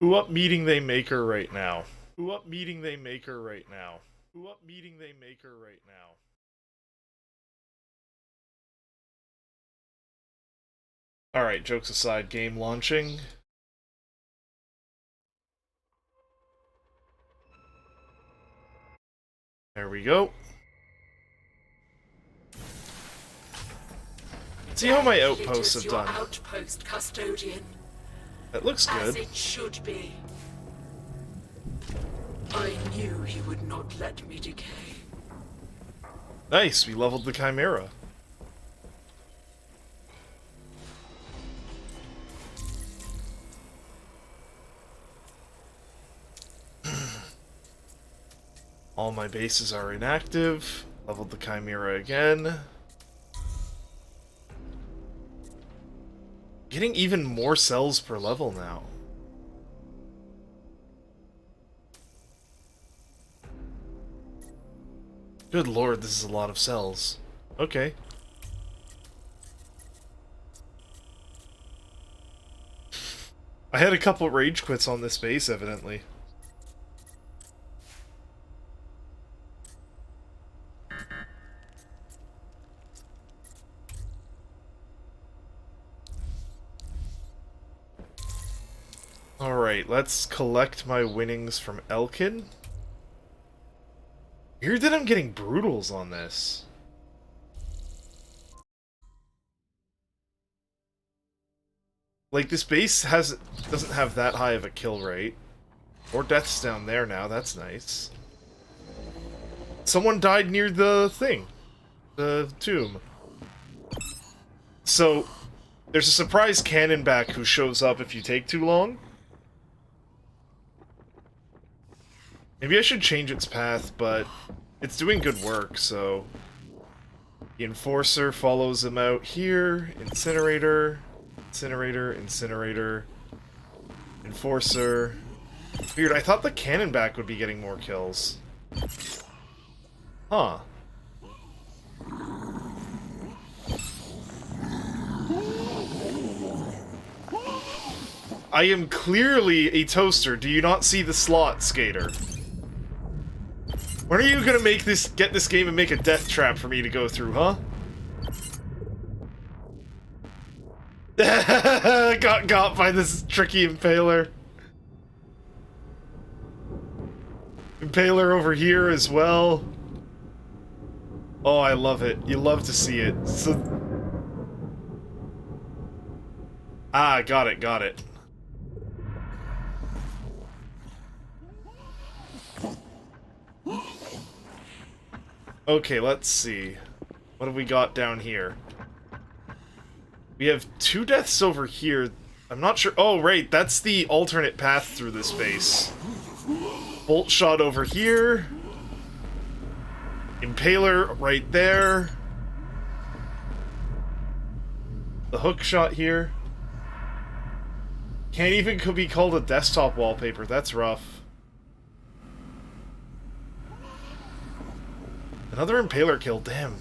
Who up meeting they make her right now? Who up meeting they make her right now? Who up meeting they make her right now? Alright, jokes aside, game launching. There we go. See how my outposts have done. Outpost custodian. That looks good. As it should be. I knew he would not let me decay. Nice, we leveled the Chimera. All my bases are inactive. Leveled the Chimera again. Getting even more cells per level now. Good lord, this is a lot of cells. Okay. I had a couple rage quits on this base, evidently. Alright, let's collect my winnings from Elkin. Weird that I'm getting brutals on this. Like, this base doesn't have that high of a kill rate. Or deaths down there now, that's nice. Someone died near the thing. The tomb. So, there's a surprise cannon back who shows up if you take too long. Maybe I should change its path, but it's doing good work, so... The Enforcer follows him out here. Incinerator. Incinerator. Incinerator. Enforcer. Weird, I thought the cannon back would be getting more kills. Huh. I am clearly a toaster. Do you not see the slot, Skater? When are you gonna get this game and make a death trap for me to go through, huh? Got by this tricky Impaler. Impaler over here as well. Oh, I love it. You love to see it. So... Ah, got it, got it. Okay, let's see. What have we got down here? We have 2 deaths over here. I'm not sure. Oh, right, that's the alternate path through this base. Bolt shot over here. Impaler right there. The hook shot here. Can't even be called a desktop wallpaper. That's rough. Another Impaler kill, damn.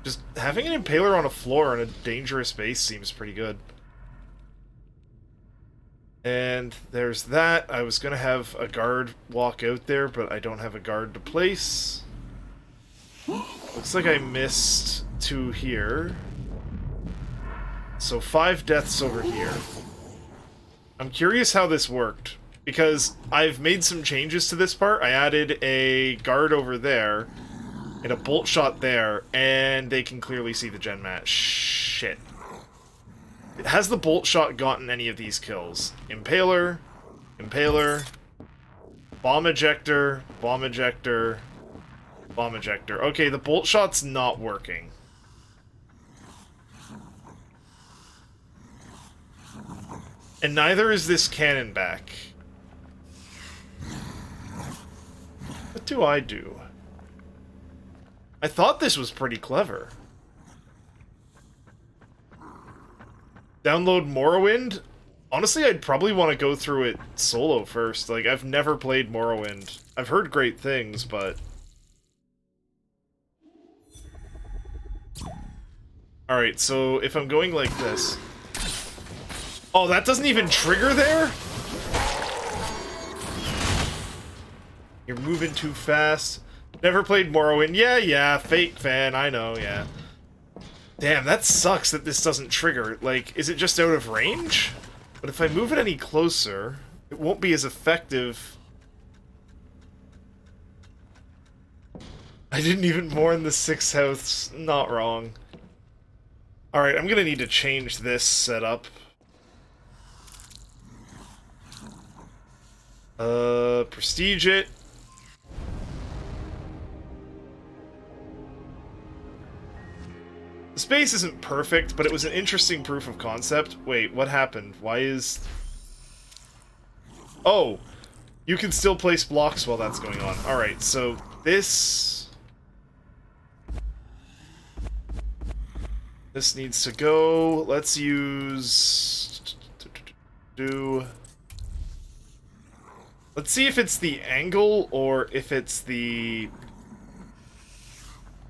Just having an Impaler on a floor in a dangerous base seems pretty good. And there's that. I was gonna have a guard walk out there, but I don't have a guard to place. Looks like I missed 2 here. So 5 deaths over here. I'm curious how this worked, because I've made some changes to this part. I added a guard over there, and a bolt shot there, and they can clearly see the gen mat. Shit. Has the bolt shot gotten any of these kills? Impaler, Impaler, bomb ejector, bomb ejector, bomb ejector. Okay, the bolt shot's not working. And neither is this cannon back. What do I do? I thought this was pretty clever. Download Morrowind? Honestly, I'd probably want to go through it solo first. Like, I've never played Morrowind. I've heard great things, but... Alright, so if I'm going like this... Oh, that doesn't even trigger there? You're moving too fast. Never played Morrowind. Yeah, fake fan, I know, yeah. Damn, that sucks that this doesn't trigger. Like, is it just out of range? But if I move it any closer, it won't be as effective. I didn't even mourn the 6th house. Not wrong. Alright, I'm gonna need to change this setup. Prestige it. The space isn't perfect, but it was an interesting proof of concept. Wait, what happened? Why is... Oh! You can still place blocks while that's going on. Alright, so this... This needs to go. Let's use... Let's see if it's the angle or if it's the...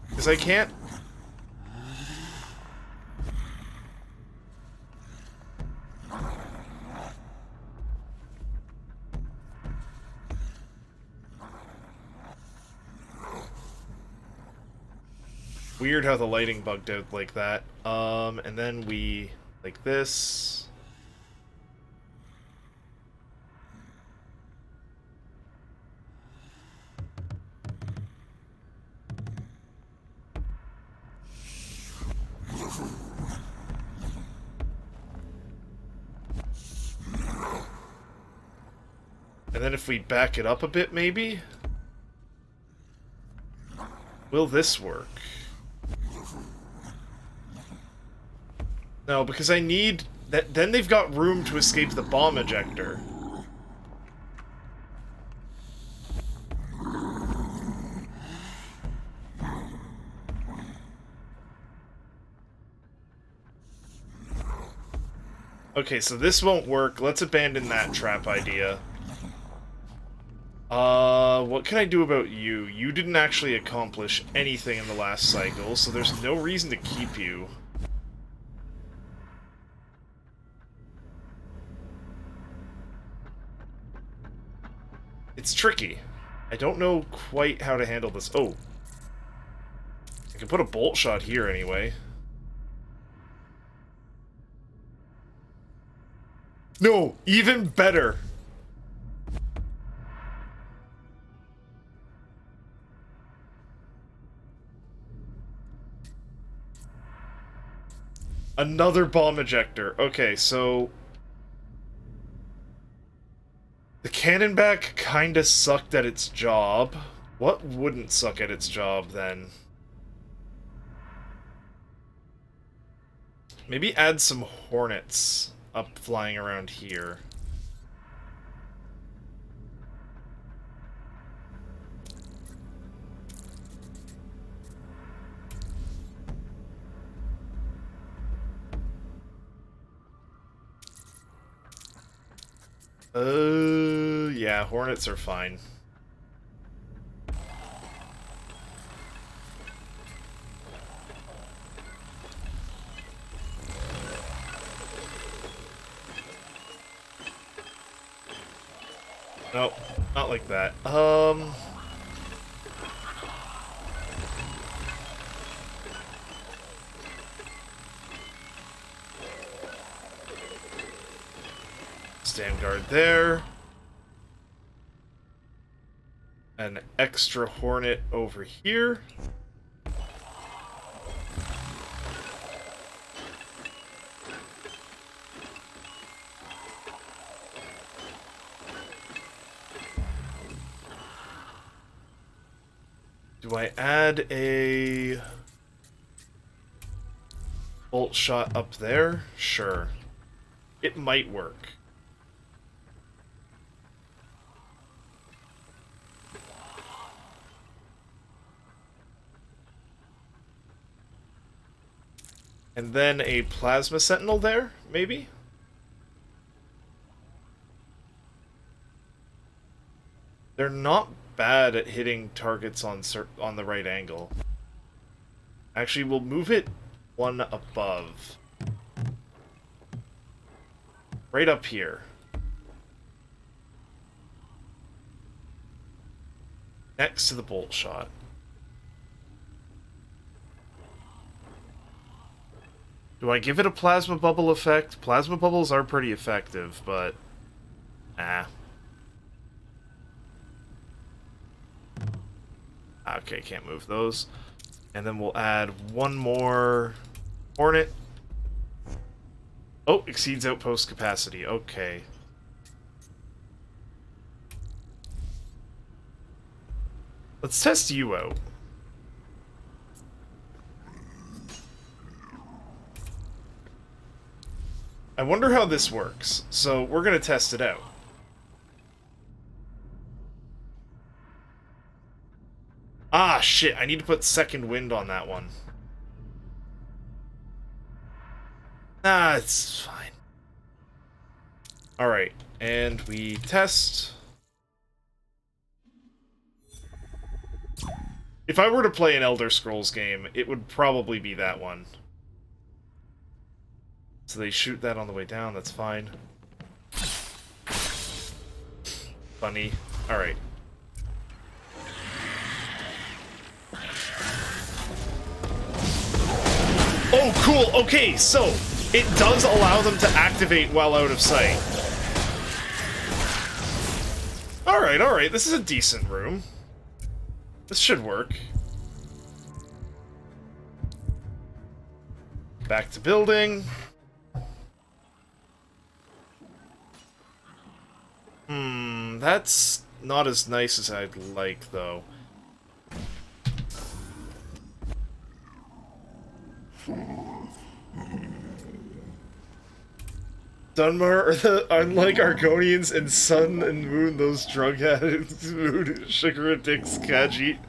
Because I can't... Weird how the lighting bugged out like that. And then we... like this... And then if we back it up a bit, maybe? Will this work? No, because I need... that. Then they've got room to escape the bomb ejector. Okay, so this won't work. Let's abandon that trap idea. What can I do about you? You didn't actually accomplish anything in the last cycle, so there's no reason to keep you. It's tricky. I don't know quite how to handle this. Oh. I can put a bolt shot here anyway. No! Even better! Another bomb ejector. Okay, so... The Cannonback kinda sucked at its job. What wouldn't suck at its job, then? Maybe add some Hornets up flying around here. Yeah, Hornets are fine. Nope, not like that. Stand guard there. An extra Hornet over here. Do I add a bolt shot up there? Sure. It might work. And then a plasma sentinel there, maybe? They're not bad at hitting targets on the right angle. Actually, we'll move it one above. Right up here. next to the bolt shot. Do I give it a plasma bubble effect? Plasma bubbles are pretty effective, but... Okay, can't move those. And then we'll add one more Hornet. Oh, exceeds outpost capacity. Okay. Let's test you out. I wonder how this works, so we're gonna test it out. Ah, shit, I need to put second wind on that one. Nah, it's fine. Alright, and we test. If I were to play an Elder Scrolls game, it would probably be that one. So they shoot that on the way down, that's fine. Funny. Alright. Oh, cool! Okay, so, it does allow them to activate while out of sight. Alright, this is a decent room. This should work. Back to building. That's not as nice as I'd like, though. Dunmar are the unlike Argonians and Sun and Moon, those drug addicts, Moon, sugar addicts, Khajiit.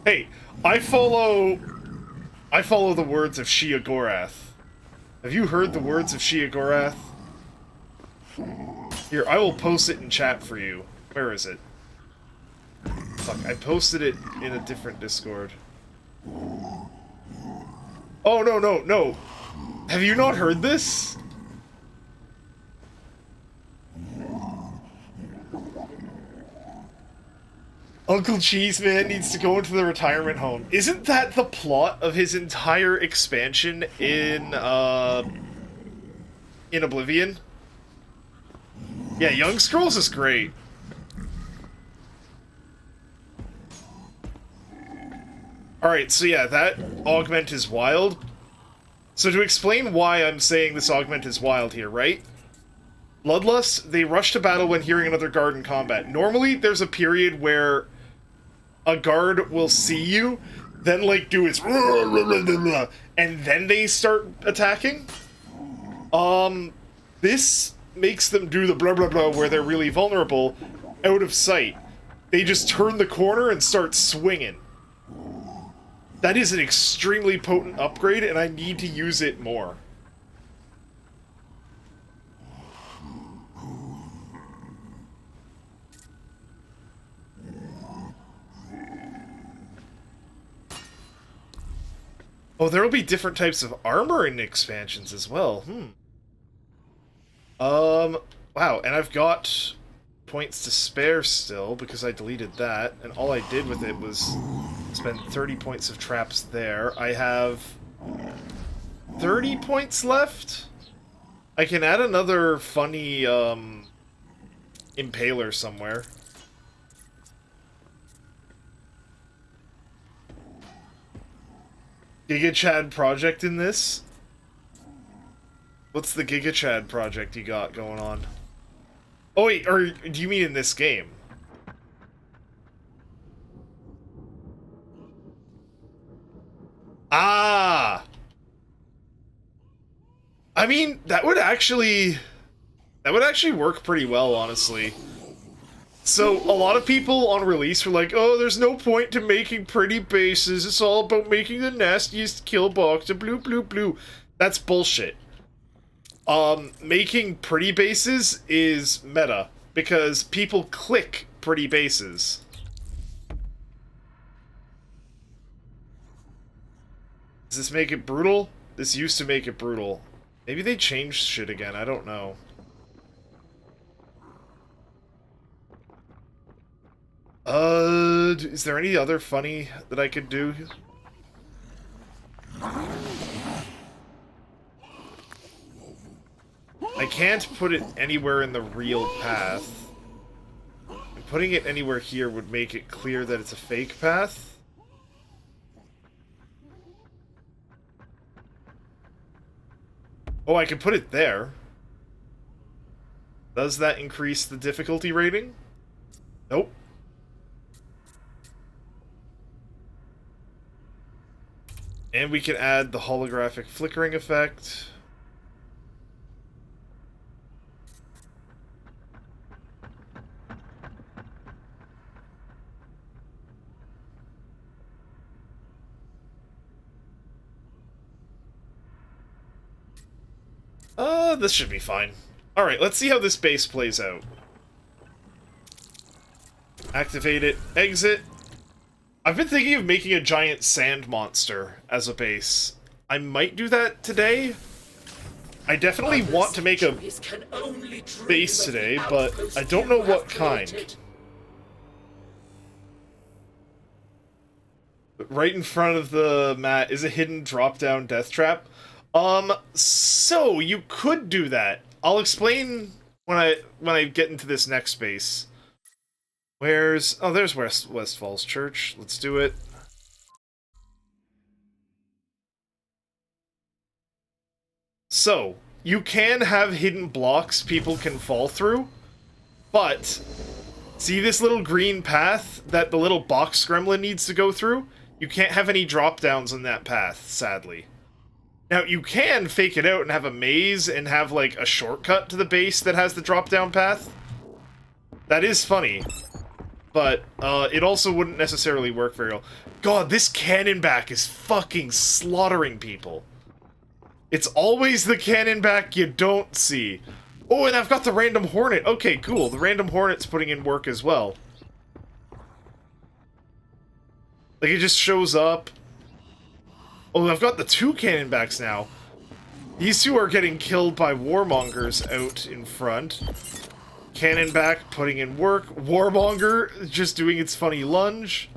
Hey, I follow the words of Shia Gorath. Have you heard the words of Shia Gorath? Here, I will post it in chat for you. Where is it? Fuck, I posted it in a different Discord. Oh, no. Have you not heard this? Uncle Cheeseman needs to go into the retirement home. Isn't that the plot of his entire expansion in Oblivion? Yeah, Young Scrolls is great. Alright, so yeah, that augment is wild. So to explain why I'm saying this augment is wild here, right? Bloodlust, they rush to battle when hearing another guard in combat. Normally, there's a period where a guard will see you, then, like, do its and then they start attacking. This makes them do the blah blah blah where they're really vulnerable out of sight. They just turn the corner and start swinging. That is an extremely potent upgrade, and I need to use it more. Oh, there will be different types of armor in expansions as well. Wow, and I've got points to spare still, because I deleted that, and all I did with it was spend 30 points of traps there. I have 30 points left? I can add another funny, impaler somewhere. Giga Chad project in this? What's the Giga Chad project you got going on? Oh wait, or do you mean in this game? Ah! I mean, that would actually work pretty well, honestly. So, a lot of people on release were like, oh, there's no point to making pretty bases, it's all about making the nastiest kill box, and blue, blue, blue. That's bullshit. Making pretty bases is meta, because people click pretty bases. Does this make it brutal? This used to make it brutal. Maybe they changed shit again, I don't know. Is there any other funny that I could do? I can't put it anywhere in the real path. And putting it anywhere here would make it clear that it's a fake path. Oh, I could put it there. Does that increase the difficulty rating? Nope. And we can add the holographic flickering effect. This should be fine. Alright, let's see how this base plays out. Activate it. Exit. I've been thinking of making a giant sand monster as a base. I might do that today. I definitely want to make a base today, but I don't know what kind. Right in front of the mat is a hidden drop-down death trap. So you could do that. I'll explain when I get into this next base. There's West Falls Church. Let's do it. So, you can have hidden blocks people can fall through, but see this little green path that the little box gremlin needs to go through? You can't have any drop-downs on that path, sadly. Now, you can fake it out and have a maze and have, like, a shortcut to the base that has the drop-down path. That is funny. But, it also wouldn't necessarily work very well. God, this cannonback is fucking slaughtering people. It's always the cannonback you don't see. Oh, and I've got the random hornet. Okay, cool. The random hornet's putting in work as well. Like, it just shows up. Oh, I've got the two cannonbacks now. These two are getting killed by warmongers out in front. Cannonback putting in work. Warmonger just doing its funny lunge.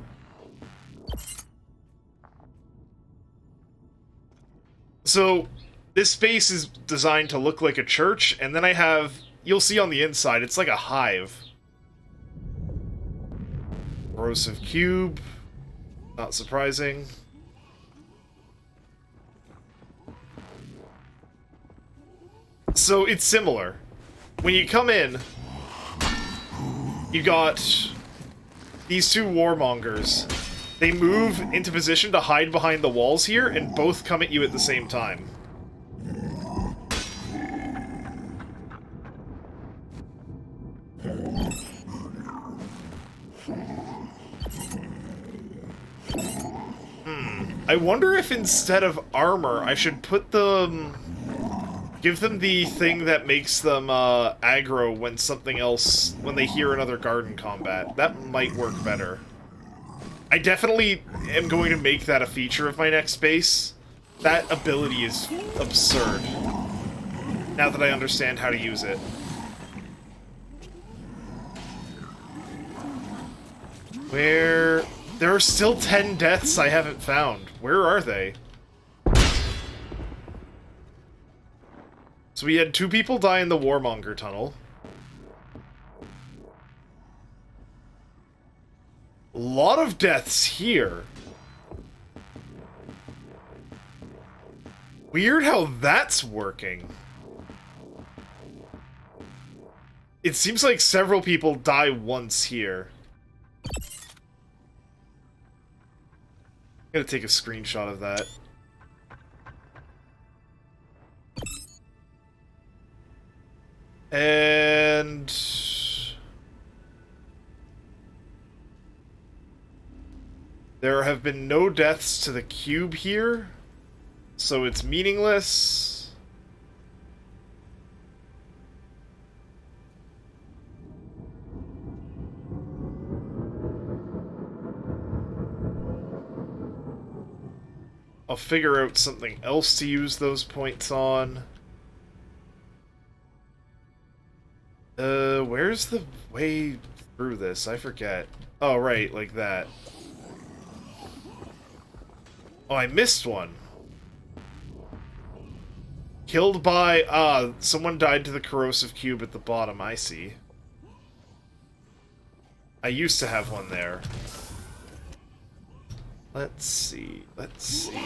So, this space is designed to look like a church, and then I have... You'll see on the inside, it's like a hive. Corrosive cube. Not surprising. So, it's similar. When you come in, you got these two warmongers. They move into position to hide behind the walls here, and both come at you at the same time. I wonder if instead of armor, I should put them... Give them the thing that makes them aggro when something else... when they hear another garden combat. That might work better. I definitely am going to make that a feature of my next base. That ability is absurd. Now that I understand how to use it. Where... There are still 10 deaths I haven't found. Where are they? So we had 2 people die in the Warmonger tunnel. A lot of deaths here. Weird how that's working. It seems like several people die once here. I'm gonna take a screenshot of that. And... there have been no deaths to the cube here, so it's meaningless. I'll figure out something else to use those points on. Where's the way through this? I forget. Oh, right, like that. Oh, I missed one. Killed by, someone died to the corrosive cube at the bottom, I see. I used to have one there. Let's see, let's see.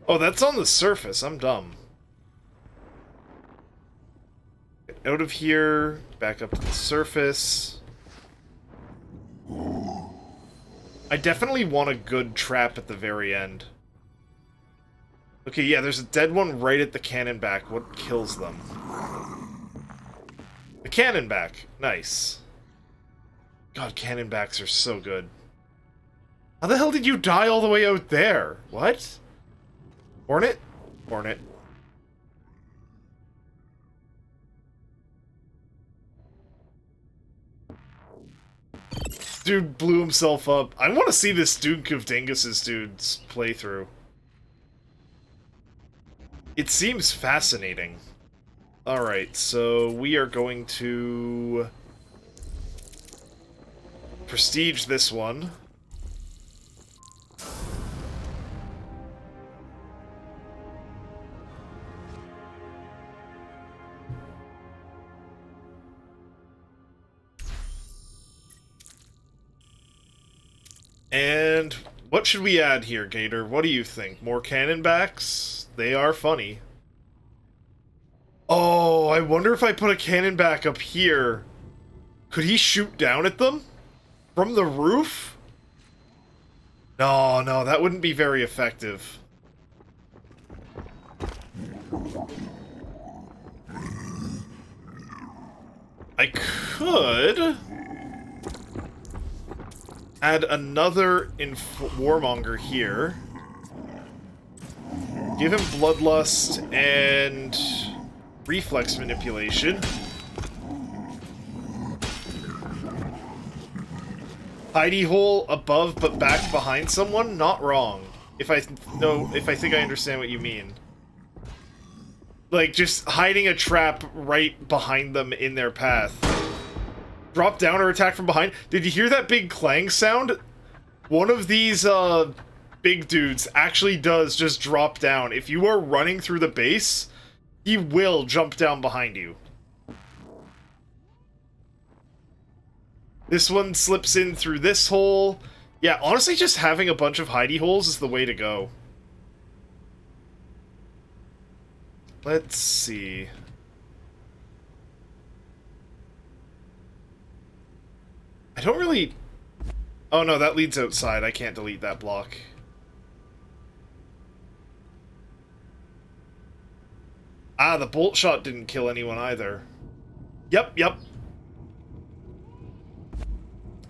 Oh, that's on the surface. I'm dumb. Get out of here. Back up to the surface. I definitely want a good trap at the very end. Okay, yeah, there's a dead one right at the cannon back. What kills them? The cannon back. Nice. God, cannon backs are so good. How the hell did you die all the way out there? What? Hornet? Hornet. Dude blew himself up. I want to see this Duke of Dingus's dude's playthrough. It seems fascinating. Alright, so we are going to prestige this one. And what should we add here, Gator? What do you think? More cannonbacks? They are funny. Oh, I wonder if I put a cannonback up here. Could he shoot down at them? From the roof? No, no, that wouldn't be very effective. I could add another Warmonger here. Give him Bloodlust and Reflex Manipulation. Hidey hole above but back behind someone? Not wrong. If I think I understand what you mean. Like, just hiding a trap right behind them in their path. Drop down or attack from behind. Did you hear that big clang sound? One of these, big dudes actually does just drop down. If you are running through the base, he will jump down behind you. This one slips in through this hole. Yeah, honestly, just having a bunch of hidey holes is the way to go. Let's see. I don't really... Oh no, that leads outside. I can't delete that block. Ah, the bolt shot didn't kill anyone either. Yep, yep.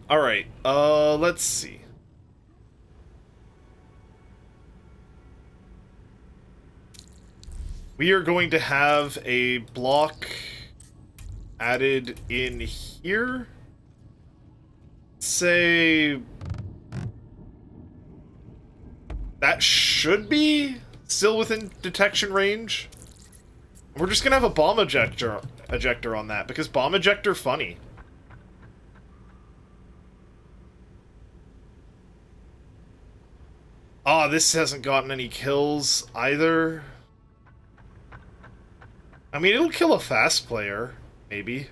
Alright, let's see. We are going to have a block added in here. Say... that should be still within detection range. We're just gonna have a bomb ejector on that, because bomb ejector funny. Ah, this hasn't gotten any kills either. I mean, it'll kill a fast player, maybe.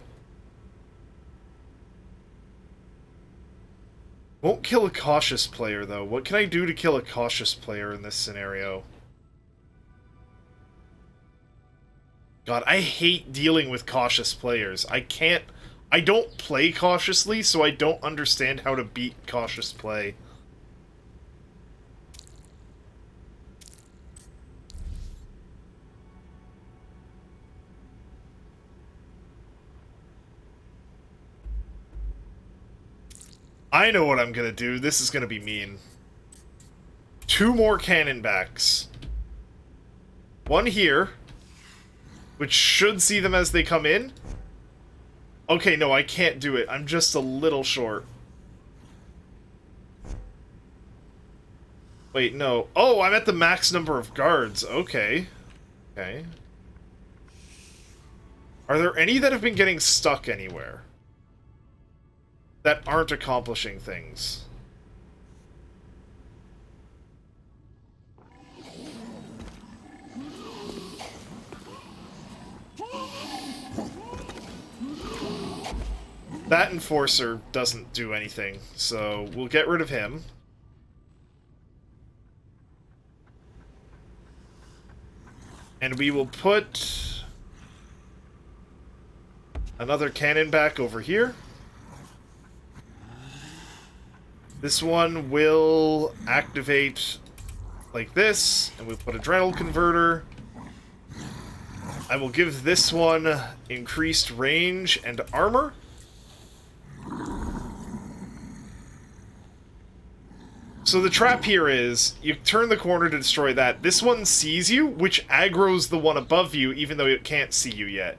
Won't kill a cautious player, though. What can I do to kill a cautious player in this scenario? God, I hate dealing with cautious players. I don't play cautiously, so I don't understand how to beat cautious play. I know what I'm gonna do. This is gonna be mean. 2 more cannonbacks. One here, which should see them as they come in. Okay, no, I can't do it. I'm just a little short. Wait, no. Oh, I'm at the max number of guards. Okay. Okay. Are there any that have been getting stuck anywhere? That aren't accomplishing things? That enforcer doesn't do anything, so we'll get rid of him. And we will put another cannon back over here. This one will activate like this, and we'll put a adrenal converter. I will give this one increased range and armor. So the trap here is, you turn the corner to destroy that. This one sees you, which aggroes the one above you, even though it can't see you yet.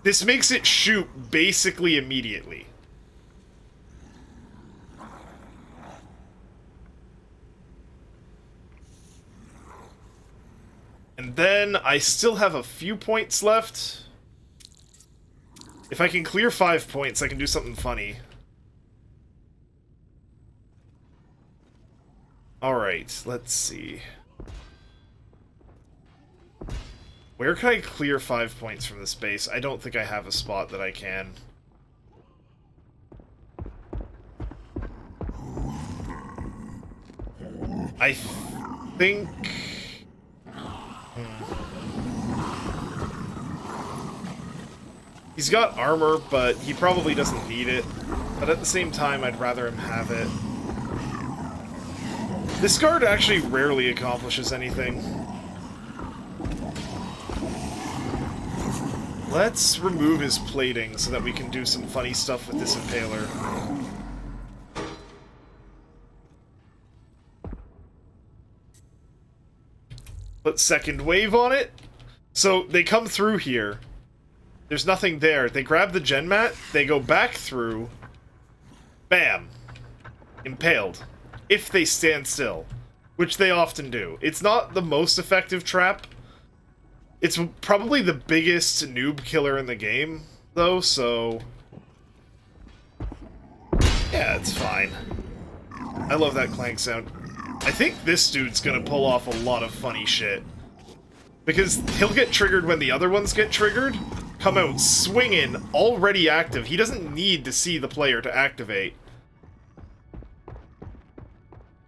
This makes it shoot basically immediately. And then I still have a few points left. If I can clear 5 points, I can do something funny. Alright, let's see. Where can I clear 5 points from this base? I don't think I have a spot that I can. I think... He's got armor, but he probably doesn't need it. But at the same time, I'd rather him have it. This guard actually rarely accomplishes anything. Let's remove his plating so that we can do some funny stuff with this impaler. Put second wave on it. So they come through here. There's nothing there. They grab the gen mat, they go back through. Bam. Impaled. If they stand still, which they often do. It's not the most effective trap. It's probably the biggest noob killer in the game, though, so... yeah, it's fine. I love that clank sound. I think this dude's gonna pull off a lot of funny shit. Because he'll get triggered when the other ones get triggered, come out swinging, already active. He doesn't need to see the player to activate.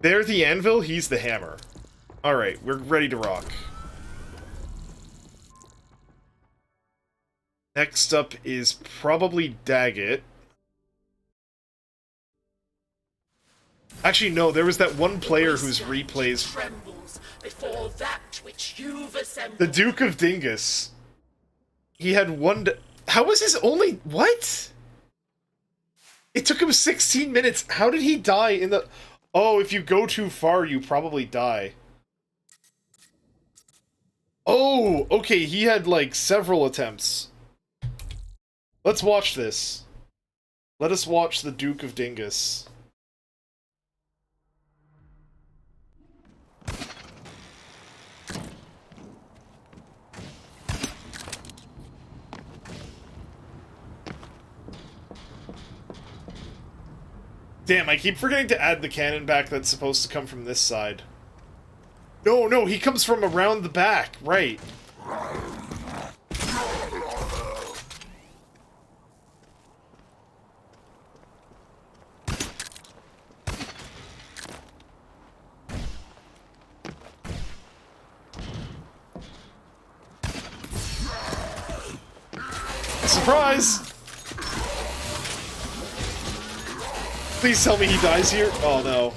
They're the anvil, he's the hammer. Alright, we're ready to rock. Next up is probably Daggett. Actually, no, there was that one player whose replays... trembles before that which you've assembled. The Duke of Dingus. He had one... How was his only... What? It took him 16 minutes. How did he die in the... Oh, if you go too far, you probably die. Oh, okay, he had, like, several attempts. Let's watch this. Let us watch the Duke of Dingus. Damn, I keep forgetting to add the cannon back that's supposed to come from this side. No, no, he comes from around the back, right. Surprise! Please tell me he dies here. Oh no.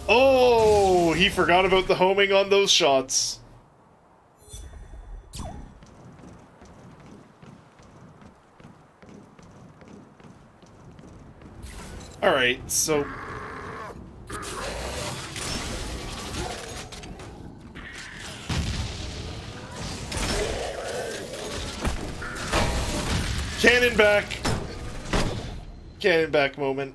Oh, he forgot about the homing on those shots. Alright, so... Cannon back! Cannon back moment.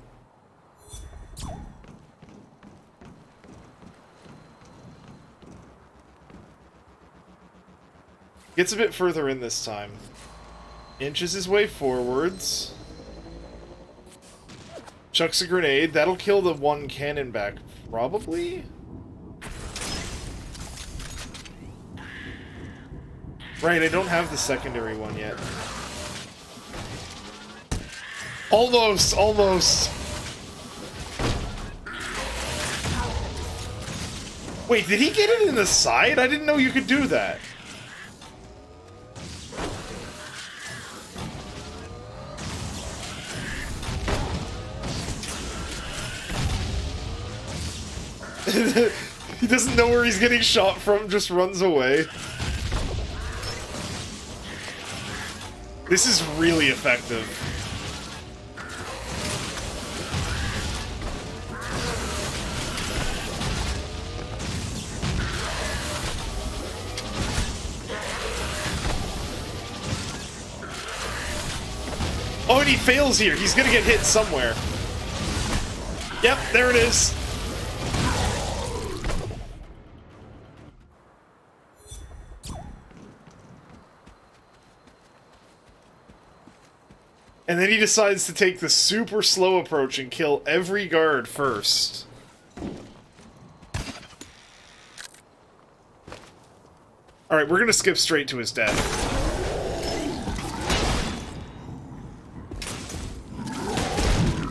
Gets a bit further in this time. Inches his way forwards. Chucks a grenade. That'll kill the one cannon back, probably? Right, I don't have the secondary one yet. Almost! Almost! Wait, did he get it in the side? I didn't know you could do that. He doesn't know where he's getting shot from, just runs away. This is really effective. Oh, and he fails here. He's gonna get hit somewhere. Yep, there it is. And then he decides to take the super slow approach and kill every guard first. Alright, we're gonna skip straight to his death.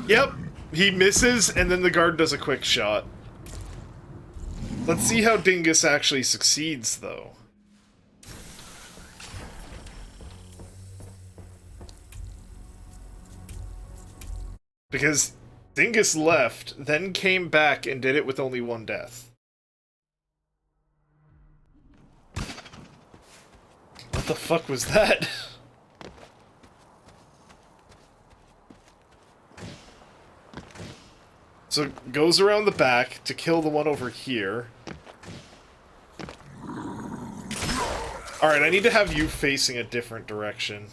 Yep, he misses, and then the guard does a quick shot. Let's see how Dingus actually succeeds, though. Because Dingus left, then came back and did it with only one death. What the fuck was that? So, goes around the back to kill the one over here. Alright, I need to have you facing a different direction.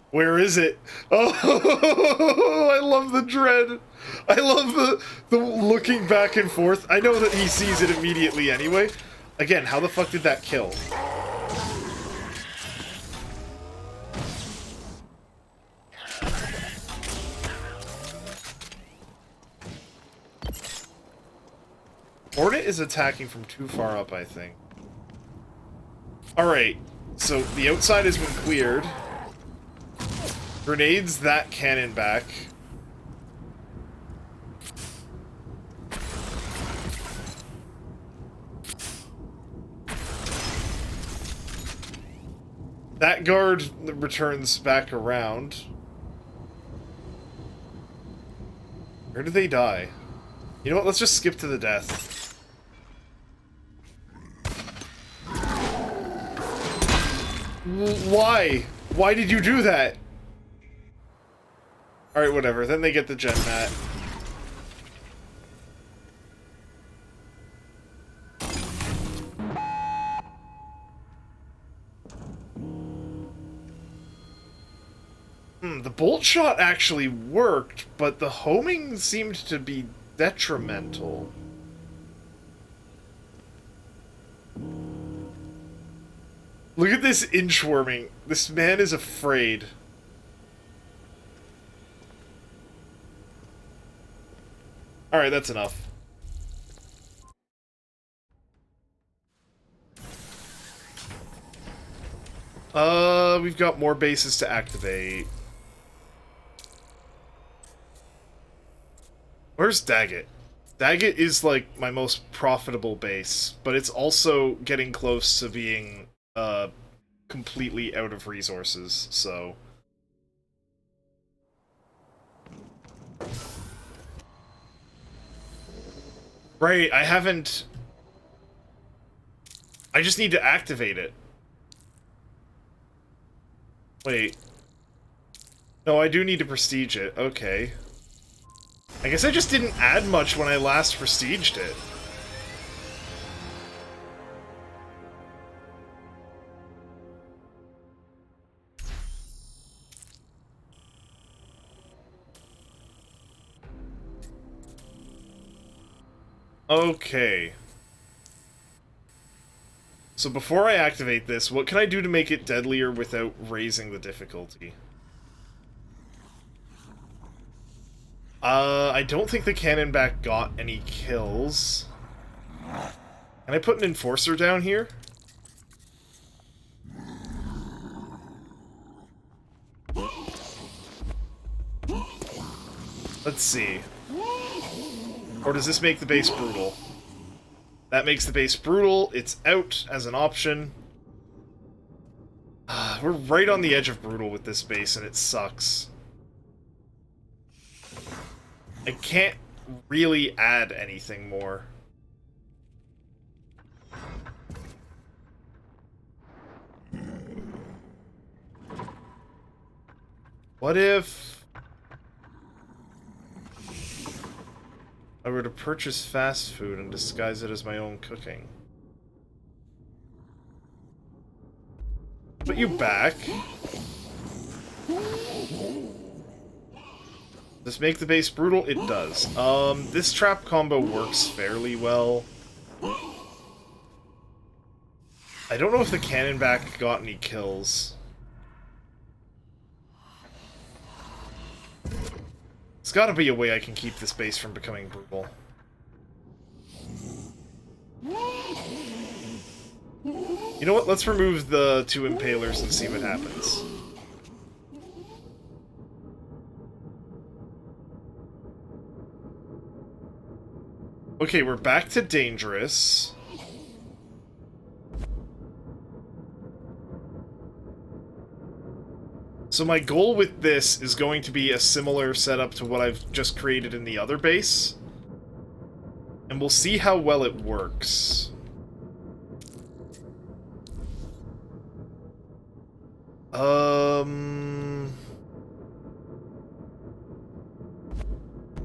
Where is it? Oh, I love the dread. I love the looking back and forth. I know that he sees it immediately anyway. Again, how the fuck did that kill? Hornet is attacking from too far up, I think. Alright, so the outside has been cleared. Grenades that cannon back. That guard returns back around. Where did they die? You know what, let's just skip to the death. Why? Why did you do that? Alright, whatever. Then they get the jet mat. The bolt shot actually worked, but the homing seemed to be detrimental. Look at this inchworming. This man is afraid. Alright, that's enough. We've got more bases to activate. Where's Daggett? Daggett is, like, my most profitable base, but it's also getting close to being, completely out of resources, so... Right, I I just need to activate it. Wait. No, I do need to prestige it. Okay. I guess I just didn't add much when I last prestiged it. Okay. So before I activate this, what can I do to make it deadlier without raising the difficulty? I don't think the Cannonback got any kills. Can I put an Enforcer down here? Let's see. Or does this make the base brutal? That makes the base brutal. It's out as an option. We're right on the edge of brutal with this base, and it sucks. I can't really add anything more. What if I were to purchase fast food and disguise it as my own cooking? Put you back. Does this make the base brutal? It does. This trap combo works fairly well. I don't know if the Cannonback got any kills. There's gotta be a way I can keep this base from becoming brutal. You know what? Let's remove the 2 Impalers and see what happens. Okay, we're back to dangerous. So my goal with this is going to be a similar setup to what I've just created in the other base. And we'll see how well it works.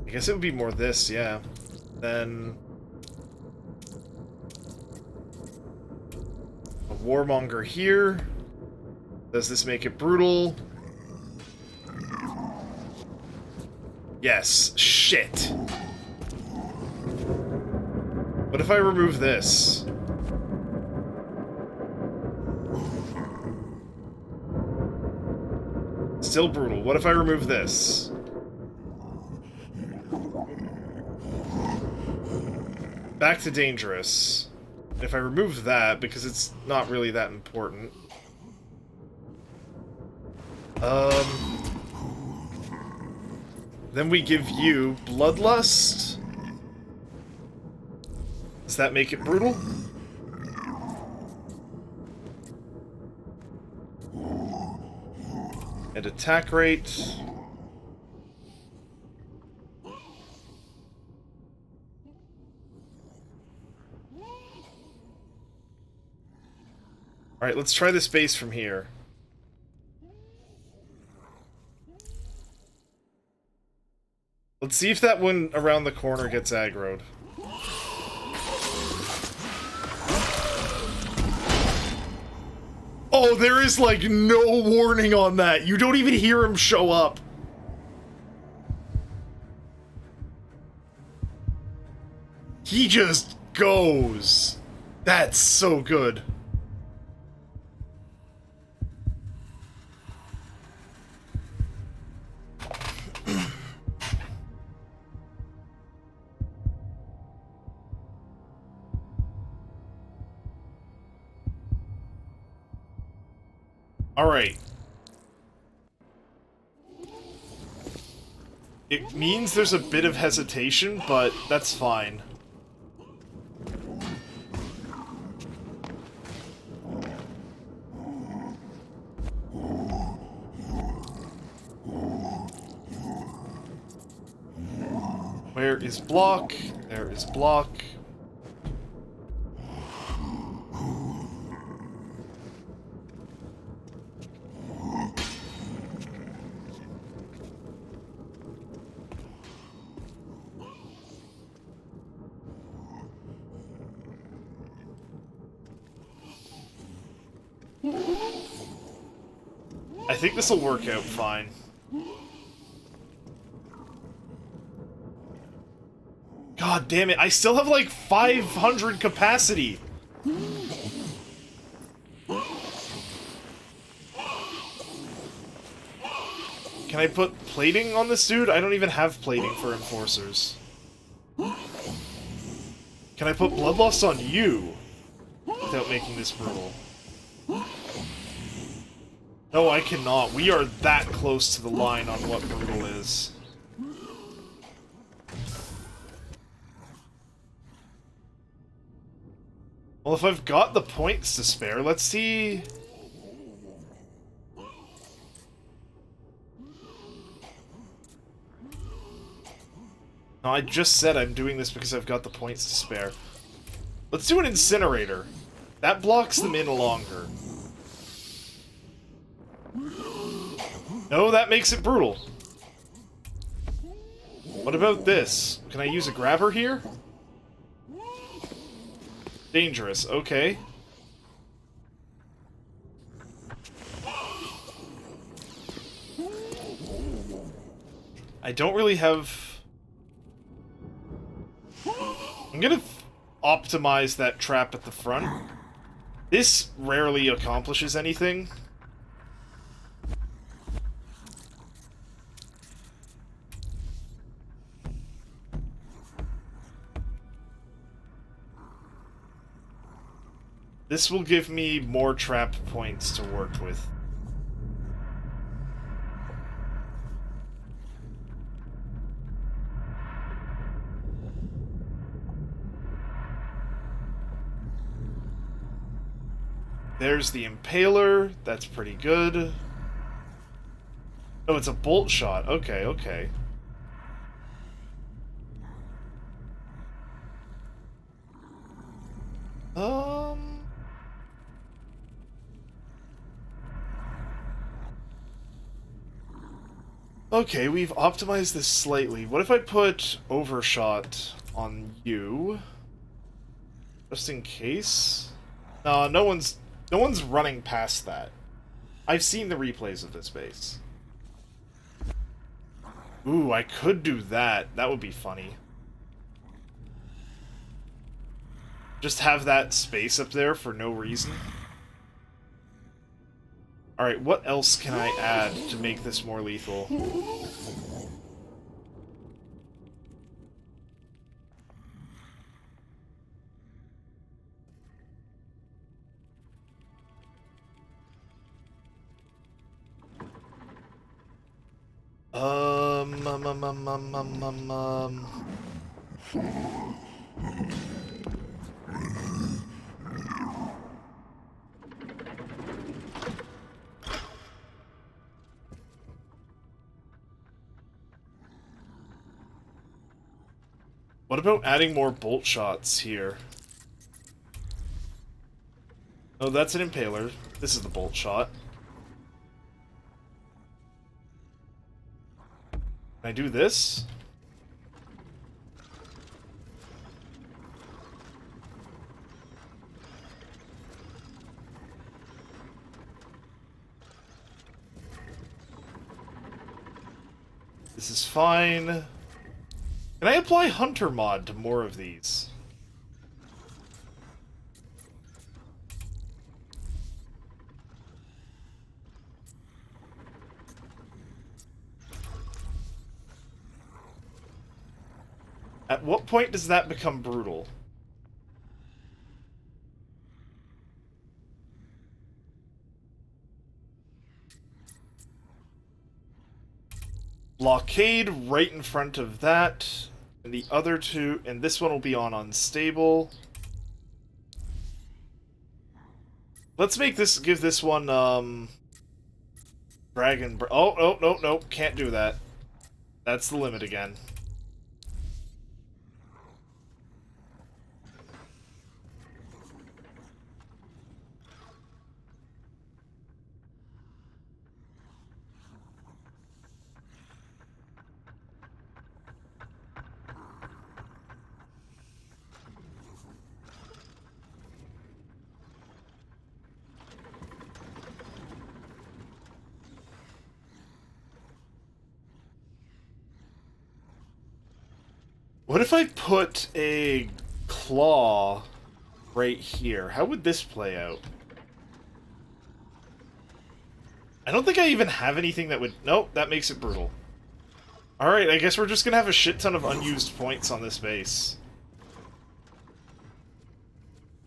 I guess it would be more this, yeah. Then a Warmonger here. Does this make it brutal? Yes. Shit. What if I remove this? Still brutal. What if I remove this? Back to dangerous. If I remove that, because it's not really that important. Then we give you Bloodlust. Does that make it brutal? And attack rate. Alright, let's try this base from here. Let's see if that one around the corner gets aggroed. Oh, there is, like, no warning on that. You don't even hear him show up. He just goes. That's so good. Alright. It means there's a bit of hesitation, but that's fine. Where is block? There is block. I think this will work out fine. God damn it, I still have like 500 capacity! Can I put plating on this dude? I don't even have plating for enforcers. Can I put bloodlust on you without making this brutal? No, I cannot. We are that close to the line on what brutal is. Well, if I've got the points to spare, let's see... No, I just said I'm doing this because I've got the points to spare. Let's do an incinerator. That blocks them in longer. No, that makes it brutal. What about this? Can I use a grabber here? Dangerous, okay. I don't really have... I'm gonna optimize that trap at the front. This rarely accomplishes anything. This will give me more trap points to work with. There's the Impaler. That's pretty good. Oh, it's a bolt shot. Okay, okay. Okay, we've optimized this slightly. What if I put Overshot on you? Just in case? No one's running past that. I've seen the replays of this base. Ooh, I could do that. That would be funny. Just have that space up there for no reason. Alright, what else can I add to make this more lethal? What about adding more bolt shots here? Oh, that's an Impaler. This is the bolt shot. Can I do this? This is fine. Can I apply Hunter mod to more of these? At what point does that become brutal? Blockade right in front of that. And the other two, and this one will be on unstable. Let's make this, give this one, Dragon... Oh, no, can't do that. That's the limit again. What if I put a claw right here? How would this play out? I don't think I even have anything that would... Nope, that makes it brutal. Alright, I guess we're just gonna have a shit ton of unused points on this base.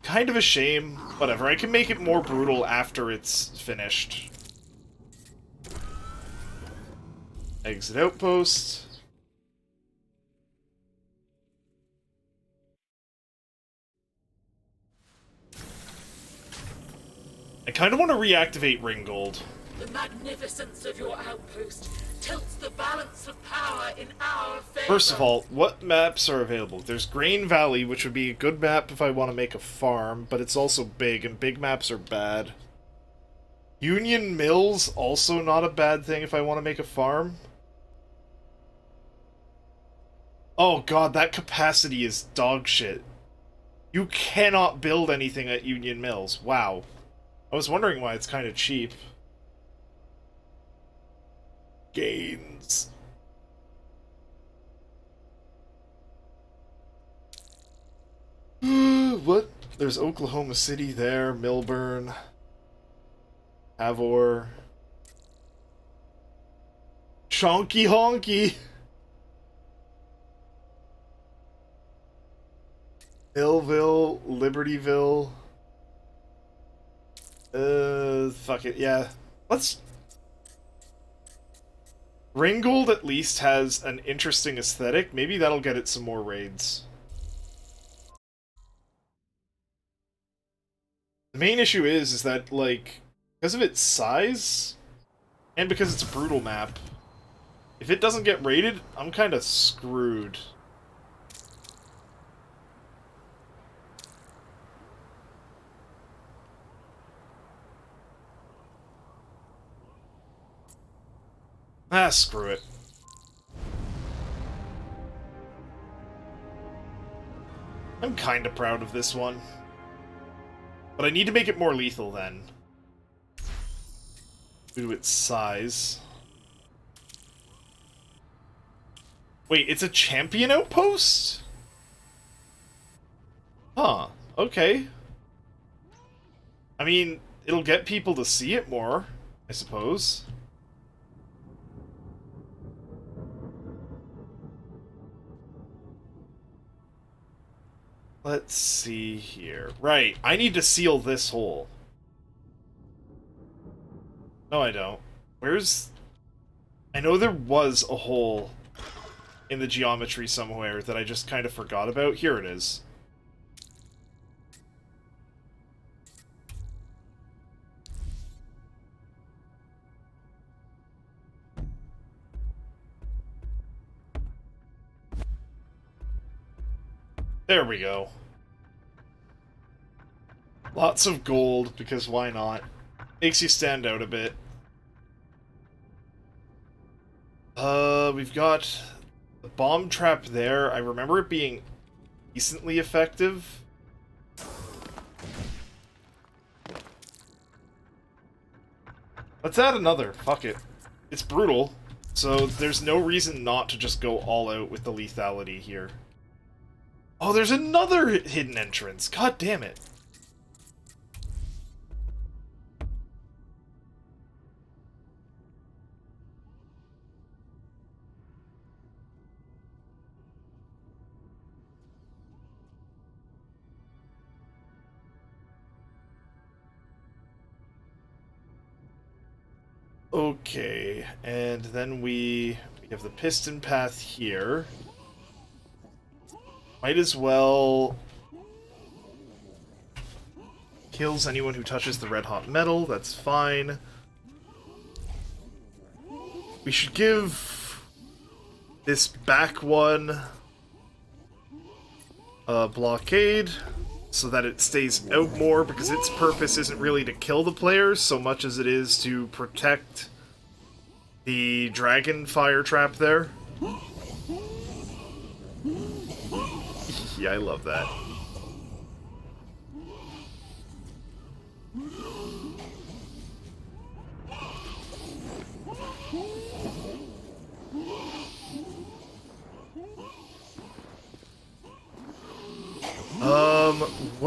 Kind of a shame. Whatever, I can make it more brutal after it's finished. Exit outpost. I kind of want to reactivate Ringgold. The magnificence of your outpost tilts the balance of power in our favor. First of all, what maps are available? There's Grain Valley, which would be a good map if I want to make a farm, but it's also big, and big maps are bad. Union Mills, also not a bad thing if I want to make a farm. Oh god, that capacity is dog shit. You cannot build anything at Union Mills. Wow. I was wondering why it's kind of cheap. Gains. What? There's Oklahoma City there, Milburn, Havor, Chonky Honky, Millville, Libertyville. Fuck it, yeah. Let's... Ringgold at least has an interesting aesthetic. Maybe that'll get it some more raids. The main issue is that, like, because of its size, and because it's a brutal map, if it doesn't get raided, I'm kind of screwed. Ah, screw it. I'm kinda proud of this one. But I need to make it more lethal then. Due to its size. Wait, it's a champion outpost? Huh, okay. I mean, it'll get people to see it more, I suppose. Let's see here. Right, I need to seal this hole. No, I don't. Where's... I know there was a hole in the geometry somewhere that I just kind of forgot about. Here it is. There we go. Lots of gold, because why not? Makes you stand out a bit. We've got the bomb trap there. I remember it being decently effective. Let's add another. Fuck it. It's brutal, so there's no reason not to just go all out with the lethality here. Oh, there's another hidden entrance. God damn it. Okay, and then we have the piston path here. Might as well... Kills anyone who touches the red-hot metal, that's fine. We should give this back one a blockade, so that it stays out more, because its purpose isn't really to kill the players so much as it is to protect the dragon fire trap there. Yeah, I love that.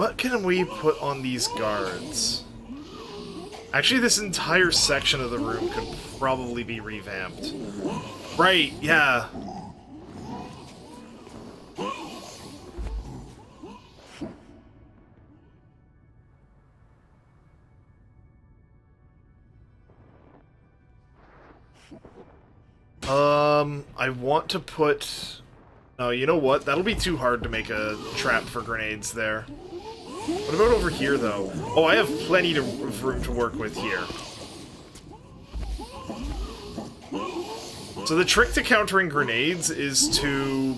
what can we put on these guards? Actually, this entire section of the room could probably be revamped. Right, yeah. I want to put... No, you know what? That'll be too hard to make a trap for grenades there. What about over here, though? Oh, I have plenty of room to work with here. So the trick to countering grenades is to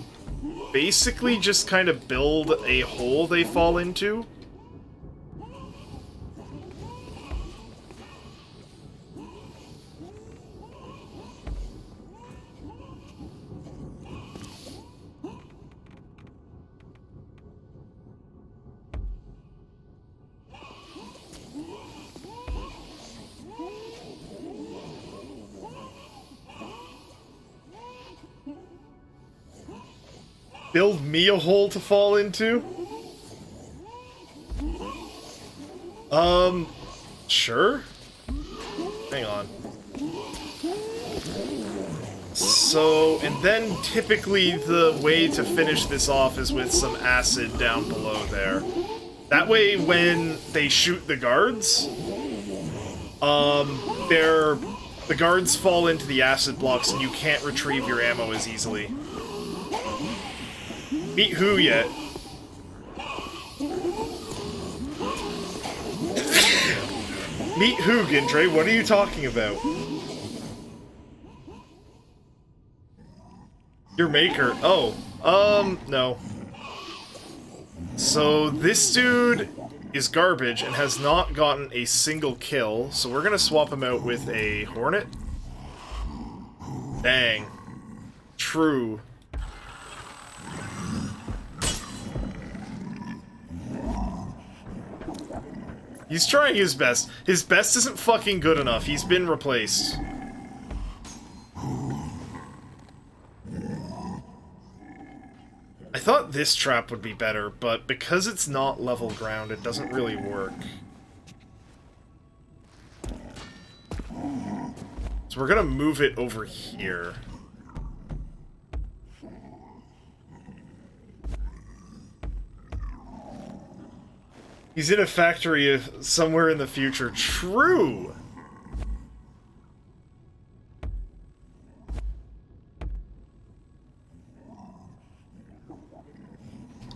basically just kind of build a hole they fall into. Build me a hole to fall into? Sure. Hang on. So, and then typically the way to finish this off is with some acid down below there. That way, when they shoot the guards, the guards fall into the acid blocks and you can't retrieve your ammo as easily. Meet who yet? Meet who, Gindre? What are you talking about? Your maker. Oh. No. So, this dude is garbage and has not gotten a single kill, so we're gonna swap him out with a Hornet. Dang. True. He's trying his best. His best isn't fucking good enough. He's been replaced. I thought this trap would be better, but because it's not level ground, it doesn't really work. So we're gonna move it over here. He's in a factory somewhere in the future. True!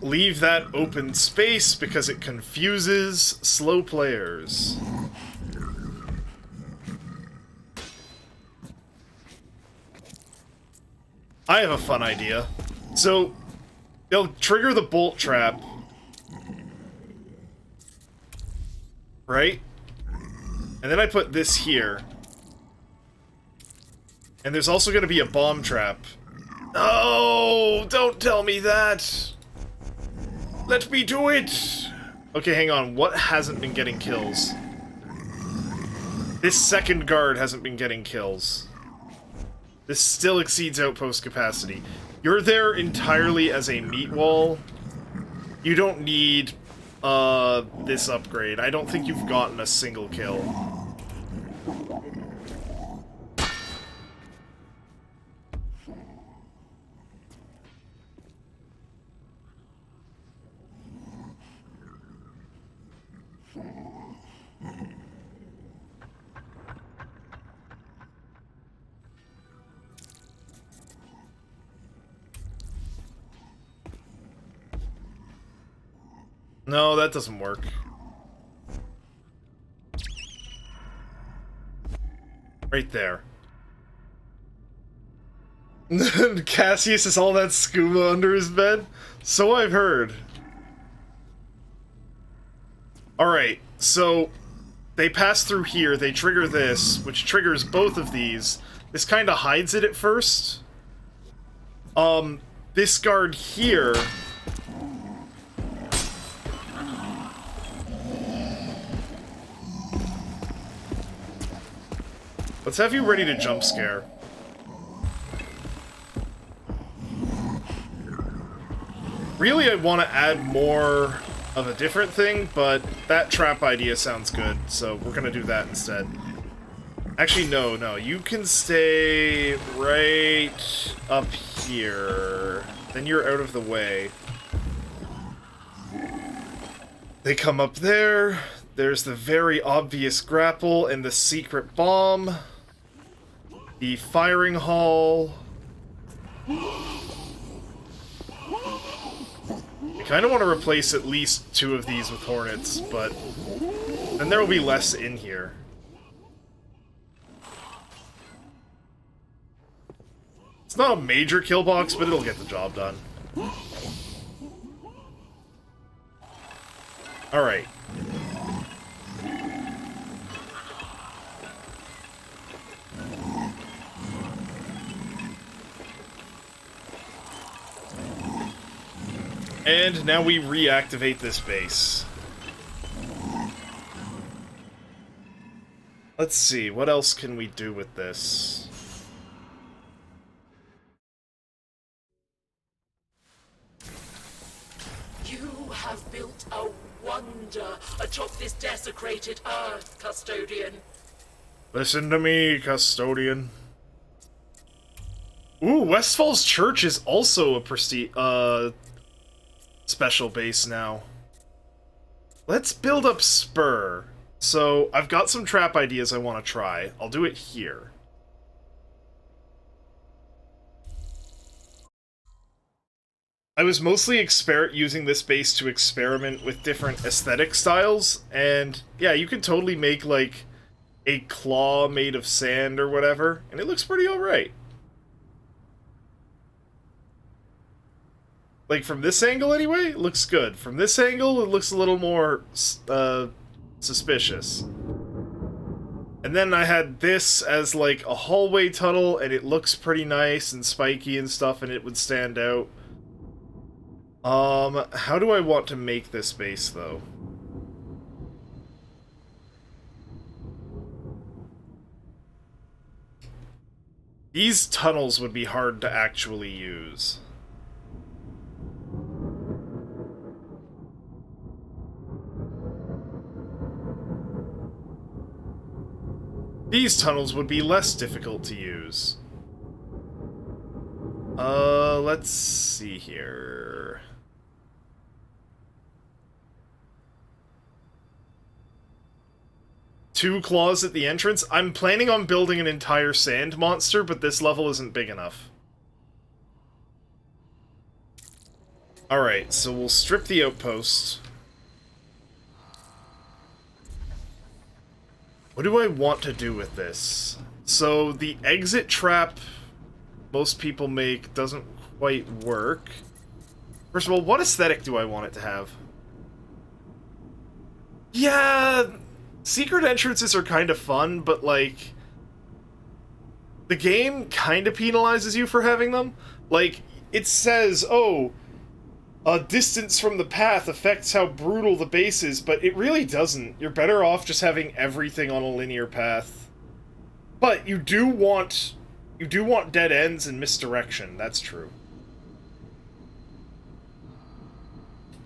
Leave that open space because it confuses slow players. I have a fun idea. So, they'll trigger the bolt trap. Right? And then I put this here. And there's also going to be a bomb trap. No! Don't tell me that! Let me do it! Okay, hang on. What hasn't been getting kills? This second guard hasn't been getting kills. This still exceeds outpost capacity. You're there entirely as a meat wall. You don't need... this upgrade. I don't think you've gotten a single kill. No, that doesn't work. Right there. Cassius has all that scuba under his bed? So I've heard. Alright, so they pass through here, they trigger this, which triggers both of these. This kind of hides it at first. This guard here... Let's have you ready to jump scare. Really, I want to add more of a different thing, but that trap idea sounds good, so we're gonna do that instead. Actually, no, you can stay right up here. Then you're out of the way. They come up there. There's the very obvious grapple and the secret bomb. The firing hall. I kind of want to replace at least 2 of these with hornets, but then there will be less in here. It's not a major kill box, but it'll get the job done. Alright. And now we reactivate this base. Let's see, what else can we do with this? You have built a wonder atop this desecrated earth, Custodian. Listen to me, Custodian. Ooh, Westfall's Church is also a special base now. Let's build up Spur. So, I've got some trap ideas I want to try. I'll do it here. I was mostly using this base to experiment with different aesthetic styles, and yeah, you could totally make, like, a claw made of sand or whatever, and it looks pretty alright. Like, from this angle anyway, it looks good. From this angle, it looks a little more, suspicious. And then I had this as, like, a hallway tunnel, and it looks pretty nice and spiky and stuff, and it would stand out. How do I want to make this base, though? These tunnels would be hard to actually use. These tunnels would be less difficult to use. Let's see here. Two claws at the entrance? I'm planning on building an entire sand monster, but this level isn't big enough. Alright, so we'll strip the outpost. What do I want to do with this? So, the exit trap most people make doesn't quite work. First of all, what aesthetic do I want it to have? Yeah, secret entrances are kind of fun, but, like, the game kind of penalizes you for having them. Like, it says, oh, a distance from the path affects how brutal the base is, but it really doesn't. You're better off just having everything on a linear path. But you do want dead ends and misdirection, that's true.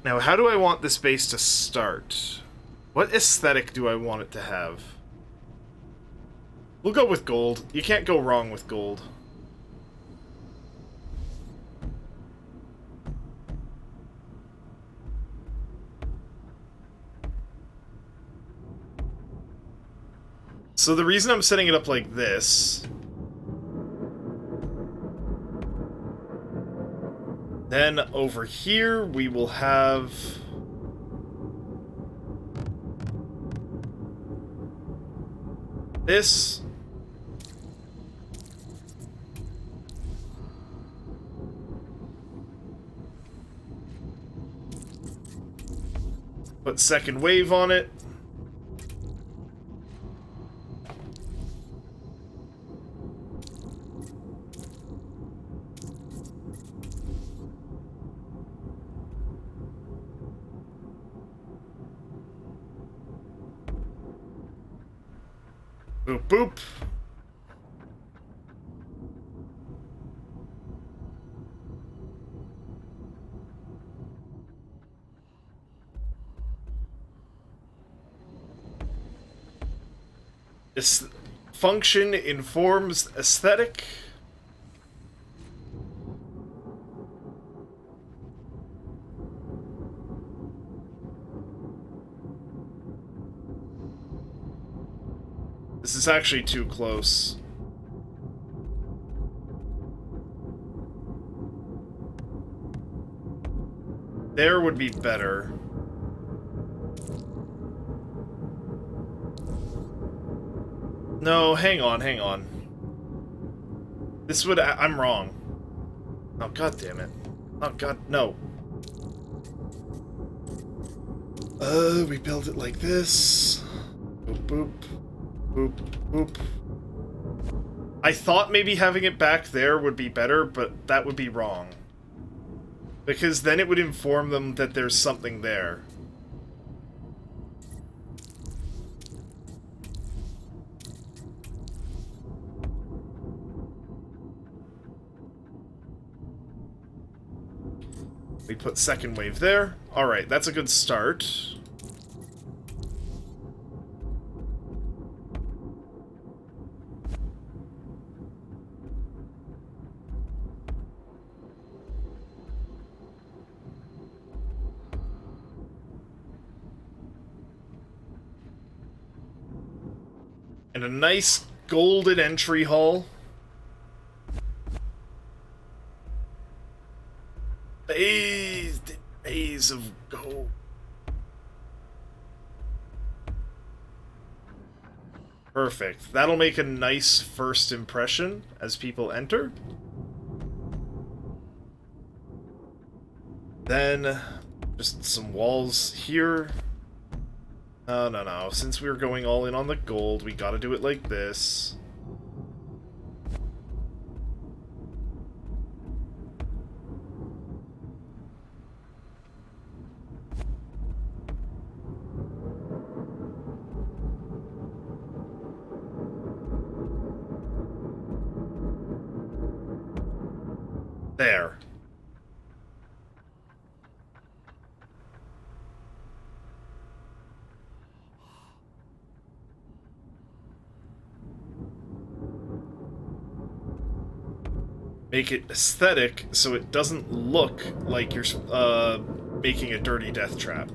Now, how do I want this base to start? What aesthetic do I want it to have? We'll go with gold. You can't go wrong with gold. So the reason I'm setting it up like this... Then over here we will have... this. Put second wave on it. Boop, boop. This function informs aesthetic. This is actually too close. There would be better. No, hang on, hang on. This would... I'm wrong. Oh, god damn it. Oh, god, no. We build it like this. Boop, boop. Boop, boop. I thought maybe having it back there would be better, but that would be wrong. Because then it would inform them that there's something there. We put second wave there. Alright, that's a good start. And a nice golden entry hall. Bathed in rays of gold. Perfect. That'll make a nice first impression as people enter. Then, just some walls here. No. Since we were going all in on the gold, we gotta do it like this. There. Make it aesthetic so it doesn't look like you're making a dirty death trap.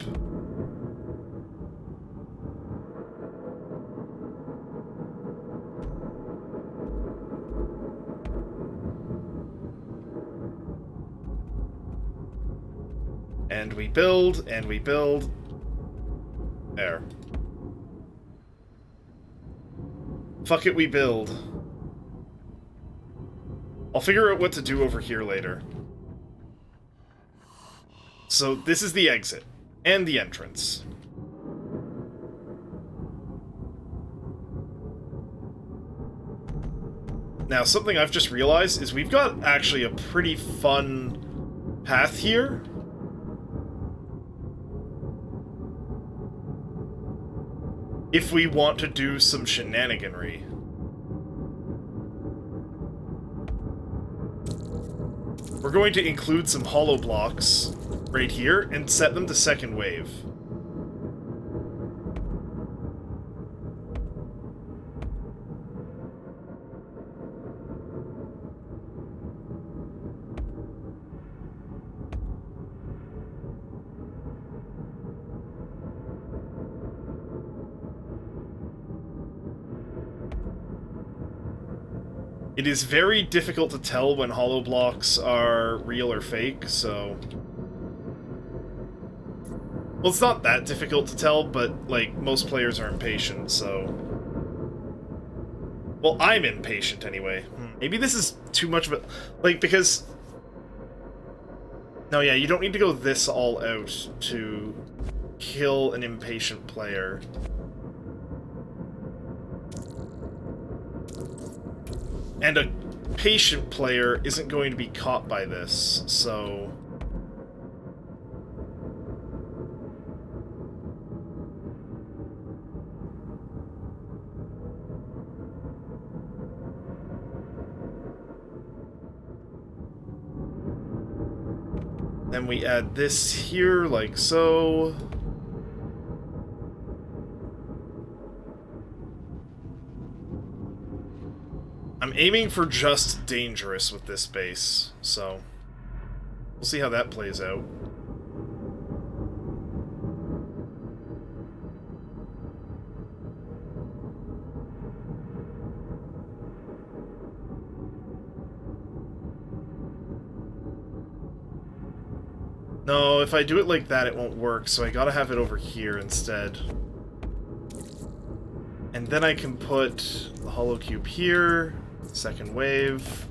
And we build, and we build. There. Fuck it, we build. I'll figure out what to do over here later. So this is the exit and the entrance. Now, something I've just realized is we've got actually a pretty fun path here. If we want to do some shenaniganry. We're going to include some hollow blocks right here and set them to second wave. It is very difficult to tell when hollow blocks are real or fake, so... Well, it's not that difficult to tell, but, like, most players are impatient, so... Well, I'm impatient, anyway. Maybe this is too much of a... Like, because... No, yeah, you don't need to go this all out to kill an impatient player. And a patient player isn't going to be caught by this, so... Then we add this here, like so. I'm aiming for just dangerous with this base, so we'll see how that plays out. No, if I do it like that, it won't work, so I gotta have it over here instead. And then I can put the hollow cube here, second wave.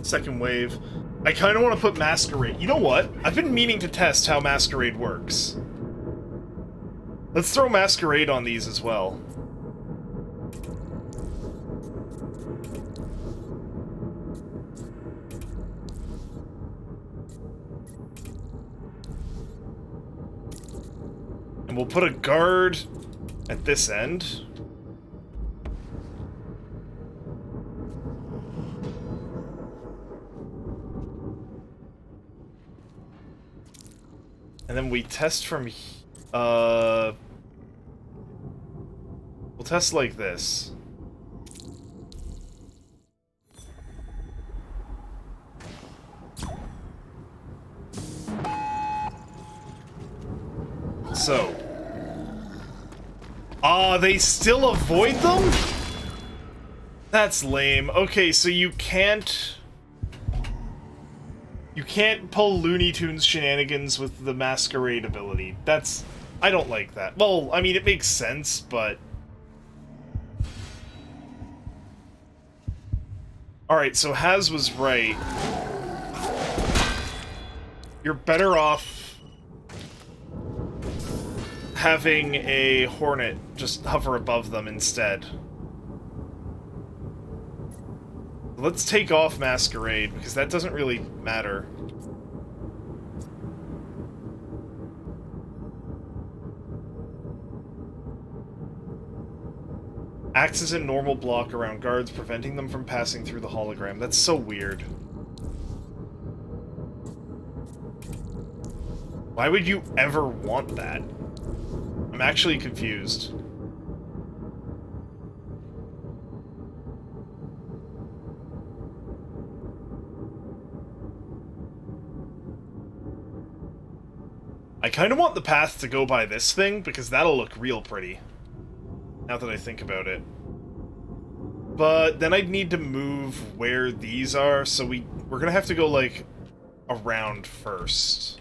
Second wave. I kind of want to put Masquerade. You know what? I've been meaning to test how Masquerade works. Let's throw Masquerade on these as well. And we'll put a guard at this end. And then we test from... we'll test like this. So. They still avoid them? That's lame. Okay, so you can't... You can't pull Looney Tunes shenanigans with the Masquerade ability. That's... I don't like that. Well, I mean, it makes sense, but... Alright, so Haz was right. You're better off having a Hornet just hover above them instead. Let's take off Masquerade, because that doesn't really matter. Acts as a normal block around guards, preventing them from passing through the hologram. That's so weird. Why would you ever want that? I'm actually confused. I kind of want the path to go by this thing, because that'll look real pretty. Now that I think about it. But then I'd need to move where these are, so we're gonna have to go, like, around first.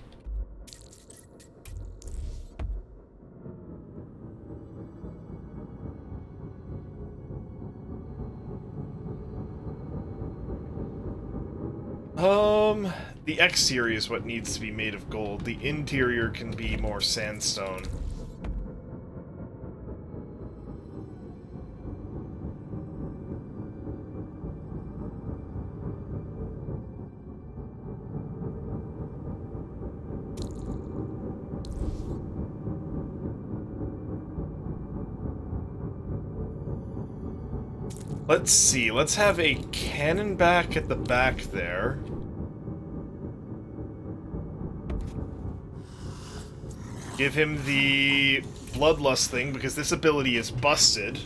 The exterior is what needs to be made of gold. The interior can be more sandstone. Let's see, let's have a cannon back at the back there. Give him the Bloodlust thing, because this ability is busted.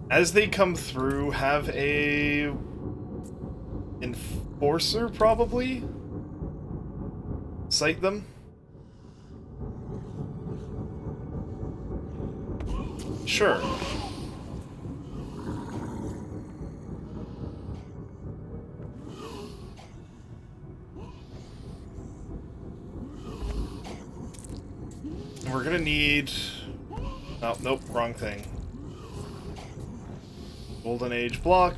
As they come through, have a... Enforcer, probably? Sight them? Sure. We're gonna need... Oh, nope, wrong thing. Golden Age block.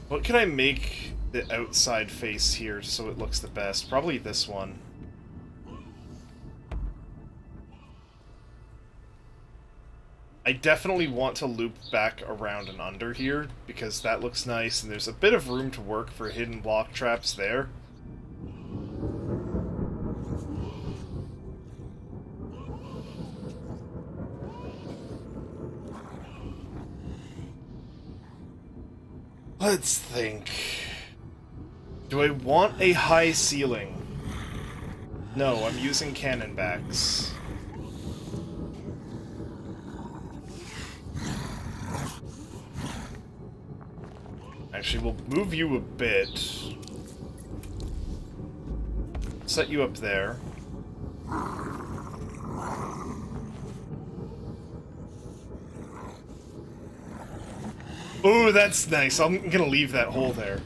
What can I make the outside face here so it looks the best? Probably this one. I definitely want to loop back around and under here, because that looks nice, and there's a bit of room to work for hidden block traps there. Let's think. Do I want a high ceiling? No, I'm using cannonbacks. Actually, we'll move you a bit. Set you up there. Ooh, that's nice. I'm gonna leave that hole there.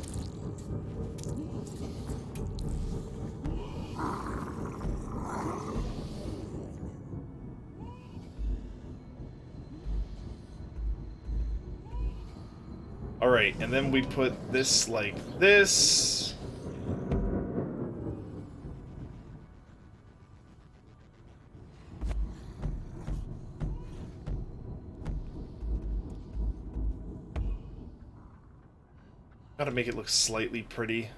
Alright, and then we put this like this. Gotta make it look slightly pretty.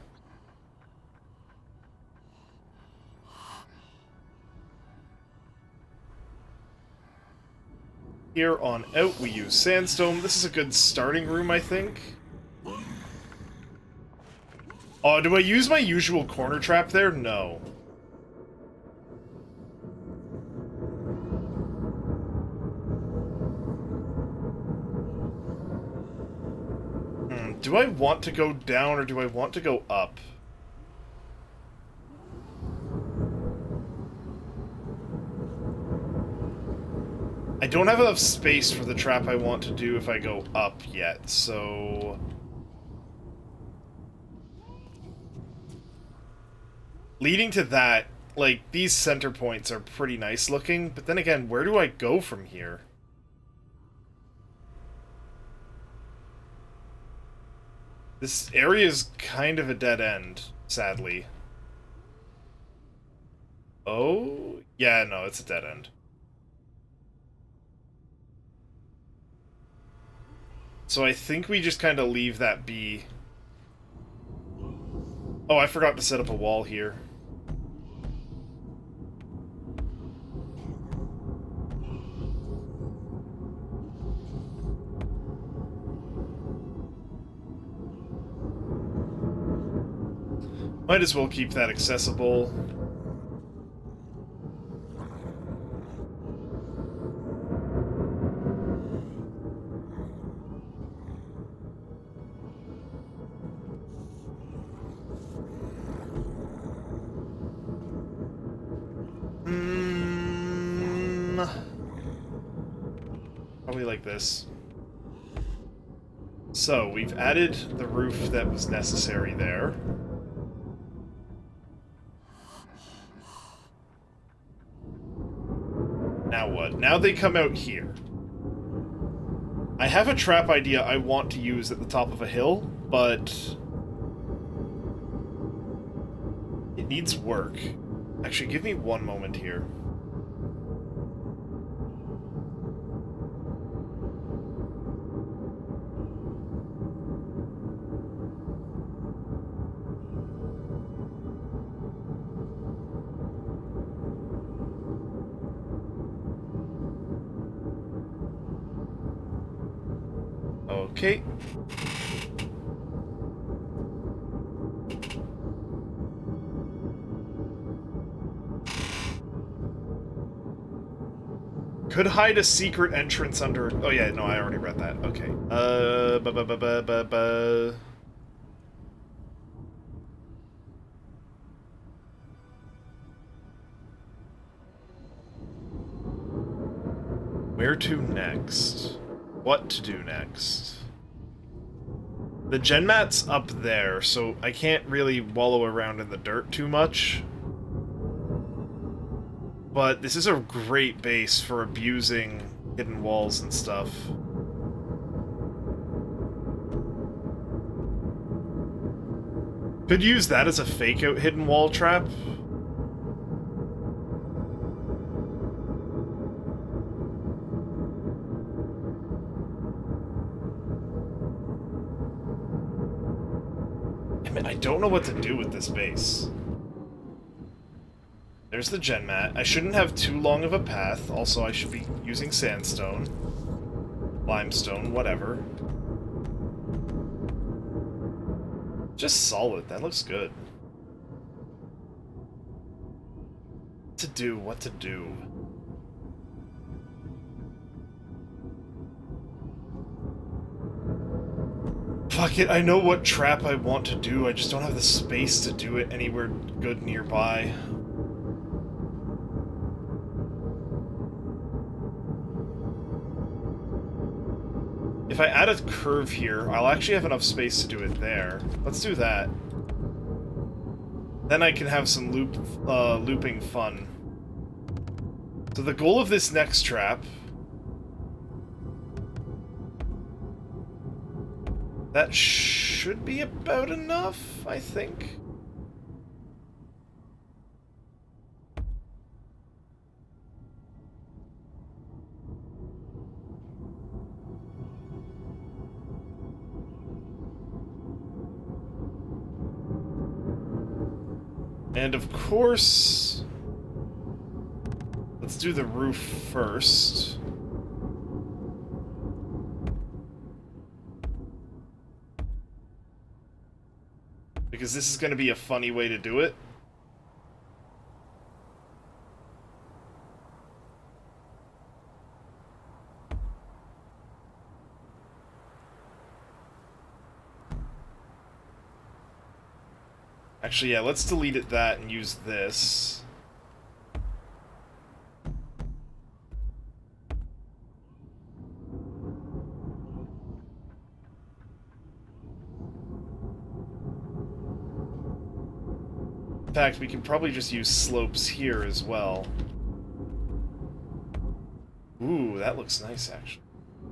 Here on out, we use sandstone. This is a good starting room, I think. Oh, do I use my usual corner trap there? No. Do I want to go down or do I want to go up? I don't have enough space for the trap I want to do if I go up yet, so... Leading to that, like, these center points are pretty nice looking, but then again, where do I go from here? This area is kind of a dead end, sadly. Oh? Yeah, no, it's a dead end. So I think we just kind of leave that be. Oh, I forgot to set up a wall here. Might as well keep that accessible. Probably like this. So, we've added the roof that was necessary there. Now what? Now they come out here. I have a trap idea I want to use at the top of a hill, but it needs work. Actually, give me one moment here. Okay. Could hide a secret entrance under... Oh yeah, no, I already read that. Okay. Where to next? What to do next? The gen mat's up there, so I can't really wallow around in the dirt too much. But this is a great base for abusing hidden walls and stuff. Could use that as a fake-out hidden wall trap. don't know what to do with this base. There's the gen mat. I shouldn't have too long of a path. Also, I should be using sandstone, limestone, whatever. Just solid. That looks good. What to do? What to do? Fuck it, I know what trap I want to do, I just don't have the space to do it anywhere good nearby. If I add a curve here, I'll actually have enough space to do it there. Let's do that. Then I can have some looping fun. So the goal of this next trap... that should be about enough, I think. And of course, let's do the roof first. Because this is going to be a funny way to do it. Actually, yeah, let's delete it that and use this. In fact, we can probably just use slopes here as well. Ooh, that looks nice, actually.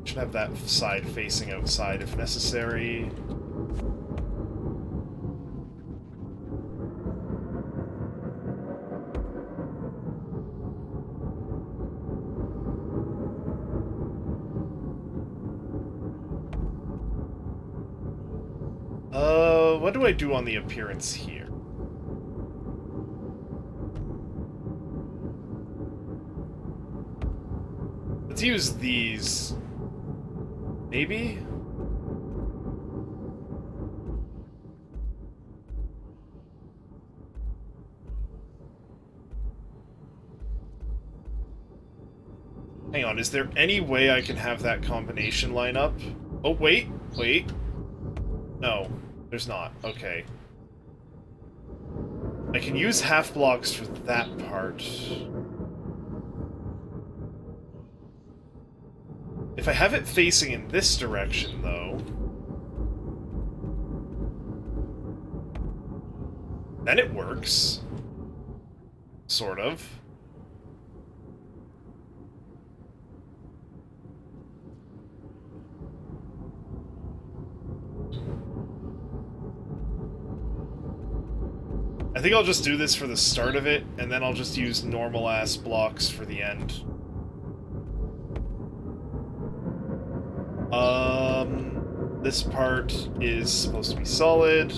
Should have that side facing outside if necessary. What do I do on the appearance here? Let's use these. Maybe? Hang on, is there any way I can have that combination line up? Oh, wait. No, there's not. Okay. I can use half blocks for that part. If I have it facing in this direction, though... then it works. Sort of. I think I'll just do this for the start of it, and then I'll just use normal-ass blocks for the end. This part is supposed to be solid.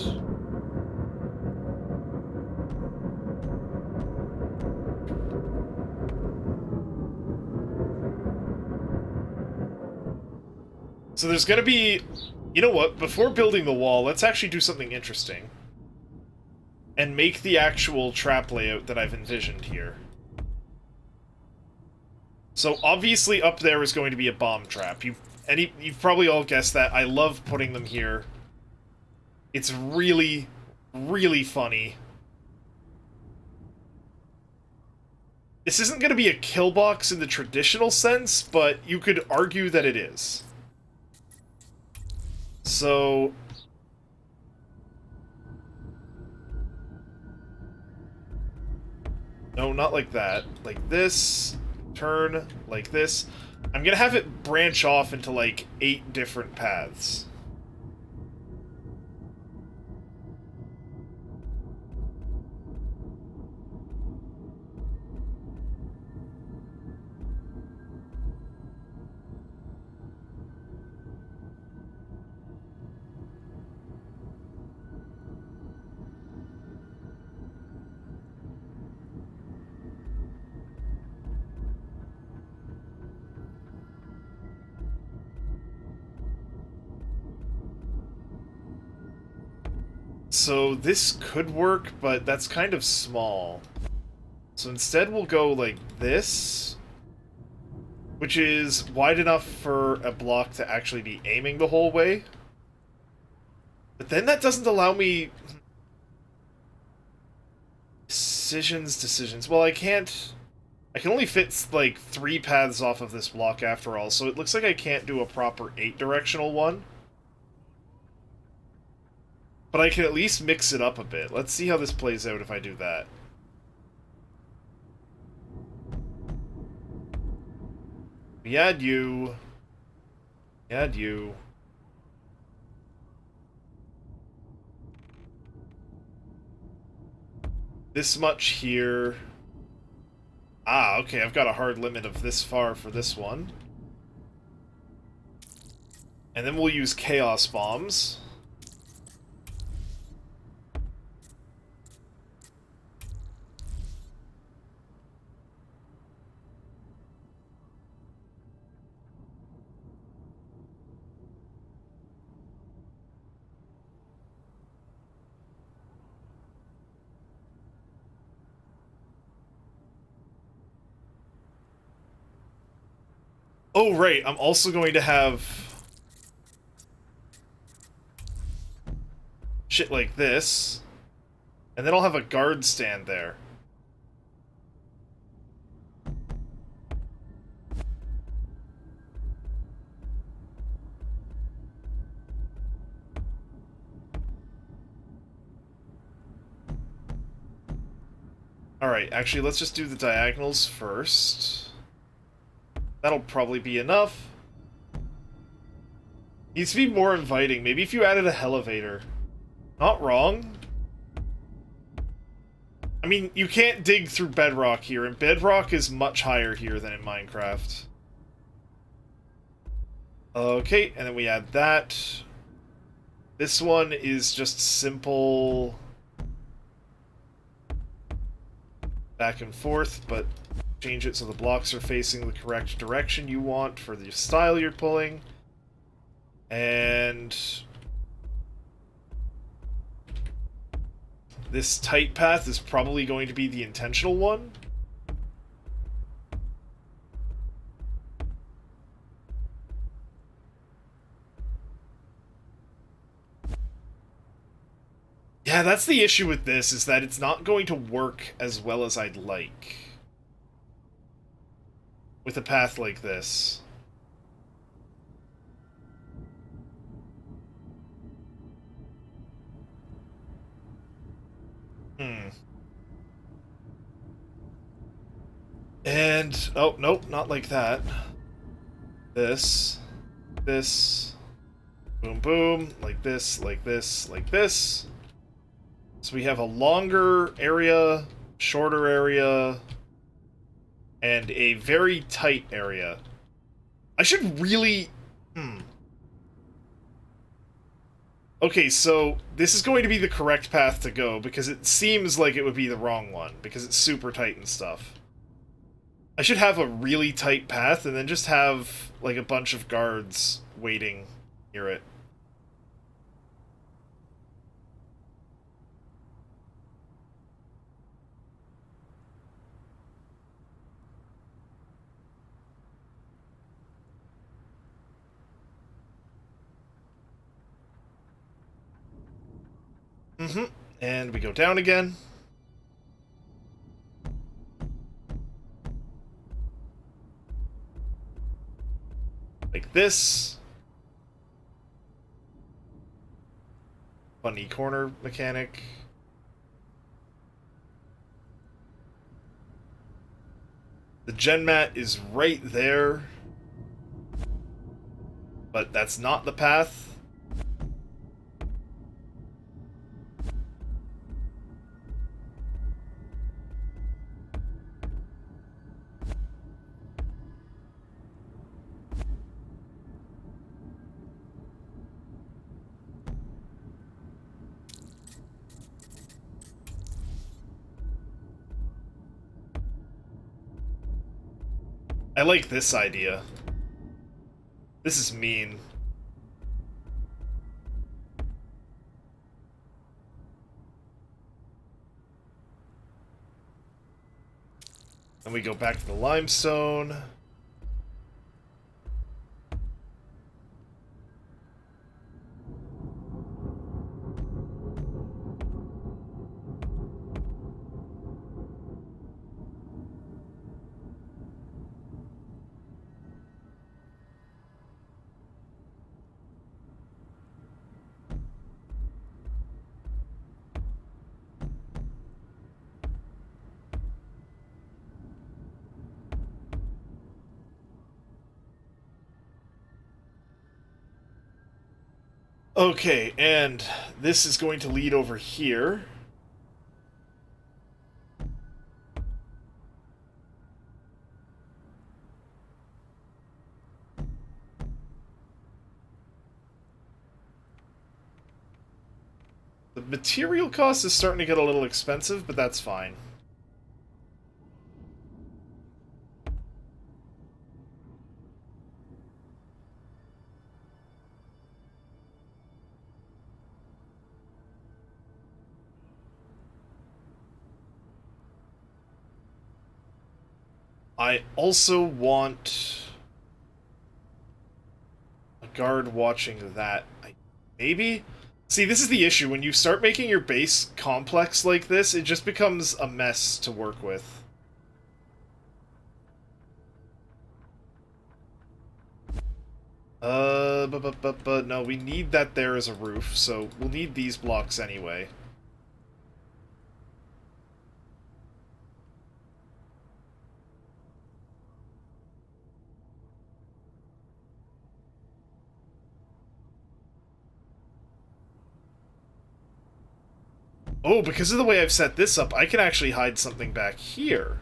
So there's gonna be... you know what? Before building the wall, let's actually do something interesting. And make the actual trap layout that I've envisioned here. So obviously up there is going to be a bomb trap. You've probably all guessed that. I love putting them here. It's really, really funny. This isn't going to be a kill box in the traditional sense, but you could argue that it is. So... no, not like that. Like this, turn, like this. I'm gonna have it branch off into, like, 8 different paths. So this could work, but that's kind of small. So instead we'll go like this, which is wide enough for a block to actually be aiming the whole way. But then that doesn't allow me... Decisions. Well, I can't... I can only fit, like, 3 paths off of this block after all, so it looks like I can't do a proper 8-directional one. But I can at least mix it up a bit. Let's see how this plays out if I do that. We add you. Add you. This much here. Ah, okay, I've got a hard limit of this far for this one. And then we'll use Chaos Bombs. Oh, right, I'm also going to have shit like this. And then I'll have a guard stand there. Alright, actually, let's just do the diagonals first. That'll probably be enough. Needs to be more inviting. Maybe if you added a elevator. Not wrong. I mean, you can't dig through bedrock here, and bedrock is much higher here than in Minecraft. Okay, and then we add that. This one is just simple back and forth, but change it so the blocks are facing the correct direction you want for the style you're pulling. And this tight path is probably going to be the intentional one. Yeah, that's the issue with this, is that it's not going to work as well as I'd like with a path like this. And, oh, nope, not like that. This, boom, boom, like this, like this, like this. So we have a longer area, shorter area, and a very tight area. I should really... Okay, so this is going to be the correct path to go, because it seems like it would be the wrong one, because it's super tight and stuff. I should have a really tight path, and then just have, like, a bunch of guards waiting near it. And we go down again. Like this. Funny corner mechanic. The gen mat is right there. But that's not the path. I like this idea. This is mean. Then we go back to the limestone. Okay, and this is going to lead over here. The material cost is starting to get a little expensive, but that's fine. I also want a guard watching that. Maybe? See, this is the issue. When you start making your base complex like this, it just becomes a mess to work with. But no, we need that there as a roof, so we'll need these blocks anyway. Oh, because of the way I've set this up, I can actually hide something back here.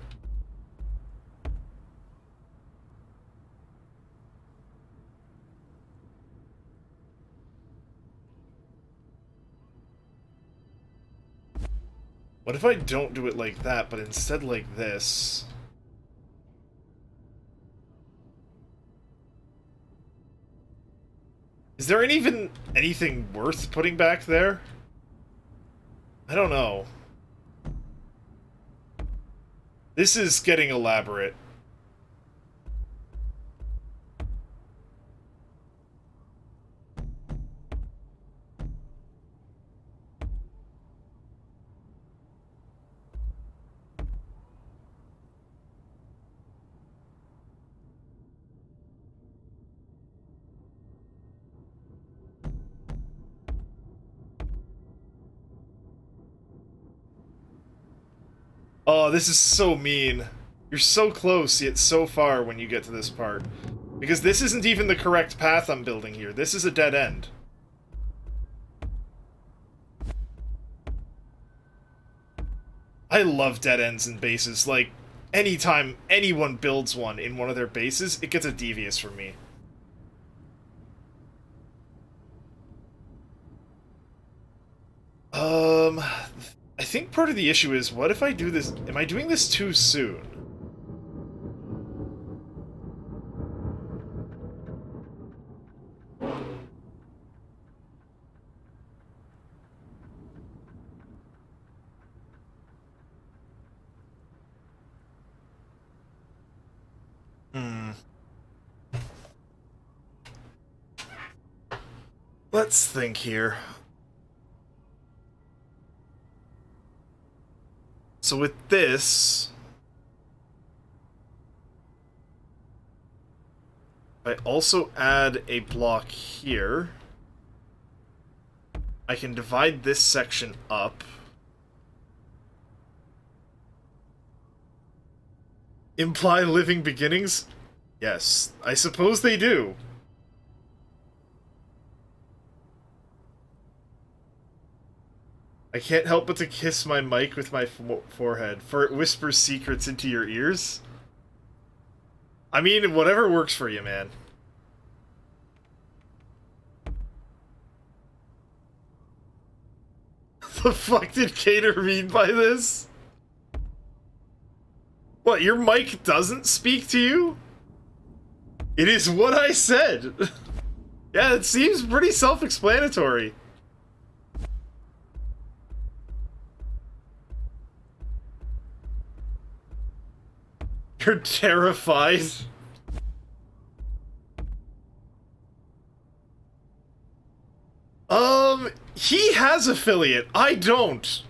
What if I don't do it like that, but instead like this? Is there even anything worth putting back there? I don't know. This is getting elaborate. Oh, this is so mean. You're so close, yet so far when you get to this part. Because this isn't even the correct path I'm building here. This is a dead end. I love dead ends in bases. Like, anytime anyone builds one in one of their bases, it gets a devious from me. I think part of the issue is, what if I do this? Am I doing this too soon? Let's think here. So with this, I also add a block here. I can divide this section up. Imply living beginnings? Yes, I suppose they do. I can't help but to kiss my mic with my forehead, for it whispers secrets into your ears. I mean, whatever works for you, man. The fuck did Cater mean by this? What, your mic doesn't speak to you? It is what I said! Yeah, it seems pretty self-explanatory. You're terrified. He has affiliate. I don't.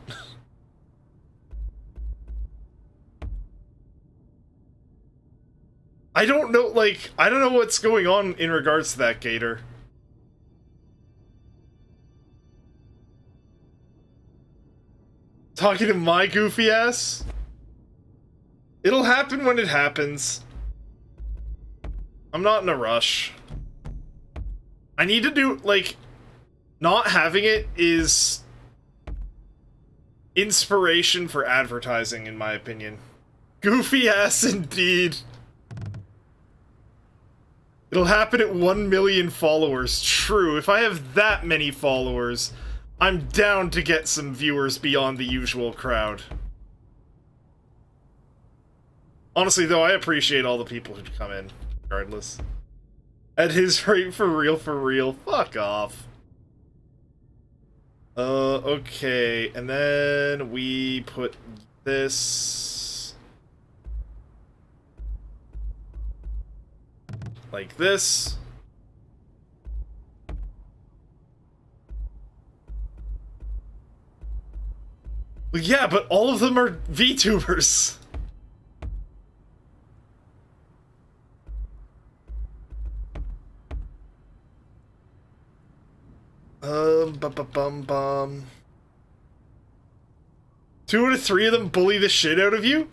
I don't know, like, I don't know what's going on in regards to that, Gator. Talking to my goofy ass? It'll happen when it happens. I'm not in a rush. I need to do, like, not having it is inspiration for advertising, in my opinion. Goofy ass indeed. It'll happen at 1 million followers. True, if I have that many followers, I'm down to get some viewers beyond the usual crowd. Honestly, though, I appreciate all the people who come in, regardless. At his rate, for real, fuck off. Okay, and then we put this... like this. Well, yeah, but all of them are VTubers. Bum. 2 out of 3 of them bully the shit out of you?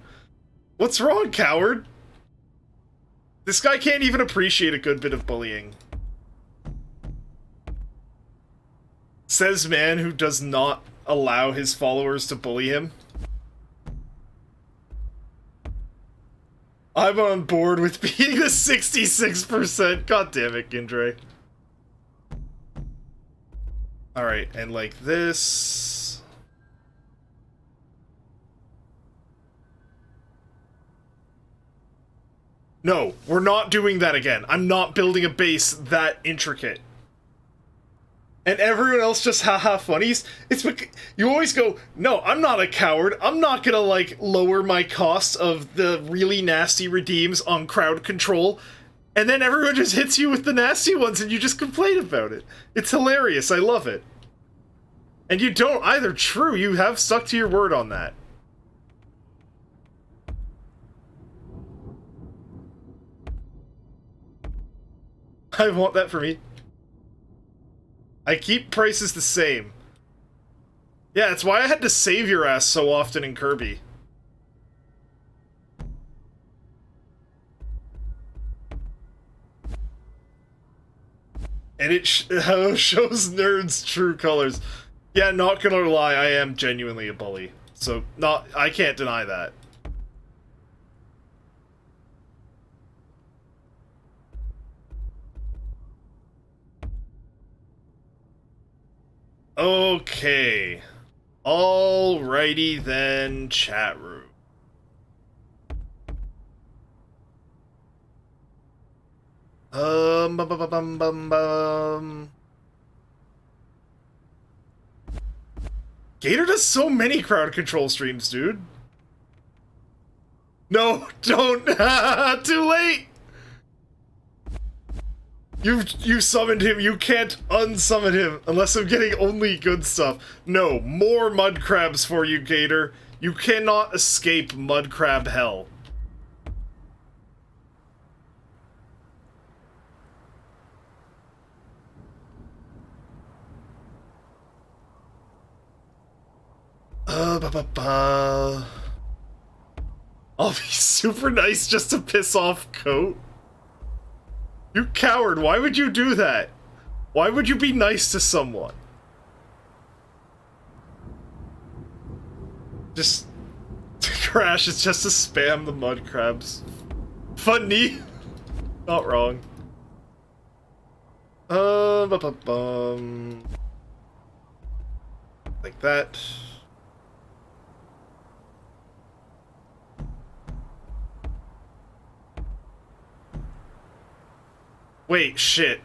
What's wrong, coward? This guy can't even appreciate a good bit of bullying. Says man who does not allow his followers to bully him. I'm on board with being the 66%. God damn it, Gindre. Alright, and like this... No, we're not doing that again. I'm not building a base that intricate. And everyone else just haha funnies. It's because you always go, no, I'm not a coward. I'm not gonna, like, lower my cost of the really nasty redeems on crowd control. And then everyone just hits you with the nasty ones and you just complain about it. It's hilarious. I love it. And you don't either. True, you have stuck to your word on that. I want that for me. I keep prices the same. Yeah, that's why I had to save your ass so often in Kirby. And it shows nerds' true colors. Yeah, not gonna lie, I am genuinely a bully. So, I can't deny that. Okay. Alrighty then, chat room. Gator does so many crowd control streams, dude. No, don't. Too late. You summoned him. You can't unsummon him unless I'm getting only good stuff. No, more mud crabs for you, Gator. You cannot escape mud crab hell. I'll be super nice just to piss off Coat. You coward, why would you do that? Why would you be nice to someone? Just... Crash is just to spam the mud crabs. Funny. Not wrong. Like that. Wait, shit.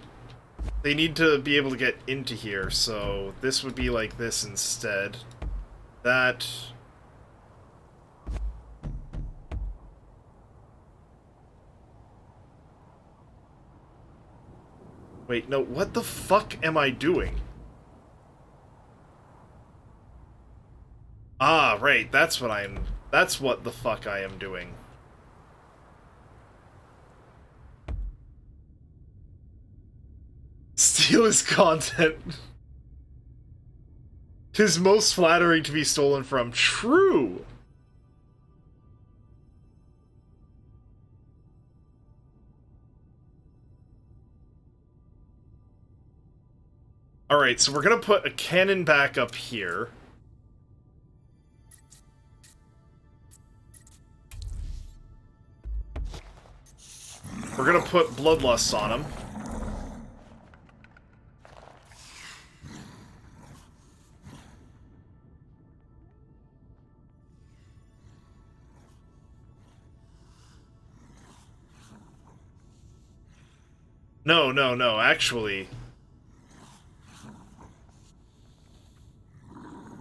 They need to be able to get into here, so this would be like this instead. That. Wait, no, what the fuck am I doing? Ah, right, that's what the fuck I am doing. Steal his content. 'Tis most flattering to be stolen from. True! Alright, so we're gonna put a cannon back up here. We're gonna put Bloodlust on him. No, actually.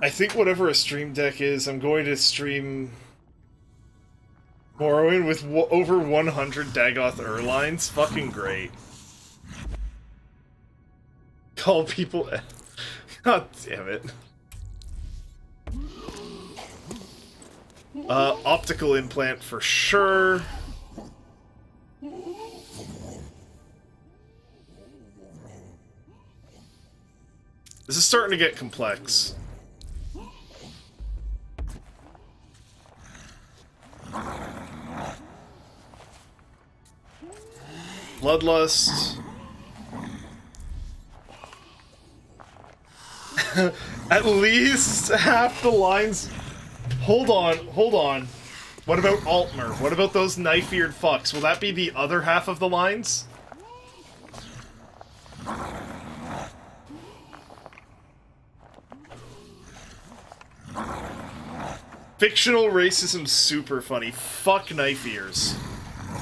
I think whatever a stream deck is, I'm going to stream Morrowind with over 100 Dagoth Urlines. Fucking great. Call people... God damn it. Optical implant for sure. This is starting to get complex. Bloodlust. At least half the lines. Hold on. What about Altmer? What about those knife-eared fucks? Will that be the other half of the lines? Fictional racism super funny. Fuck knife ears.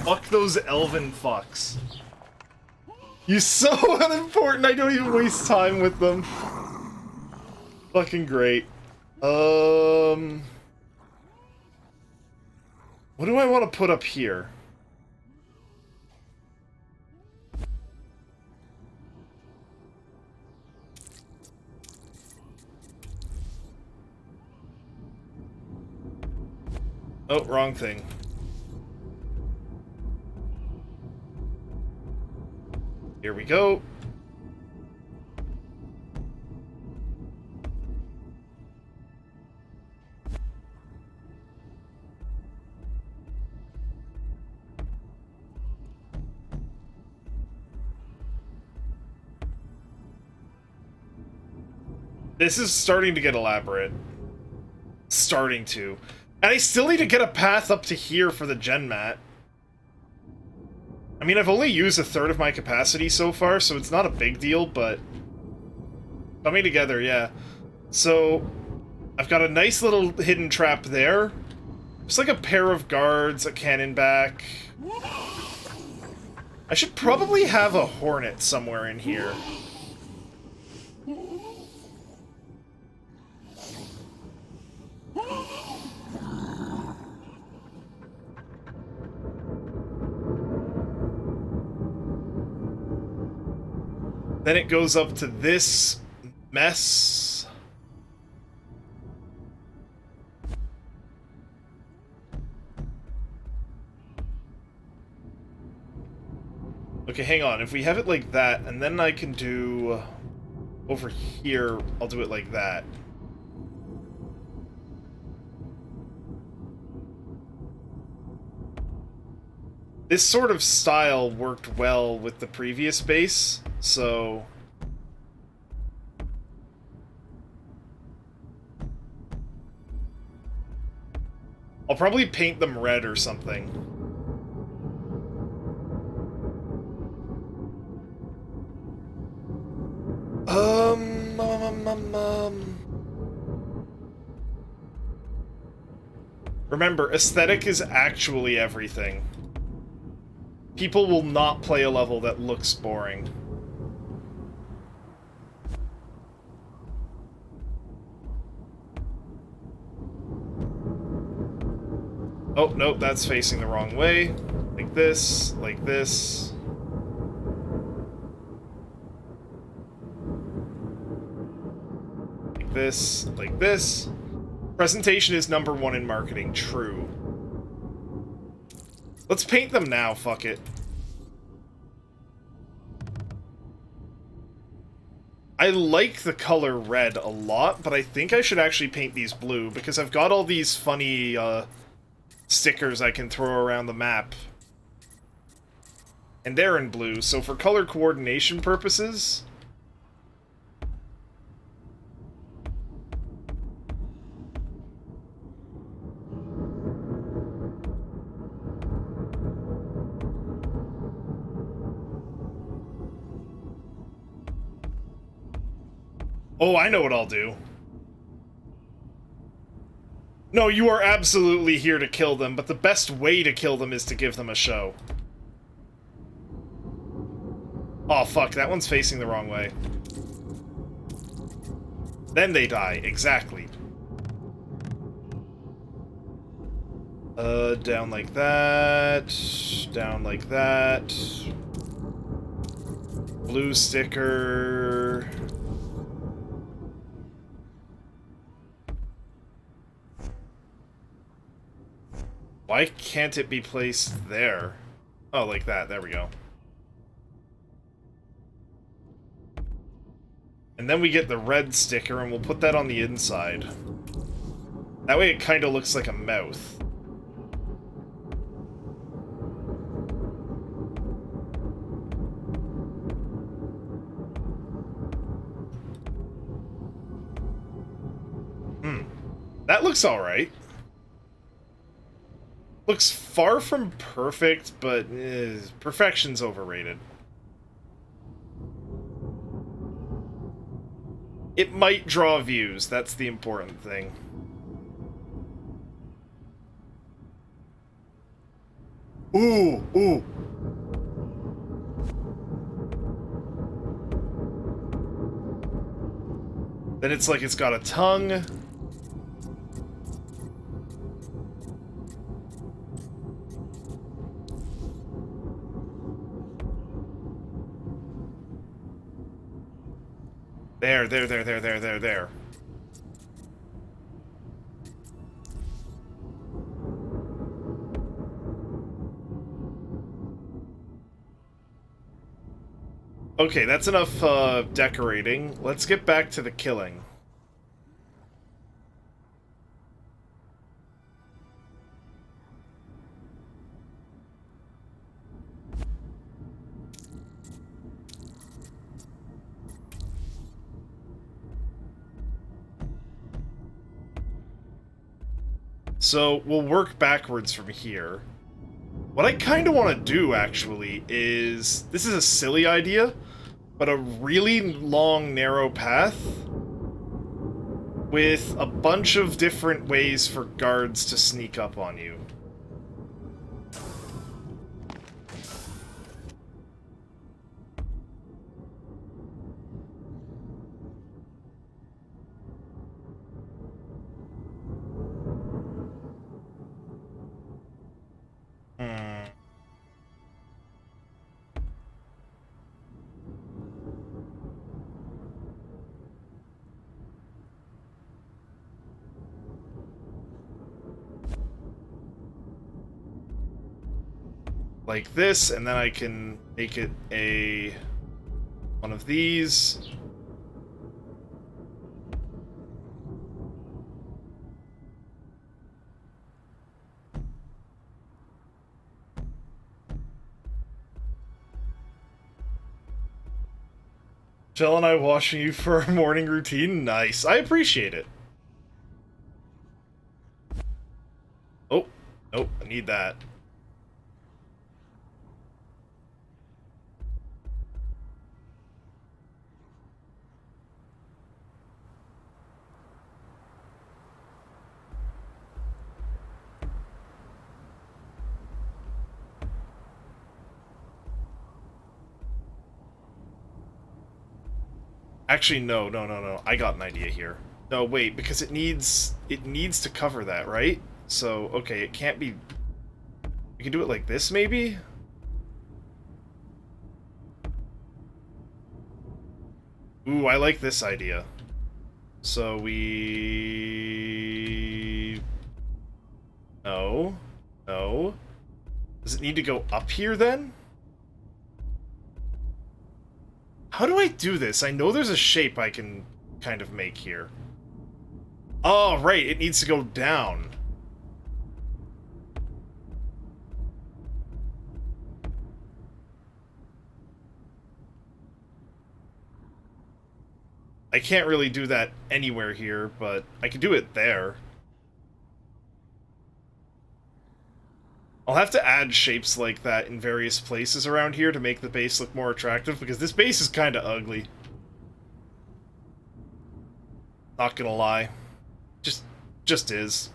Fuck those elven fucks. You're so unimportant, I don't even waste time with them. Fucking great. What do I want to put up here? Oh, wrong thing. Here we go. This is starting to get elaborate. Starting to. And I still need to get a path up to here for the gen mat. I mean, I've only used a third of my capacity so far, so it's not a big deal, but... coming together, yeah. So, I've got a nice little hidden trap there. Just like a pair of guards, a cannon back. I should probably have a hornet somewhere in here. Then it goes up to this mess. Okay, hang on. If we have it like that, and then I can do... over here, I'll do it like that. This sort of style worked well with the previous base, so... I'll probably paint them red or something. Remember, aesthetic is actually everything. People will not play a level that looks boring. Oh, no, that's facing the wrong way. Like this, like this. like this, like this. Presentation is number one in marketing, true. Let's paint them now, fuck it. I like the color red a lot, but I think I should actually paint these blue, because I've got all these funny, stickers I can throw around the map. And they're in blue, so for color coordination purposes... Oh, I know what I'll do. No, you are absolutely here to kill them, but the best way to kill them is to give them a show. Oh, fuck, that one's facing the wrong way. Then they die, exactly. Down like that. Down like that. Blue sticker... Why can't it be placed there? Oh, like that. There we go. And then we get the red sticker, and we'll put that on the inside. That way it kind of looks like a mouth. That looks alright. Looks far from perfect, but perfection's overrated. It might draw views, that's the important thing. Ooh, ooh. Then it's like it's got a tongue. There. Okay, that's enough, decorating. Let's get back to the killing. So, we'll work backwards from here. What I kind of want to do, actually, is... This is a silly idea, but a really long, narrow path with a bunch of different ways for guards to sneak up on you. Like this, and then I can make it a... one of these. Jill and I washing you for our morning routine? Nice. I appreciate it. Oh, nope, I need that. Actually, no. I got an idea here. No, wait, because it needs to cover that, right? So, okay, it can't be... We can do it like this, maybe? Ooh, I like this idea. So we... No. No. Does it need to go up here, then? How do I do this? I know there's a shape I can kind of make here. Oh, right. It needs to go down. I can't really do that anywhere here, but I can do it there. I'll have to add shapes like that in various places around here to make the base look more attractive, because this base is kind of ugly. Not gonna lie. Just is.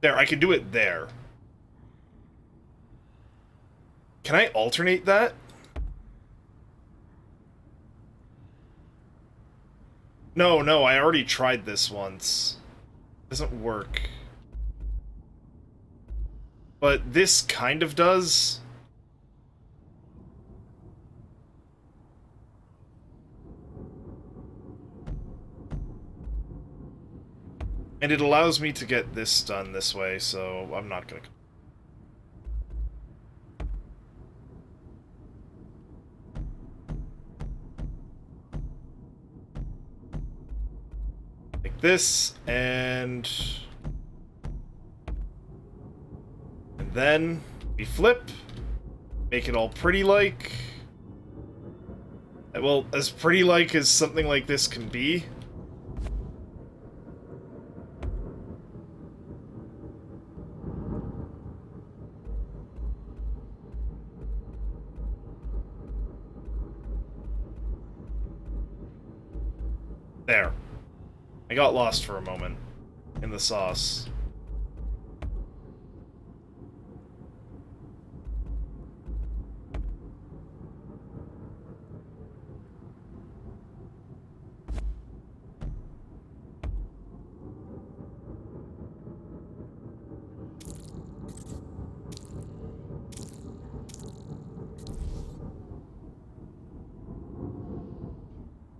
There, I can do it there. Can I alternate that? No, I already tried this once. Doesn't work. But this kind of does. And it allows me to get this done this way, so I'm not gonna... Like this, and then we flip, make it all pretty-like. Well, as pretty-like as something like this can be. There. I got lost for a moment in the sauce.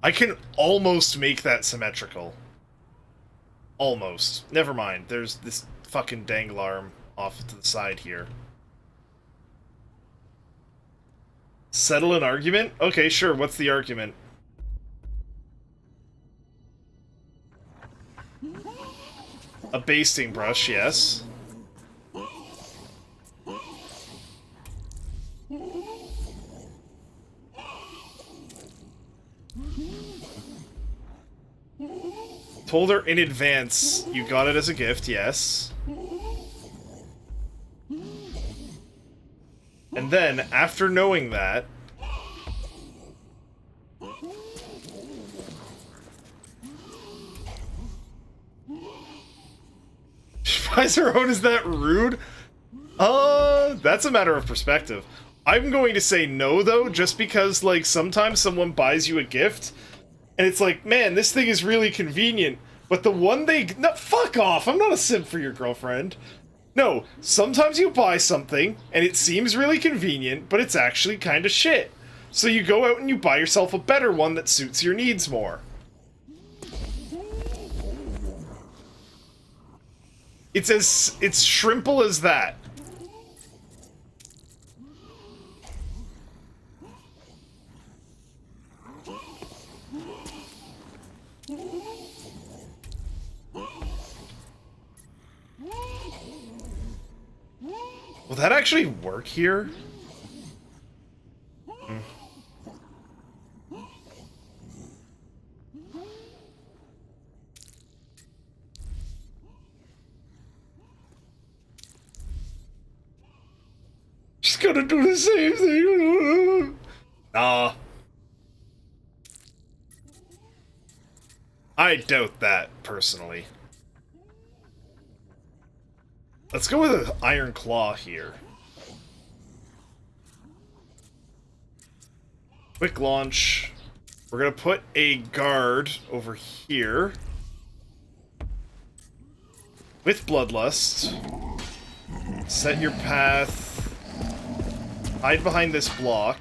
I can almost make that symmetrical. Almost. Never mind. There's this fucking dangle arm off to the side here. Settle an argument? Okay, sure. What's the argument? A basting brush, yes. Told her in advance you got it as a gift, yes. And then, after knowing that... She buys her own, is that rude? That's a matter of perspective. I'm going to say no, though, just because, like, sometimes someone buys you a gift, and it's like, man, this thing is really convenient, but the one they... No, fuck off! I'm not a simp for your girlfriend. No, sometimes you buy something, and it seems really convenient, but it's actually kind of shit. So you go out and you buy yourself a better one that suits your needs more. It's shrimple as that. Will that actually work here? She's gonna do the same thing. Nah. I doubt that, personally. Let's go with an iron claw here. Quick launch. We're gonna put a guard over here. with Bloodlust. Set your path. Hide behind this block.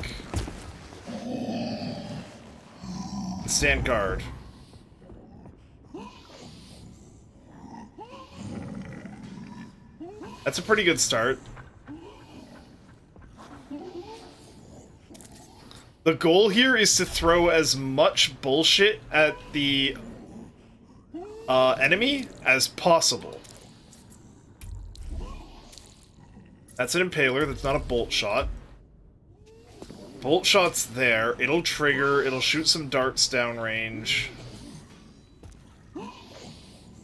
And stand guard. That's a pretty good start. The goal here is to throw as much bullshit at the enemy as possible. That's an impaler, that's not a bolt shot. Bolt shot's there, it'll trigger, it'll shoot some darts downrange.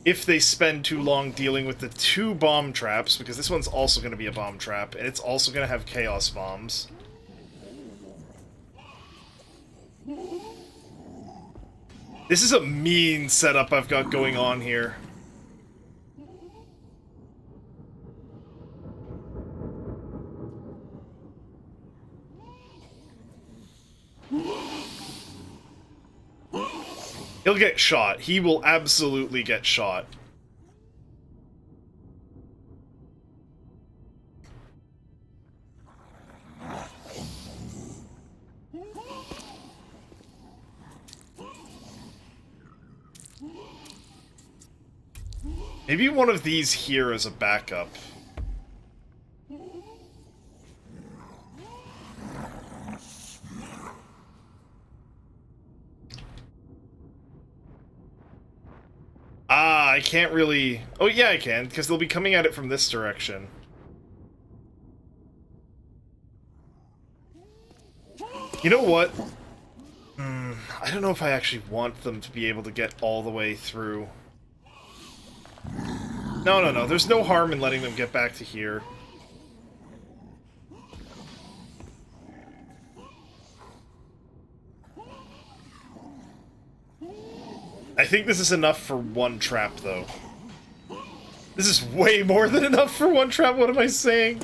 If they spend too long dealing with the 2 bomb traps, because this one's also going to be a bomb trap, and it's also going to have chaos bombs. This is a mean setup I've got going on here. He'll get shot. He will absolutely get shot. Maybe one of these here as a backup. I can't really... Oh, yeah, I can, because they'll be coming at it from this direction. You know what? I don't know if I actually want them to be able to get all the way through. No. There's no harm in letting them get back to here. I think this is enough for 1 trap, though. This is way more than enough for 1 trap, what am I saying?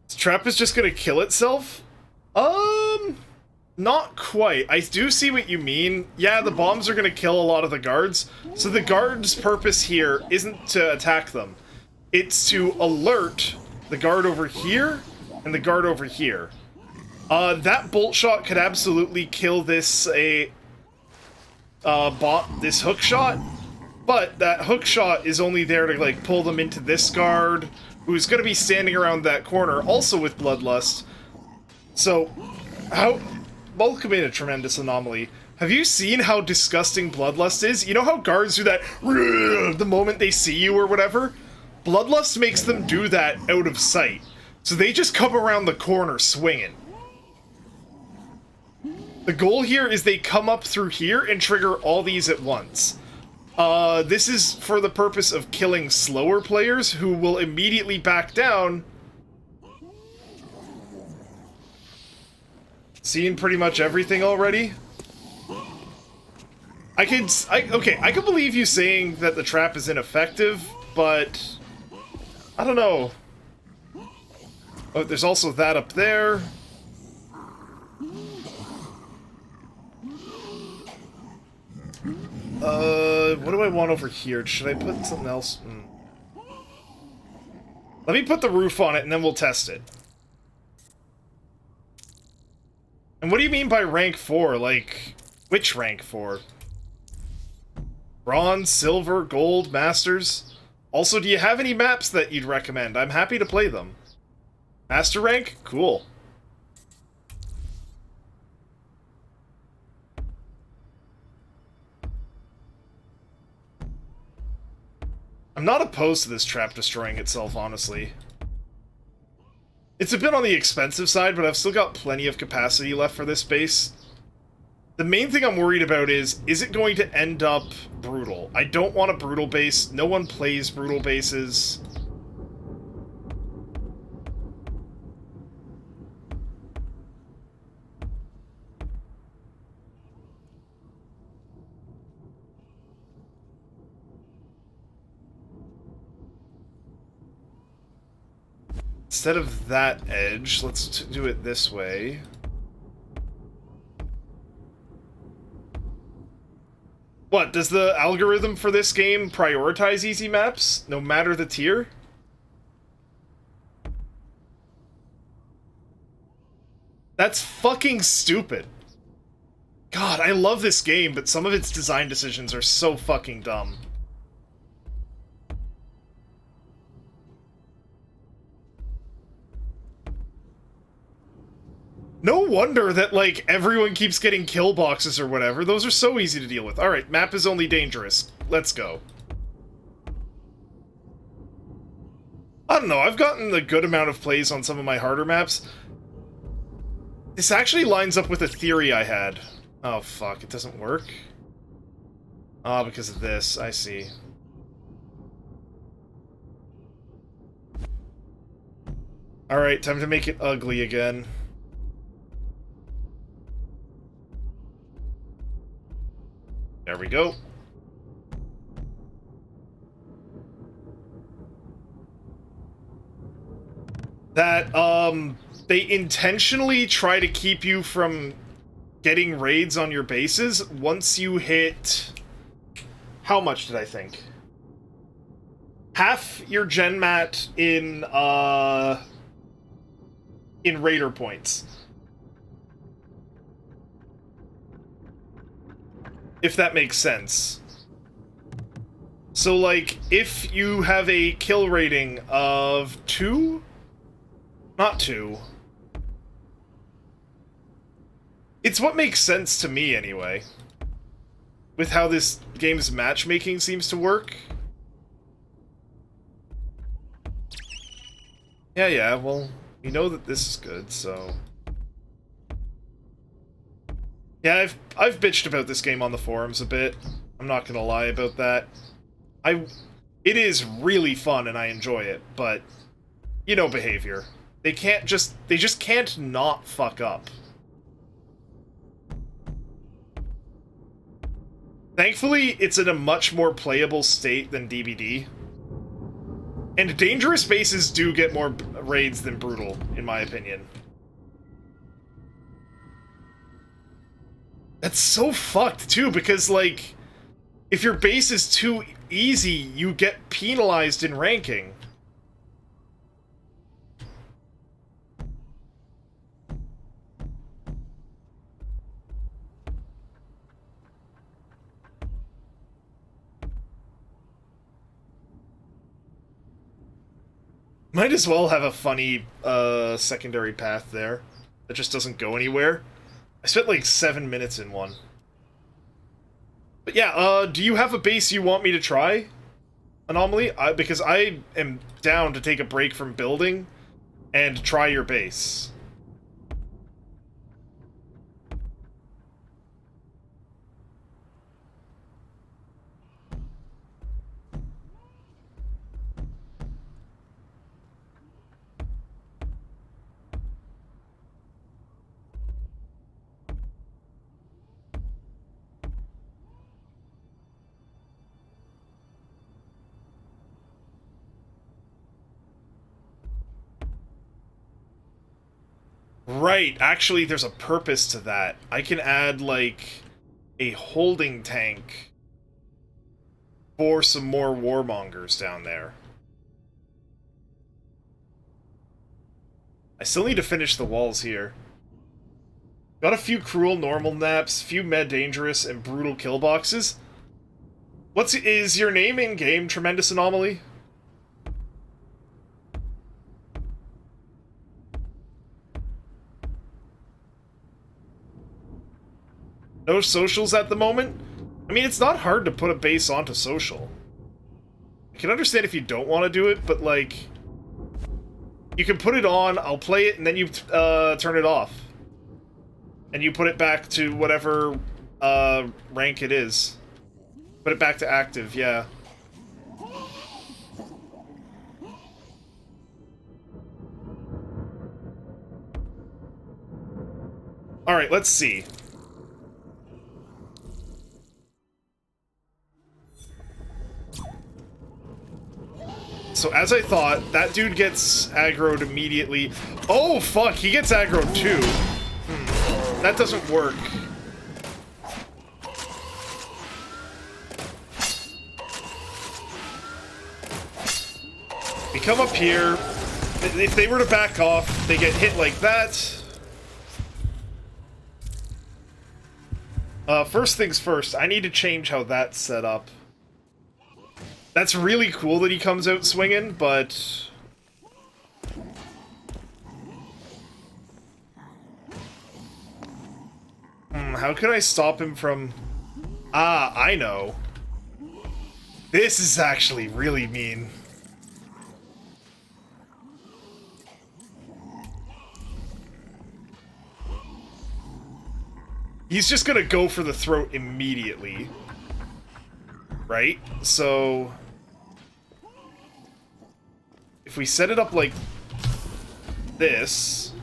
This trap is just gonna kill itself? Not quite. I do see what you mean. Yeah, the bombs are going to kill a lot of the guards. So the guard's purpose here isn't to attack them. It's to alert the guard over here and the guard over here. That bolt shot could absolutely kill this this hook shot. But that hook shot is only there to like pull them into this guard, who's going to be standing around that corner, also with Bloodlust. So, welcome in a tremendous anomaly. Have you seen how disgusting Bloodlust is? You know how guards do that the moment they see you or whatever? Bloodlust makes them do that out of sight. So they just come around the corner swinging. The goal here is they come up through here and trigger all these at once. This is for the purpose of killing slower players who will immediately back down. Seeing pretty much everything already? I can believe you saying that the trap is ineffective, but I don't know. Oh, there's also that up there. What do I want over here? Should I put something else? Let me put the roof on it and then we'll test it. And what do you mean by rank 4? Like, which rank 4? Bronze, silver, gold, masters? Also, do you have any maps that you'd recommend? I'm happy to play them. Master rank? Cool. I'm not opposed to this trap destroying itself, honestly. It's a bit on the expensive side, but I've still got plenty of capacity left for this base. The main thing I'm worried about is it going to end up brutal? I don't want a brutal base. No one plays brutal bases. Instead of that edge, let's do it this way. What, does the algorithm for this game prioritize easy maps, no matter the tier? That's fucking stupid. God, I love this game, but some of its design decisions are so fucking dumb. No wonder that, like, everyone keeps getting kill boxes or whatever. Those are so easy to deal with. Alright, map is only dangerous. Let's go. I don't know, I've gotten a good amount of plays on some of my harder maps. This actually lines up with a theory I had. Oh, fuck, it doesn't work? Ah, because of this, I see. Alright, time to make it ugly again. There we go. That, they intentionally try to keep you from getting raids on your bases once you hit... How much did I think? Half your gen mat in raider points. If that makes sense. So, like, if you have a kill rating of 2? Not 2. It's what makes sense to me, anyway. With how this game's matchmaking seems to work. Yeah, well, we know that this is good, so... Yeah, I've bitched about this game on the forums a bit. I'm not gonna lie about that. It is really fun and I enjoy it, but you know behavior. They just can't not fuck up. Thankfully, it's in a much more playable state than DBD. And dangerous bases do get more raids than brutal, in my opinion. That's so fucked, too, because, like, if your base is too easy, you get penalized in ranking. Might as well have a funny, secondary path there that just doesn't go anywhere. I spent like 7 minutes in one. But yeah, do you have a base you want me to try? Anomaly? Because I am down to take a break from building and try your base. Right, actually there's a purpose to that. I can add, like, a holding tank for some more warmongers down there. I still need to finish the walls here. Got a few cruel normal naps, few med dangerous, and brutal kill boxes. Is your name in-game Tremendous Anomaly? No socials at the moment? I mean, it's not hard to put a base onto social. I can understand if you don't want to do it, but, like... You can put it on, I'll play it, and then you turn it off. And you put it back to whatever rank it is. Put it back to active, yeah. Alright, let's see. so as I thought, that dude gets aggroed immediately. Oh, fuck, he gets aggroed too. That doesn't work. We come up here. If they were to back off, they get hit like that. First things first, I need to change how that's set up. That's really cool that he comes out swinging, but... how can I stop him from... Ah, I know. This is actually really mean. He's just gonna go for the throat immediately. Right? So... if we set it up like this,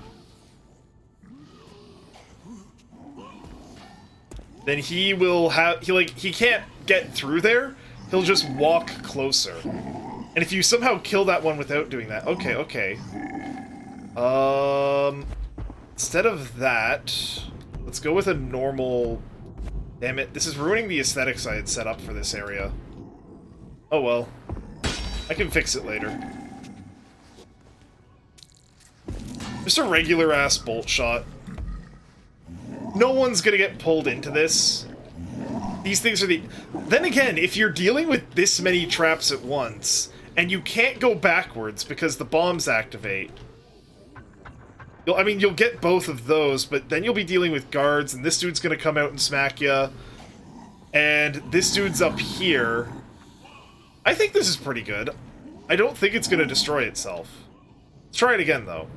then he will have, he can't get through there, he'll just walk closer. And if you somehow kill that one without doing that, okay. Instead of that, let's go with a normal, damn it, this is ruining the aesthetics I had set up for this area. Oh well, I can fix it later. Just a regular-ass bolt shot. No one's gonna get pulled into this. These things are the... Then again, if you're dealing with this many traps at once, and you can't go backwards because the bombs activate... you'll get both of those, but then you'll be dealing with guards, and this dude's gonna come out and smack ya. And this dude's up here. I think this is pretty good. I don't think it's gonna destroy itself. Let's try it again, though.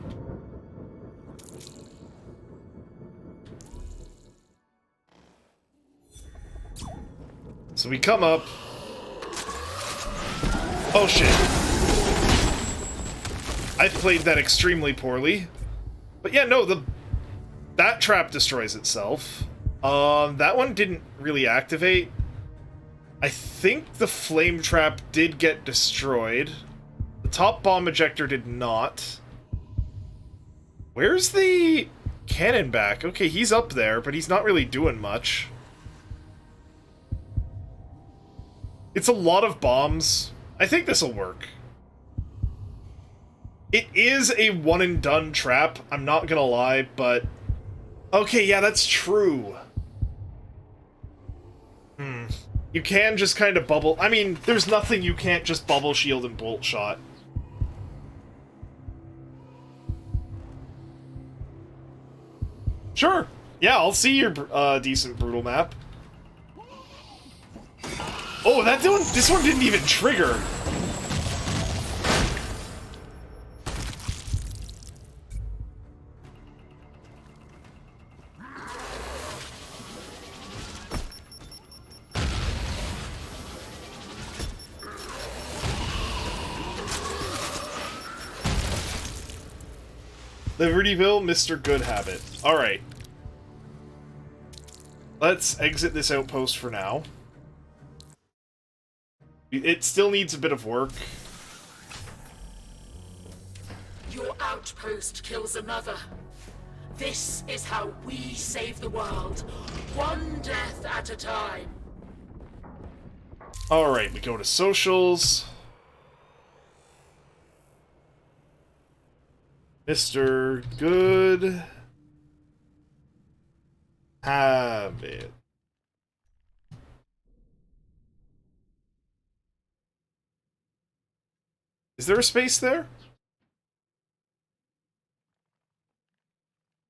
So we come up. Oh shit. I've played that extremely poorly. But yeah, no, that trap destroys itself. That one didn't really activate. I think the flame trap did get destroyed. The top bomb ejector did not. Where's the cannon back? Okay, he's up there, but he's not really doing much. It's a lot of bombs. I think this'll work. It is a one-and-done trap, I'm not gonna lie, but... okay, yeah, that's true. You can just kind of bubble... I mean, there's nothing you can't just bubble shield and bolt shot. Sure. Yeah, I'll see your decent brutal map. Oh, this one didn't even trigger. Libertyville, Mr. Good Habit. Alright. Let's exit this outpost for now. It still needs a bit of work. Your outpost kills another. This is how we save the world, one death at a time. Alright, we go to socials. Mr. Good Habit. Is there a space there?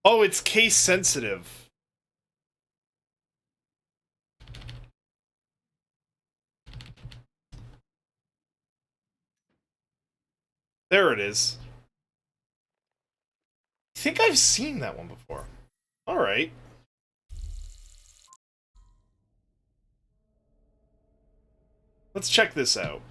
Oh, it's case sensitive. There it is. I think I've seen that one before. Alright. Let's check this out.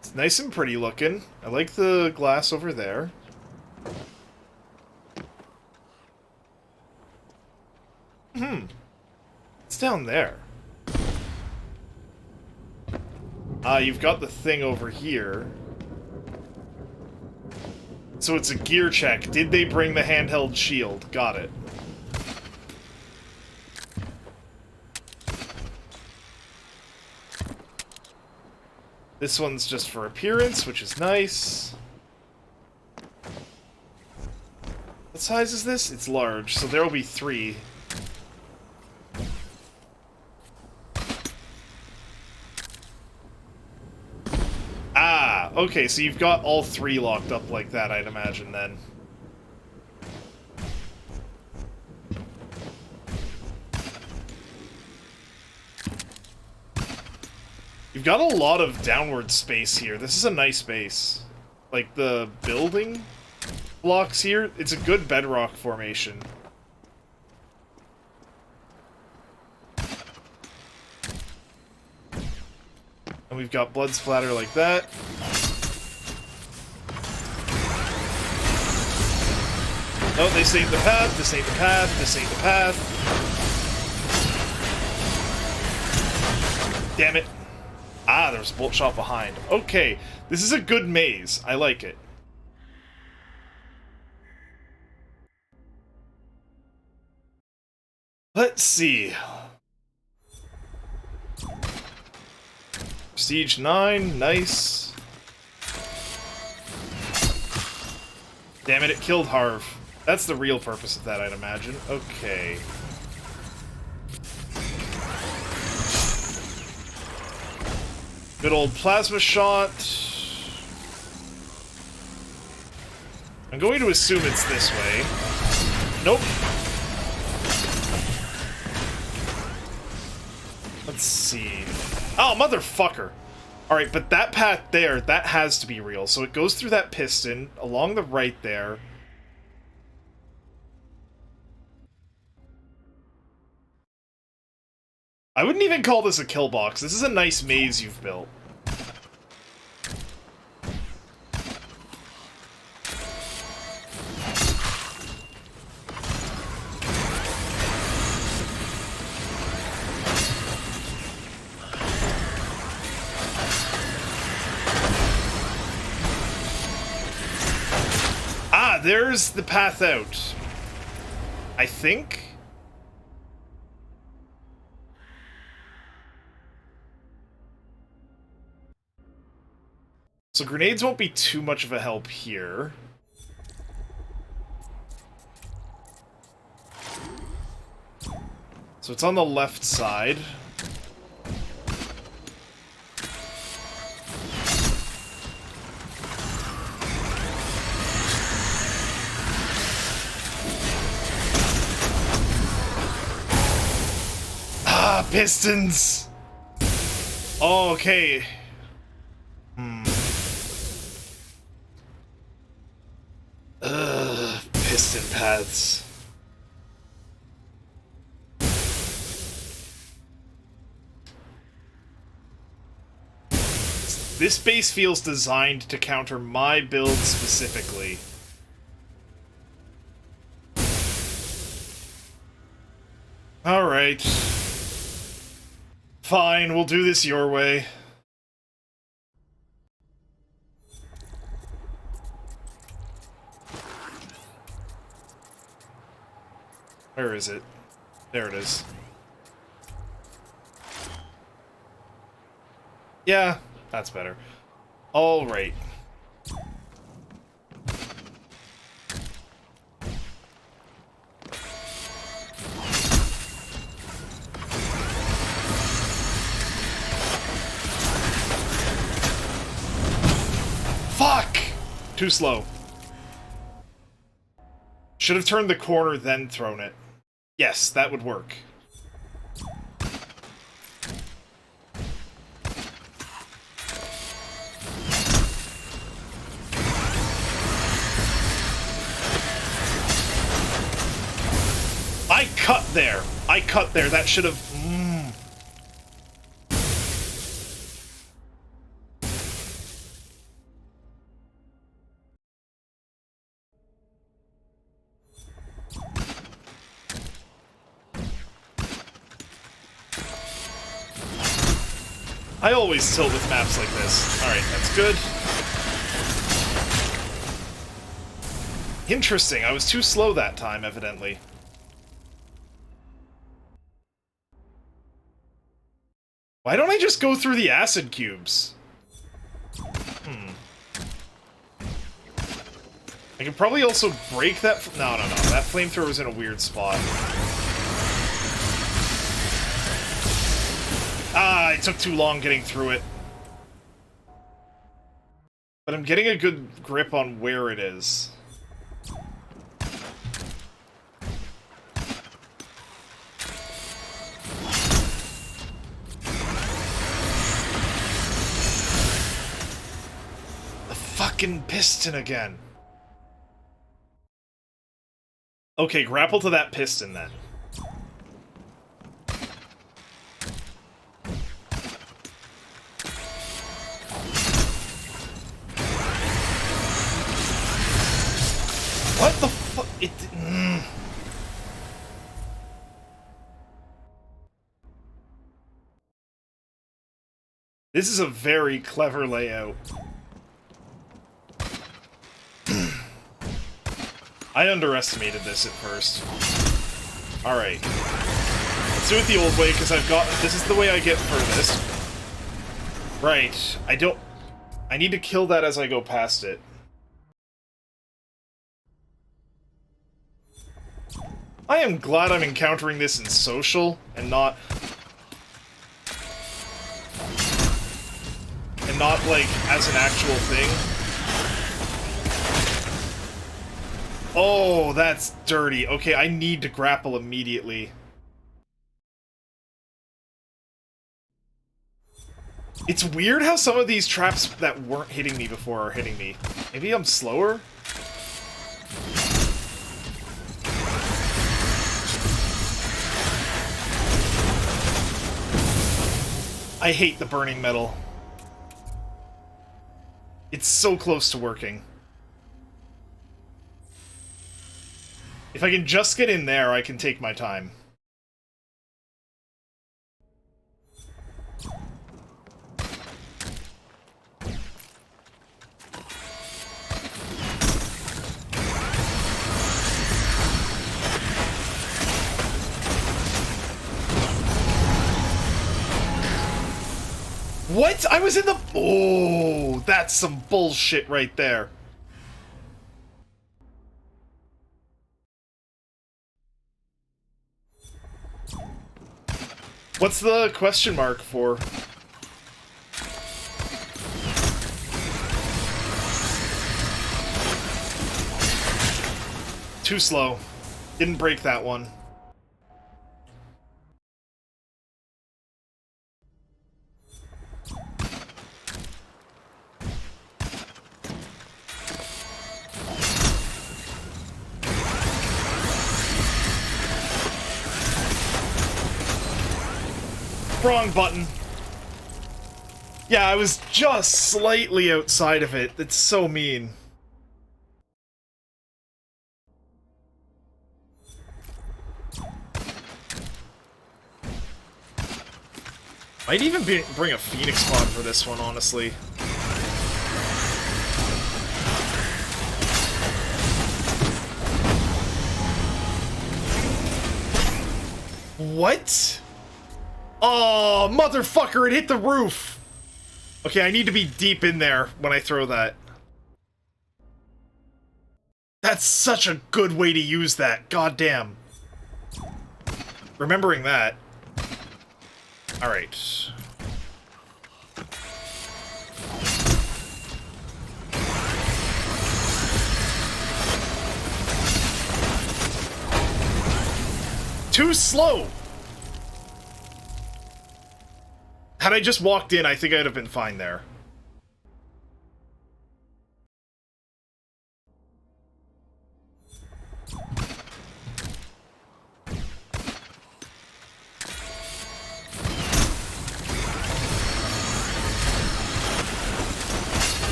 It's nice and pretty looking. I like the glass over there. down there? You've got the thing over here. So it's a gear check. Did they bring the handheld shield? Got it. This one's just for appearance, which is nice. What size is this? It's large, so there will be 3. Ah, okay, so you've got all 3 locked up like that, I'd imagine, then. You've got a lot of downward space here. This is a nice base. Like, the building blocks here, it's a good bedrock formation. And we've got blood splatter like that. Oh, they saved the path, this ain't the path, this ain't the path. Damn it. Ah, there's a bolt shot behind. Okay, this is a good maze. I like it. Let's see. Prestige 9, nice. Damn it, it killed Harv. That's the real purpose of that, I'd imagine. Okay. Good old plasma shot. I'm going to assume it's this way. Nope. Let's see. Oh, motherfucker. Alright, but that path there, that has to be real. So it goes through that piston, along the right there. I wouldn't even call this a kill box. This is a nice maze you've built. Ah, there's the path out. I think? So grenades won't be too much of a help here. So it's on the left side. Ah, pistons! Oh, okay. Piston paths. This base feels designed to counter my build specifically. Alright. Fine, we'll do this your way. Where is it? There it is. Yeah, that's better. All right. Fuck! Too slow. Should have turned the corner, then thrown it. Yes, that would work. I cut there. I cut there. That should have... I always tilt with maps like this. Alright, that's good. Interesting, I was too slow that time, evidently. Why don't I just go through the acid cubes? I can probably also break that... No. That flamethrower's in a weird spot. Ah, it took too long getting through it. But I'm getting a good grip on where it is. The fucking piston again. Okay, grapple to that piston then. What the fuck? This is a very clever layout. I underestimated this at first. Alright. Let's do it the old way, because I've got... This is the way I get furthest. Right. I need to kill that as I go past it. I am glad I'm encountering this in social, and not... And not, like, as an actual thing. Oh, that's dirty. Okay, I need to grapple immediately. It's weird how some of these traps that weren't hitting me before are hitting me. Maybe I'm slower? I hate the burning metal. It's so close to working. If I can just get in there, I can take my time. What? I was in the... Oh, that's some bullshit right there. What's the question mark for? Too slow. Didn't break that one. Wrong button. Yeah, I was just slightly outside of it. That's so mean. Might even bring a Phoenix pod for this one, honestly. What? Oh, motherfucker, it hit the roof! Okay, I need to be deep in there when I throw that. That's such a good way to use that, goddamn. Remembering that. Alright. Too slow! Had I just walked in, I think I'd have been fine there.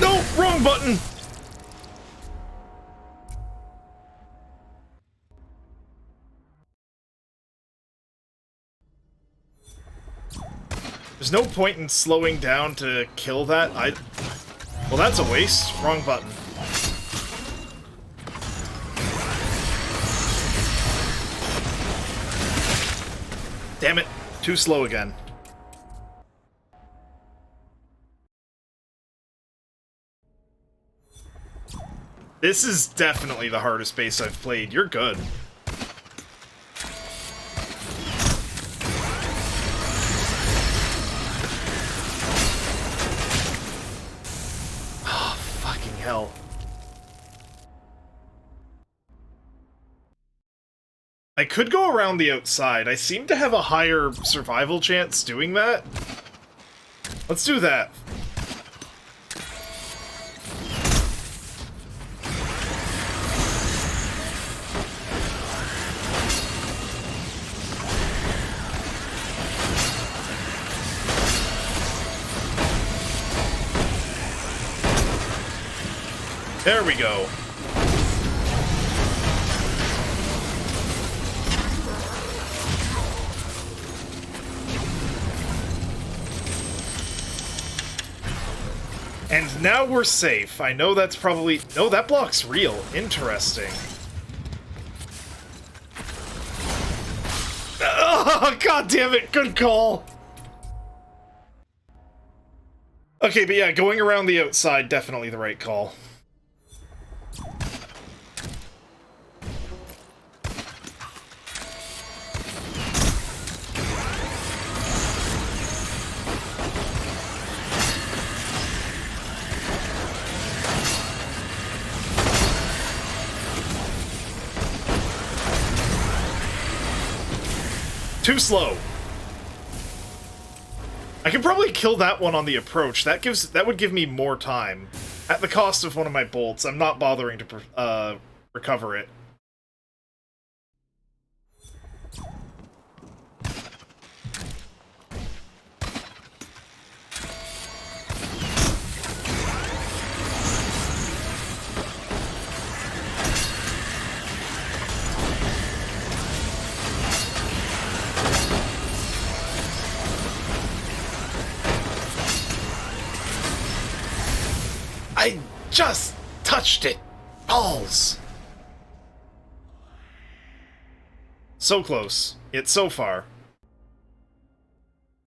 No! Wrong button! There's no point in slowing down to kill that. Well, that's a waste. Wrong button. Damn it. Too slow again. This is definitely the hardest base I've played. You're good. Oh, fucking hell. I could go around the outside. I seem to have a higher survival chance doing that. Let's do that. There we go. And now we're safe. I know that's probably... No, that block's real. Interesting. Oh, God damn it. Good call. Okay, but yeah, going around the outside, definitely the right call. Too slow. I can probably kill that one on the approach. That would give me more time. At the cost of one of my bolts, I'm not bothering to recover it. I just touched it! Balls! So close, yet so far.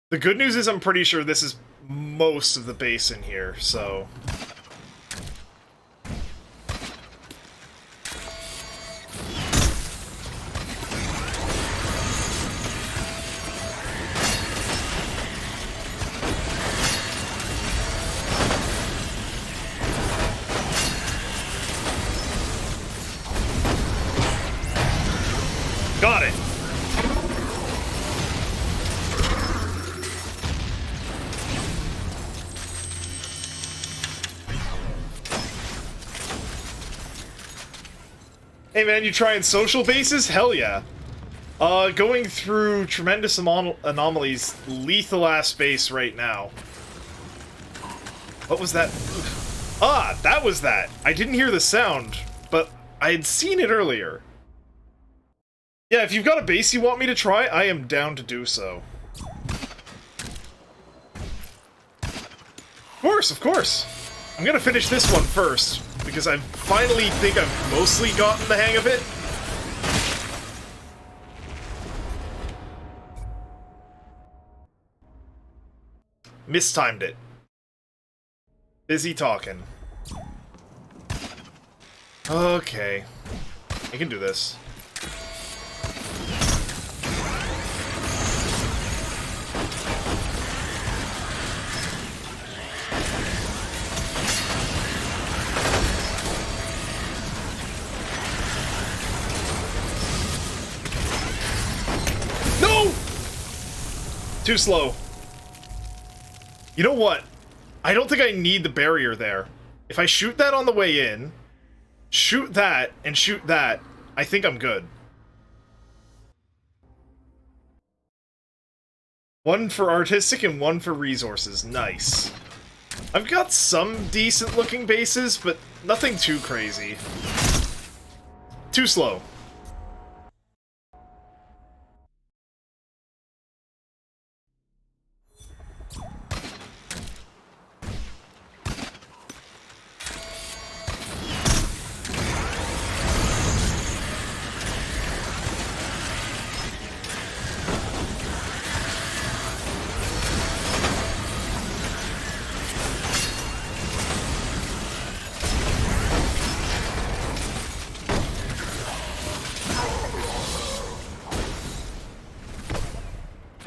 The good news is I'm pretty sure this is most of the base in here, so... Got it! Hey man, you trying social bases? Hell yeah. Going through tremendous anomalies, lethal ass base right now. What was that? Ah, that was that! I didn't hear the sound, but I had seen it earlier. Yeah, if you've got a base you want me to try, I am down to do so. Of course, of course. I'm gonna finish this one first, because I finally think I've mostly gotten the hang of it. Mistimed it. Busy talking. Okay. I can do this. No! Too slow. You know what? I don't think I need the barrier there. If I shoot that on the way in, shoot that, and shoot that, I think I'm good. One for artistic and one for resources. Nice. I've got some decent looking bases, but nothing too crazy. Too slow.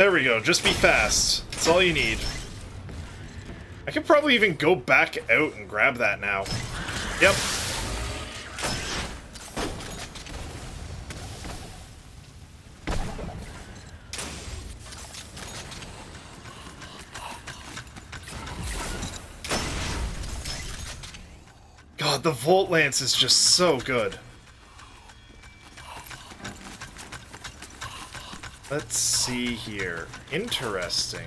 There we go, just be fast. That's all you need. I could probably even go back out and grab that now. Yep. God, the Volt Lance is just so good. Let's see here. Interesting.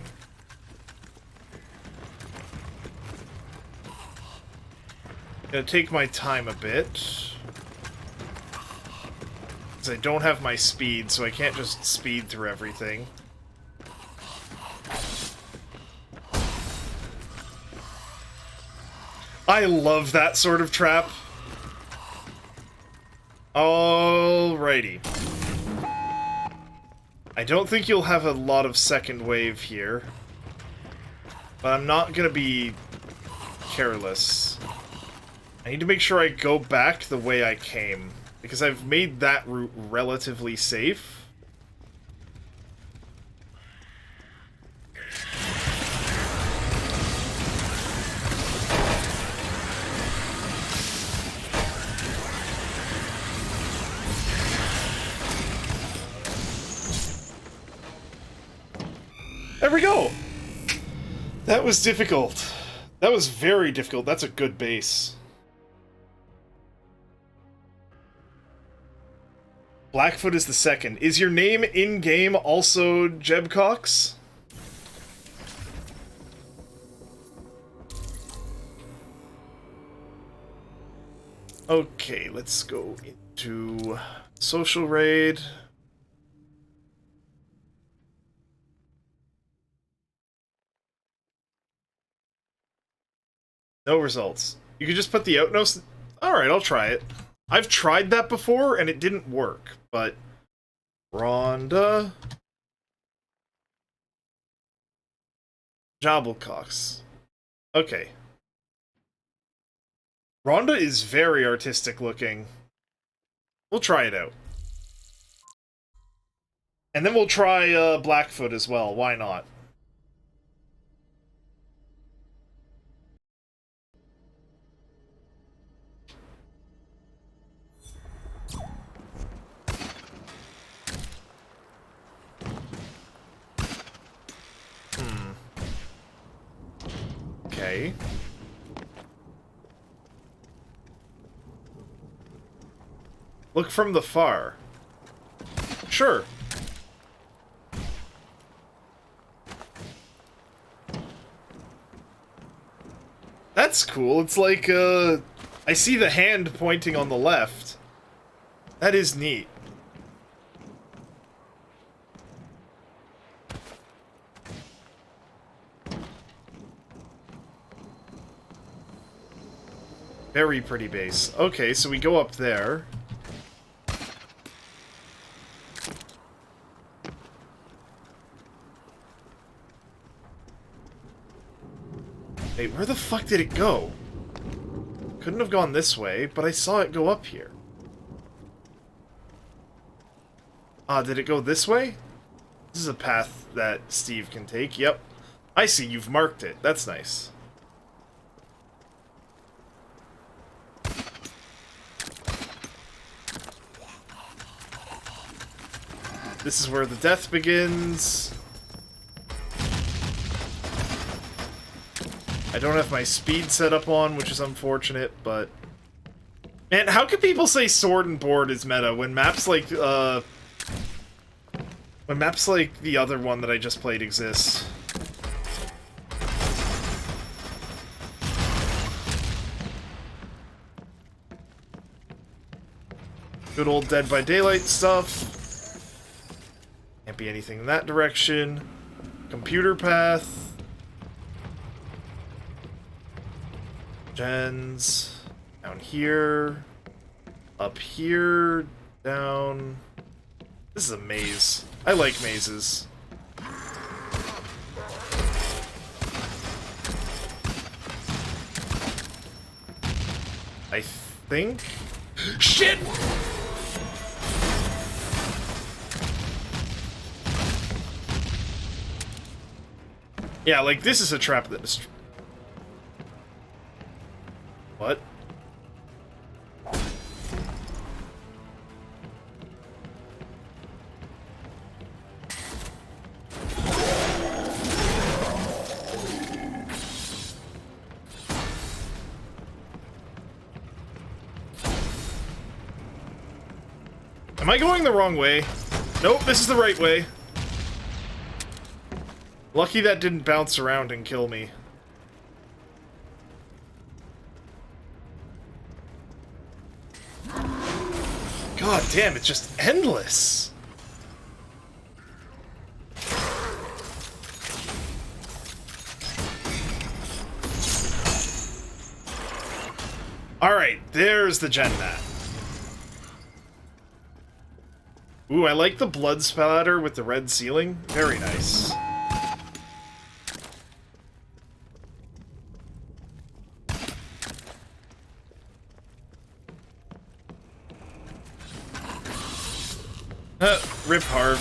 Gonna take my time a bit. Because I don't have my speed, so I can't just speed through everything. I love that sort of trap. Alrighty. I don't think you'll have a lot of second wave here. But I'm not gonna be careless. I need to make sure I go back the way I came, because I've made that route relatively safe. There we go! That was difficult. That was very difficult. That's a good base. Blackfoot is the second. Is your name in-game also Jebcox? Okay, let's go into social raid. No results. You could just put the outnos... Alright, I'll try it. I've tried that before, and it didn't work, but... Rhonda... Jobblecox. Okay. Rhonda is very artistic looking. We'll try it out. And then we'll try Blackfoot as well, why not? Okay. Look from the far. Sure. That's cool. It's like, I see the hand pointing on the left. That is neat. Very pretty base. Okay, so we go up there. Wait, where the fuck did it go? Couldn't have gone this way, but I saw it go up here. Did it go this way? This is a path that Steve can take. Yep. I see, you've marked it. That's nice. This is where the death begins. I don't have my speed set up on, which is unfortunate, but... Man, how can people say sword and board is meta when maps like, when maps like the other one that I just played exist? Good old Dead by Daylight stuff. Can't be anything in that direction. Computer path. Gens. Down here. Up here. Down. This is a maze. I like mazes. I think... Shit! Yeah, like, this is a trap that is... What? Am I going the wrong way? Nope, this is the right way. Lucky that didn't bounce around and kill me. God damn, it's just endless. Alright, there's the gen mat. Ooh, I like the blood splatter with the red ceiling. Very nice. Rip Harv.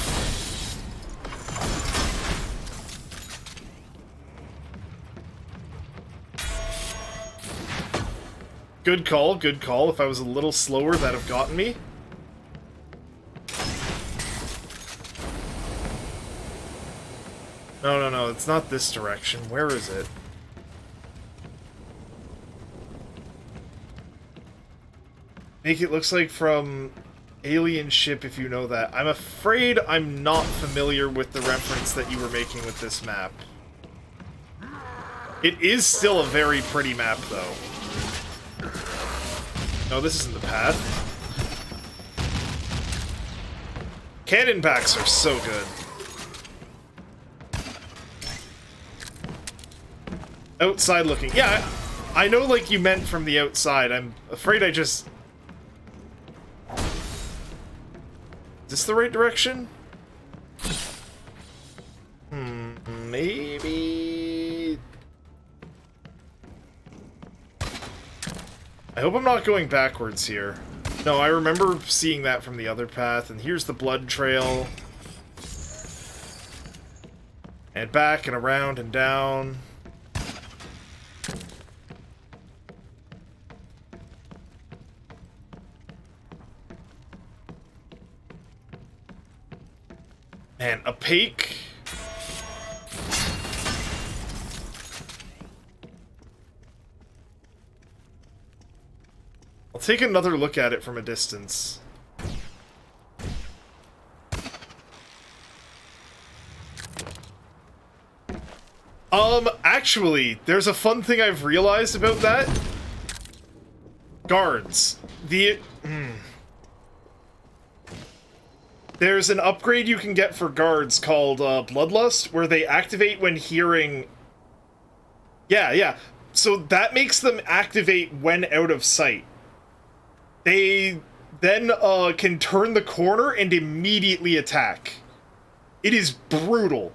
Good call, good call. If I was a little slower, that'd have gotten me. No, it's not this direction. Where is it? Make it looks like from Alien Ship, if you know that. I'm afraid I'm not familiar with the reference that you were making with this map. It is still a very pretty map, though. No, this isn't the path. Cannon packs are so good. Outside looking. Yeah, I know, like, you meant from the outside. I'm afraid I just... Is this the right direction? Maybe... I hope I'm not going backwards here. No, I remember seeing that from the other path, and here's the blood trail. And back and around and down. Man, opaque. I'll take another look at it from a distance. Actually, there's a fun thing I've realized about that. Guards. There's an upgrade you can get for guards called Bloodlust, where they activate when hearing... Yeah. So that makes them activate when out of sight. They then can turn the corner and immediately attack. It is brutal.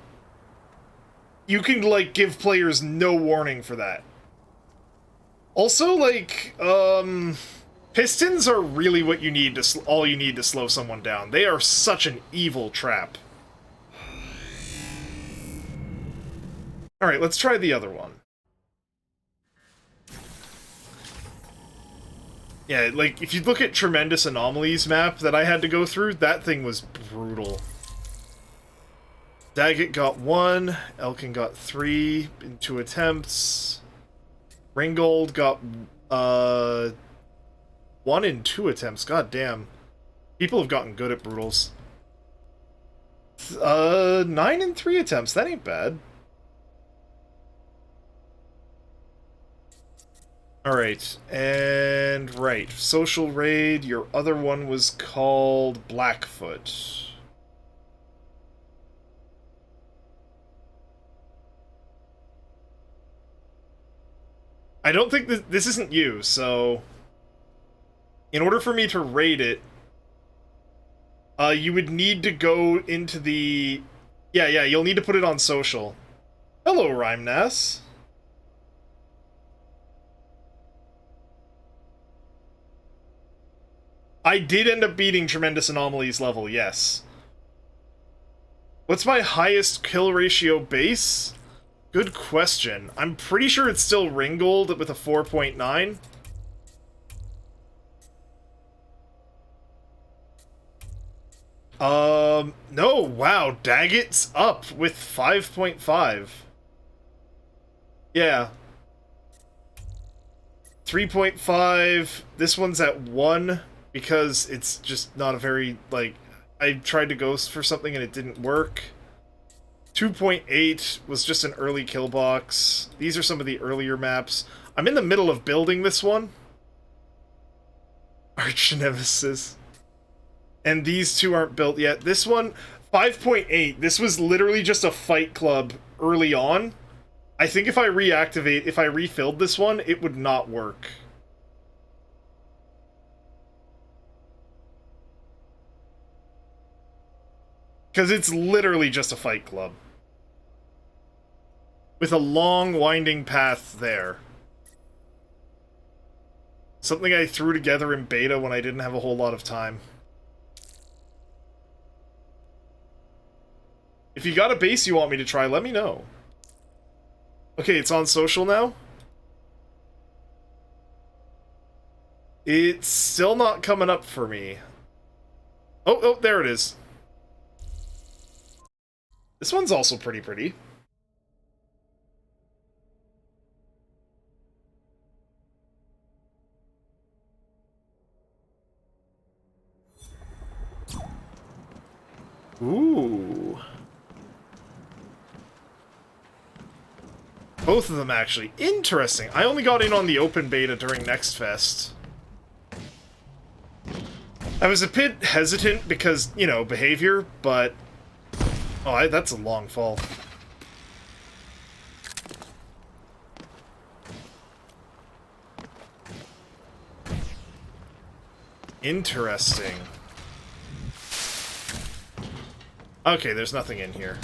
You can, like, give players no warning for that. Also, like, pistons are really what you need to all you need to slow someone down. They are such an evil trap. Alright, let's try the other one. Yeah, like, if you look at Tremendous Anomalies map that I had to go through, that thing was brutal. Daggett got 1, Elkin got 3 in 2 attempts. Ringgold got 1 in 2 attempts. God damn. People have gotten good at brutals. 9 in 3 attempts. That ain't bad. Alright, and right. Social Raid, your other one was called Blackfoot. I don't think this isn't you, so... In order for me to raid it, you would need to go into the... Yeah, you'll need to put it on social. Hello, Rhymeness. I did end up beating Tremendous Anomalies level, yes. What's my highest kill ratio base? Good question. I'm pretty sure it's still Ringgold with a 4.9. No, wow, Daggett's up with 5.5. Yeah. 3.5, this one's at 1, because it's just not a very, like, I tried to go for something and it didn't work. 2.8 was just an early kill box. These are some of the earlier maps. I'm in the middle of building this one. Arch Nemesis. And these two aren't built yet. This one, 5.8, this was literally just a fight club early on. I think if I refilled this one, it would not work. Because it's literally just a fight club. With a long, winding path there. Something I threw together in beta when I didn't have a whole lot of time. If you got a base you want me to try, let me know. Okay, it's on social now? It's still not coming up for me. Oh, there it is. This one's also pretty. Ooh. Both of them, actually. Interesting. I only got in on the open beta during Next Fest. I was a bit hesitant because, you know, behavior, but... Oh, that's a long fall. Interesting. Okay, there's nothing in here.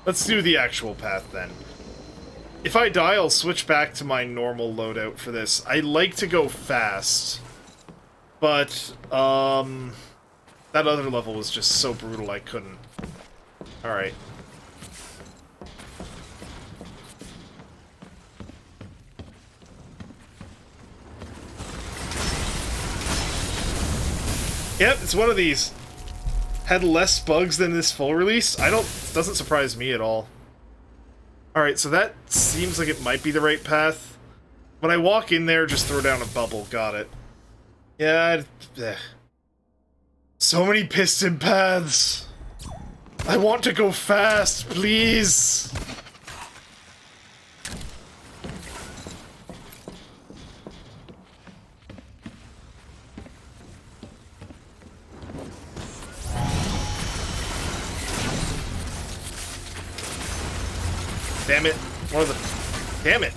Let's do the actual path, then. If I die, I'll switch back to my normal loadout for this. I like to go fast. But, that other level was just so brutal I couldn't. Alright. Yep, it's one of these. Had less bugs than this full release? Doesn't surprise me at all. Alright, so that seems like it might be the right path. When I walk in there, just throw down a bubble. Got it. Yeah, so many piston paths. I want to go fast, please. Damn it. One of the... Damn it.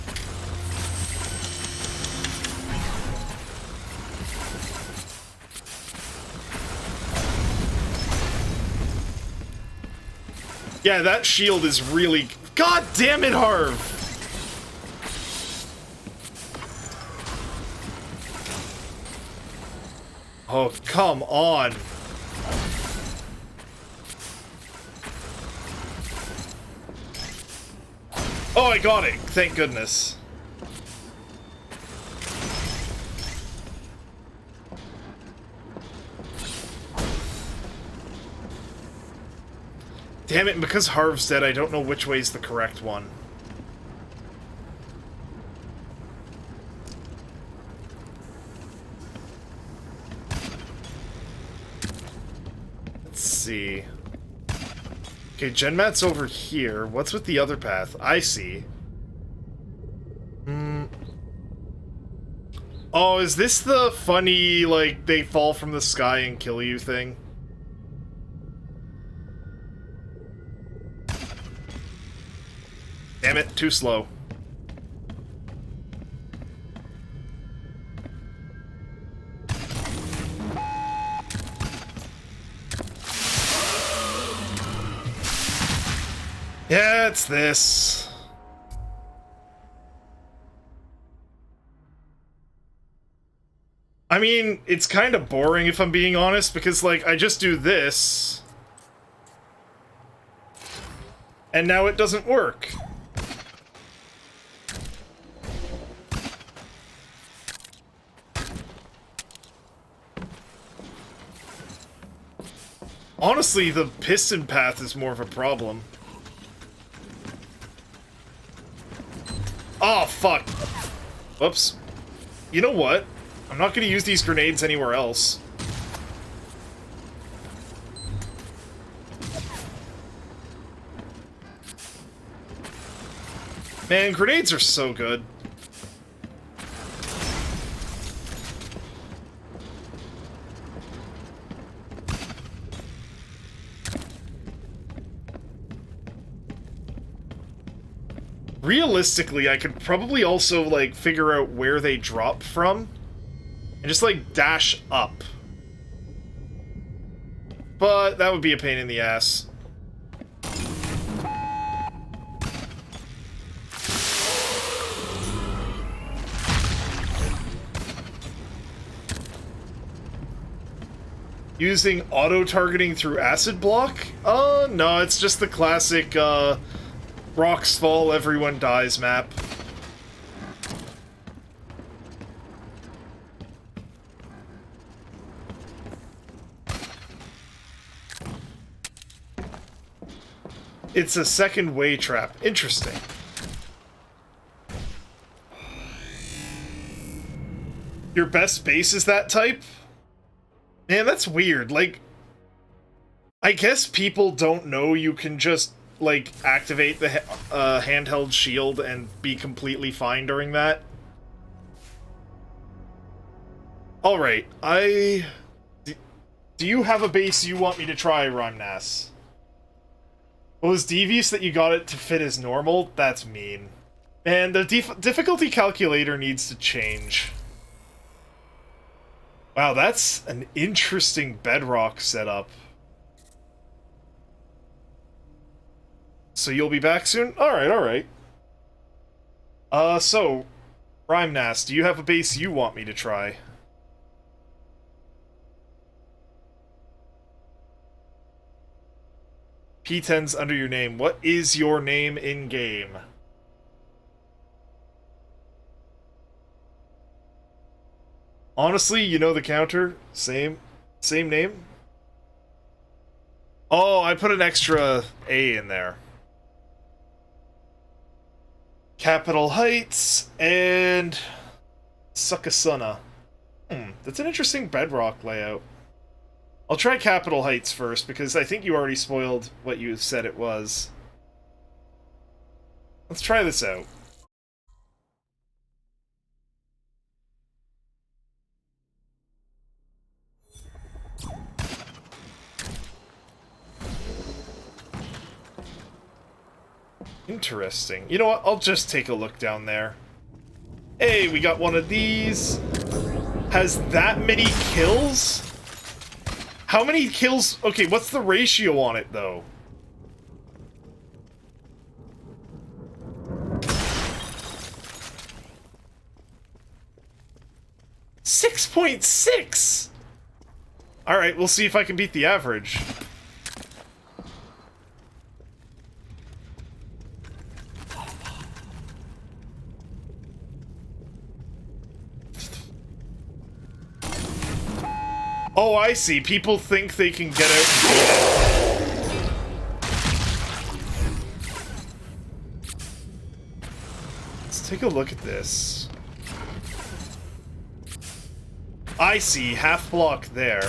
Yeah, that shield is really... God damn it, Harv! Oh, come on. Oh, I got it! Thank goodness. Damn it, and because Harv's dead, I don't know which way's the correct one. Let's see. Okay, Genmat's over here. What's with the other path? I see. Oh, is this the funny, like, they fall from the sky and kill you thing? Damn it, too slow. Yeah, it's this. I mean, it's kind of boring if I'm being honest, because, like, I just do this, and now it doesn't work. Honestly, the piston path is more of a problem. Oh, fuck. Whoops. You know what? I'm not going to use these grenades anywhere else. Man, grenades are so good. Realistically, I could probably also, like, figure out where they drop from and just, like, dash up. But that would be a pain in the ass. Using auto-targeting through acid block? No, it's just the classic, rocks fall, everyone dies map. It's a second way trap. Interesting. Your best base is that type? Man, that's weird. Like, I guess people don't know you can just, like, activate the handheld shield and be completely fine during that. Alright, do you have a base you want me to try, Ronnas? Well, it's devious that you got it to fit as normal? That's mean. Man, the difficulty calculator needs to change. Wow, that's an interesting bedrock setup. So you'll be back soon? Alright, alright. So, Rhymenas, do you have a base you want me to try? P10's under your name. What is your name in-game? Honestly, you know the counter? Same name? Oh, I put an extra A in there. Capitol Heights and Sucasuna. That's an interesting bedrock layout. I'll try Capitol Heights first, because I think you already spoiled what you said it was. Let's try this out. Interesting. You know what? I'll just take a look down there. Hey, we got one of these. Has that many kills? How many kills? Okay, what's the ratio on it, though? .6. Alright, we'll see if I can beat the average. Oh, I see. People think they can get out. Let's take a look at this. I see. Half block there.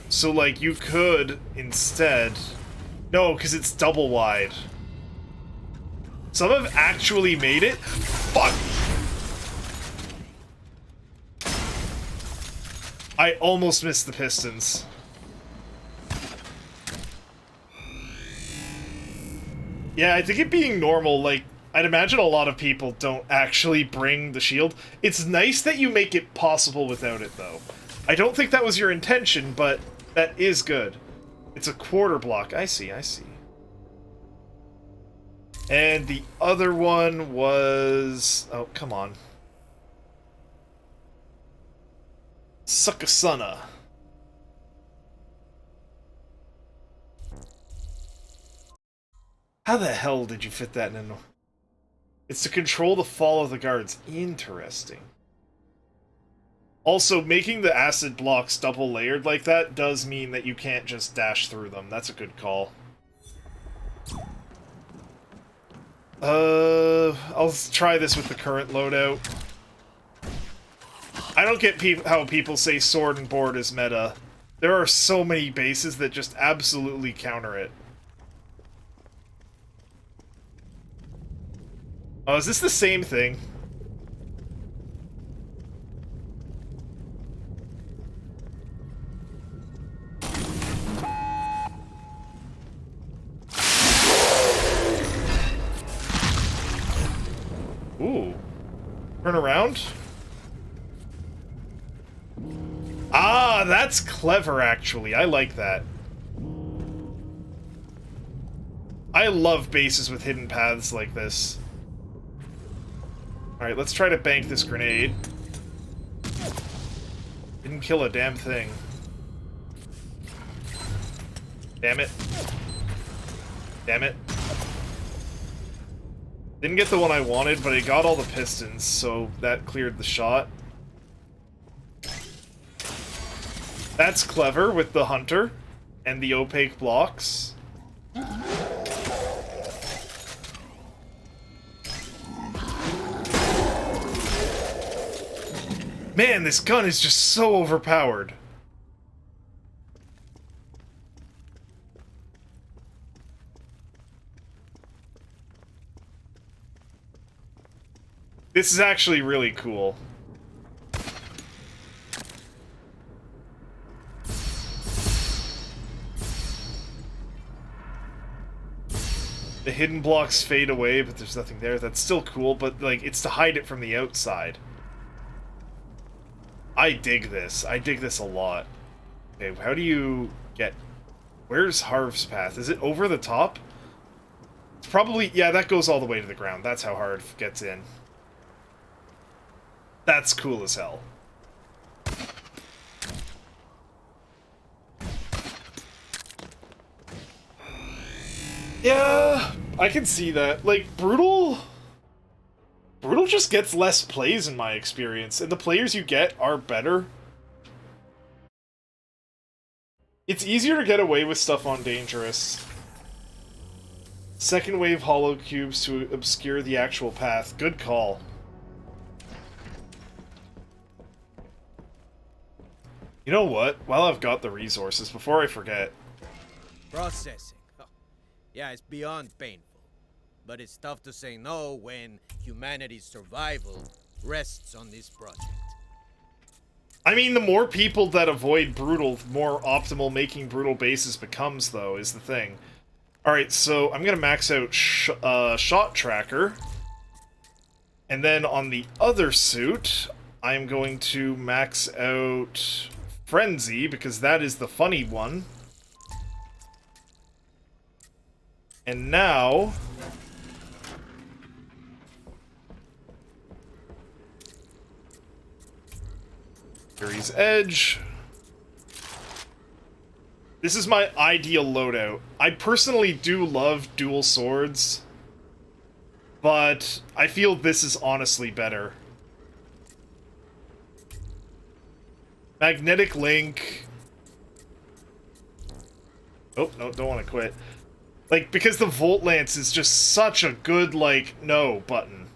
So, like, you could instead... No, because it's double wide. Some have actually made it. Fuck! I almost missed the pistons. Yeah, I think it being normal, like, I'd imagine a lot of people don't actually bring the shield. It's nice that you make it possible without it, though. I don't think that was your intention, but that is good. It's a quarter block. I see, I see. And the other one was... Oh, come on. Suckasana. How the hell did you fit that in? It's to control the fall of the guards. Interesting. Also, making the acid blocks double layered like that does mean that you can't just dash through them. That's a good call. I'll try this with the current loadout. I don't get how people say sword and board is meta. There are so many bases that just absolutely counter it. Oh, is this the same thing? Ooh. Turn around? Ah, that's clever, actually. I like that. I love bases with hidden paths like this. Alright, let's try to bank this grenade. Didn't kill a damn thing. Damn it. Damn it. Didn't get the one I wanted, but I got all the pistons, so that cleared the shot. That's clever with the hunter and the opaque blocks. Man, this gun is just so overpowered. This is actually really cool. The hidden blocks fade away, but there's nothing there. That's still cool, but like it's to hide it from the outside. I dig this. I dig this a lot. Okay, how do you get... Where's Harv's path? Is it over the top? It's probably... Yeah, that goes all the way to the ground. That's how Harv gets in. That's cool as hell. Yeah, I can see that. Like, Brutal just gets less plays in my experience, and the players you get are better. It's easier to get away with stuff on Dangerous. Second wave hollow cubes to obscure the actual path. Good call. You know what? While I've got the resources, before I forget... Processing. Oh, yeah, it's beyond painful. But it's tough to say no when humanity's survival rests on this project. I mean, the more people that avoid Brutal, the more optimal making Brutal bases becomes, though, is the thing. Alright, so I'm gonna max out Shot Tracker. And then on the other suit, I'm going to max out Frenzy, because that is the funny one. And now... Fury's Edge. This is my ideal loadout. I personally do love dual swords, but I feel this is honestly better. Magnetic Link. Oh, no, don't want to quit. Like, because the Volt Lance is just such a good, like, no button.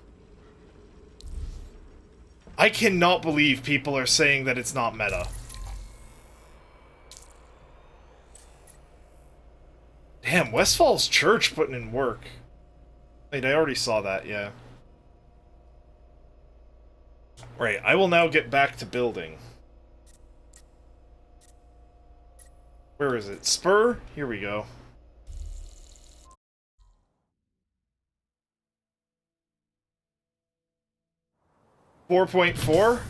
I cannot believe people are saying that it's not meta. Damn, Westfall's Church putting in work. Wait, I already saw that, yeah. Right, I will now get back to building. Where is it? Spur? Here we go. .4?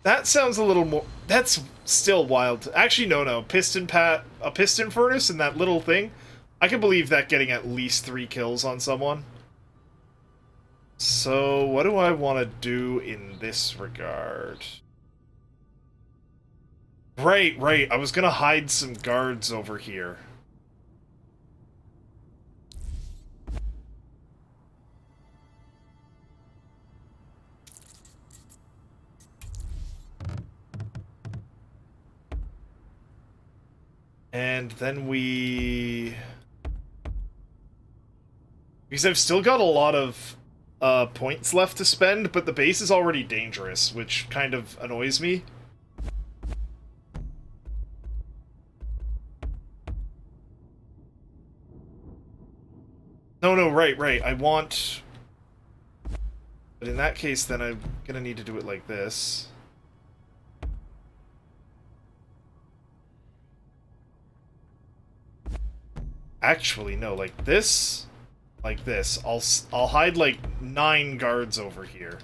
That sounds a little more... That's still wild. Actually, no. A piston furnace and that little thing. I can believe that getting at least 3 kills on someone. So, what do I want to do in this regard? Right, right. I was gonna hide some guards over here. And then we... Because I've still got a lot of points left to spend, but the base is already dangerous, which kind of annoys me. No, no, right, right. I want... But in that case, then I'm gonna need to do it like this. Actually, no, like this. Like this. I'll hide like 9 guards over here.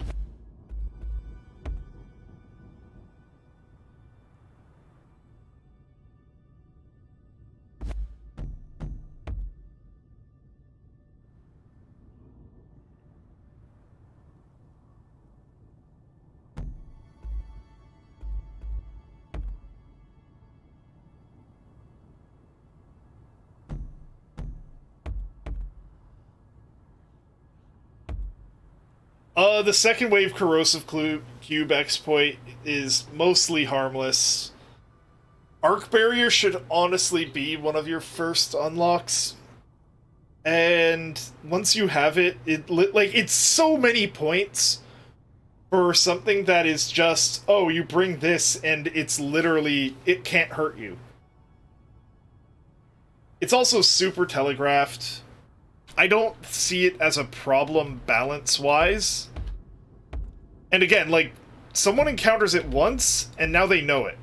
The second wave corrosive cube exploit is mostly harmless. Arc barrier should honestly be one of your first unlocks. And once you have it, it's so many points for something that is just, oh, you bring this and it's literally, it can't hurt you. It's also super telegraphed. I don't see it as a problem balance-wise. And again, like, someone encounters it once, and now they know it.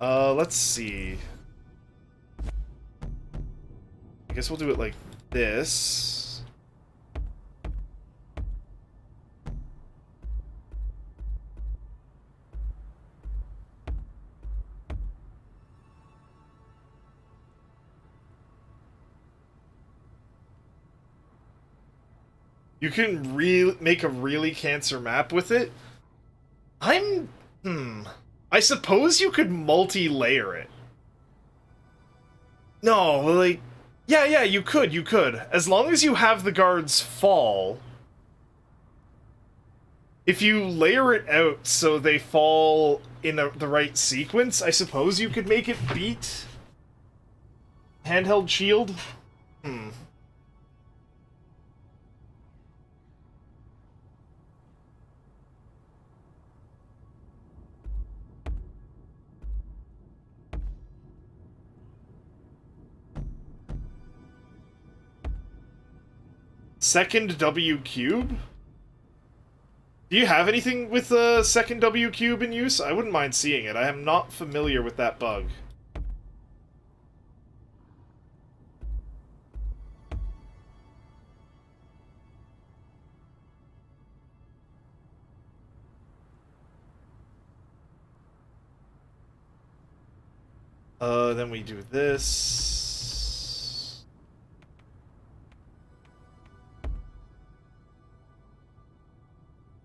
Let's see. I guess we'll do it like this. You can make a really cancer map with it. I suppose you could multi-layer it. No, like... Yeah, you could. As long as you have the guards fall. If you layer it out so they fall in the right sequence, I suppose you could make it beat handheld shield. Second W cube? Do you have anything with the second W cube in use? I wouldn't mind seeing it. I am not familiar with that bug. Then we do this.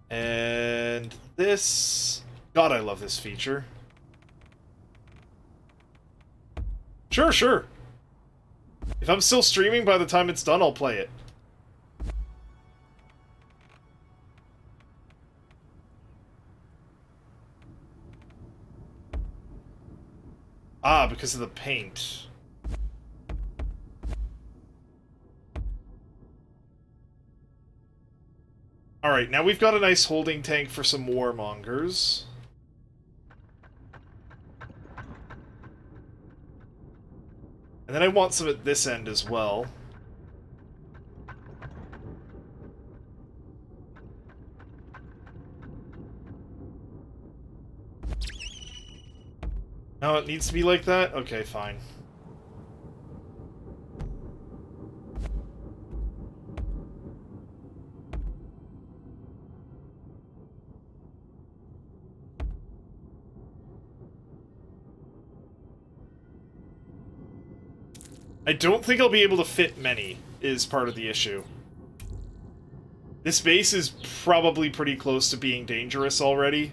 And this. God, I love this feature. Sure. If I'm still streaming by the time it's done, I'll play it. Ah, because of the paint. Alright, now we've got a nice holding tank for some warmongers. And then I want some at this end as well. No, it needs to be like that? Okay, fine. I don't think I'll be able to fit many, is part of the issue. This base is probably pretty close to being dangerous already.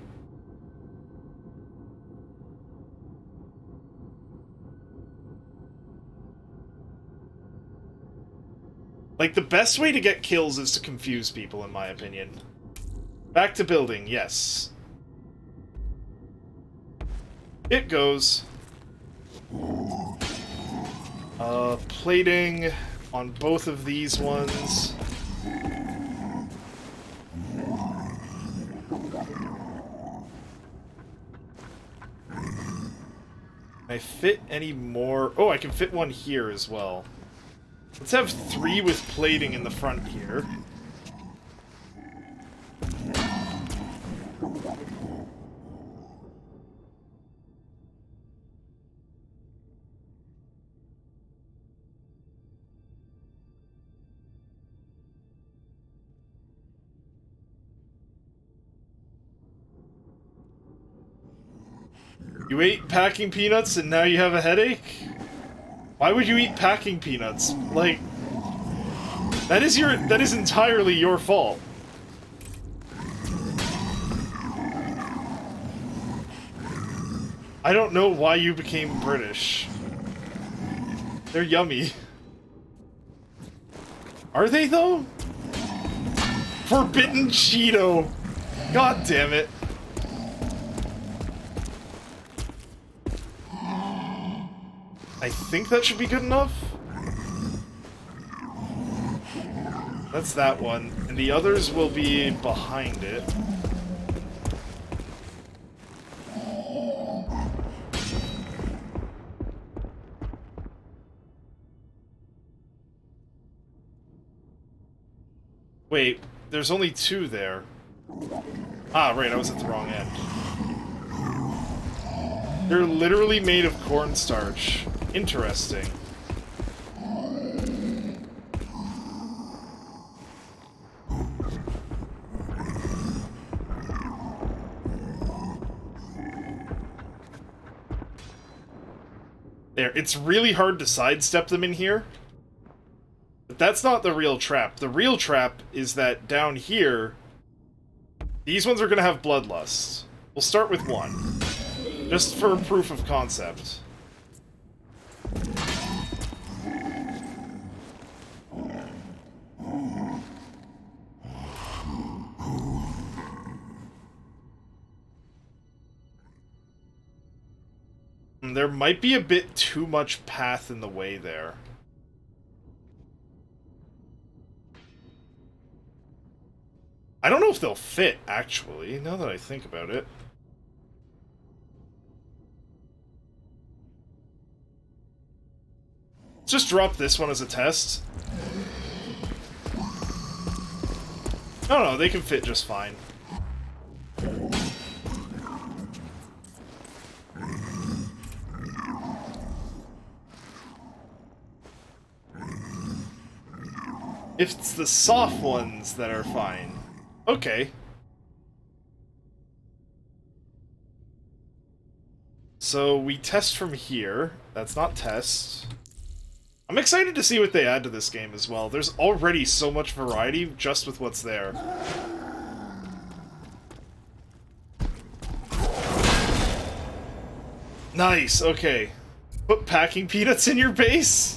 Like, the best way to get kills is to confuse people, in my opinion. Back to building, yes. It goes. Plating on both of these ones. Can I fit any more? Oh, I can fit one here as well. Let's have 3 with plating in the front here. You ate packing peanuts and now you have a headache? Why would you eat packing peanuts? Like, that is entirely your fault. I don't know why you became British. They're yummy. Are they though? Forbidden Cheeto. God damn it. I think that should be good enough. That's that one. And the others will be behind it. Wait, there's only 2 there. Ah, right, I was at the wrong end. They're literally made of cornstarch. Interesting. There, it's really hard to sidestep them in here. But that's not the real trap. The real trap is that down here, these ones are going to have bloodlust. We'll start with 1. Just for proof of concept. There might be a bit too much path in the way there. I don't know if they'll fit, actually, now that I think about it. Let's just drop this one as a test. No, they can fit just fine. If it's the soft ones that are fine. Okay. So we test from here. That's not test. I'm excited to see what they add to this game as well. There's already so much variety just with what's there. Nice, okay. Put packing peanuts in your base?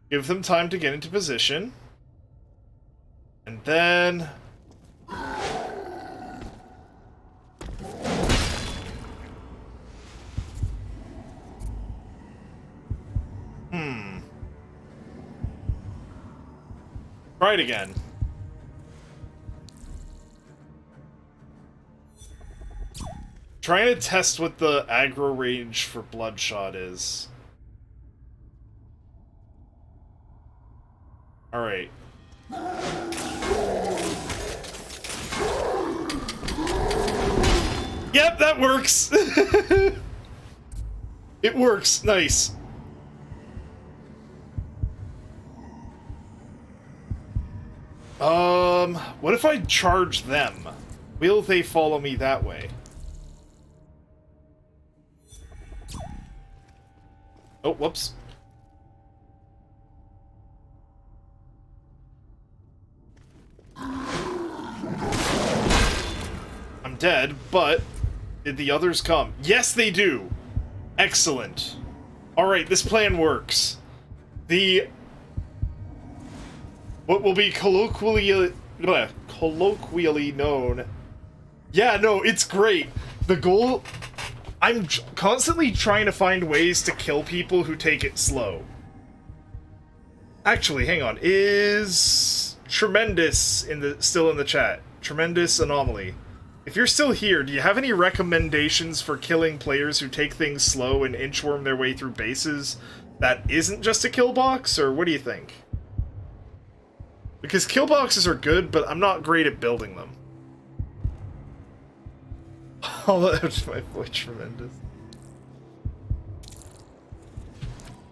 Give them time to get into position. And then... Try it again. Trying to test what the aggro range for Bloodshot is. Alright. Yep, that works! It works, nice. What if I charge them? Will they follow me that way? Oh, whoops. dead, but did the others come? Yes, they do! Excellent. Alright, this plan works. What will be colloquially known... Yeah, no, it's great. The goal... I'm constantly trying to find ways to kill people who take it slow. Actually, hang on. Is Tremendous still in the chat? Tremendous Anomaly. If you're still here, do you have any recommendations for killing players who take things slow and inchworm their way through bases that isn't just a kill box, or what do you think? Because kill boxes are good, but I'm not great at building them. Oh, that's my boy Tremendous.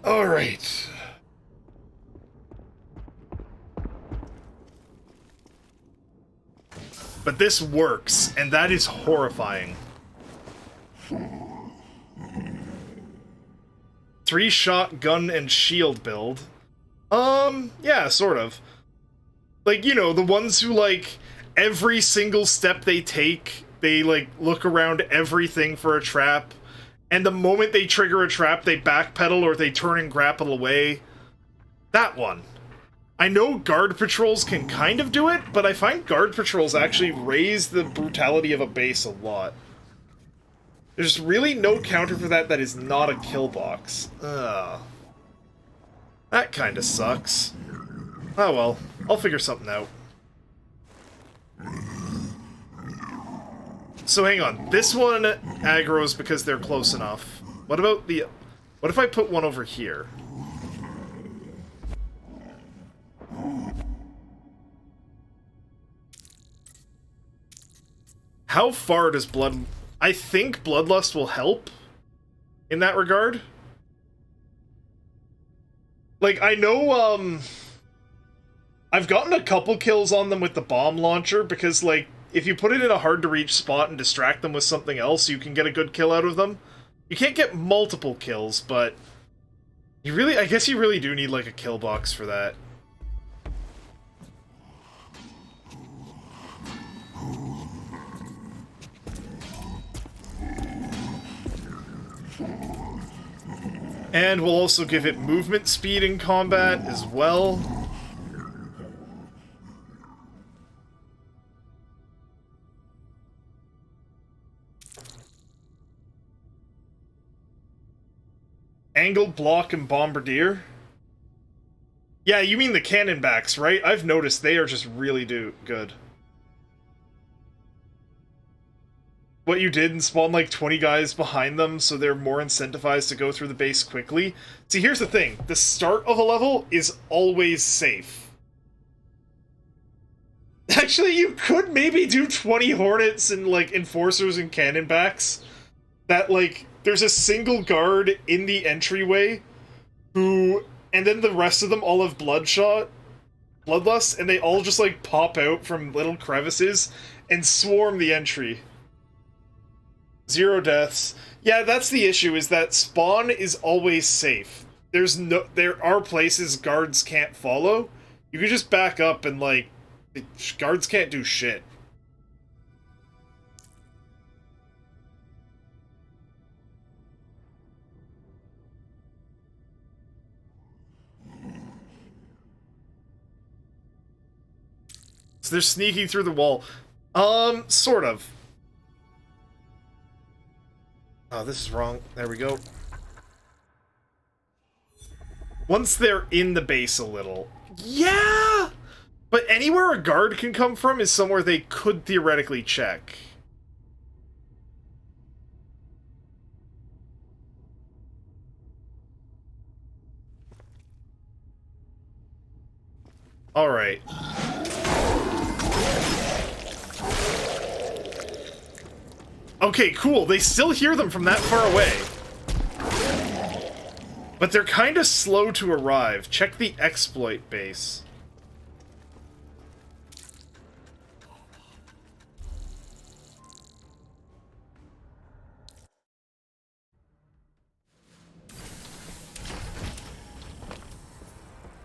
Alright. But this works, and that is horrifying. 3-shot gun and shield build. Yeah, sort of. Like, you know, the ones who, like, every single step they take, they, like, look around everything for a trap, and the moment they trigger a trap, they backpedal or they turn and grapple away. That one. I know guard patrols can kind of do it, but I find guard patrols actually raise the brutality of a base a lot. There's really no counter for that is not a kill box. Ugh. That kinda sucks. Oh well, I'll figure something out. So hang on, this one aggroes because they're close enough. What about the... What if I put one over here? How far does Blood... I think Bloodlust will help in that regard. Like, I know, I've gotten a couple kills on them with the bomb launcher, because, like, if you put it in a hard-to-reach spot and distract them with something else, you can get a good kill out of them. You can't get multiple kills, but... You really... I guess you really do need, like, a kill box for that. And we'll also give it movement speed in combat as well. Angled block and bombardier. Yeah, you mean the cannonbacks, right? I've noticed they are just really good. What you did and spawn like 20 guys behind them so they're more incentivized to go through the base quickly. See, here's the thing. The start of a level is always safe. Actually, you could maybe do 20 Hornets and, like, Enforcers and Cannonbacks. That, like, there's a single guard in the entryway who... And then the rest of them all have Bloodlust, and they all just, like, pop out from little crevices and swarm the entry. 0 deaths. Yeah, that's the issue, is that spawn is always safe. There are places guards can't follow. You can just back up and, like, guards can't do shit. So they're sneaking through the wall. Sort of. Oh, this is wrong. There we go. Once they're in the base a little. Yeah! But anywhere a guard can come from is somewhere they could theoretically check. Alright. Okay, cool. They still hear them from that far away. But they're kind of slow to arrive. Check the exploit base.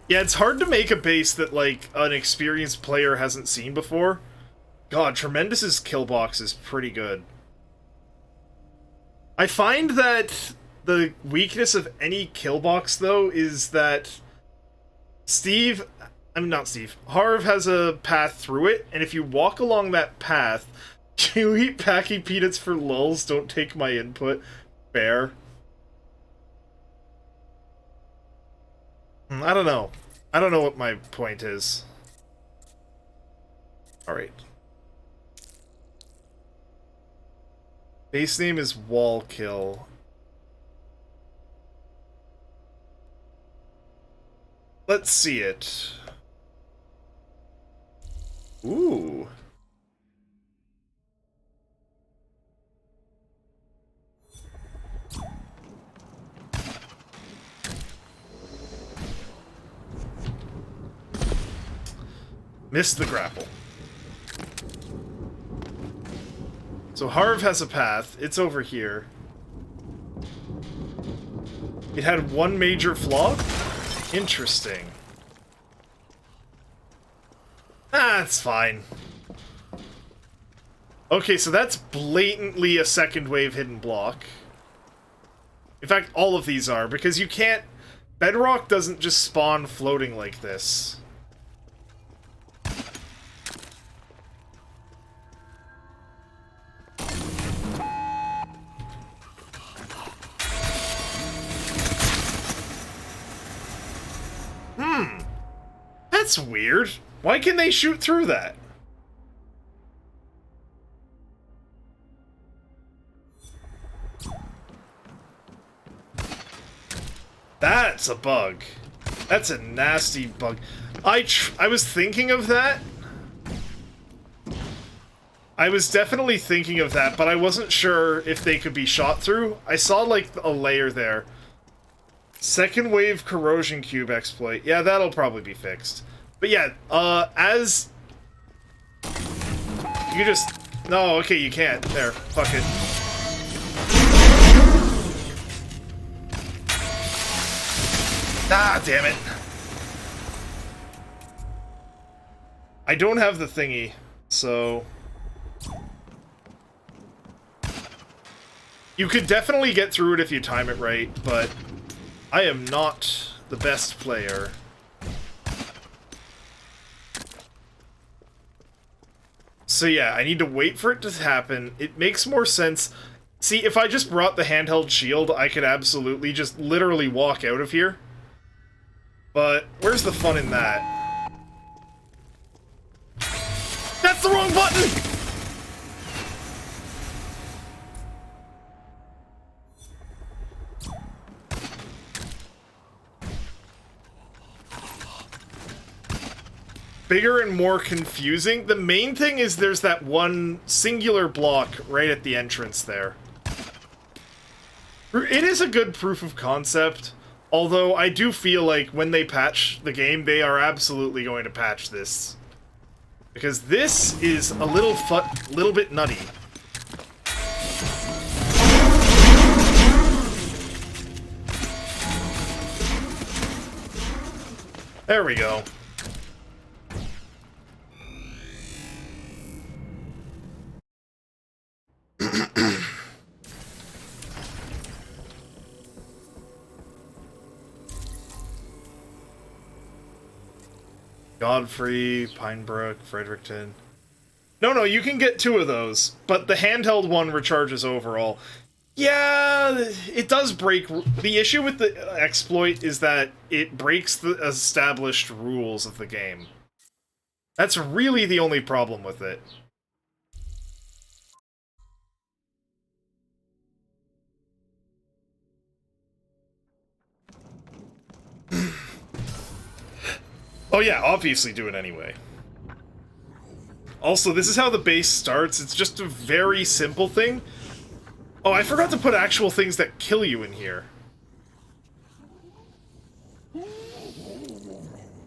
Yeah, it's hard to make a base that, like, an experienced player hasn't seen before. God, Tremendous's kill box is pretty good. I find that the weakness of any kill box, though, is that Harv has a path through it, and if you walk along that path, you eat Packy Peanuts for lulz, don't take my input. Fair. I don't know. I don't know what my point is. Alright. Base name is Wallkill. Let's see it. Ooh. Missed the grapple. So Harv has a path. It's over here. It had one major flaw? Interesting. Ah, it's fine. Okay, so that's blatantly a second wave hidden block. In fact, all of these are, because you can't... Bedrock doesn't just spawn floating like this. That's weird. Why can they shoot through that? That's a bug. That's a nasty bug. I was thinking of that. I was definitely thinking of that, but I wasn't sure if they could be shot through. I saw, like, a layer there. Second wave corrosion cube exploit. Yeah, that'll probably be fixed. But yeah, as... You just... No, okay, you can't. There, fuck it. Ah, damn it. I don't have the thingy, so... You could definitely get through it if you time it right, but... I am not the best player. So yeah, I need to wait for it to happen. It makes more sense. See, if I just brought the handheld shield, I could absolutely just literally walk out of here. But where's the fun in that? That's the wrong button! Bigger and more confusing. The main thing is there's that one singular block right at the entrance there. It is a good proof of concept, although I do feel like when they patch the game, they are absolutely going to patch this. Because this is a little bit nutty. There we go. Godfrey, Pinebrook, Fredericton. No, you can get 2 of those, but the handheld one recharges overall. Yeah, it does break... The issue with the exploit is that it breaks the established rules of the game. That's really the only problem with it. Oh yeah, obviously do it anyway. Also, this is how the base starts. It's just a very simple thing. Oh, I forgot to put actual things that kill you in here.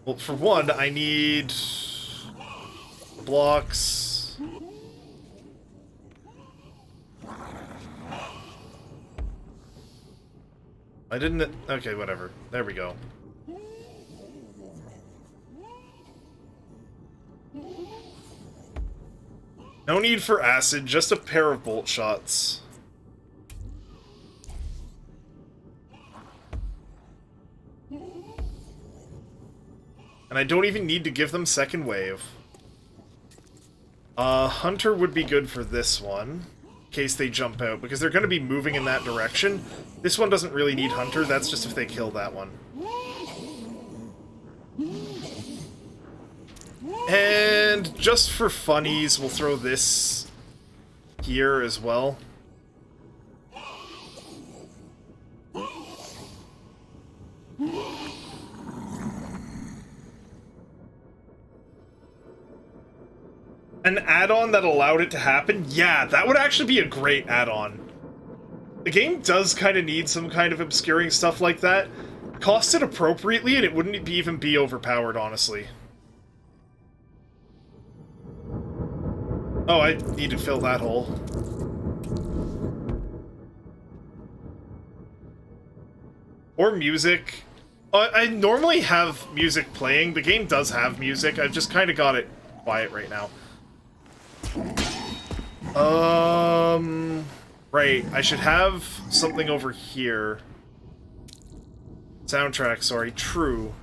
Well, for one, I need... blocks... I didn't... Okay, whatever. There we go. No need for acid, just a pair of bolt shots. And I don't even need to give them second wave. Hunter would be good for this one, in case they jump out, because they're going to be moving in that direction. This one doesn't really need Hunter, that's just if they kill that one. And just for funnies, we'll throw this here as well. An add-on that allowed it to happen? Yeah, that would actually be a great add-on. The game does kind of need some kind of obscuring stuff like that. Cost it appropriately and it wouldn't even be overpowered, honestly. Oh, I need to fill that hole. Or music. I normally have music playing. The game does have music. I've just kind of got it quiet right now. Right. I should have something over here. Soundtrack, sorry. True.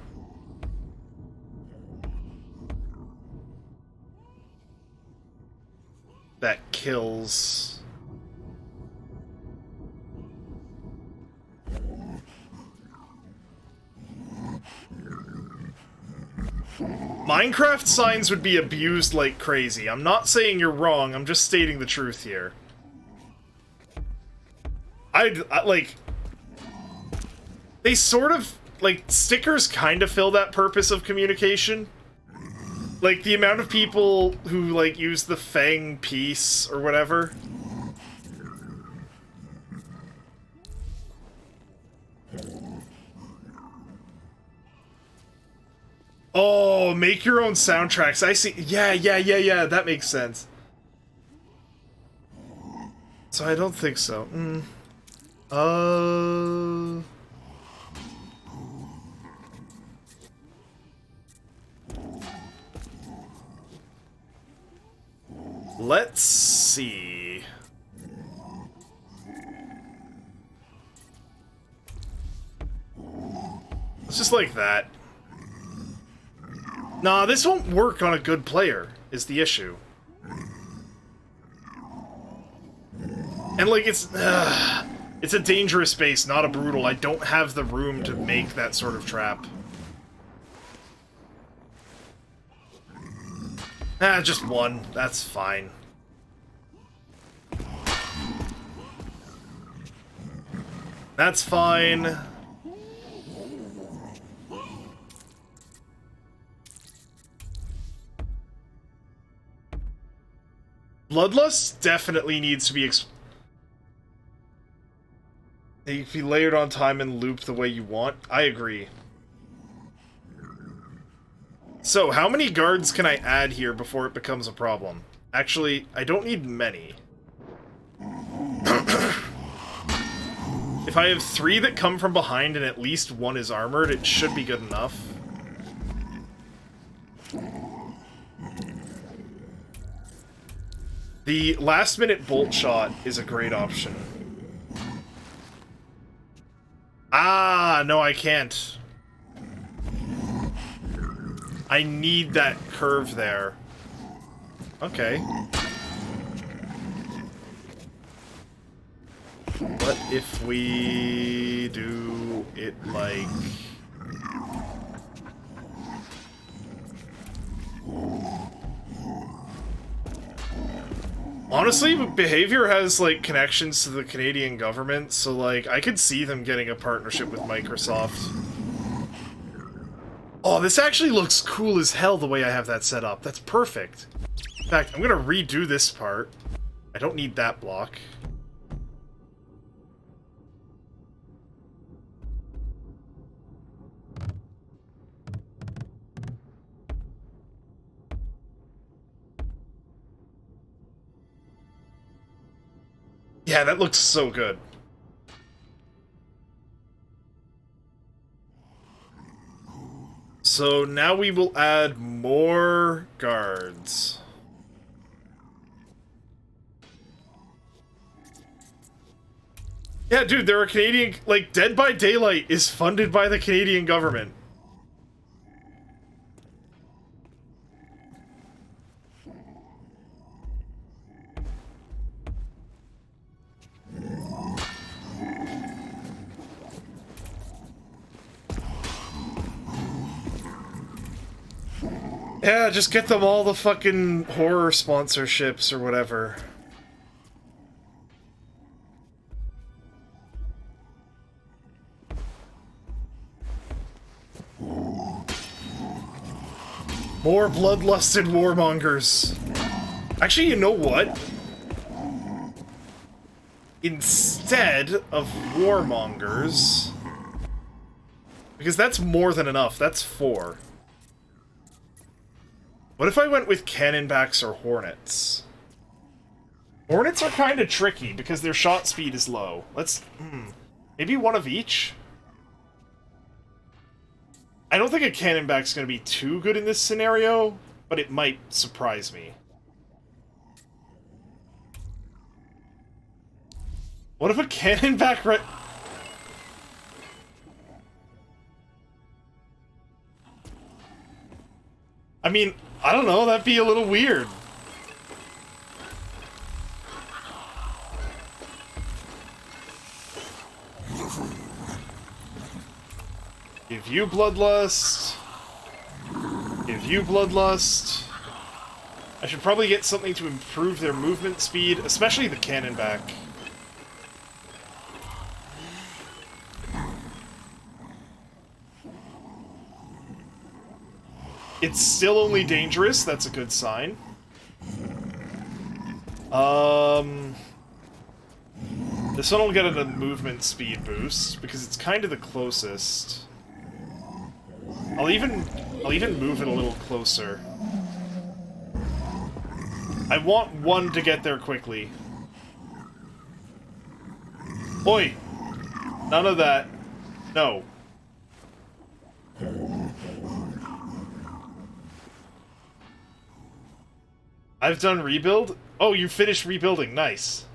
That kills. Minecraft signs would be abused like crazy. I'm not saying you're wrong, I'm just stating the truth here. Like... They sort of... Like, stickers kind of fill that purpose of communication. Like, the amount of people who, like, use the Fang piece or whatever. Oh, make your own soundtracks. I see. Yeah, that makes sense. So I don't think so. Let's see. It's just like that. Nah, this won't work on a good player, is the issue. And, like, it's a dangerous space, not a brutal. I don't have the room to make that sort of trap. Just one. That's fine. That's fine. Bloodlust definitely needs to be layered on time and looped the way you want. I agree. So, how many guards can I add here before it becomes a problem? Actually, I don't need many. If I have 3 that come from behind and at least 1 is armored, it should be good enough. The last-minute bolt shot is a great option. Ah, no, I can't. I need that curve there. Okay. What if we do it like... Honestly, Behavior has, like, connections to the Canadian government, so, like, I could see them getting a partnership with Microsoft. Oh, this actually looks cool as hell the way I have that set up. That's perfect. In fact, I'm gonna redo this part. I don't need that block. Yeah, that looks so good. So now we will add more guards. Yeah, dude, there are Canadian... Like, Dead by Daylight is funded by the Canadian government. Yeah, just get them all the fucking horror sponsorships or whatever. More bloodlusted warmongers. Actually, you know what? Instead of warmongers... Because that's more than enough. That's 4. What if I went with cannonbacks or hornets? Hornets are kind of tricky because their shot speed is low. Let's... maybe one of each? I don't think a cannonback's going to be too good in this scenario, but it might surprise me. What if a cannonback I mean, I don't know, that'd be a little weird. Give you bloodlust. Give you bloodlust. I should probably get something to improve their movement speed, especially the cannonback. It's still only dangerous, that's a good sign. This one will get a movement speed boost, because it's kind of the closest. I'll even move it a little closer. I want one to get there quickly. Oi! None of that. No. I've done rebuild? Oh, you finished rebuilding. Nice.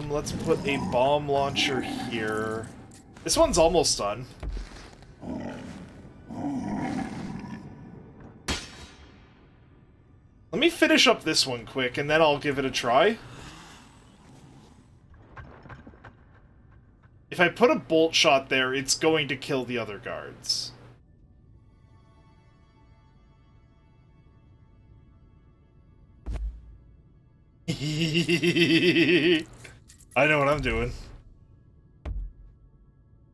Let's put a bomb launcher here. This one's almost done. Let me finish up this one quick, and then I'll give it a try. If I put a bolt shot there, it's going to kill the other guards. I know what I'm doing.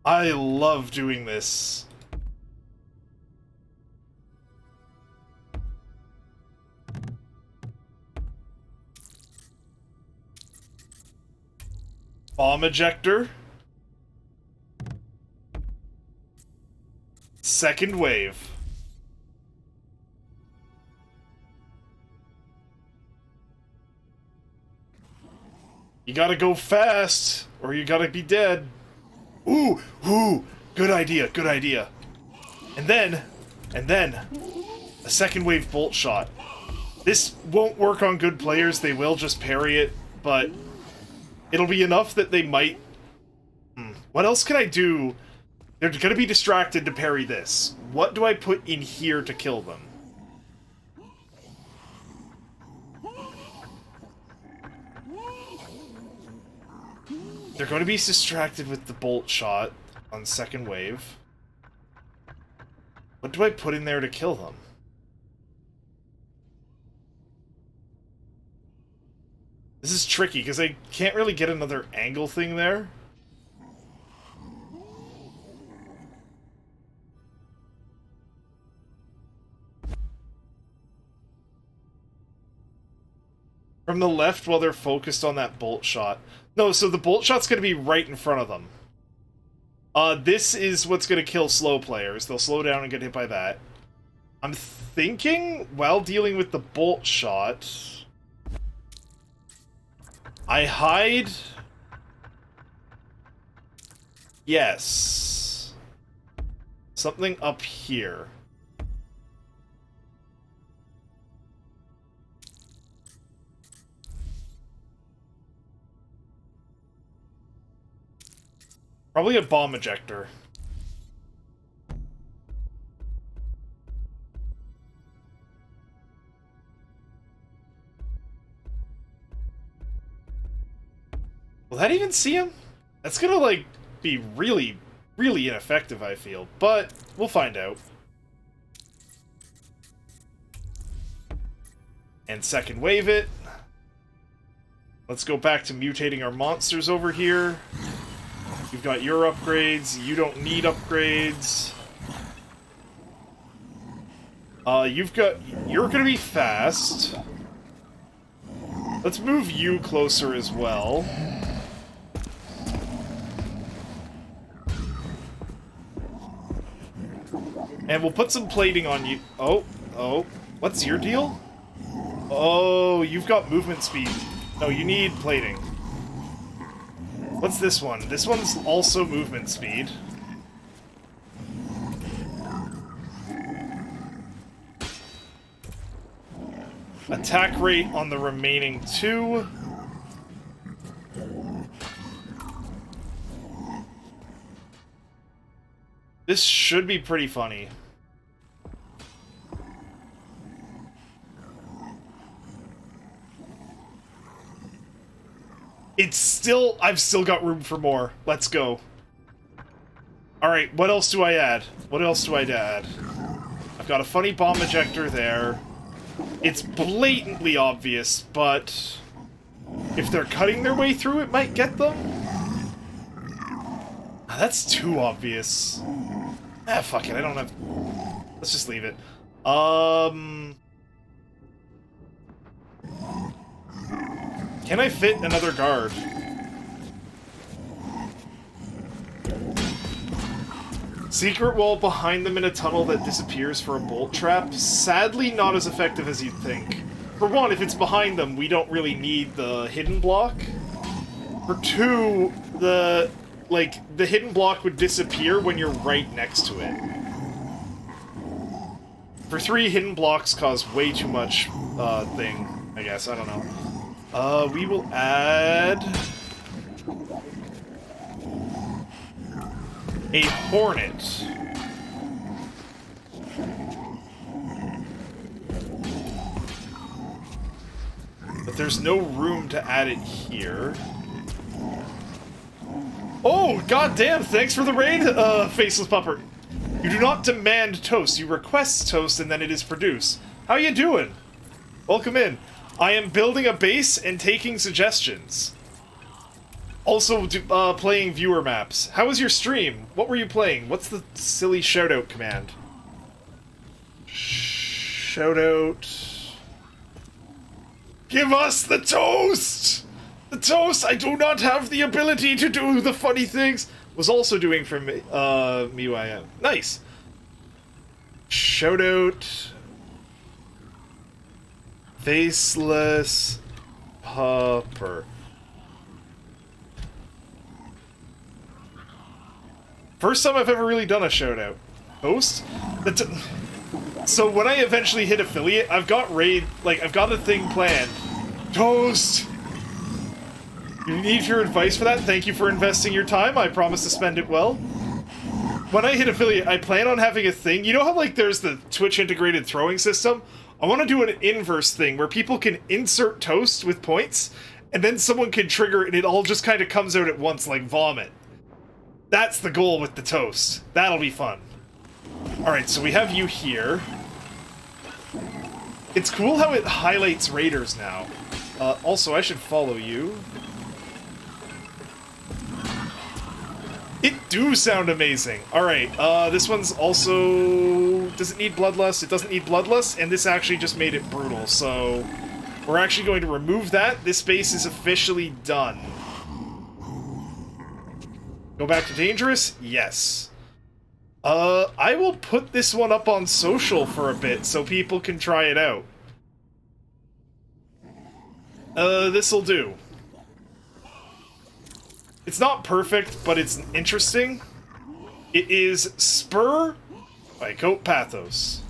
I love doing this. Bomb ejector. Second wave. You gotta go fast, or you gotta be dead. Ooh, good idea, good idea. And then, a second wave bolt shot. This won't work on good players, they will just parry it, but it'll be enough that they might... What else can I do? They're gonna be distracted to parry this. What do I put in here to kill them? They're going to be distracted with the bolt shot on second wave. What do I put in there to kill them? This is tricky, because I can't really get another angle thing there. From the left while they're focused on that bolt shot. No, so the bolt shot's going to be right in front of them. This is what's going to kill slow players. They'll slow down and get hit by that. I'm thinking, while dealing with the bolt shot, I hide... Yes. Something up here. Probably a bomb ejector. Will that even see him? That's gonna, like, be really, really ineffective, I feel. But we'll find out. And second wave it. Let's go back to mutating our monsters over here. You've got your upgrades. You don't need upgrades. You're gonna be fast. Let's move you closer as well. And we'll put some plating on you. Oh. What's your deal? Oh, you've got movement speed. No, you need plating. What's this one? This one's also movement speed. Attack rate on the remaining two. This should be pretty funny. I've still got room for more. Let's go. Alright, what else do I add? What else do I add? I've got a funny bomb ejector there. It's blatantly obvious, but if they're cutting their way through, it might get them. That's too obvious. Ah, fuck it, I don't have... Let's just leave it. Can I fit another guard? Secret wall behind them in a tunnel that disappears for a bolt trap? Sadly, not as effective as you'd think. For one, if it's behind them, we don't really need the hidden block. For two, the hidden block would disappear when you're right next to it. For three, hidden blocks cause way too much, thing, I guess, I don't know. We will add... a hornet. But there's no room to add it here. Oh, goddamn! Thanks for the raid, Faceless Pupper. You do not demand toast. You request toast, and then it is produced. How you doing? Welcome in. I am building a base and taking suggestions. Also, playing viewer maps. How was your stream? What were you playing? What's the silly shoutout command? Shoutout. Give us the toast! The toast! I do not have the ability to do the funny things! Was also doing from MIUIM. Nice! Shoutout. Faceless Pupper. First time I've ever really done a shoutout. Toast? So when I eventually hit affiliate, I've got I've got a thing planned. Toast! You need your advice for that? Thank you for investing your time. I promise to spend it well. When I hit affiliate, I plan on having a thing. You know how, there's the Twitch integrated throwing system? I want to do an inverse thing where people can insert toast with points, and then someone can trigger it, and it all just kind of comes out at once like vomit. That's the goal with the toast. That'll be fun. Alright, so we have you here. It's cool how it highlights raiders now. Also, I should follow you. It do sound amazing. Alright, this one's also... Does it need Bloodlust? It doesn't need Bloodlust, and this actually just made it brutal, so... We're actually going to remove that. This base is officially done. Go back to Dangerous? Yes. I will put this one up on social for a bit, so people can try it out. This'll do. It's not perfect, but it's interesting. It is Spur by Coat Pathos.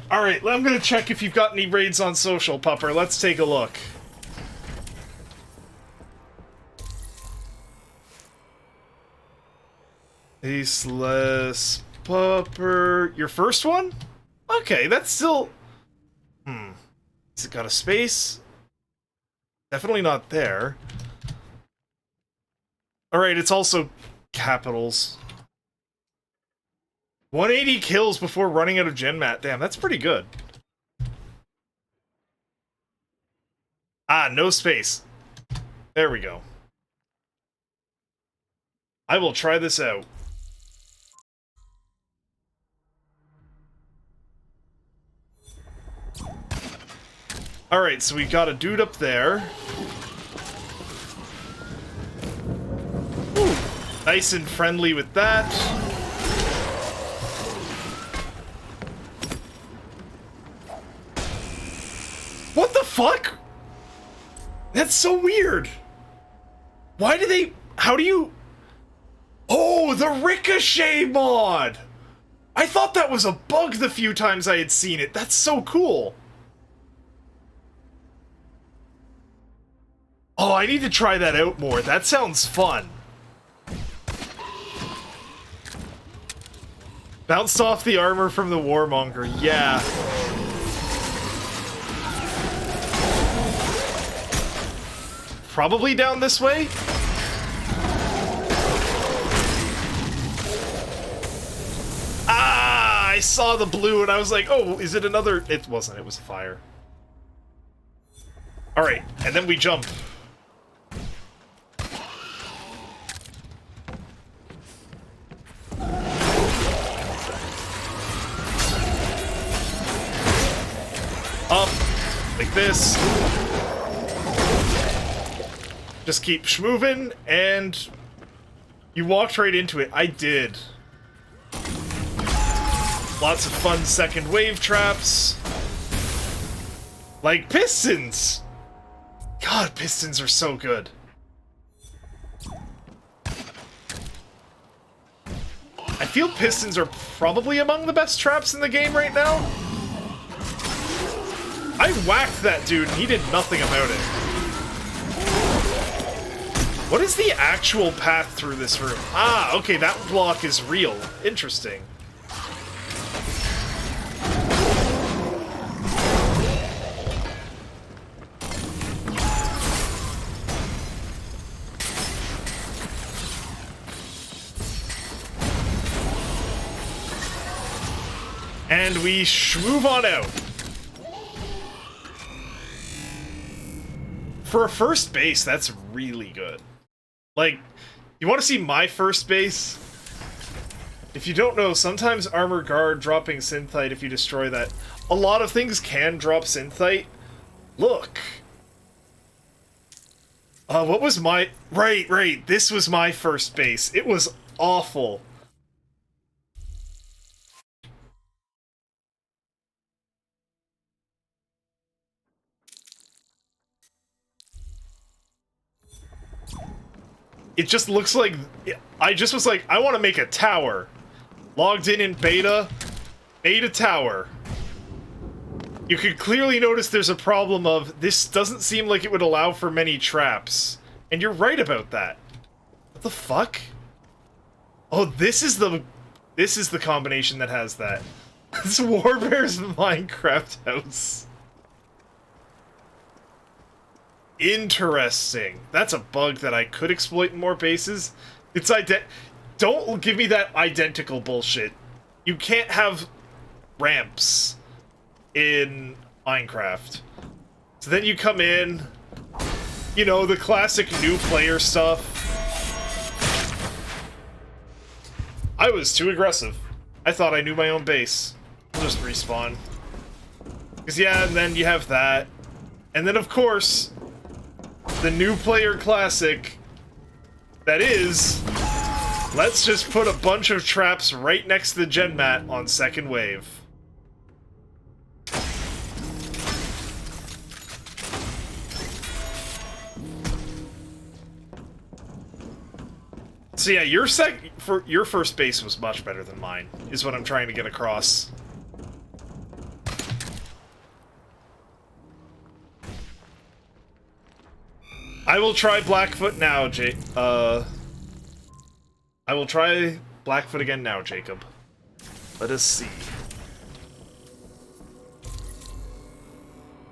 Alright, I'm gonna check if you've got any raids on social, Pupper. Let's take a look. Aceless Pupper. Your first one? Okay, that's still... Has it got a space? Definitely not there. Alright, it's also capitals. 180 kills before running out of gen mat. Damn, that's pretty good. Ah, no space. There we go. I will try this out. Alright, so we got a dude up there. Ooh, nice and friendly with that. What the fuck? That's so weird. Why do they... How do you... Oh, the Ricochet mod! I thought that was a bug the few times I had seen it. That's so cool. Oh, I need to try that out more. That sounds fun. Bounced off the armor from the Warmonger. Yeah. Probably down this way? Ah! I saw the blue and I was like, oh, is it another... It wasn't, it was a fire. Alright, and then we jump. Up, like this. Just keep schmoving, and you walked right into it. I did. Lots of fun second wave traps. Like pistons! God, pistons are so good. I feel pistons are probably among the best traps in the game right now. I whacked that dude and he did nothing about it. What is the actual path through this room? Ah, okay, that block is real. Interesting. And we move on out. For a first base, that's really good. Like, you want to see my first base? If you don't know, sometimes Armor Guard dropping Synthite if you destroy that. A lot of things can drop Synthite. Look. What was my... Right. This was my first base. It was awful. It just looks like... I just was like, I want to make a tower. Logged in beta, made a tower. You could clearly notice there's a problem of, this doesn't seem like it would allow for many traps. And you're right about that. What the fuck? Oh, this is the combination that has that. It's Warbear's Minecraft house. Interesting. That's a bug that I could exploit in more bases. It's don't give me that identical bullshit. You can't have ramps in Minecraft. So then you come in, you know, the classic new player stuff. I was too aggressive. I thought I knew my own base. I'll just respawn. Because yeah, and then you have that. And then of course... the new player classic that is, let's just put a bunch of traps right next to the gen mat on second wave. So yeah, your first base was much better than mine, is what I'm trying to get across. I will try Blackfoot now, I will try Blackfoot again now, Jacob. Let us see.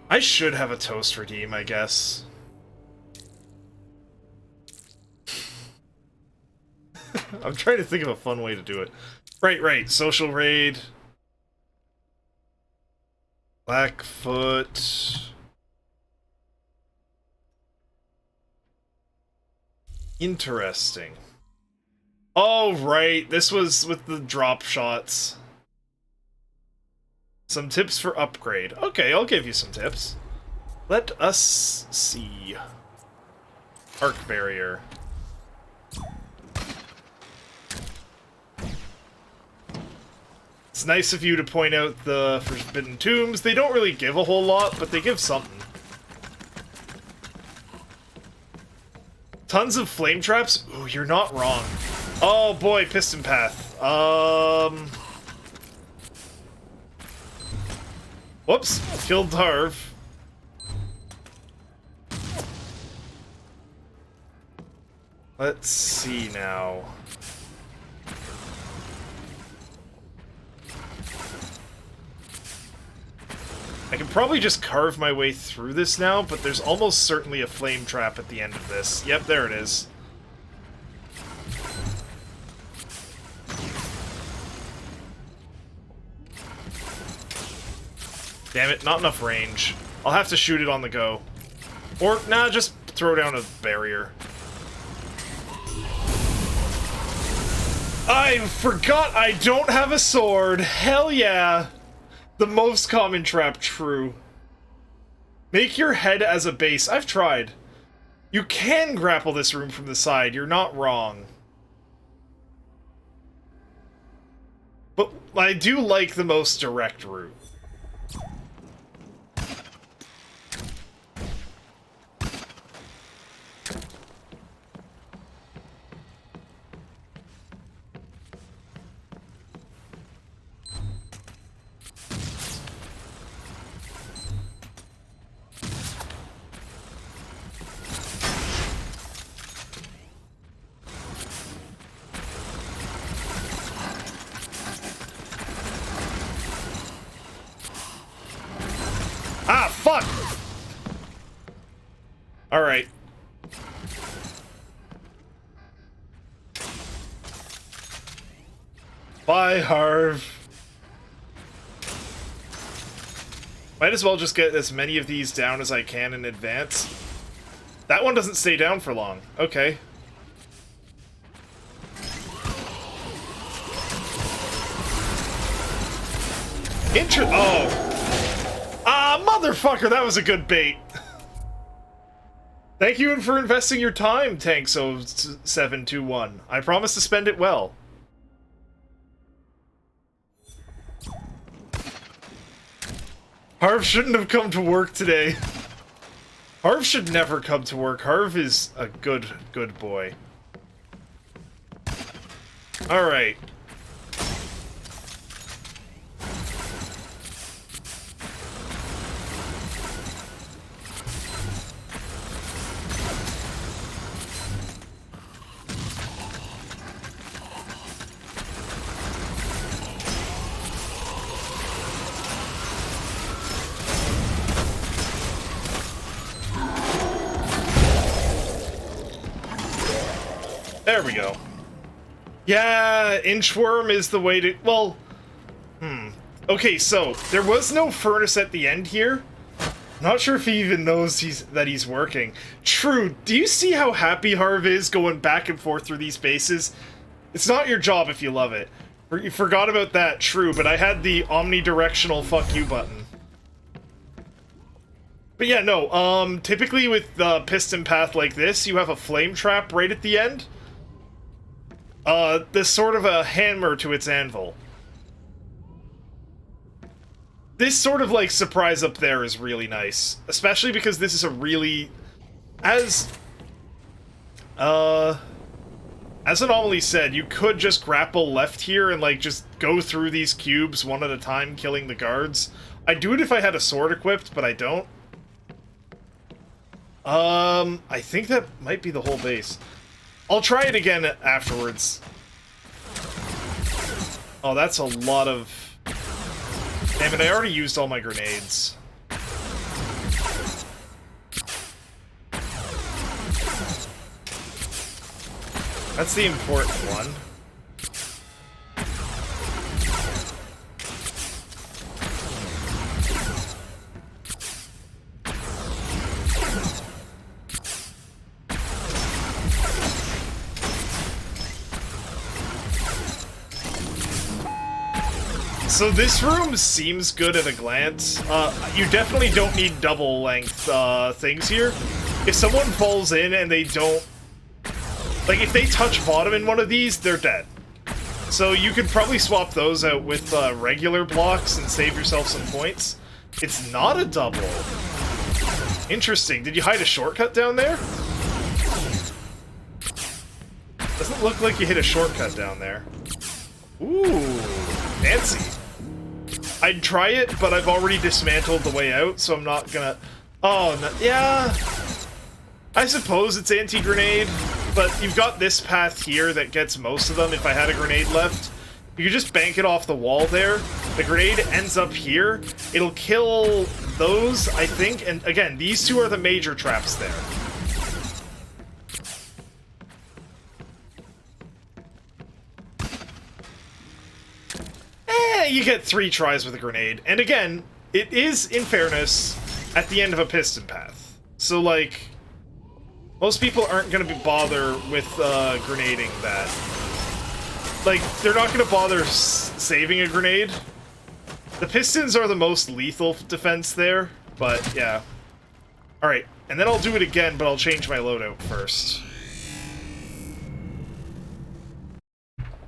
I should have a toast redeem, I guess. I'm trying to think of a fun way to do it. Right. Social raid. Blackfoot. Interesting. Oh, right. This was with the drop shots. Some tips for upgrade. Okay, I'll give you some tips. Let us see. Arc barrier. It's nice of you to point out the Forbidden Tombs. They don't really give a whole lot, but they give something. Tons of flame traps? Ooh, you're not wrong. Oh boy, Piston Path. Whoops, killed Harv. Let's see now. I can probably just carve my way through this now, but there's almost certainly a flame trap at the end of this. Yep, there it is. Damn it, not enough range. I'll have to shoot it on the go. Or, nah, just throw down a barrier. I forgot I don't have a sword. Hell yeah. The most common trap, true. Make your head as a base. I've tried. You can grapple this room from the side. You're not wrong. But I do like the most direct route. Ah, fuck! Alright. Bye, Harv. Might as well just get as many of these down as I can in advance. That one doesn't stay down for long. Okay. Oh! Ah, motherfucker, that was a good bait. Thank you for investing your time, Tank0721. I promise to spend it well. Harv shouldn't have come to work today. Harv should never come to work. Harv is a good boy. Alright. There we go. Yeah, Inchworm is the way to... Well... Okay, so, there was no furnace at the end here. Not sure if he even knows that he's working. True, do you see how happy Harv is going back and forth through these bases? It's not your job if you love it. You forgot about that, true, but I had the omnidirectional fuck you button. But yeah, no, typically with the piston path like this, you have a flame trap right at the end. This sort of a hammer to its anvil. This sort of, like, surprise up there is really nice. Especially because this is a really... As Anomaly said, you could just grapple left here and, like, just go through these cubes one at a time, killing the guards. I'd do it if I had a sword equipped, but I don't. I think that might be the whole base. I'll try it again afterwards. Oh, that's a lot of... Damn it, I already used all my grenades. That's the important one. So this room seems good at a glance. You definitely don't need double length things here. If someone falls in and they don't... Like, if they touch bottom in one of these, they're dead. So you could probably swap those out with regular blocks and save yourself some points. It's not a double. Interesting. Did you hide a shortcut down there? Doesn't look like you hit a shortcut down there. Ooh, fancy. I'd try it, but I've already dismantled the way out, so I'm not gonna... Oh, no, yeah... I suppose it's anti-grenade, but you've got this path here that gets most of them if I had a grenade left. You can just bank it off the wall there. The grenade ends up here. It'll kill those, I think, and again, these two are the major traps there. You get 3 tries with a grenade. And again, it is, in fairness, at the end of a piston path. So, like, most people aren't going to bother with grenading that. Like, they're not going to bother saving a grenade. The pistons are the most lethal defense there, but yeah. Alright, and then I'll do it again, but I'll change my loadout first.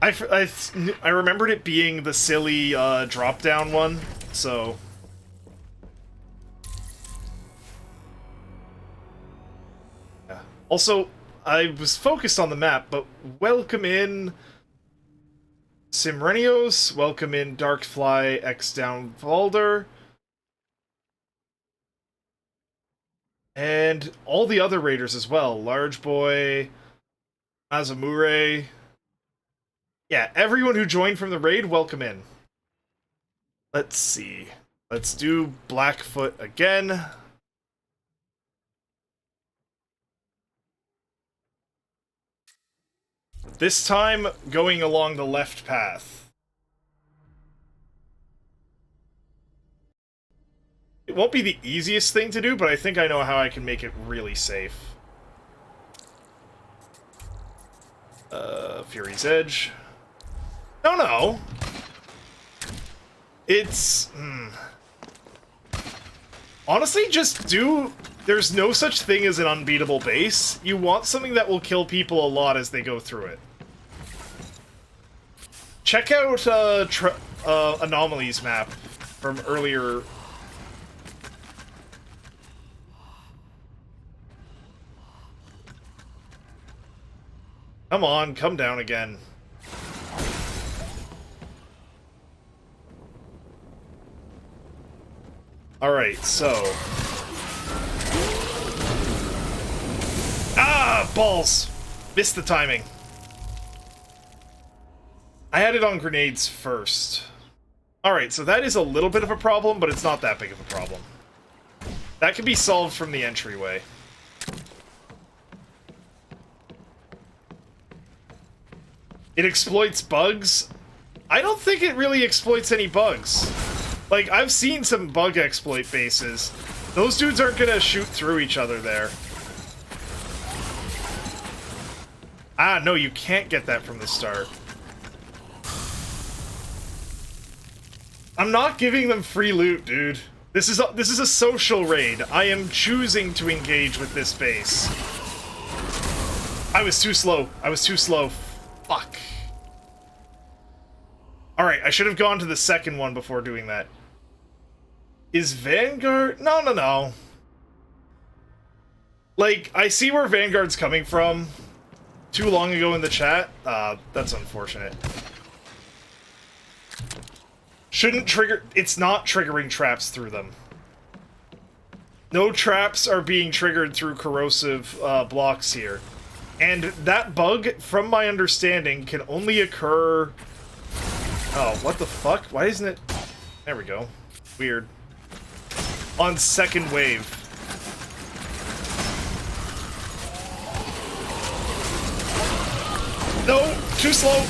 I remembered it being the silly drop-down one, so... Yeah. Also, I was focused on the map, but welcome in Simrenios, welcome in Darkfly X Down Valder, and all the other raiders as well. Large Boy, Azamure... Yeah, everyone who joined from the raid, welcome in. Let's see. Let's do Blackfoot again. This time, going along the left path. It won't be the easiest thing to do, but I think I know how I can make it really safe. Fury's Edge. No. It's... Honestly, just do... There's no such thing as an unbeatable base. You want something that will kill people a lot as they go through it. Check out Anomalies map from earlier... Come on, come down again. Alright, so... Ah! Balls! Missed the timing. I had it on grenades first. Alright, so that is a little bit of a problem, but it's not that big of a problem. That can be solved from the entryway. It exploits bugs? I don't think it really exploits any bugs. Like, I've seen some bug exploit bases. Those dudes aren't gonna shoot through each other there. Ah, no, you can't get that from the start. I'm not giving them free loot, dude. This is a social raid. I am choosing to engage with this base. I was too slow. Fuck. Alright, I should have gone to the second one before doing that. Is Vanguard... No. Like, I see where Vanguard's coming from. Too long ago in the chat. That's unfortunate. Shouldn't trigger... It's not triggering traps through them. No traps are being triggered through corrosive blocks here. And that bug, from my understanding, can only occur Oh, what the fuck? Why isn't it... There we go. Weird. On second wave. No! Too slow!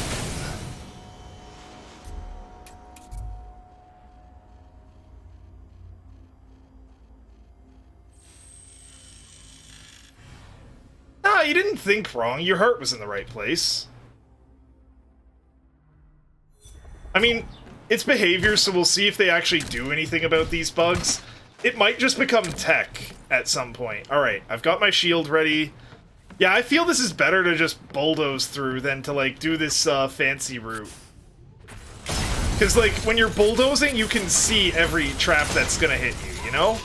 Nah, you didn't think wrong. Your heart was in the right place. I mean, it's behavior, so we'll see if they actually do anything about these bugs. It might just become tech at some point. Alright, I've got my shield ready. Yeah, I feel this is better to just bulldoze through than to, like, do this fancy route. Because, like, when you're bulldozing, you can see every trap that's gonna hit you, you know?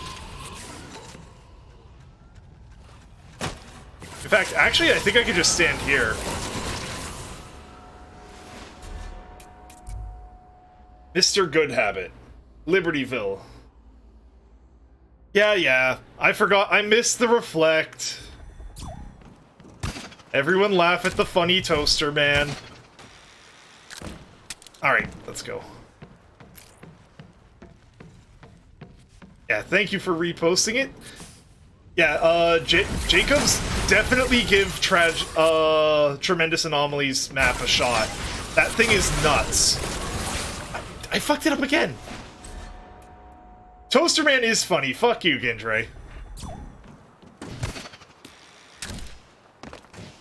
In fact, actually, I think I could just stand here. Mr. Good Habit. Libertyville. Yeah, I forgot. I missed the reflect. Everyone laugh at the funny toaster, man. Alright, let's go. Yeah, thank you for reposting it. Yeah, Jacobs, definitely give Tremendous Anomalies map a shot. That thing is nuts. I fucked it up again. Toaster Man is funny. Fuck you, Gindre.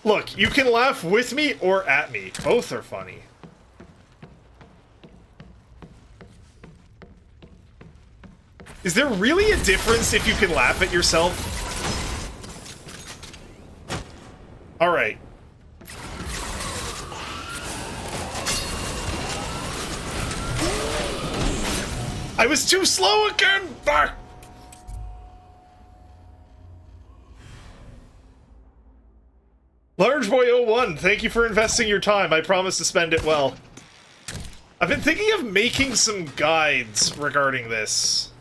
Look, you can laugh with me or at me. Both are funny. Is there really a difference if you can laugh at yourself? Alright. I was too slow again! Ah! Large Boy 01, thank you for investing your time. I promise to spend it well. I've been thinking of making some guides regarding this.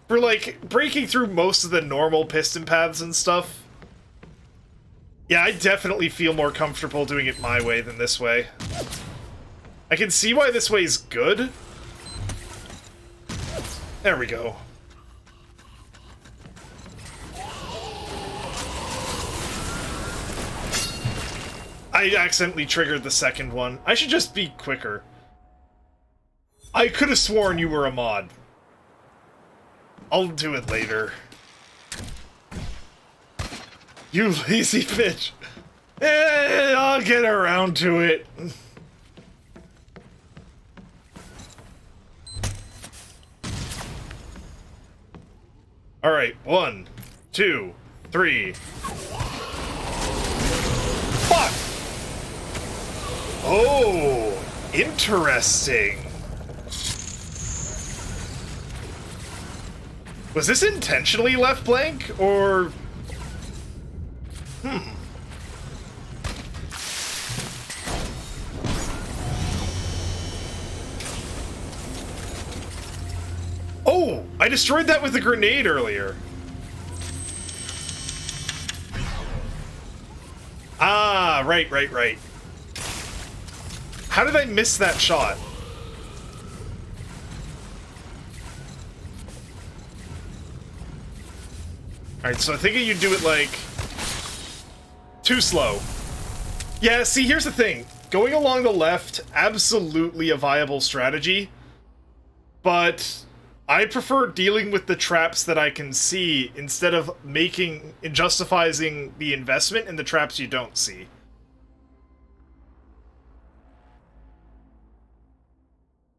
For, like, breaking through most of the normal piston paths and stuff. Yeah, I definitely feel more comfortable doing it my way than this way. I can see why this way's good. There we go. I accidentally triggered the second one. I should just be quicker. I could have sworn you were a mod. I'll do it later. You lazy bitch. I'll get around to it. Alright, 1, 2, 3. Fuck! Oh, interesting. Was this intentionally left blank, or... Oh! I destroyed that with a grenade earlier. Ah, right. How did I miss that shot? Alright, so I think you do it, like... too slow. Yeah, see, here's the thing. Going along the left, absolutely a viable strategy. But I prefer dealing with the traps that I can see instead of justifying the investment in the traps you don't see.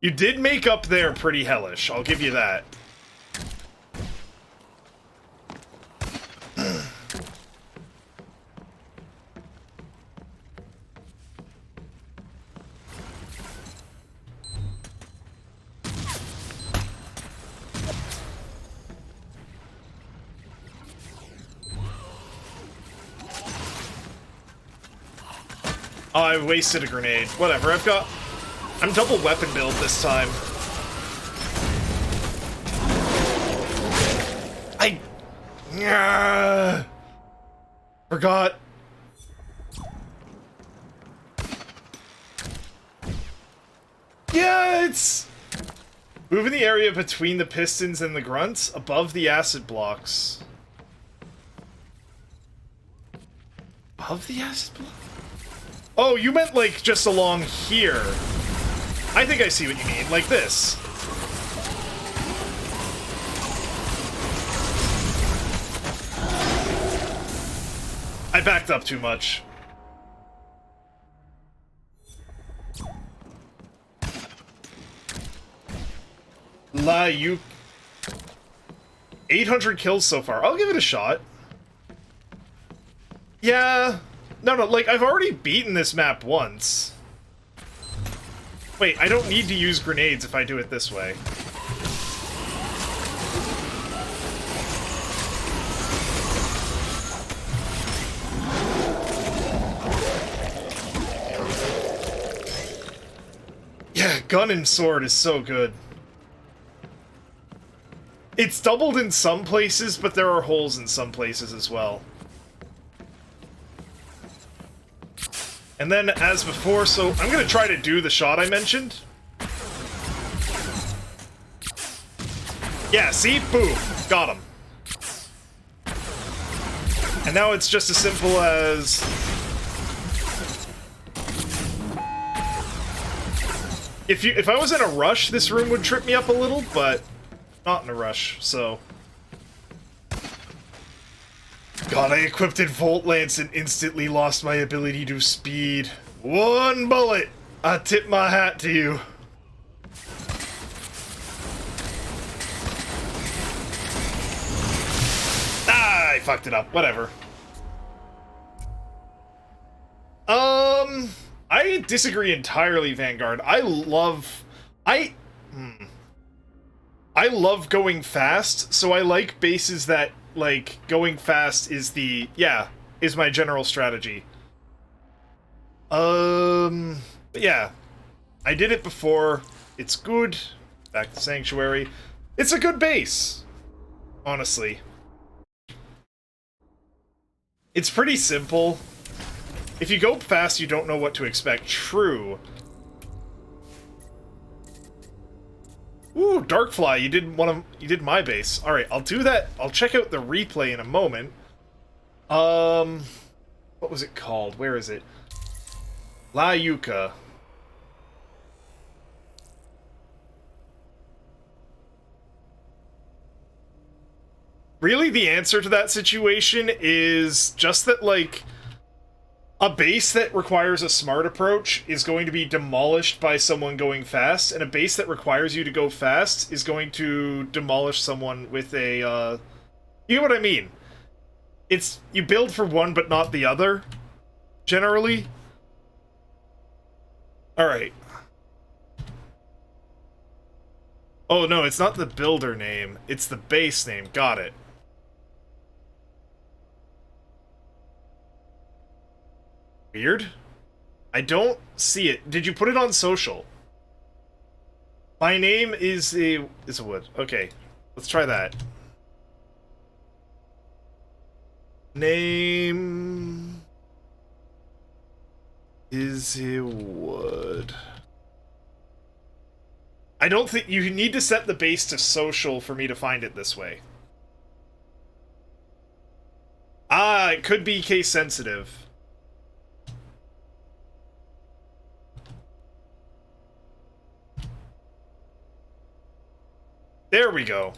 You did make up there pretty hellish, I'll give you that. Oh, I wasted a grenade. Whatever, I'm double weapon build this time. Forgot. Yeah, it's... Move in the area between the pistons and the grunts, above the acid blocks. Above the acid block? Oh, you meant, like, just along here. I think I see what you mean, like this. I backed up too much. You 800 kills so far. I'll give it a shot. Yeah. No, like, I've already beaten this map once. Wait, I don't need to use grenades if I do it this way. Yeah, gun and sword is so good. It's doubled in some places, but there are holes in some places as well. And then, as before, so I'm gonna try to do the shot I mentioned. Yeah, see? Boom. Got him. And now it's just as simple as... If I was in a rush, this room would trip me up a little, but... not in a rush, so... God, I equipped it Volt Lance and instantly lost my ability to speed. One bullet! I tip my hat to you. Ah, I fucked it up. Whatever. I disagree entirely, Vanguard. I love going fast, so I like bases that, like, going fast is the, is my general strategy. But yeah. I did it before. It's good. Back to Sanctuary. It's a good base. Honestly. It's pretty simple. If you go fast, you don't know what to expect. True. Ooh, Darkfly, you did my base. Alright, I'll do that. I'll check out the replay in a moment. What was it called? Where is it? La Yucca. Really, the answer to that situation is just that, like, a base that requires a smart approach is going to be demolished by someone going fast, and a base that requires you to go fast is going to demolish someone with a, you know what I mean? It's, you build for one but not the other, generally. Alright. Oh no, it's not the builder name, it's the base name, got it. Weird. I don't see it. Did you put it on social? My name is a wood. Okay, let's try that. Name is a wood. I don't think you need to set the base to social for me to find it this way. Ah, it could be case sensitive. There we go.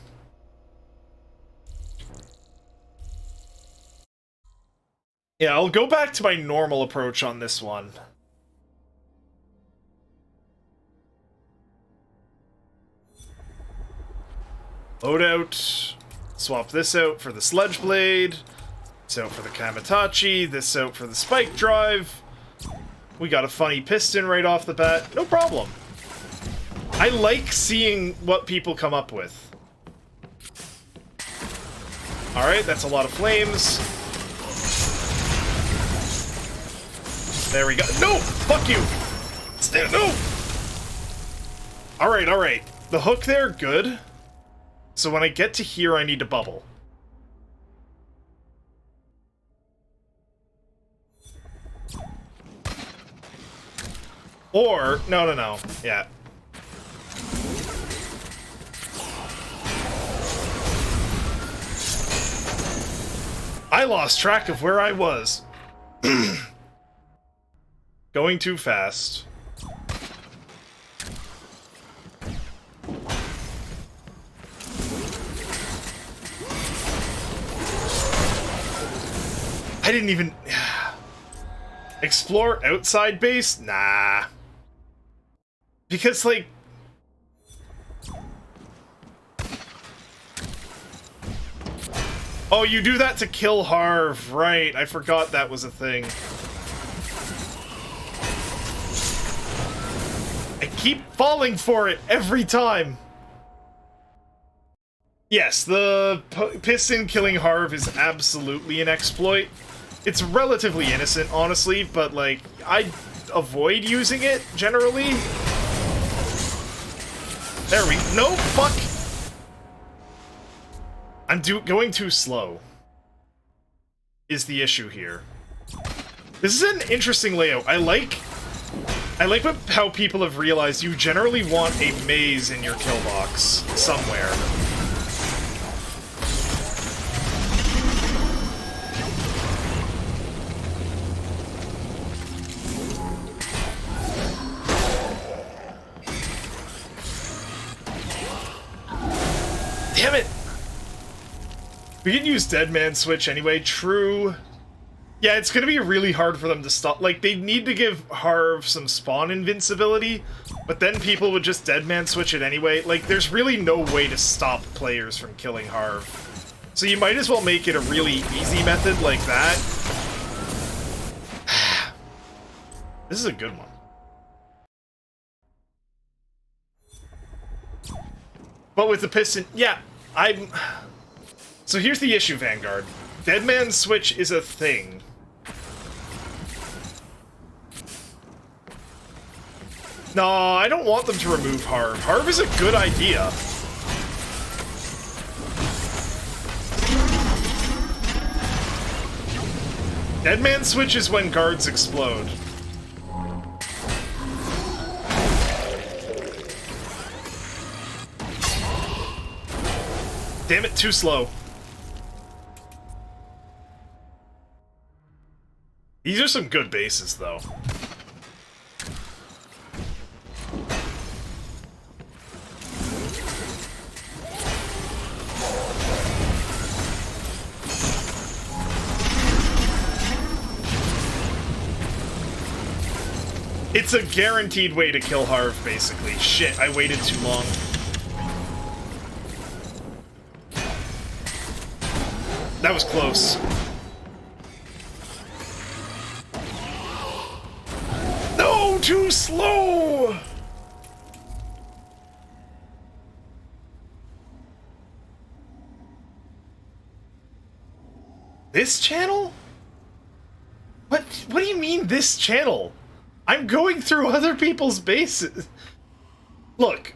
Yeah, I'll go back to my normal approach on this one. Load out. Swap this out for the Sledge Blade. This out for the Kamitachi. This out for the Spike Drive. We got a funny piston right off the bat. No problem. I like seeing what people come up with. Alright, that's a lot of flames. There we go. No! Fuck you! Stand, no! Alright, alright. The hook there, good. So when I get to here, I need to bubble. Or, no. Yeah. I lost track of where I was. Going too fast. I didn't even... Explore outside base? Nah. Because, like... Oh, you do that to kill Harv, right. I forgot that was a thing. I keep falling for it every time. Yes, the piston killing Harv is absolutely an exploit. It's relatively innocent, honestly, but, like, I avoid using it, generally. There we... No, fuck! I'm going too slow. Is the issue here. This is an interesting layout. I like how people have realized you generally want a maze in your kill box somewhere. Damn it! We can use Dead Man Switch anyway, true. Yeah, it's gonna be really hard for them to stop. Like, they need to give Harv some spawn invincibility, but then people would just Dead Man Switch it anyway. Like, there's really no way to stop players from killing Harv. So you might as well make it a really easy method like that. This is a good one. But with the piston, yeah, So here's the issue, Vanguard. Dead Man Switch is a thing. No, I don't want them to remove Harv. Harv is a good idea. Dead Man Switch is when guards explode. Damn it, too slow. These are some good bases, though. It's a guaranteed way to kill Harv, basically. Shit, I waited too long. That was close. No, too slow! This channel? What do you mean, this channel? I'm going through other people's bases. Look,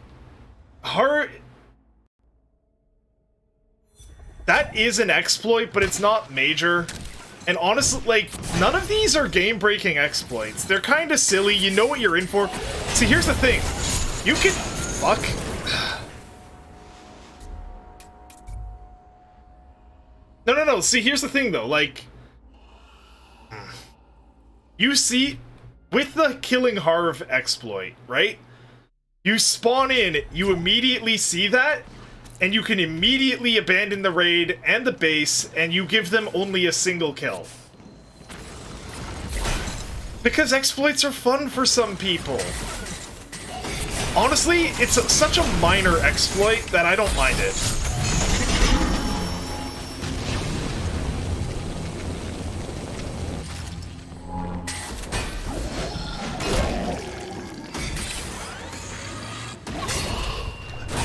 that is an exploit, but it's not major. And honestly, like, none of these are game-breaking exploits. They're kind of silly. You know what you're in for. See, here's the thing. You can... Fuck. No. See, here's the thing, though. Like... You see... With the killing Harv exploit, right? You spawn in, you immediately see that, and you can immediately abandon the raid and the base, and you give them only a single kill. Because exploits are fun for some people. Honestly, it's such a minor exploit that I don't mind it.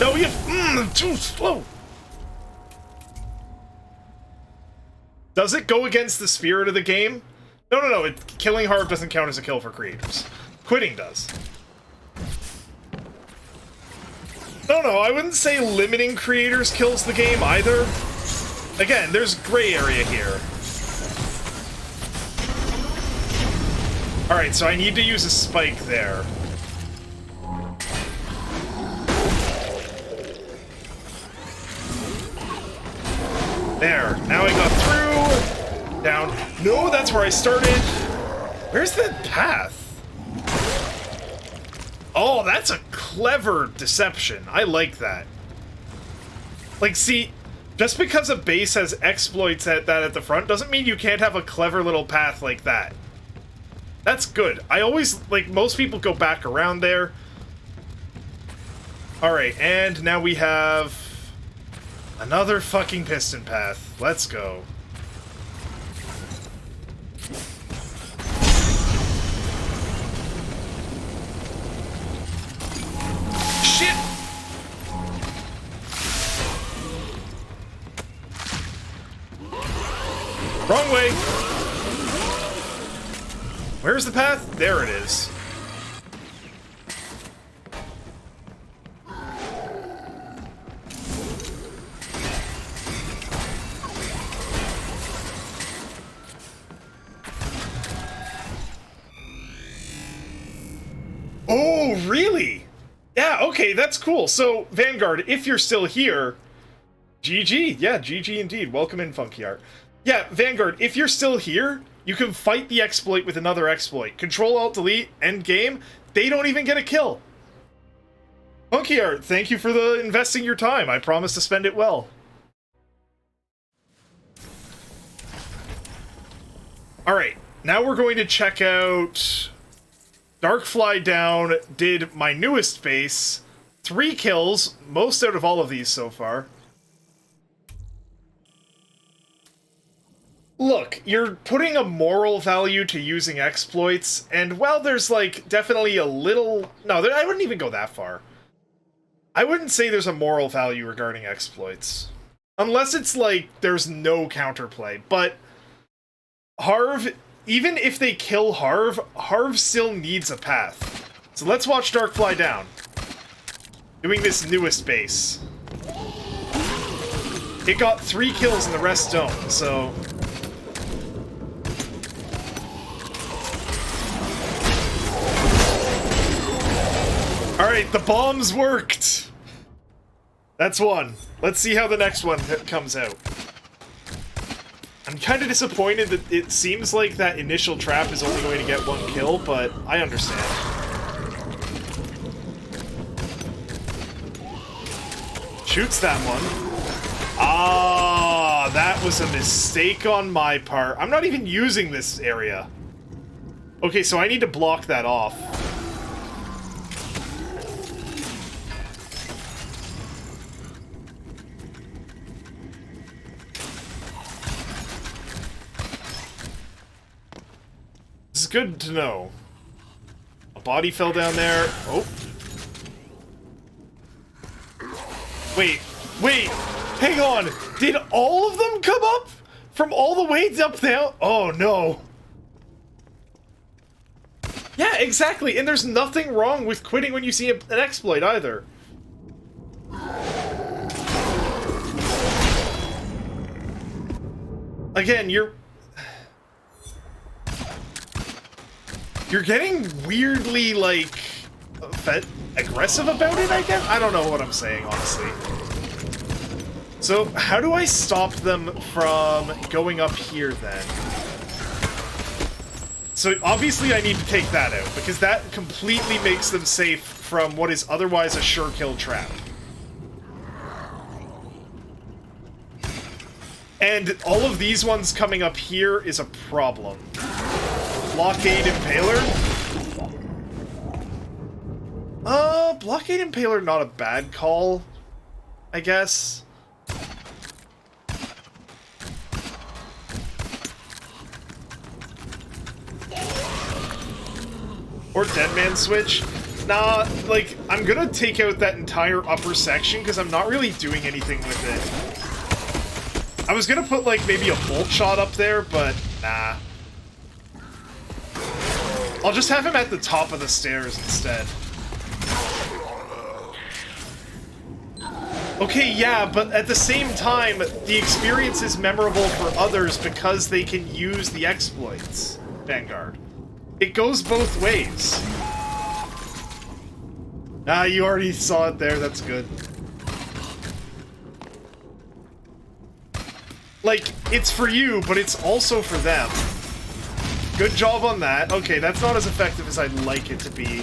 No, you... too slow! Does it go against the spirit of the game? No. Killing Harv doesn't count as a kill for creators. Quitting does. No, I wouldn't say limiting creators kills the game either. Again, there's gray area here. Alright, so I need to use a spike there. There, now I got through. Down. No, that's where I started. Where's the path? Oh, that's a clever deception. I like that. Like, see, just because a base has exploits at the front doesn't mean you can't have a clever little path like that. That's good. I always, like, most people go back around there. Alright, and now we have another fucking piston path. Let's go. Shit! Wrong way! Where's the path? There it is. Oh, really? Yeah, okay, that's cool. So, Vanguard, if you're still here... GG. Yeah, GG indeed. Welcome in, Funky Art. Yeah, Vanguard, if you're still here, you can fight the exploit with another exploit. Control-Alt-Delete, end game, they don't even get a kill. Funky Art, thank you for investing your time. I promise to spend it well. Alright, now we're going to check out... Darkfly down, did my newest base. 3 kills, most out of all of these so far. Look, you're putting a moral value to using exploits, and while there's, like, definitely a little... No, I wouldn't even go that far. I wouldn't say there's a moral value regarding exploits. Unless it's, like, there's no counterplay. But Harv... Even if they kill Harv, Harv still needs a path. So let's watch Darkfly down. Doing this newest base. It got 3 kills and the rest don't, so... Alright, the bombs worked! That's one. Let's see how the next one comes out. I'm kind of disappointed that it seems like that initial trap is only going to get 1 kill, but I understand. Shoots that one. Ah, that was a mistake on my part. I'm not even using this area. Okay, so I need to block that off. This is good to know. A body fell down there. Oh. Wait, hang on. Did all of them come up? From all the way up there? Oh no. Yeah, exactly. And there's nothing wrong with quitting when you see an exploit either. Again, you're getting weirdly, like, aggressive about it, I guess? I don't know what I'm saying, honestly. So, how do I stop them from going up here, then? So, obviously I need to take that out, because that completely makes them safe from what is otherwise a sure kill trap. And all of these ones coming up here is a problem. Blockade Impaler? Blockade Impaler not a bad call, I guess. Or Deadman Switch. Nah, like, I'm gonna take out that entire upper section because I'm not really doing anything with it. I was gonna put, like, maybe a bolt shot up there, but nah. I'll just have him at the top of the stairs instead. Okay, yeah, but at the same time, the experience is memorable for others because they can use the exploits, Vanguard. It goes both ways. Ah, you already saw it there, that's good. Like, it's for you, but it's also for them. Good job on that. Okay, that's not as effective as I'd like it to be.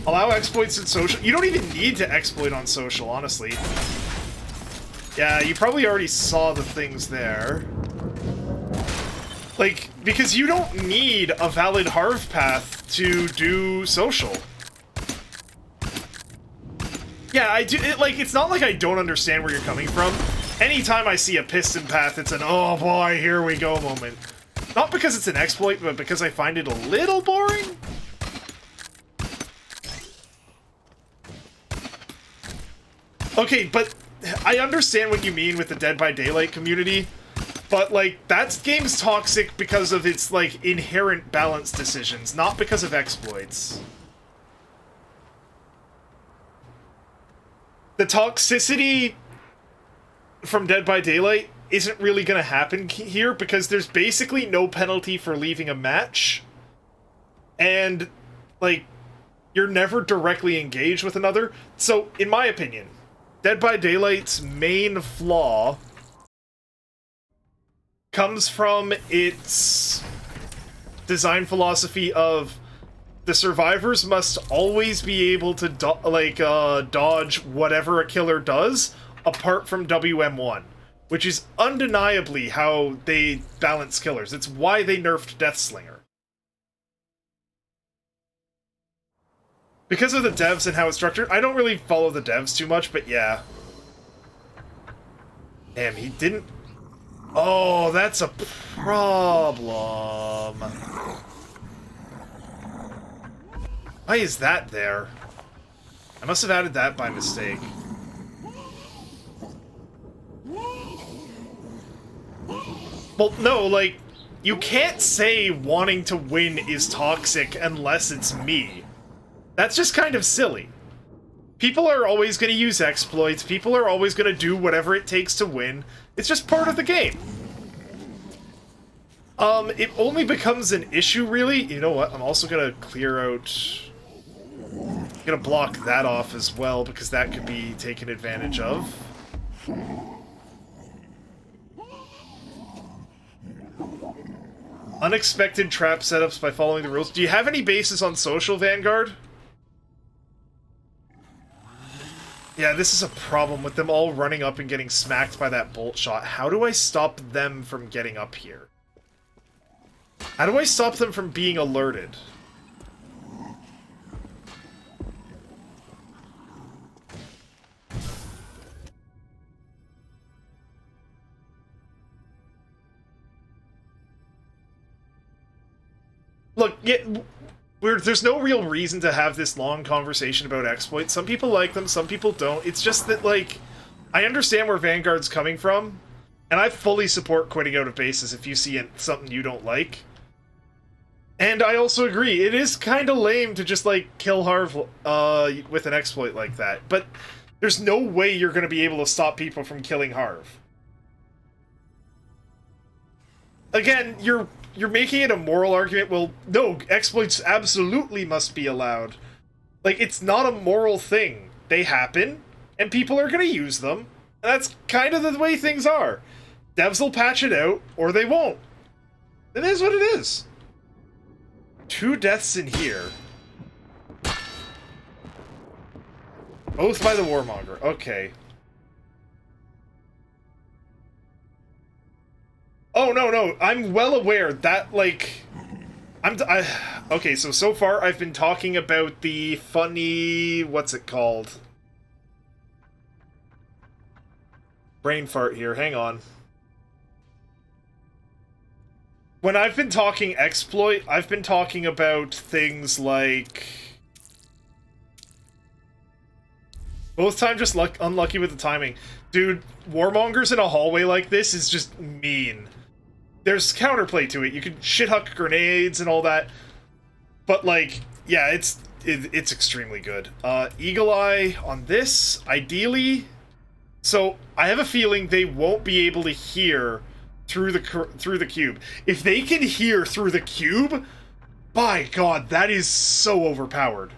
Allow exploits in social. You don't even need to exploit on social, honestly. Yeah, you probably already saw the things there. Like, because you don't need a valid Harv path to do social. Yeah, I do. It's not like I don't understand where you're coming from. Anytime I see a piston path, it's an oh boy, here we go moment. Not because it's an exploit, but because I find it a little boring. Okay, but I understand what you mean with the Dead by Daylight community, but, like, that game's toxic because of its, like, inherent balance decisions, not because of exploits. The toxicity from Dead by Daylight isn't really going to happen here because there's basically no penalty for leaving a match, and, like, you're never directly engaged with another. So, in my opinion, Dead by Daylight's main flaw comes from its design philosophy of the survivors must always be able to dodge whatever a killer does apart from WM1, which is undeniably how they balance killers. It's why they nerfed Deathslinger. Because of the devs and how it's structured, I don't really follow the devs too much, but yeah. Damn, he didn't... Oh, that's a problem. Why is that there? I must have added that by mistake. Well, no, like, you can't say wanting to win is toxic unless it's me. That's just kind of silly. People are always going to use exploits. People are always going to do whatever it takes to win. It's just part of the game. It only becomes an issue, really. You know what? I'm also going to clear out... I'm going to block that off as well, because that could be taken advantage of. Unexpected trap setups by following the rules. Do you have any bases on social, Vanguard? Yeah, this is a problem with them all running up and getting smacked by that bolt shot. How do I stop them from getting up here? How do I stop them from being alerted? Look, yeah, there's no real reason to have this long conversation about exploits. Some people like them, some people don't. It's just that, like, I understand where Vanguard's coming from, and I fully support quitting out of bases if you see something you don't like. And I also agree, it is kind of lame to just, like, kill Harv with an exploit like that. But there's no way you're going to be able to stop people from killing Harv. Again, you're making it a moral argument. Well, no, exploits absolutely must be allowed. Like, it's not a moral thing. They happen, and people are going to use them. And that's kind of the way things are. Devs will patch it out, or they won't. It is what it is. 2 deaths in here. Both by the Warmonger. Okay. Oh, no, I'm well aware that, like... okay, so far I've been talking about the funny... What's it called? Brain fart here, hang on. When I've been talking exploit, I've been talking about things like... Both times just unlucky with the timing. Dude, Warmongers in a hallway like this is just mean. There's counterplay to it. You can shit-huck grenades and all that. But, like, yeah, it's extremely good. Eagle Eye on this, ideally. So, I have a feeling they won't be able to hear through the cube. If they can hear through the cube, by God, that is so overpowered.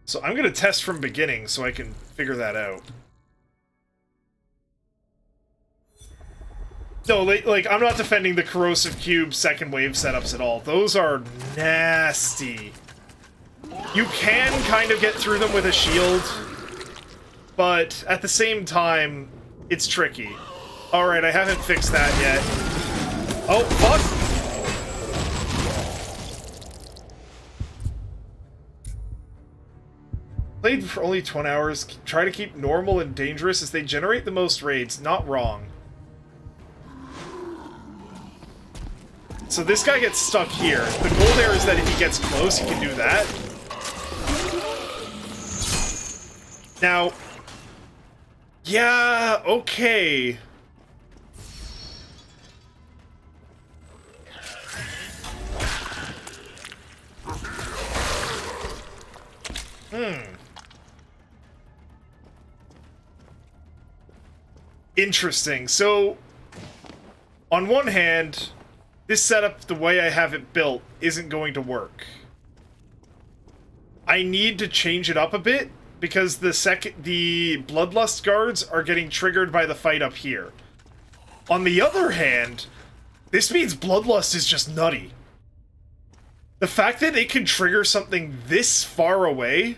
So I'm gonna test from beginning so I can figure that out. No, like, I'm not defending the Corrosive Cube second wave setups at all. Those are nasty. You can kind of get through them with a shield, but at the same time, it's tricky. Alright, I haven't fixed that yet. Oh, fuck! Played for only 20 hours. Try to keep normal and dangerous as they generate the most raids. Not wrong. So this guy gets stuck here. The goal there is that if he gets close, he can do that. Now... yeah, okay. Interesting. So, on one hand, this setup, the way I have it built, isn't going to work. I need to change it up a bit, because the Bloodlust guards are getting triggered by the fight up here. On the other hand, this means Bloodlust is just nutty. The fact that it can trigger something this far away...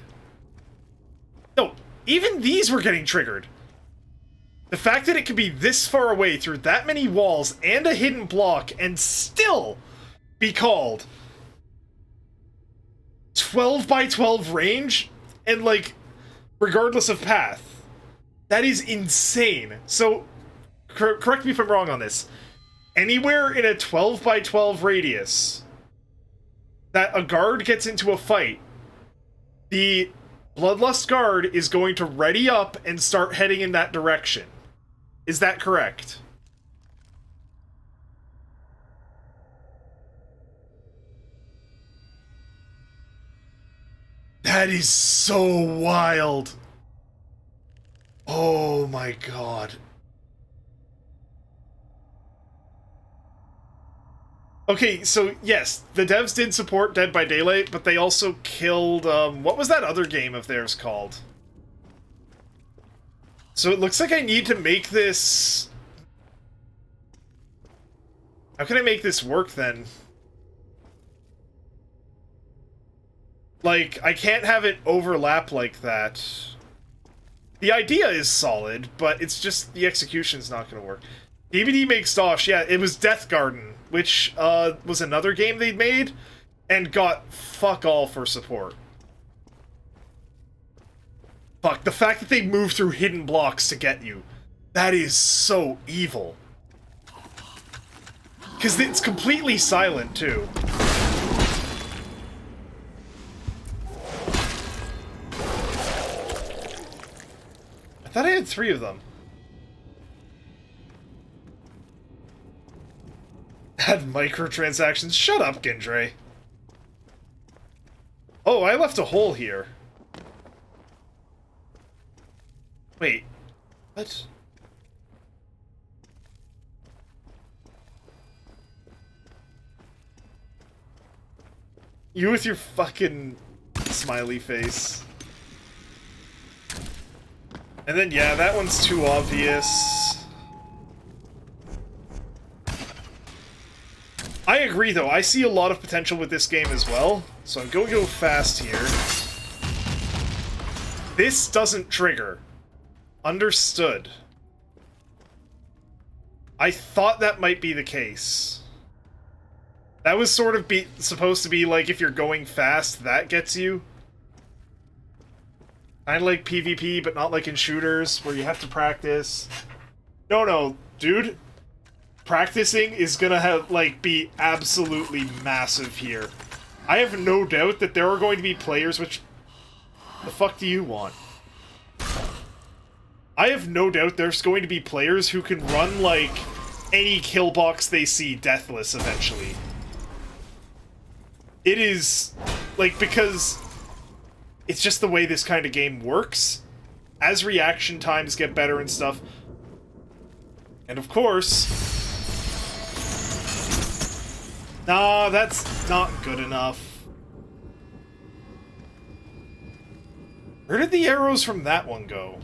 no, even these were getting triggered. The fact that it can be this far away through that many walls and a hidden block and still be called 12 by 12 range and, like, regardless of path. That is insane. So, correct me if I'm wrong on this. Anywhere in a 12 by 12 radius that a guard gets into a fight, the Bloodlust guard is going to ready up and start heading in that direction. Is that correct? That is so wild. Oh my god. Okay, so yes, the devs did support Dead by Daylight, but they also killed, what was that other game of theirs called? So it looks like I need to make this... how can I make this work, then? Like, I can't have it overlap like that. The idea is solid, but it's just the execution's not gonna work. DVD makes Dosh, yeah, it was Death Garden, which was another game they'd made, and got fuck all for support. Fuck, the fact that they move through hidden blocks to get you, that is so evil. Because it's completely silent, too. I thought I had 3 of them. Had microtransactions. Shut up, Gindre. Oh, I left a hole here. Wait. What? You with your fucking smiley face. And then, yeah, that one's too obvious. I agree, though. I see a lot of potential with this game as well, so I'm going to go fast here. This doesn't trigger. Understood. I thought that might be the case. That was sort of supposed to be like if you're going fast, that gets you. Kind of like PvP, but not like in shooters, where you have to practice. No, dude. Practicing is gonna have, like, be absolutely massive here. I have no doubt that there are going to be players which... the fuck do you want? I have no doubt there's going to be players who can run, like, any kill box they see deathless eventually. It is, like, because it's just the way this kind of game works. As reaction times get better and stuff. And of course... nah, that's not good enough. Where did the arrows from that one go?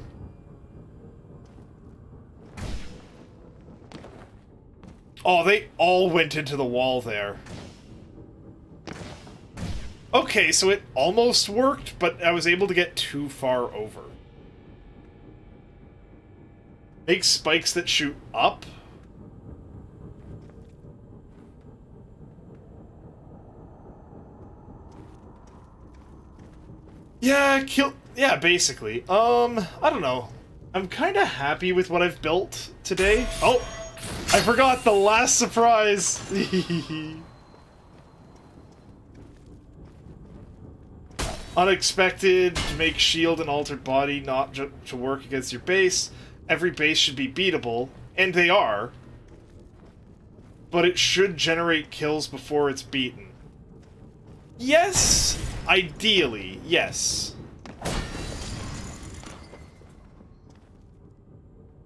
Oh, they all went into the wall there. Okay, so it almost worked, but I was able to get too far over. Make spikes that shoot up? Yeah, basically. I don't know. I'm kind of happy with what I've built today. Oh, I forgot the last surprise. Unexpected, to make shield and altered body not to work against your base. Every base should be beatable, and they are. But it should generate kills before it's beaten. Yes! Ideally, yes.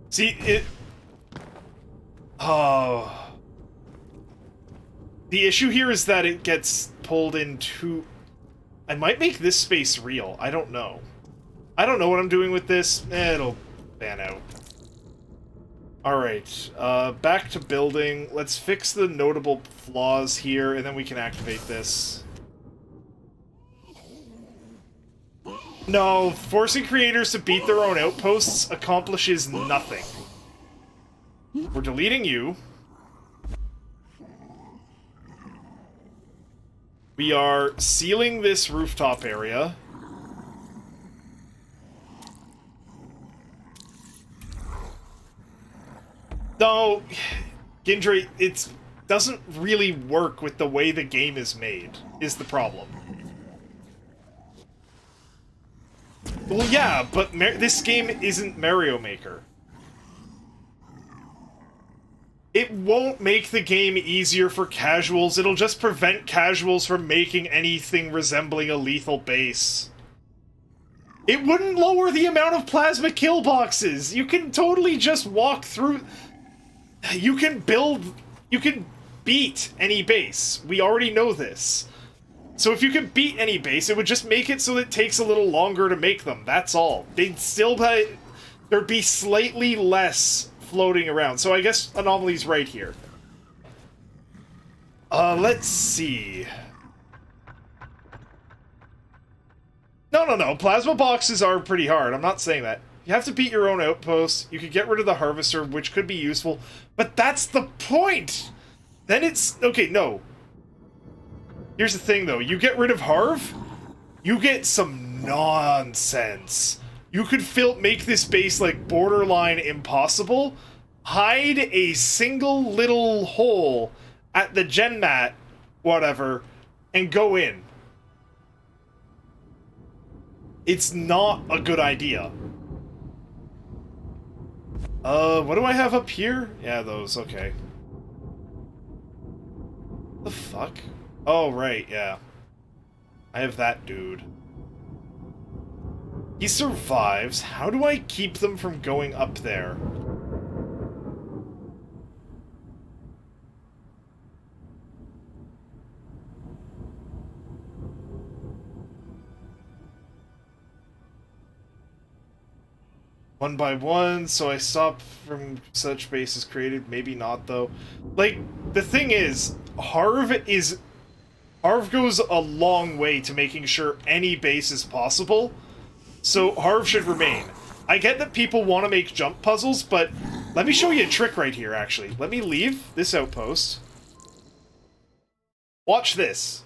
See, it... Oh... The issue here is that it gets pulled into... I might make this space real. I don't know. I don't know what I'm doing with this. It'll pan out. Alright, back to building. Let's fix the notable flaws here, and then we can activate this. No, forcing creators to beat their own outposts accomplishes nothing. We're deleting you. We are sealing this rooftop area. No, Gindry, it doesn't really work with the way the game is made, is the problem. Well, yeah, but this game isn't Mario Maker. It won't make the game easier for casuals, it'll just prevent casuals from making anything resembling a lethal base. It wouldn't lower the amount of plasma kill boxes! You can totally just walk through... You can beat any base. We already know this. So if you can beat any base, it would just make it so it takes a little longer to make them. That's all. They'd still there'd be slightly less floating around. So I guess Anomaly's right here. Let's see. No. Plasma boxes are pretty hard. I'm not saying that. You have to beat your own outposts. You could get rid of the harvester, which could be useful. But that's the point! Then it's... Okay, no. Here's the thing, though. You get rid of Harv, you get some nonsense. You could make this base, like, borderline impossible, hide a single little hole at the gen mat, whatever, and go in. It's not a good idea. What do I have up here? Yeah, those, okay. The fuck? Oh, right, yeah. I have that dude. He survives. How do I keep them from going up there? One by one, so I stop from such bases created. Maybe not, though. Like, the thing is, Harv goes a long way to making sure any base is possible, so Harv should remain. I get that people want to make jump puzzles, but let me show you a trick right here, actually. Let me leave this outpost. Watch this.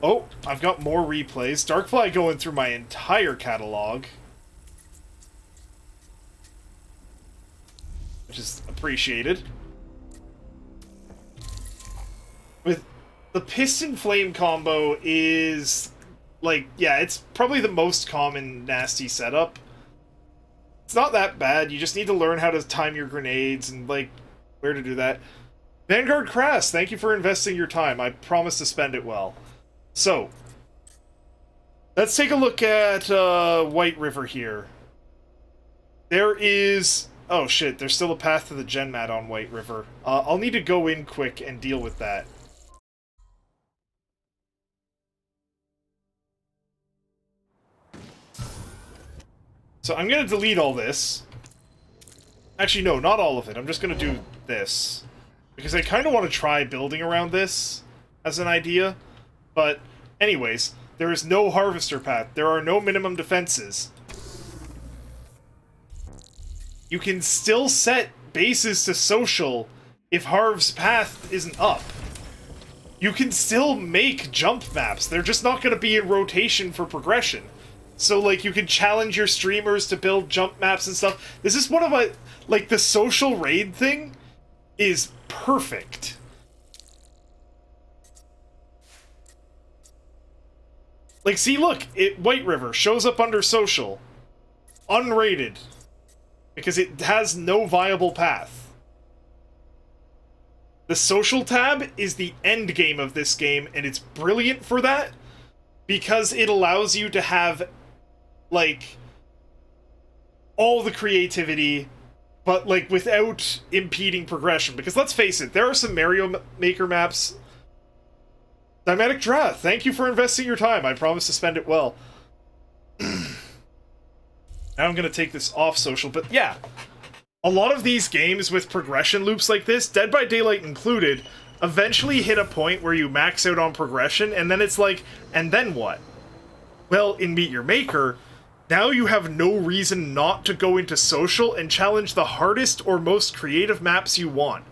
Oh, I've got more replays. Darkfly going through my entire catalog. Which is appreciated. With the Piston Flame combo is, like, yeah, it's probably the most common nasty setup. It's not that bad, you just need to learn how to time your grenades and, like, where to do that. Vanguard Crass, thank you for investing your time. I promise to spend it well. So, let's take a look at White River here. There is... Oh shit, there's still a path to the gen mat on White River. I'll need to go in quick and deal with that. So I'm going to delete all this. Actually, no, not all of it. I'm just going to do this. Because I kind of want to try building around this as an idea. But anyways, there is no harvester path. There are no minimum defenses. You can still set bases to social if Harv's path isn't up. You can still make jump maps. They're just not going to be in rotation for progression. So, like, you can challenge your streamers to build jump maps and stuff. This is one of my... Like, the social raid thing is perfect. Like, see, look, White River shows up under social. Unrated. Because it has no viable path. The social tab is the end game of this game, and it's brilliant for that. Because it allows you to have, like, all the creativity, but, like, without impeding progression. Because let's face it, there are some Mario Maker maps. Dynamic Draw, thank you for investing your time. I promise to spend it well. Now I'm gonna take this off social, but yeah. A lot of these games with progression loops like this, Dead by Daylight included, eventually hit a point where you max out on progression, and then it's like, and then what? Well, in Meet Your Maker, now you have no reason not to go into social and challenge the hardest or most creative maps you want.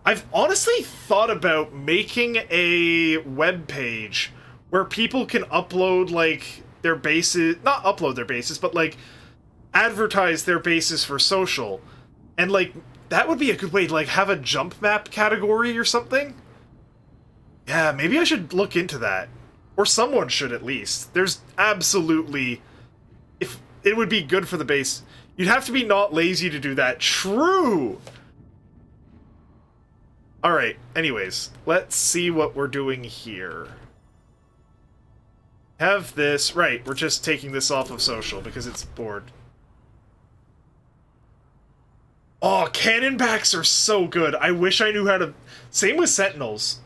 I've honestly thought about making a web page where people can upload, like, their bases, not upload their bases, but, like, advertise their bases for social. And, like, that would be a good way to, like, have a jump map category or something. Yeah, maybe I should look into that. Or someone should, at least. There's absolutely... If it would be good for the base. You'd have to be not lazy to do that. True! Alright, anyways. Let's see what we're doing here. Have this... Right, we're just taking this off of social because it's bored. Oh, cannonbacks are so good. I wish I knew how to... Same with sentinels.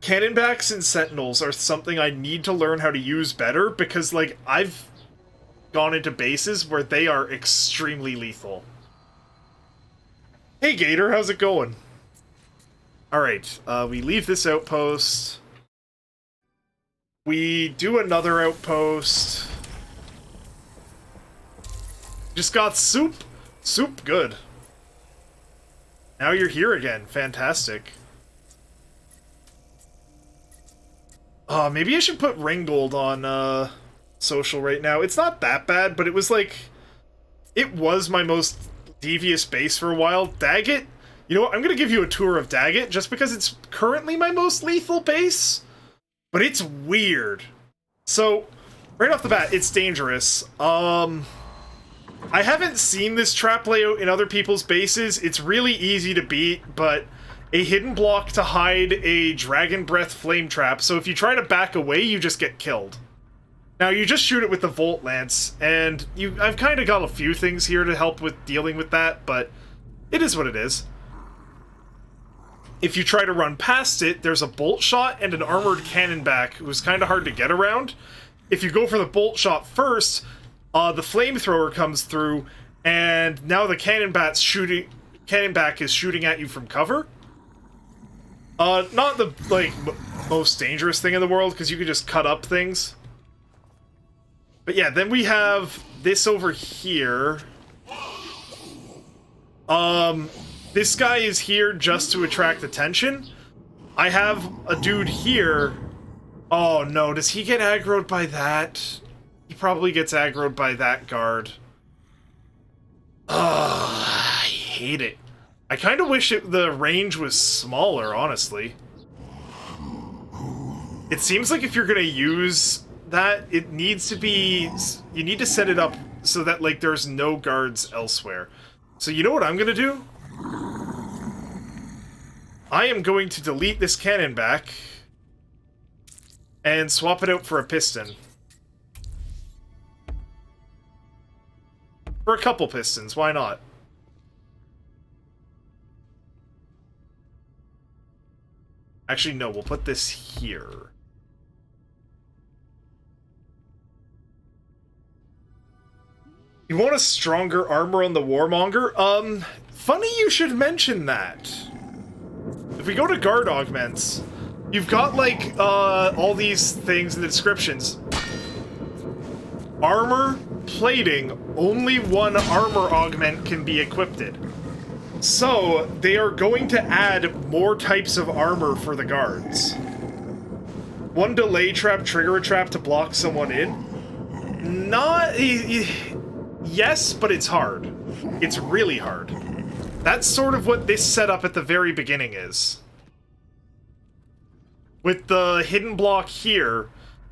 Cannonbacks and sentinels are something I need to learn how to use better because, like, I've gone into bases where they are extremely lethal. Hey, Gator, how's it going? Alright, we leave this outpost. We do another outpost. Just got soup. Soup, good. Now you're here again. Fantastic. Maybe I should put Ringgold on, social right now. It's not that bad, but it was like... It was my most devious base for a while. Daggett? You know what? I'm gonna give you a tour of Daggett, just because it's currently my most lethal base. But it's weird. So, right off the bat, it's dangerous. I haven't seen this trap layout in other people's bases. It's really easy to beat, but a hidden block to hide a Dragon Breath flame trap, so if you try to back away, you just get killed. Now, you just shoot it with the Volt Lance, and I've kind of got a few things here to help with dealing with that, but it is what it is. If you try to run past it, there's a Bolt Shot and an Armored Cannonback, who's kind of hard to get around. If you go for the Bolt Shot first, the Flamethrower comes through, and now the Cannonback is shooting at you from cover. Not the, like, most dangerous thing in the world, because you can just cut up things. But yeah, then we have this over here. This guy is here just to attract attention. I have a dude here. Oh no, does he get aggroed by that? He probably gets aggroed by that guard. Ugh, I hate it. I kind of wish the range was smaller, honestly. It seems like if you're gonna use that, it needs to be... You need to set it up so that, like, there's no guards elsewhere. So you know what I'm gonna do? I am going to delete this cannon back and swap it out for a piston. For a couple pistons, why not? Actually, no, we'll put this here. You want a stronger armor on the Warmonger? Funny you should mention that. If we go to guard augments, you've got, like, all these things in the descriptions. Armor, plating, only one armor augment can be equipped. So, they are going to add more types of armor for the guards. One delay trap, trigger a trap to block someone in. Not... Yes, but it's hard. It's really hard. That's sort of what this setup at the very beginning is. With the hidden block here,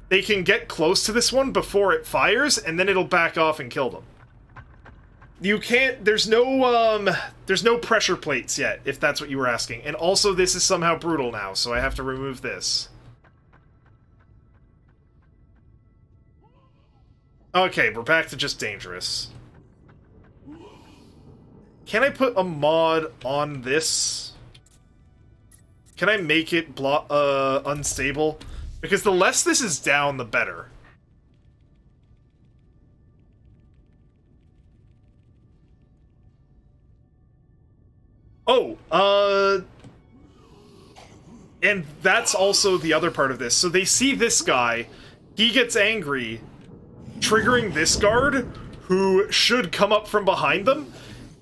they can get close to this one before it fires, and then it'll back off and kill them. You can't... There's no pressure plates yet, if that's what you were asking. And also, this is somehow brutal now, so I have to remove this. Okay, we're back to just dangerous. Can I put a mod on this? Can I make it unstable? Because the less this is down, the better. Oh, and that's also the other part of this. So they see this guy, he gets angry, triggering this guard, who should come up from behind them,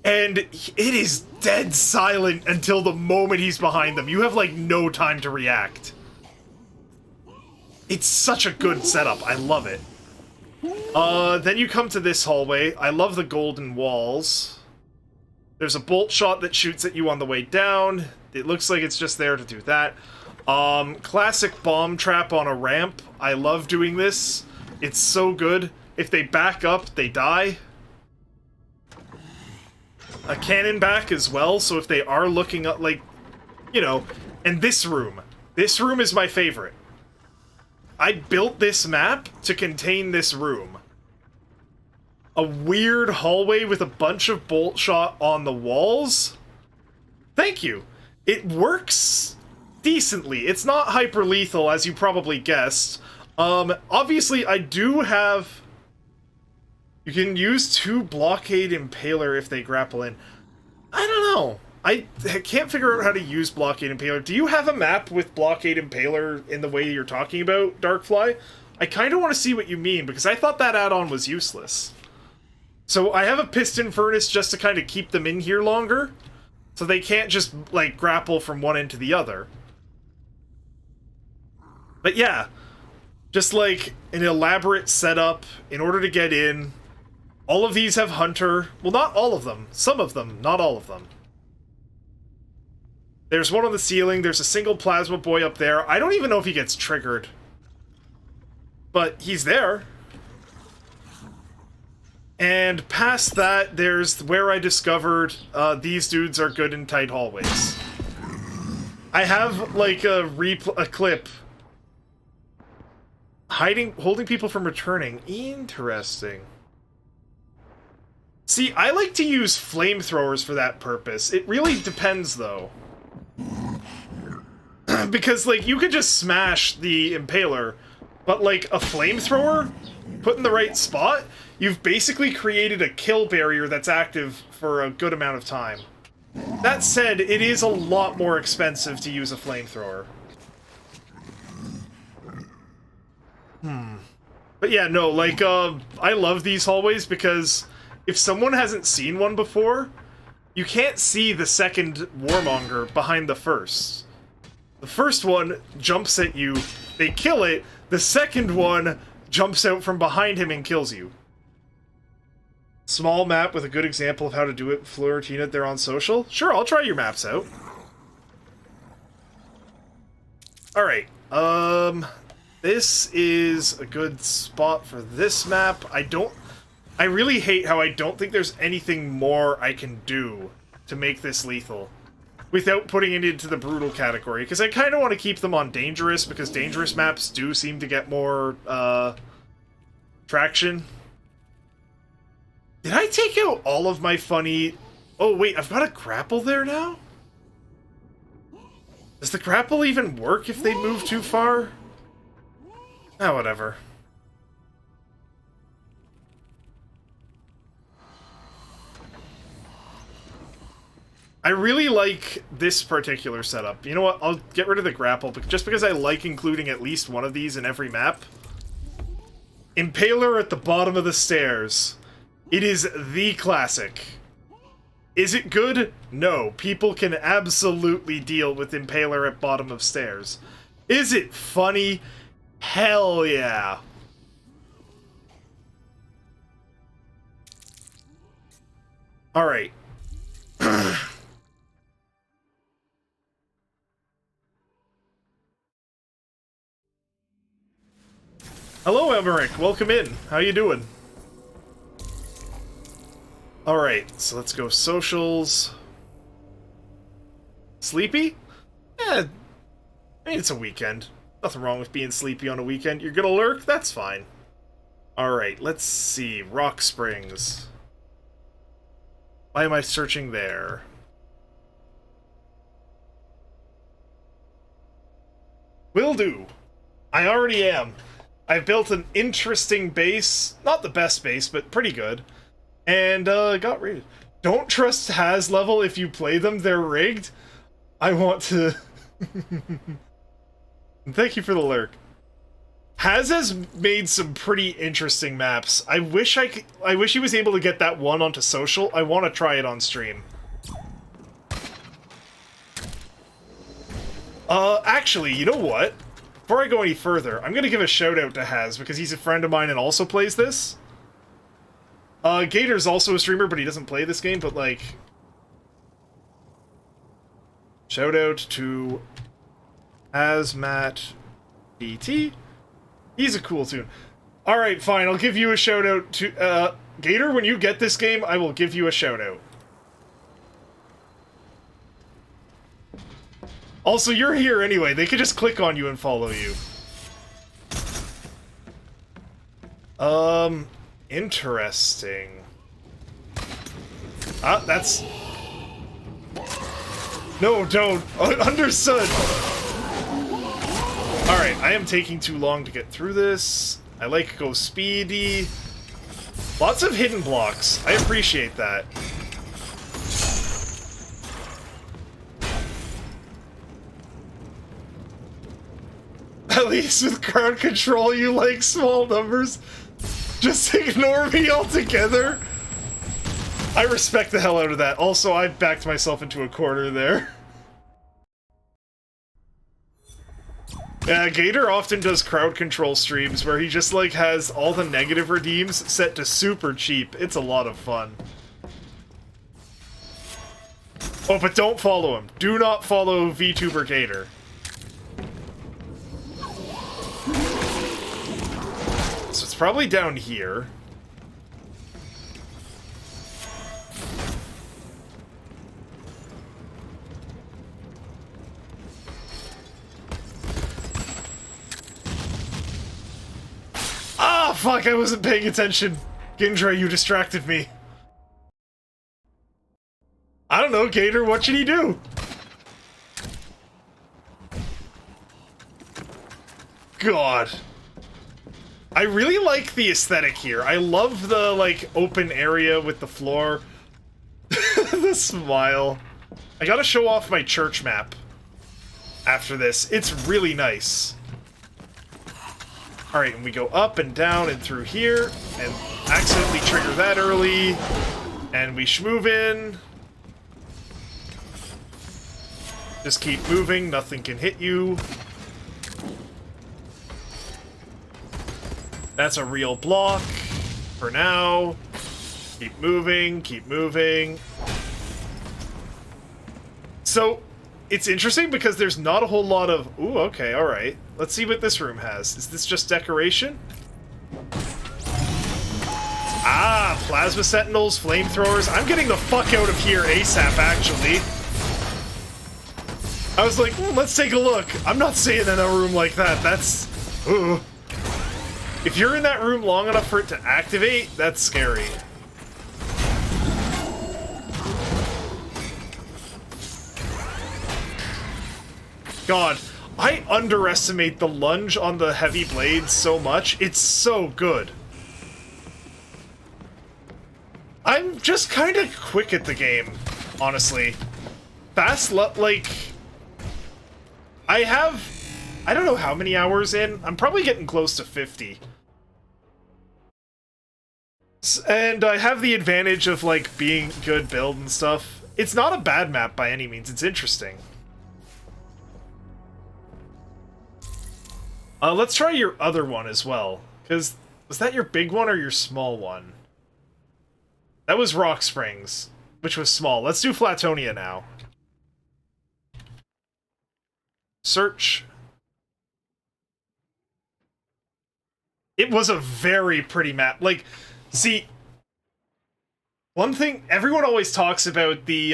and it is dead silent until the moment he's behind them. You have, like, no time to react. It's such a good setup. I love it. Then you come to this hallway. I love the golden walls. There's a bolt shot that shoots at you on the way down. It looks like it's just there to do that. Classic bomb trap on a ramp. I love doing this. It's so good. If they back up, they die. A cannon back as well, so if they are looking up, like, you know, and this room. This room is my favorite. I built this map to contain this room. A weird hallway with a bunch of bolt shot on the walls. Thank you. It works decently. It's not hyper lethal, as you probably guessed. Obviously, I do have... You can use 2 Blockade Impaler if they grapple in. I don't know. I can't figure out how to use Blockade Impaler. Do you have a map with Blockade Impaler in the way you're talking about, Darkfly? I kind of want to see what you mean, because I thought that add-on was useless. So I have a Piston Furnace just to kind of keep them in here longer, so they can't just, like, grapple from one end to the other. But yeah, just, like, an elaborate setup in order to get in. All of these have Hunter. Well, not all of them. Some of them, not all of them. There's one on the ceiling. There's a single Plasma Boy up there. I don't even know if he gets triggered. But he's there. And past that, there's where I discovered these dudes are good in tight hallways. I have, like, a clip. Holding people from returning. Interesting. See, I like to use flamethrowers for that purpose. It really depends, though. Because, like, you could just smash the Impaler, but, like, a flamethrower, put in the right spot, you've basically created a kill barrier that's active for a good amount of time. That said, it is a lot more expensive to use a flamethrower. But yeah, no, like, I love these hallways because if someone hasn't seen one before, you can't see the second Warmonger behind the first. The first one jumps at you, they kill it, the second one jumps out from behind him and kills you. Small map with a good example of how to do it, Floritina, they're on social? Sure, I'll try your maps out. Alright, this is a good spot for this map. I really hate how I don't think there's anything more I can do to make this lethal without putting it into the brutal category, because I kind of want to keep them on dangerous, because dangerous maps do seem to get more, traction. Did I take out all of my funny... Oh, wait, I've got a grapple there now? Does the grapple even work if they move too far? Ah, whatever. I really like this particular setup. You know what? I'll get rid of the grapple, but just because I like including at least one of these in every map. Impaler at the bottom of the stairs. It is the classic. Is it good? No. People can absolutely deal with Impaler at bottom of stairs. Is it funny? Hell yeah. Alright. Hello, Emmerich. Welcome in. How you doing? Alright, so let's go socials. Sleepy? I mean, it's a weekend. Nothing wrong with being sleepy on a weekend. You're gonna lurk? That's fine. Alright, let's see. Rock Springs. Why am I searching there? Will do. I already am. I've built an interesting base. Not the best base, but pretty good. And, got raided. Don't trust Has level if you play them, they're rigged. I want to... Thank you for the lurk. Has made some pretty interesting maps. I wish he was able to get that one onto social. I want to try it on stream. Actually, you know what? Before I go any further, I'm gonna give a shout out to Has, because he's a friend of mine and also plays this. Gator's also a streamer, but he doesn't play this game, but like... Shout out to Hazmat BT. He's a cool tune. Alright, fine, I'll give you a shout out to, Gator, when you get this game, I will give you a shout out. Also, you're here anyway, they could just click on you and follow you. Interesting. Ah, that's... No, don't. Understood. Alright, I am taking too long to get through this. I like go speedy. Lots of hidden blocks. I appreciate that. At least with crowd control, you like small numbers. Just ignore me altogether. I respect the hell out of that. Also, I backed myself into a corner there. Yeah, Gator often does crowd control streams where he just, like, has all the negative redeems set to super cheap. It's a lot of fun. Oh, but don't follow him. Do not follow VTuber Gator. So it's probably down here. Ah, fuck, I wasn't paying attention. Gindra, you distracted me. I don't know, Gator, what should he do? God. I really like the aesthetic here. I love the, like, open area with the floor. The smile. I gotta show off my church map after this. It's really nice. Alright, and we go up and down and through here, and accidentally trigger that early, and we shmove in. Just keep moving, nothing can hit you. That's a real block, for now. Keep moving, keep moving. So, it's interesting because there's not a whole lot of... Ooh, okay, alright. Let's see what this room has. Is this just decoration? Ah, plasma sentinels, flamethrowers. I'm getting the fuck out of here ASAP, actually. I was like, let's take a look. I'm not staying in a room like that. That's... Ooh. If you're in that room long enough for it to activate, that's scary. God, I underestimate the lunge on the heavy blades so much. It's so good. I'm just kind of quick at the game, honestly. like, I don't know how many hours in. I'm probably getting close to 50. And I have the advantage of, like, being good build and stuff. It's not a bad map by any means. It's interesting. Let's try your other one as well. Because, was that your big one or your small one? That was Rock Springs, which was small. Let's do Flatonia now. Search. It was a very pretty map. Like, see, one thing, everyone always talks about the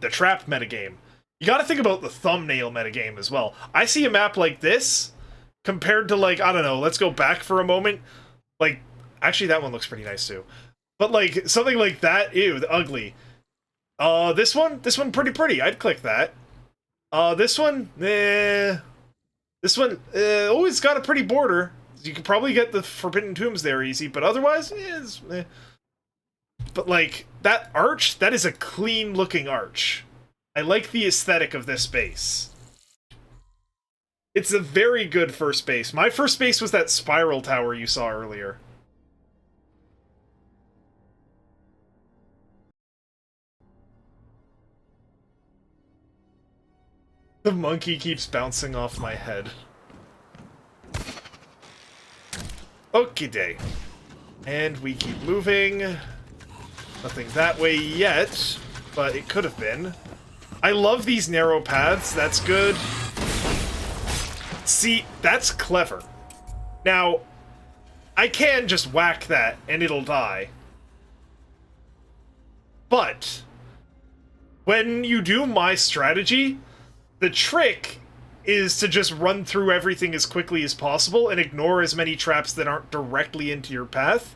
trap metagame. You gotta think about the thumbnail metagame as well. I see a map like this, compared to, like, I don't know, let's go back for a moment. Like, actually that one looks pretty nice too. But, like, something like that, ew, the ugly. This one pretty. I'd click that. This one, eh. This one, oh, it's got a pretty border. You could probably get the Forbidden Tombs there easy, but otherwise, eh. But, like, that arch, that is a clean-looking arch. I like the aesthetic of this base. It's a very good first base. My first base was that spiral tower you saw earlier. The monkey keeps bouncing off my head. Okie day. And we keep moving. Nothing that way yet, but it could have been. I love these narrow paths, that's good. See, that's clever. Now, I can just whack that and it'll die. But, when you do my strategy, the trick is to just run through everything as quickly as possible and ignore as many traps that aren't directly into your path.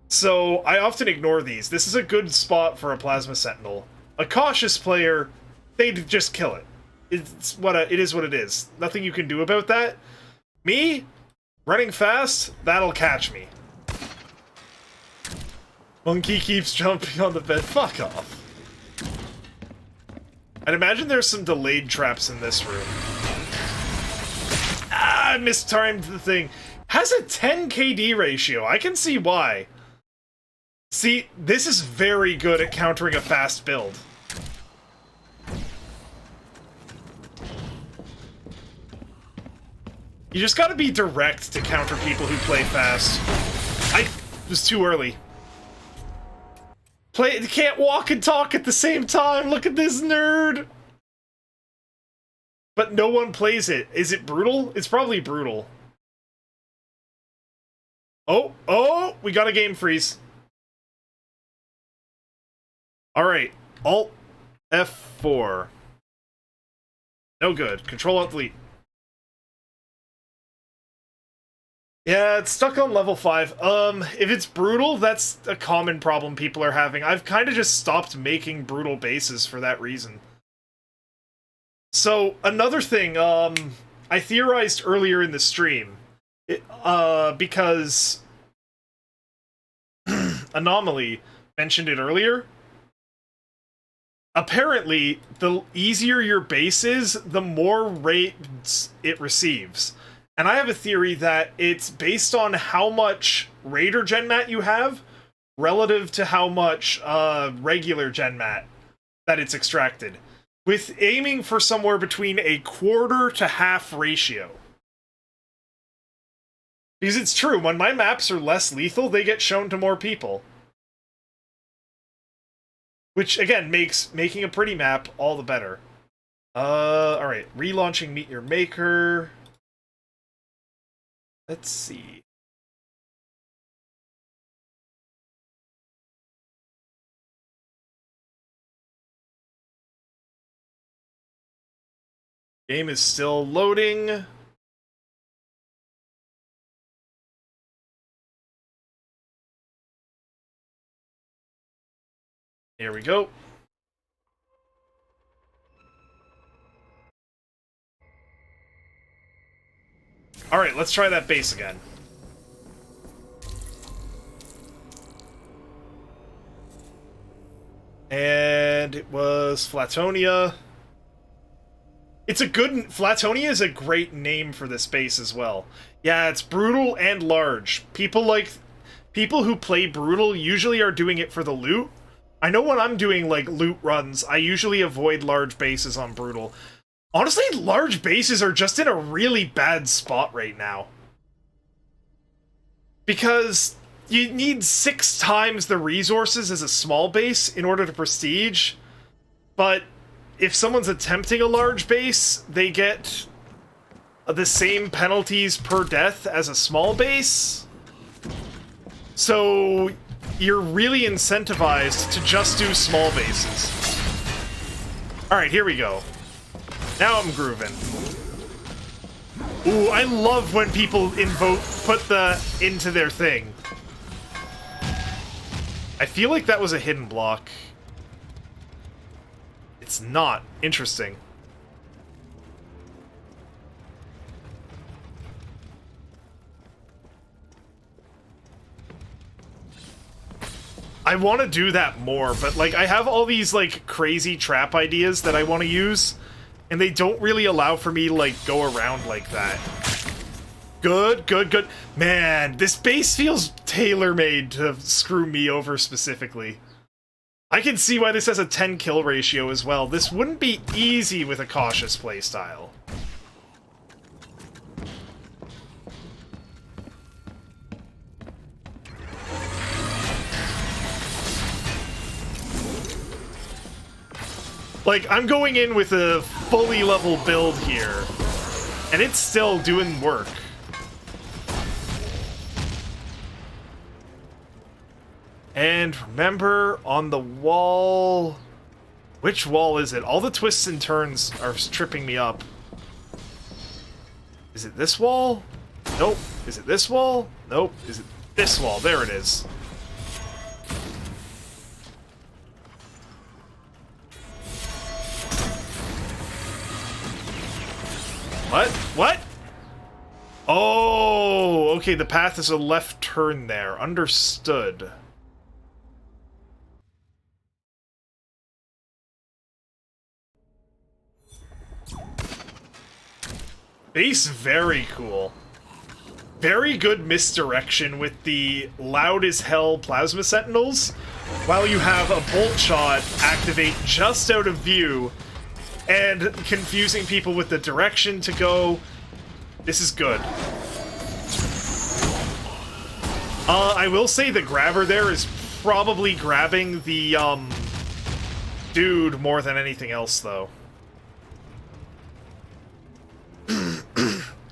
So, I often ignore these. This is a good spot for a Plasma Sentinel. A cautious player, they'd just kill it. It is what it is. Nothing you can do about that. Me, running fast, that'll catch me. Monkey keeps jumping on the bed. Fuck off. I'd imagine there's some delayed traps in this room. Ah, I mistimed the thing. Has a 10 KD ratio. I can see why. See, this is very good at countering a fast build. You just gotta be direct to counter people who play fast. I was too early. Can't walk and talk at the same time. Look at this nerd. But no one plays it. Is it brutal? It's probably brutal. Oh, we got a game freeze. All right, Alt F4. No good. Control Alt Delete. Yeah, it's stuck on level 5. If it's brutal, that's a common problem people are having. I've kind of just stopped making brutal bases for that reason. So, another thing, I theorized earlier in the stream, because Anomaly mentioned it earlier. Apparently, the easier your base is, the more raids it receives. And I have a theory that it's based on how much Raider Genmat you have relative to how much regular Genmat that it's extracted. With aiming for somewhere between a quarter to half ratio. Because it's true, when my maps are less lethal, they get shown to more people. Which, again, makes making a pretty map all the better. Alright, relaunching Meet Your Maker. Let's see. Game is still loading. Here we go. Alright, let's try that base again. And And it was Flatonia. It's a good... Flatonia is a great name for this base as well. Yeah, it's brutal and large. People who play brutal usually are doing it for the loot. I know when I'm doing, like, loot runs, I usually avoid large bases on brutal. Honestly, large bases are just in a really bad spot right now. Because you need 6 times the resources as a small base in order to prestige, but if someone's attempting a large base, they get the same penalties per death as a small base. So you're really incentivized to just do small bases. Alright, here we go. Now I'm grooving. Ooh, I love when people put the into their thing. I feel like that was a hidden block. It's not. Interesting. I want to do that more, but, like, I have all these, like, crazy trap ideas that I want to use, and they don't really allow for me to, like, go around like that. Good, good, good. Man, this base feels tailor-made to screw me over specifically. I can see why this has a 10 kill ratio as well. This wouldn't be easy with a cautious playstyle. Like, I'm going in with a fully level build here, and it's still doing work. And remember, on the wall... Which wall is it? All the twists and turns are tripping me up. Is it this wall? Nope. Is it this wall? Nope. Is it this wall? There it is. What? What? Oh, okay, the path is a left turn there. Understood. Base very cool. Very good misdirection with the loud as hell plasma sentinels, while you have a bolt shot activate just out of view and confusing people with the direction to go. This is good. I will say the grabber there is probably grabbing the, dude more than anything else, though.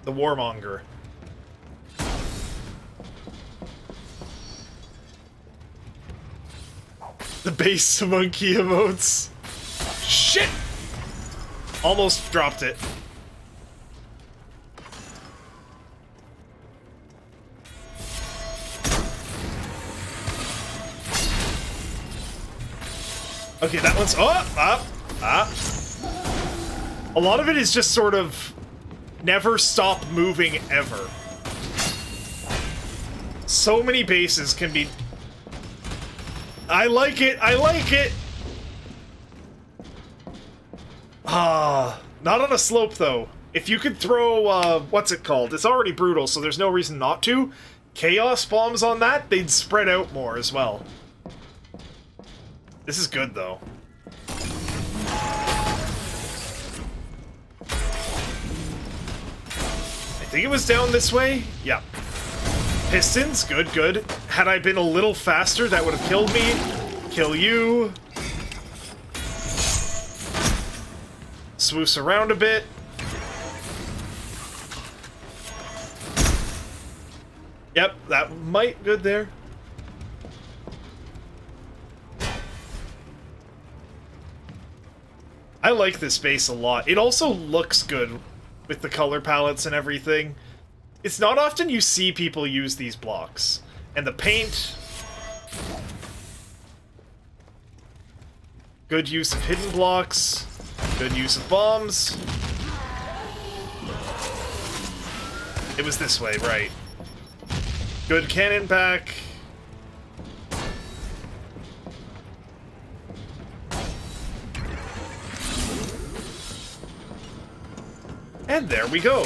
The warmonger. The base monkey emotes. Shit! Almost dropped it. Okay, that one's... Oh! A lot of it is just sort of... never stop moving ever. So many bases can be... I like it! I like it! Not on a slope, though. If you could throw, what's it called? It's already brutal, so there's no reason not to. Chaos bombs on that, they'd spread out more as well. This is good, though. I think it was down this way? Yeah. Pistons, good, good. Had I been a little faster, that would have killed me. Kill you. Swoos around a bit. Yep, that might good there. I like this base a lot. It also looks good with the color palettes and everything. It's not often you see people use these blocks. And the paint... Good use of hidden blocks. Good use of bombs. It was this way, right. Good cannon back. And there we go.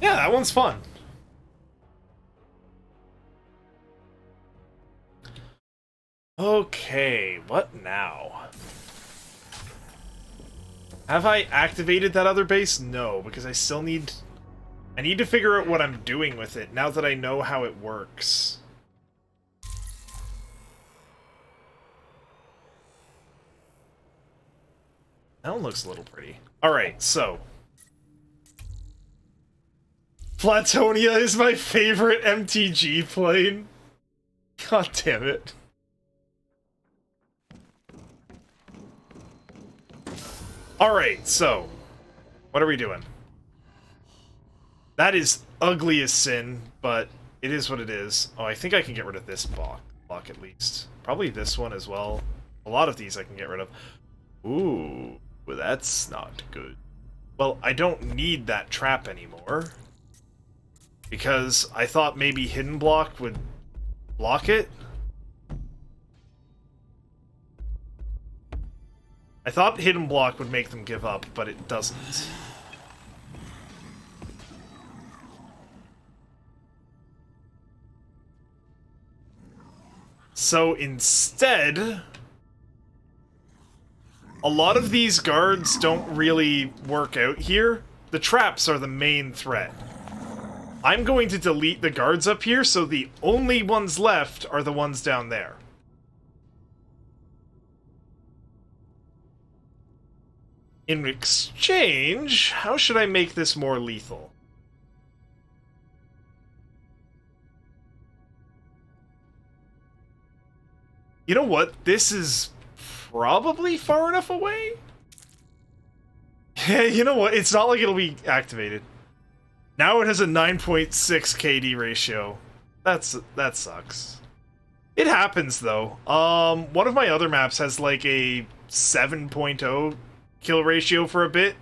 Yeah, that one's fun. Okay, what now? Have I activated that other base? No, because I still need... I need to figure out what I'm doing with it now that I know how it works. That one looks a little pretty. Alright, so... Platonia is my favorite MTG plane. God damn it. Alright, so... What are we doing? That is ugly as sin, but it is what it is. Oh, I think I can get rid of this block at least. Probably this one as well. A lot of these I can get rid of. Ooh, well, that's not good. Well, I don't need that trap anymore. Because I thought maybe Hidden Block would block it. I thought Hidden Block would make them give up, but it doesn't. So instead, a lot of these guards don't really work out here. The traps are the main threat. I'm going to delete the guards up here, so the only ones left are the ones down there. In exchange, how should I make this more lethal? You know what? This is probably far enough away? Yeah, you know what? It's not like it'll be activated. Now it has a 9.6 KD ratio. That sucks. It happens, though. One of my other maps has like a 7.0 kill ratio for a bit.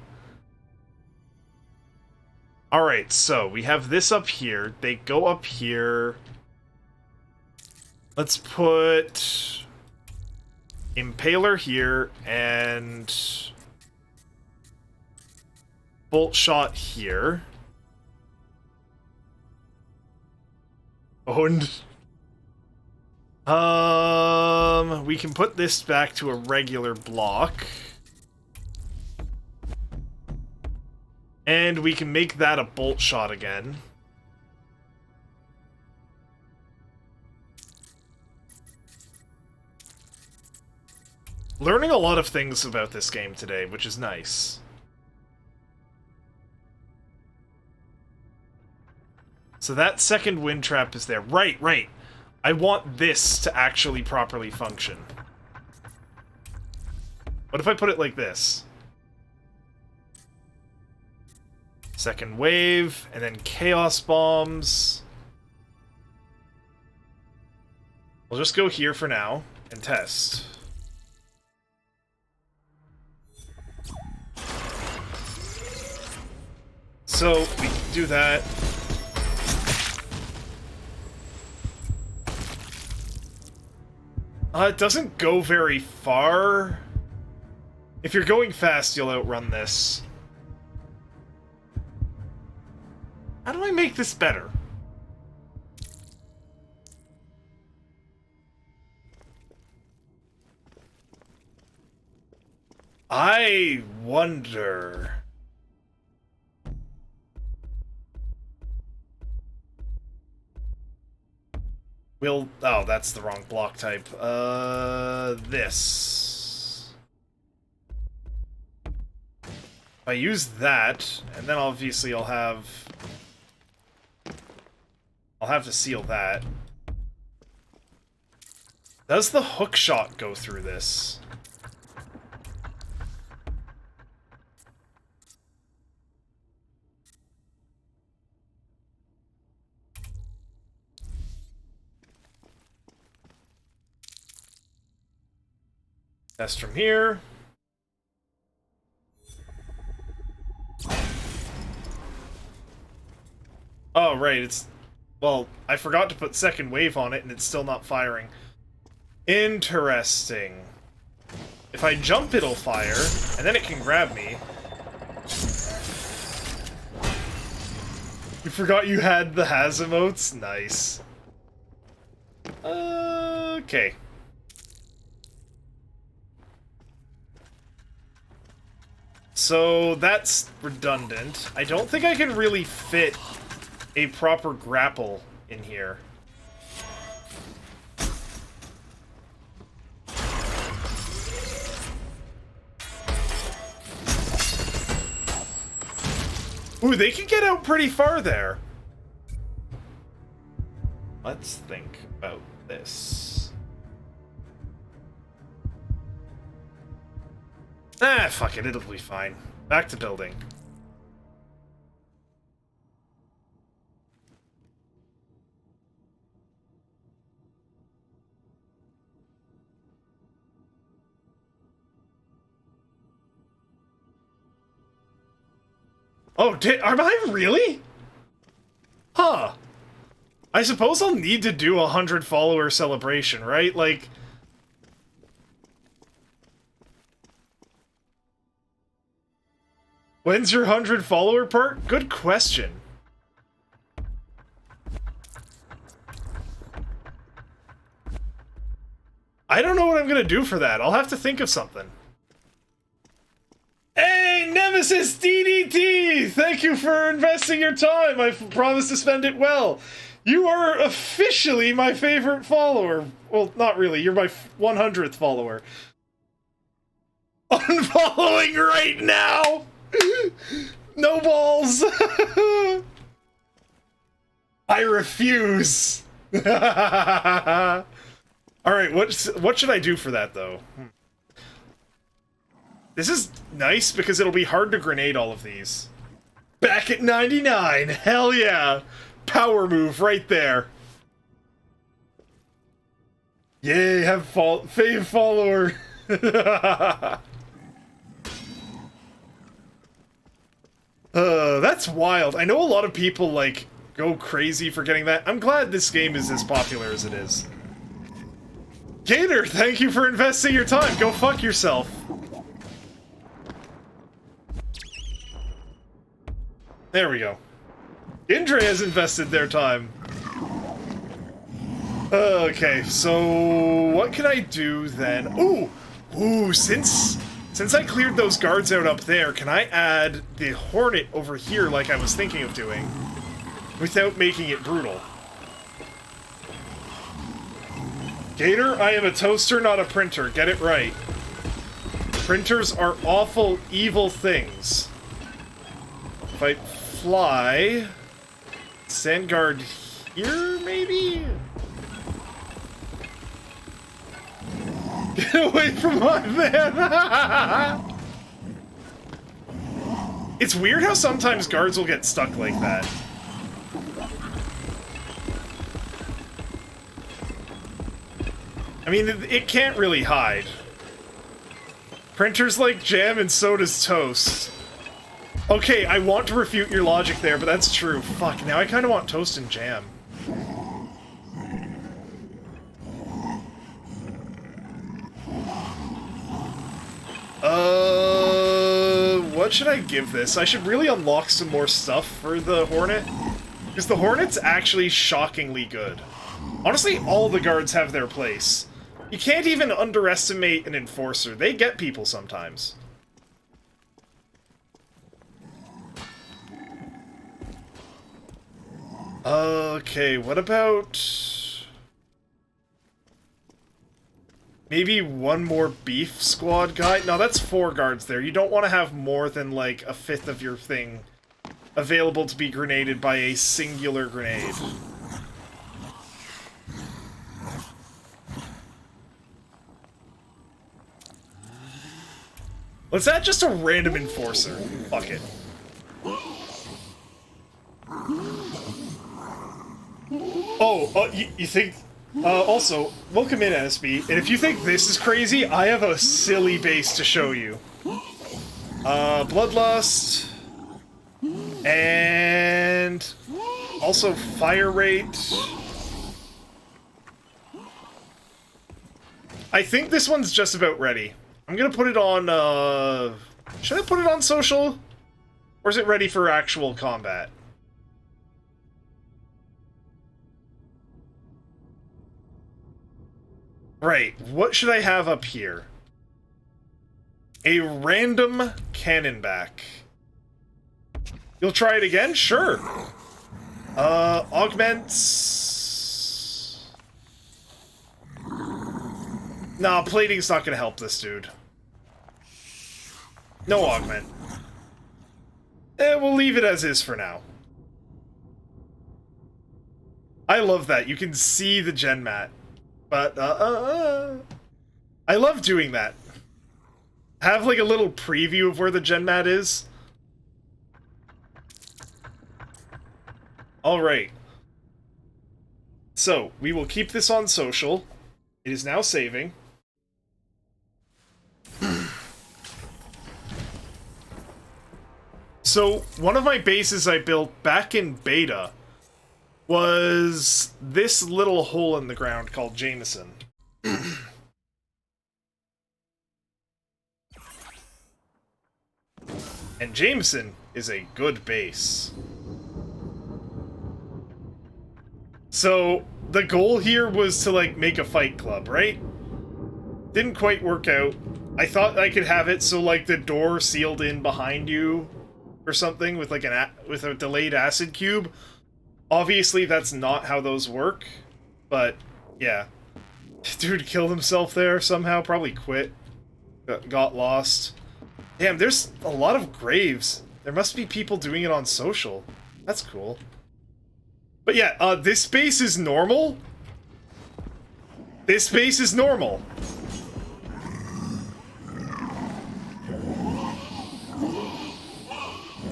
Alright, so we have this up here. They go up here. Let's put Impaler here and Bolt Shot here. And we can put this back to a regular block. And we can make that a Bolt Shot again. Learning a lot of things about this game today, which is nice. So that second wind trap is there. Right. I want this to actually properly function. What if I put it like this? Second wave, and then chaos bombs. We'll just go here for now and test. So we can do that. It doesn't go very far. If you're going fast, you'll outrun this. How do I make this better? I wonder... Oh, that's the wrong block type. This. If I use that, and then obviously I'll have to seal that. Does the hook shot go through this? Test from here. Oh, right, it's... Well, I forgot to put second wave on it, and it's still not firing. Interesting. If I jump, it'll fire, and then it can grab me. You forgot you had the has emotes? Nice. Okay. So that's redundant. I don't think I can really fit a proper grapple in here. Ooh, they can get out pretty far there. Let's think about this. Ah, fuck it, it'll be fine. Back to building. Oh, am I really? Huh. I suppose I'll need to do a 100 follower celebration, right? Like... When's your 100 follower part? Good question. I don't know what I'm gonna do for that. I'll have to think of something. Hey, Nemesis DDT! Thank you for investing your time. I promise to spend it well. You are officially my favorite follower. Well, not really. You're my 100th follower. Unfollowing right now! No balls! I refuse! Alright, what should I do for that, though? This is nice because it'll be hard to grenade all of these. Back at 99! Hell yeah! Power move right there. Yay, have fave follower. That's wild. I know a lot of people, like, go crazy for getting that. I'm glad this game is as popular as it is. Gator, thank you for investing your time. Go fuck yourself. There we go. Indra has invested their time. Okay, so what can I do then? Ooh, since I cleared those guards out up there, can I add the Hornet over here like I was thinking of doing, without making it brutal? Gator, I am a toaster, not a printer. Get it right. Printers are awful, evil things. If I fly... Sand guard here, maybe? Get away from my man! It's weird how sometimes guards will get stuck like that. I mean, it can't really hide. Printers like jam and so does toast. Okay, I want to refute your logic there, but that's true. Fuck, now I kind of want toast and jam. What should I give this? I should really unlock some more stuff for the Hornet. Because the Hornet's actually shockingly good. Honestly, all the guards have their place. You can't even underestimate an Enforcer. They get people sometimes. Okay, what about... maybe one more beef squad guy? No, that's 4 guards there. You don't want to have more than, like, a fifth of your thing available to be grenaded by a singular grenade. Let's add just a random Enforcer. Fuck it. Oh, you think... also, welcome in, NSB. And if you think this is crazy, I have a silly base to show you. Bloodlust... and... also fire rate... I think this one's just about ready. I'm gonna put it on, should I put it on social? Or is it ready for actual combat? Right, what should I have up here? A random cannonback. You'll try it again? Sure. Augments... Nah, plating's not gonna help this dude. No augment. We'll leave it as is for now. I love that. You can see the gen mat. But, I love doing that. Have, like, a little preview of where the gen mat is. Alright. So, we will keep this on social. It is now saving. So, one of my bases I built back in beta was this little hole in the ground called Jameson. And Jameson is a good base. So, the goal here was to, like, make a fight club, right? Didn't quite work out. I thought I could have it so, like, the door sealed in behind you or something with, like, with a delayed acid cube. Obviously, that's not how those work, but, yeah. Dude killed himself there somehow, probably quit. Got lost. Damn, there's a lot of graves. There must be people doing it on social. That's cool. But yeah, this base is normal. This base is normal.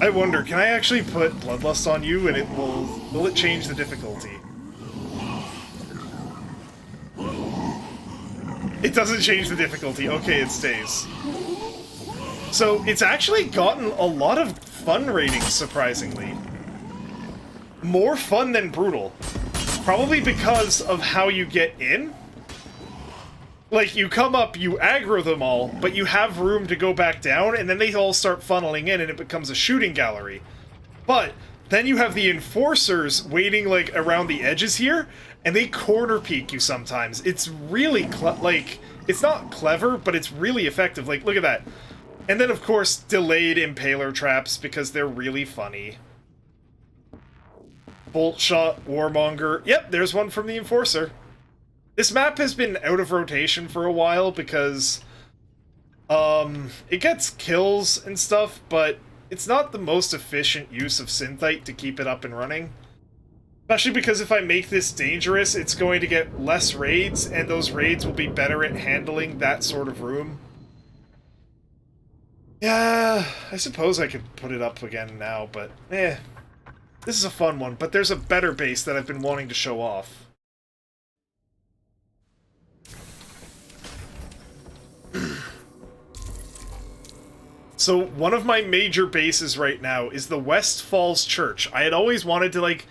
I wonder, can I actually put Bloodlust on you and it will it change the difficulty? It doesn't change the difficulty. Okay, it stays. So, it's actually gotten a lot of fun ratings, surprisingly. More fun than brutal. Probably because of how you get in. Like, you come up, you aggro them all, but you have room to go back down, and then they all start funneling in, and it becomes a shooting gallery. But then you have the enforcers waiting, like, around the edges here, and they corner peek you sometimes. It's really, like, it's not clever, but it's really effective. Like, look at that. And then, of course, delayed impaler traps, because they're really funny. Bolt shot, warmonger. Yep, there's one from the enforcer. This map has been out of rotation for a while, because, it gets kills and stuff, but it's not the most efficient use of Synthite to keep it up and running. Especially because if I make this dangerous, it's going to get less raids, and those raids will be better at handling that sort of room. Yeah, I suppose I could put it up again now, but this is a fun one, but there's a better base that I've been wanting to show off. So, one of my major bases right now is the West Falls Church. I had always wanted to, like,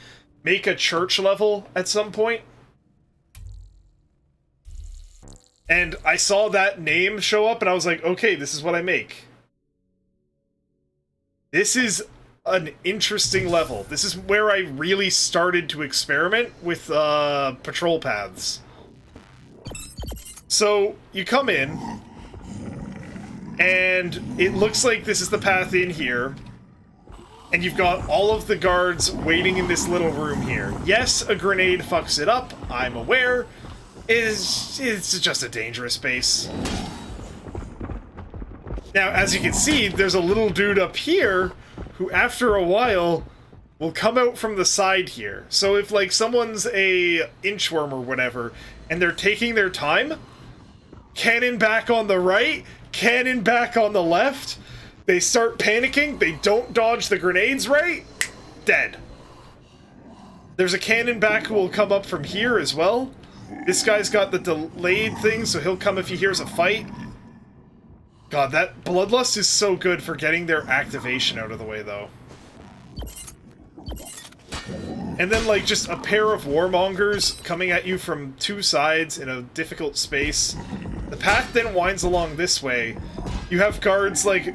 make a church level at some point. And I saw that name show up, and I was like, okay, this is what I make. This is an interesting level. This is where I really started to experiment with patrol paths. So, you come in, and it looks like this is the path in here, and you've got all of the guards waiting in this little room here. Yes, a grenade fucks it up, I'm aware. It's just a dangerous base. Now, as you can see, there's a little dude up here who, after a while, will come out from the side here. So if, like, someone's a inchworm or whatever, and they're taking their time, cannon back on the right, cannon back on the left, they start panicking, they don't dodge the grenades right, dead. There's a cannon back who will come up from here as well. This guy's got the delayed thing, so he'll come if he hears a fight. God, that Bloodlust is so good for getting their activation out of the way, though. And then, like, just a pair of warmongers coming at you from two sides in a difficult space. The path then winds along this way. You have guards, like,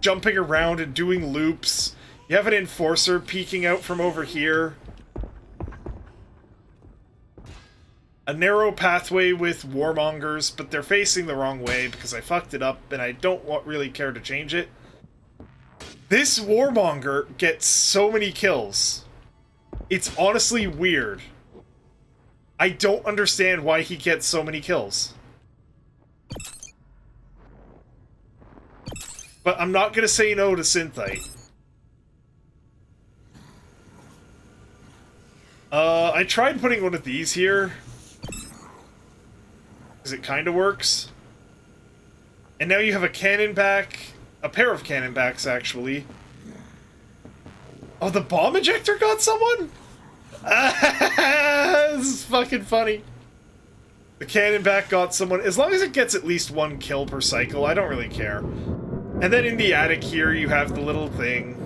jumping around and doing loops. You have an enforcer peeking out from over here. A narrow pathway with warmongers, but they're facing the wrong way because I fucked it up and I don't really care to change it. This warmonger gets so many kills. It's honestly weird. I don't understand why he gets so many kills. But I'm not gonna say no to Synthite. I tried putting one of these here. Because it kind of works. And now you have a cannon back. A pair of cannon backs, actually. Oh, the bomb ejector got someone? This is fucking funny. The cannon back got someone. As long as it gets at least one kill per cycle, I don't really care. And then in the attic here, you have the little thing.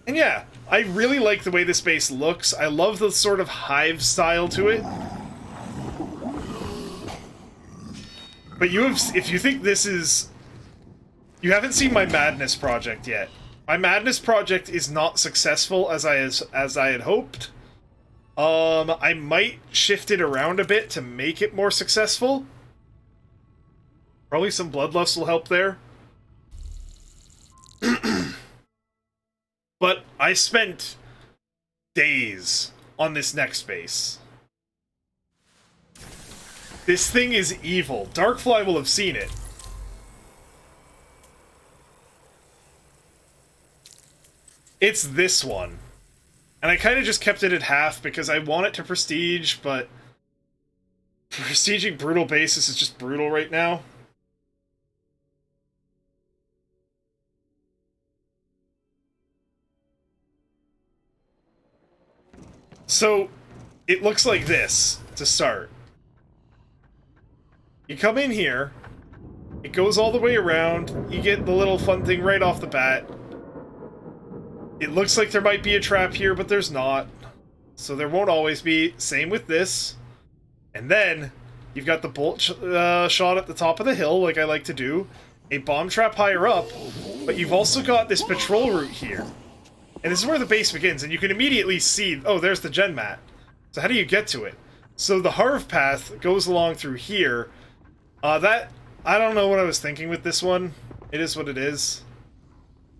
And yeah, I really like the way this base looks. I love the sort of hive style to it. But if you think this is... You haven't seen my Madness project yet. My Madness project is not successful as I had hoped. I might shift it around a bit to make it more successful. Probably some Bloodlust will help there. But I spent days on this next base. This thing is evil. Darkfly will have seen it. It's this one. And I kind of just kept it at half because I want it to prestige, but prestiging brutal bases is just brutal right now. So, it looks like this to start. You come in here, it goes all the way around, you get the little fun thing right off the bat. It looks like there might be a trap here, but there's not. So there won't always be. Same with this. And then, you've got the bolt shot at the top of the hill, like I like to do. A bomb trap higher up, but you've also got this patrol route here. And this is where the base begins, and you can immediately see, oh, there's the gen mat. So how do you get to it? So the Harv path goes along through here. I don't know what I was thinking with this one. It is what it is.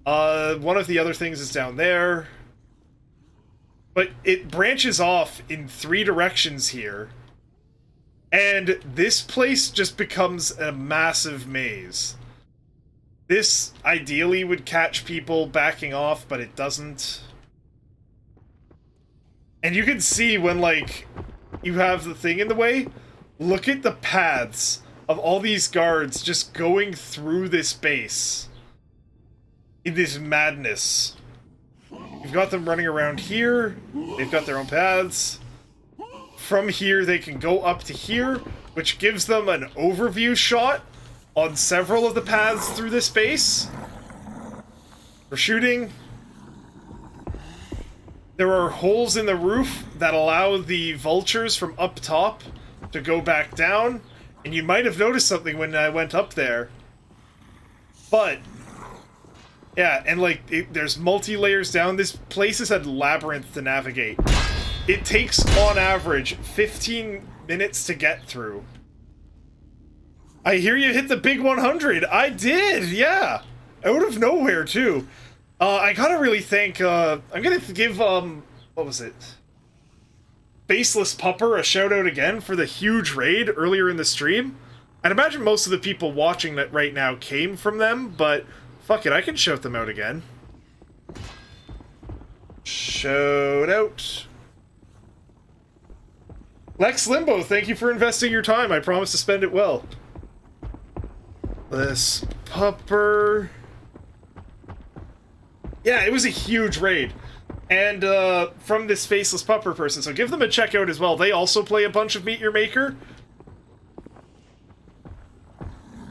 One of the other things is down there. But it branches off in 3 directions here. And this place just becomes a massive maze. This, ideally, would catch people backing off, but it doesn't. And you can see when, like, you have the thing in the way, look at the paths of all these guards just going through this base. In this madness. You've got them running around here, they've got their own paths. From here, they can go up to here, which gives them an overview shot on several of the paths through this base. For shooting. There are holes in the roof that allow the vultures from up top to go back down. And you might have noticed something when I went up there. But, yeah, and like, there's multi-layers down. This place is a labyrinth to navigate. It takes, on average, 15 minutes to get through. I hear you hit the big 100. I did, yeah. Out of nowhere, too. I gotta really thank, I'm gonna give, what was it? Baseless Pupper a shout out again for the huge raid earlier in the stream. I'd imagine most of the people watching that right now came from them, but fuck it, I can shout them out again. Shout out. Lex Limbo, thank you for investing your time. I promise to spend it well. This Pupper. Yeah, it was a huge raid. And, from this Faceless Pupper person, so give them a check out as well. They also play a bunch of Meet Your Maker.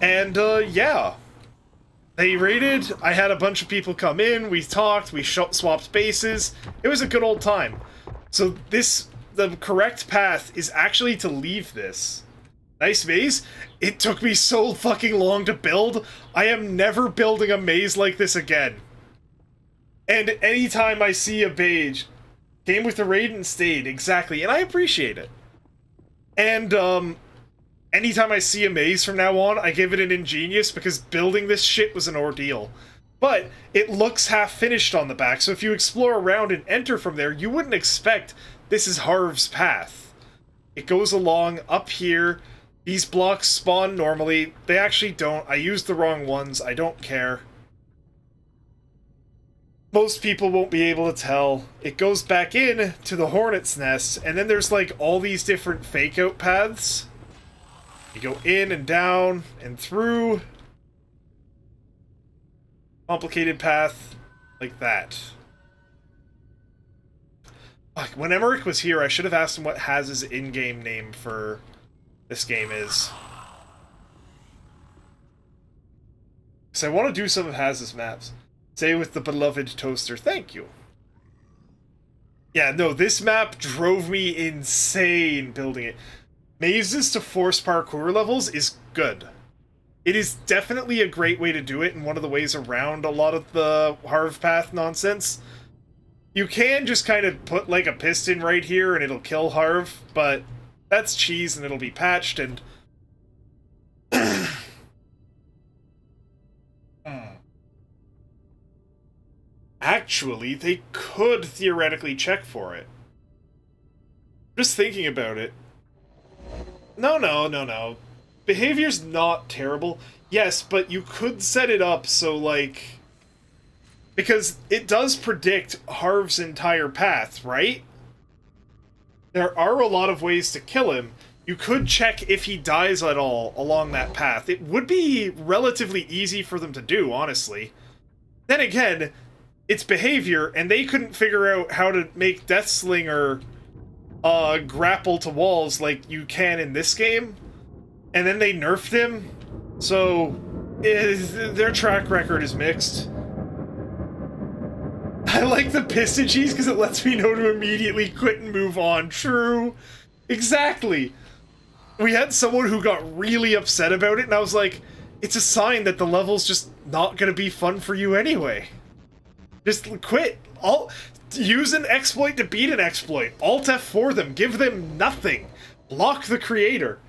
And, yeah. They raided, I had a bunch of people come in, we talked, we swapped bases. It was a good old time. So the correct path is actually to leave this. Nice maze. It took me so fucking long to build. I am never building a maze like this again. And anytime I see a page, came with the raid and stayed, exactly, and I appreciate it. And, anytime I see a maze from now on, I give it an ingenious, because building this shit was an ordeal. But it looks half-finished on the back, so if you explore around and enter from there, you wouldn't expect this is Harv's path. It goes along up here. These blocks spawn normally. They actually don't. I used the wrong ones. I don't care. Most people won't be able to tell. It goes back in to the Hornet's Nest, and then there's like all these different fake-out paths. You go in and down and through. Complicated path like that. Fuck, when Emmerich was here, I should have asked him what Haz's in-game name for this game is. Because I want to do some of Haz's maps. Say with the beloved toaster, thank you. Yeah, no, this map drove me insane building it. Mazes to force parkour levels is good. It is definitely a great way to do it, and one of the ways around a lot of the Harv path nonsense. You can just kind of put like a piston right here and it'll kill Harv, but that's cheese and it'll be patched and... Actually, they could theoretically check for it. Just thinking about it. No. Behavior's not terrible. Yes, but you could set it up so, like... Because it does predict Harv's entire path, right? There are a lot of ways to kill him. You could check if he dies at all along that path. It would be relatively easy for them to do, honestly. Then again, it's behavior, and they couldn't figure out how to make Deathslinger grapple to walls like you can in this game. And then they nerfed him. So, their track record is mixed. I like the piston cheese because it lets me know to immediately quit and move on. True. Exactly. We had someone who got really upset about it, and I was like, it's a sign that the level's just not going to be fun for you anyway. Just quit. Use an exploit to beat an exploit. Alt F4 them. Give them nothing. Block the creator.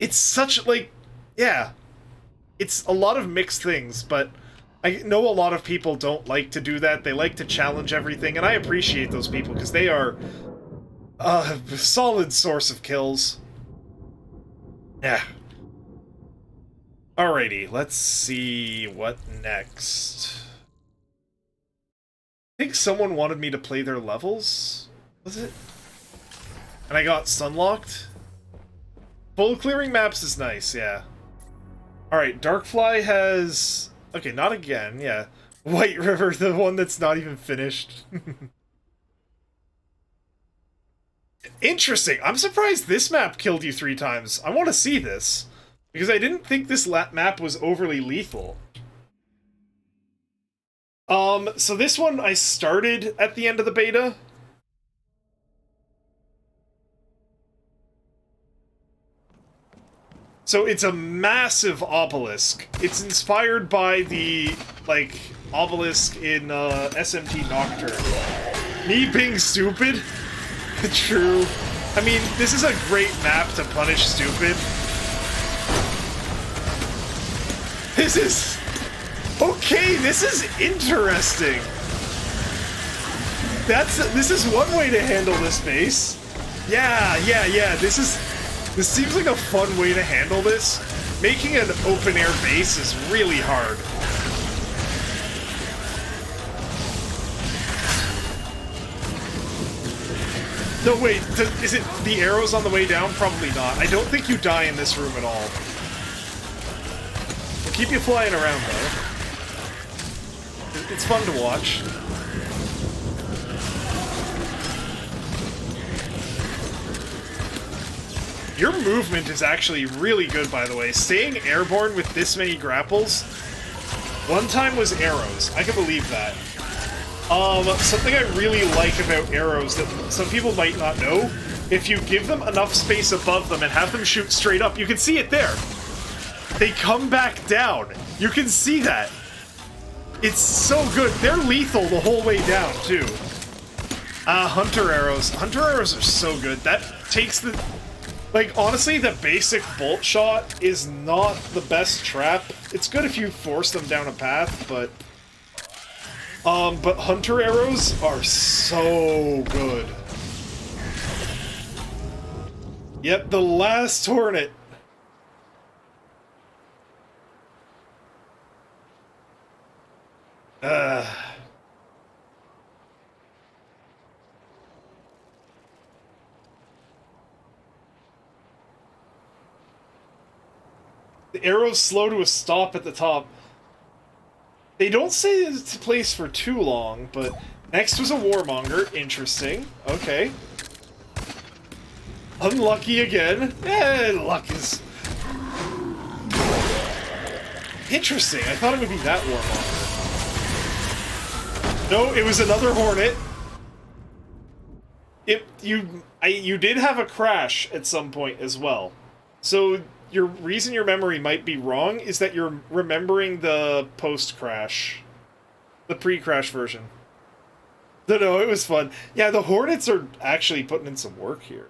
It's such, like, yeah. It's a lot of mixed things, but I know a lot of people don't like to do that. They like to challenge everything, and I appreciate those people, because they are a solid source of kills. Yeah. Alrighty, let's see what next. I think someone wanted me to play their levels, was it? And I got sunlocked? Full clearing maps is nice, yeah. Alright, Darkfly has... Okay, not again, yeah. White River, the one that's not even finished. Interesting. I'm surprised this map killed you 3 times. I want to see this. Because I didn't think this map was overly lethal. So this one I started at the end of the beta. So it's a massive obelisk. It's inspired by the, like, obelisk in SMT Nocturne. Me being stupid? True. I mean, this is a great map to punish stupid. This is... Okay, this is interesting. This is one way to handle this base. Yeah, this seems like a fun way to handle this. Making an open-air base is really hard. No, wait, is it the arrows on the way down? Probably not. I don't think you die in this room at all. We'll keep you flying around, though. It's fun to watch. Your movement is actually really good, by the way. Staying airborne with this many grapples. One time was arrows. I can believe that. Something I really like about arrows that some people might not know if you give them enough space above them and have them shoot straight up, you can see it there. They come back down. You can see that. It's so good. They're lethal the whole way down, too. Hunter arrows. Hunter arrows are so good. That takes the... Like, honestly, the basic bolt shot is not the best trap. It's good if you force them down a path, but hunter arrows are so good. Yep, the last hornet. The arrows slow to a stop at the top. They don't say it's a place for too long, but next was a warmonger. Interesting. Okay. Unlucky again. Luck is... Interesting. I thought it would be that warmonger. No, it was another hornet. You did have a crash at some point as well. So your reason your memory might be wrong is that you're remembering the post-crash. The pre-crash version. No, it was fun. Yeah, the hornets are actually putting in some work here.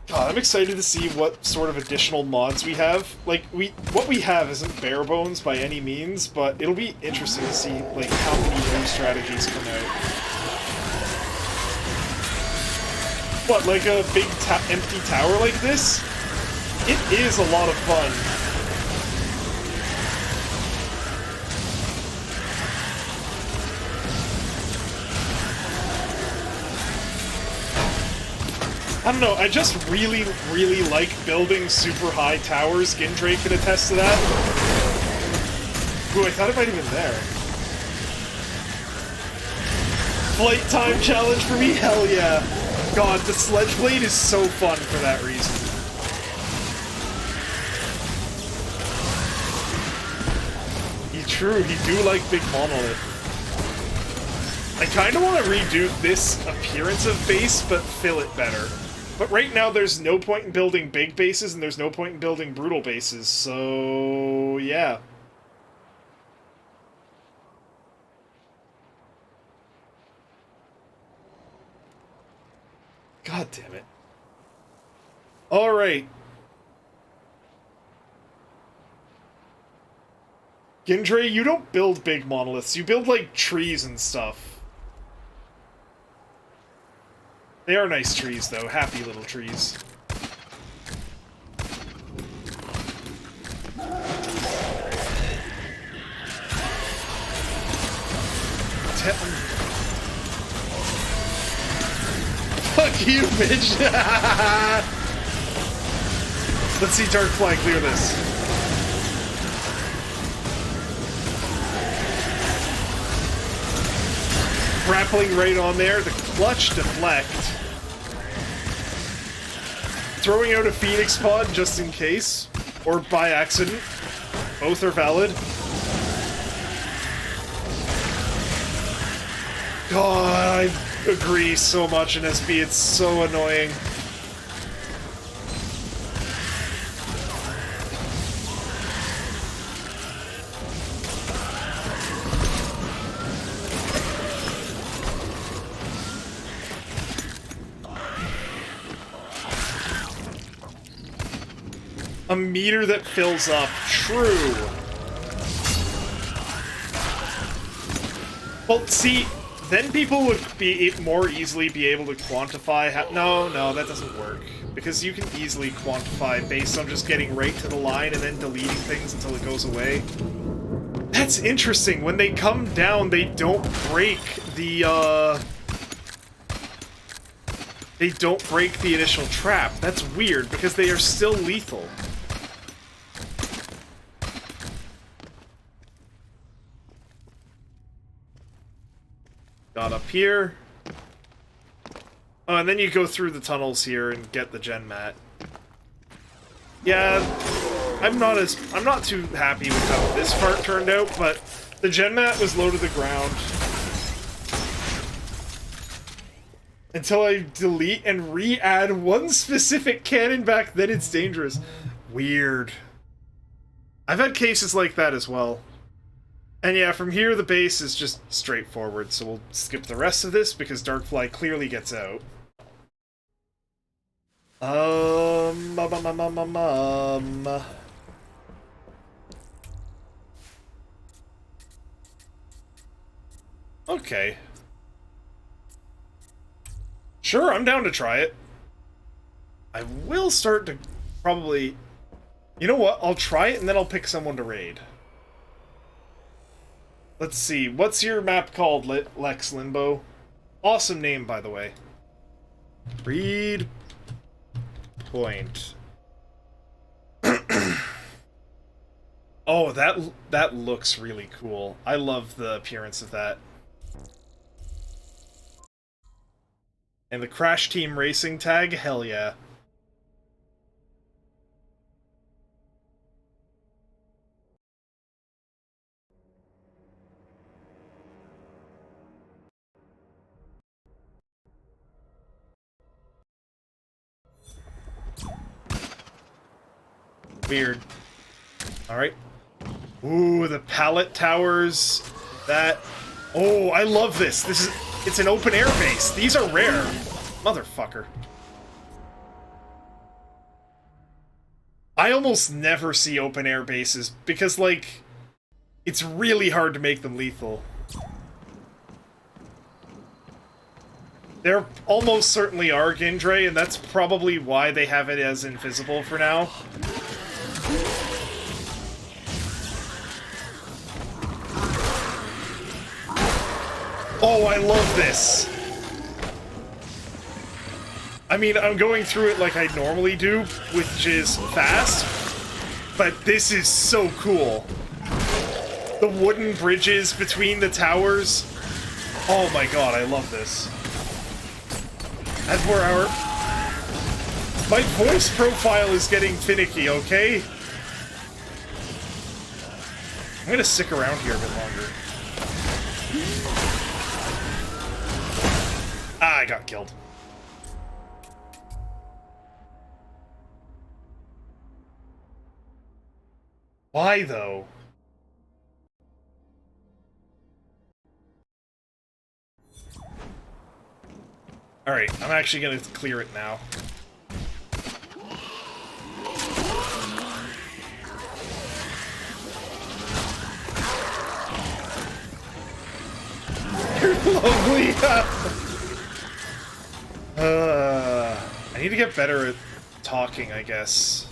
God, I'm excited to see what sort of additional mods we have. Like, what we have isn't bare bones by any means, but it'll be interesting to see, like, how many new strategies come out. What, like a big empty tower like this? It is a lot of fun. I don't know, I just really, really like building super high towers. Gindray can attest to that. Ooh, I thought it might have been there. Flight time challenge for me? Hell yeah. God, the Sledge Blade is so fun for that reason. True, he do like Big Monolith. I kind of want to redo this appearance of base, but fill it better. But right now, there's no point in building big bases, and there's no point in building brutal bases, so yeah. God damn it. Alright. Gindray, you don't build big monoliths, you build, like, trees and stuff. They are nice trees, though. Happy little trees. Fuck you, bitch! Let's see Dark Fly clear this. Grappling right on there, the clutch deflect. Throwing out a Phoenix pod just in case, or by accident. Both are valid. God, I agree so much in SB, it's so annoying. A meter that fills up. True. Well, see, then people would be more easily be able to quantify how... No, that doesn't work. Because you can easily quantify based on just getting right to the line and then deleting things until it goes away. That's interesting. When they come down, they don't break the, They don't break the initial trap. That's weird, because they are still lethal. Got up here. Oh, and then you go through the tunnels here and get the gen mat. Yeah, I'm not too happy with how this part turned out, but the gen mat was low to the ground. until I delete and re-add one specific cannon back, then it's dangerous. Weird. I've had cases like that as well. And yeah, from here the base is just straightforward, so we'll skip the rest of this because Darkfly clearly gets out. Okay. Sure, I'm down to try it. I will start to probably... You know what? I'll try it and then I'll pick someone to raid. Let's see. What's your map called, Lex Limbo? Awesome name, by the way. Read point. Oh, that looks really cool. I love the appearance of that. And the Crash Team Racing tag? Hell yeah. Weird. Alright. Ooh, the pallet towers. That... Oh, I love this. It's an open air base. These are rare. Motherfucker. I almost never see open air bases because, like, it's really hard to make them lethal. There almost certainly are Gindre, and that's probably why they have it as invisible for now. Oh, I love this! I mean, I'm going through it like I normally do, which is fast, but this is so cool. The wooden bridges between the towers. Oh my god, I love this. That's where our... My voice profile is getting finicky, okay? I'm gonna stick around here a bit longer. Ah, I got killed. Why, though? Alright, I'm actually gonna clear it now. You're lovely! I need to get better at talking, I guess.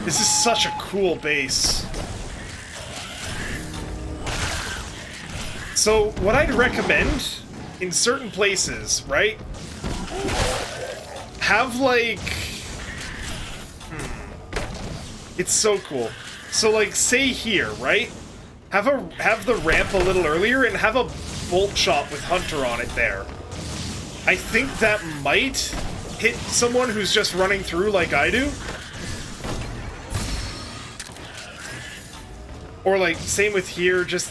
This is such a cool base. So, what I'd recommend, in certain places, right? Have, like... It's so cool. So, like, say here, right? Have the ramp a little earlier and have a bolt shot with Hunter on it there. I think that might hit someone who's just running through like I do. Or, like, same with here, just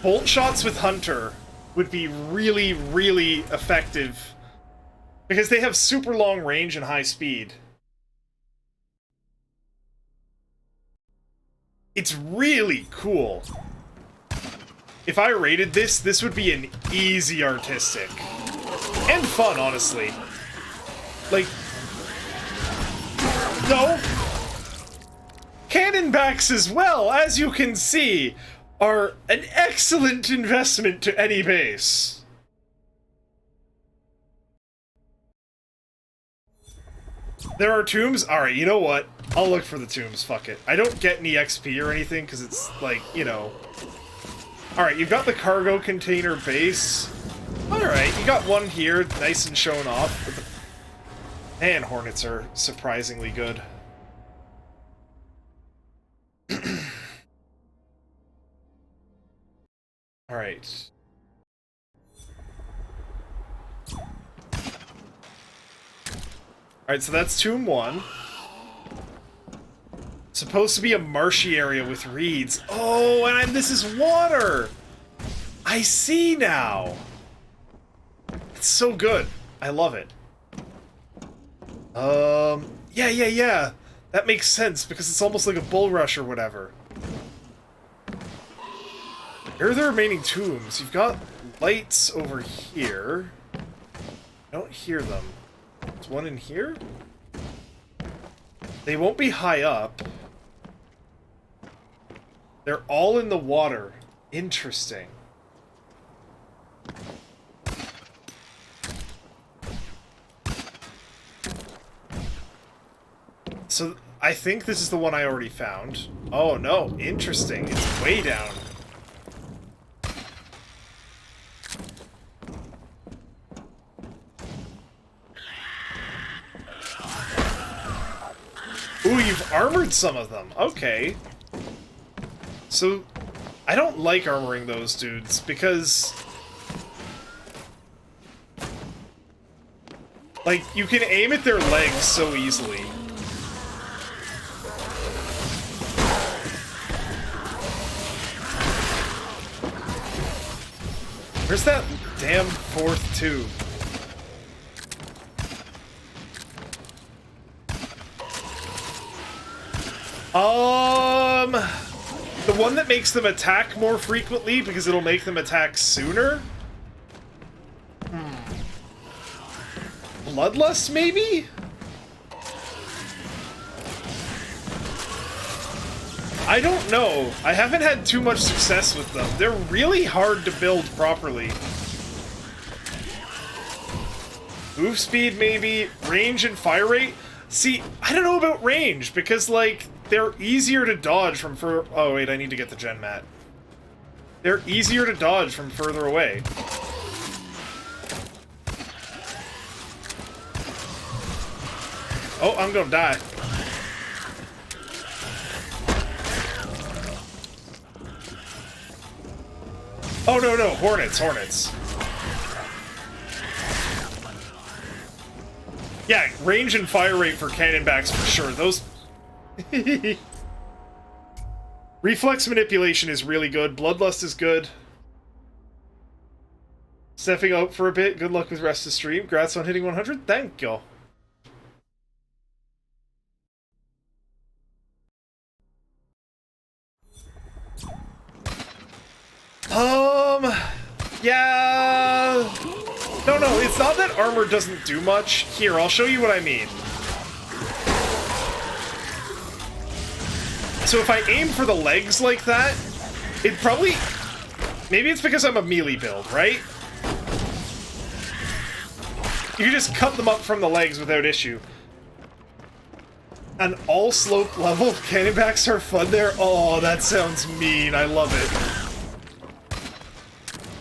bolt shots with Hunter would be really, really effective. Because they have super long range and high speed. It's really cool. If I rated this, this would be an easy artistic. And fun, honestly. Like... No! Cannon-backs as well, as you can see, are an excellent investment to any base. There are tombs? Alright, you know what? I'll look for the tombs, fuck it. I don't get any XP or anything, because it's, like, you know... Alright, you've got the cargo container base. Alright, you got one here, nice and shown off. But the... Man, Hornets are surprisingly good. Alright. Alright, so that's Tomb 1. Supposed to be a marshy area with reeds. Oh, and this is water! I see now! It's so good. I love it. Yeah. That makes sense, because it's almost like a bull rush or whatever. Here are the remaining tombs. You've got lights over here. I don't hear them. There's one in here? They won't be high up. They're all in the water. Interesting. So, I think this is the one I already found. Oh no, interesting. It's way down. Ooh, you've armored some of them. Okay. So, I don't like armoring those dudes, because... like, you can aim at their legs so easily. Where's that damn fourth tube? The one that makes them attack more frequently because it'll make them attack sooner? Bloodlust, maybe? I don't know. I haven't had too much success with them. They're really hard to build properly. Move speed, maybe. Range and fire rate? See, I don't know about range, because, like, they're easier to dodge from oh, wait, I need to get the gen mat. They're easier to dodge from further away. Oh, I'm gonna die. Oh, no, hornets. Yeah, range and fire rate for cannonbacks for sure. Those... Reflex manipulation is really good. Bloodlust is good. Stepping out for a bit. Good luck with rest of the stream. Congrats on hitting 100. Thank you. Yeah... No, it's not that armor doesn't do much. Here, I'll show you what I mean. So if I aim for the legs like that, it probably... maybe it's because I'm a melee build, right? You can just cut them up from the legs without issue. An all-slope level cannonbacks are fun there? Oh, that sounds mean. I love it.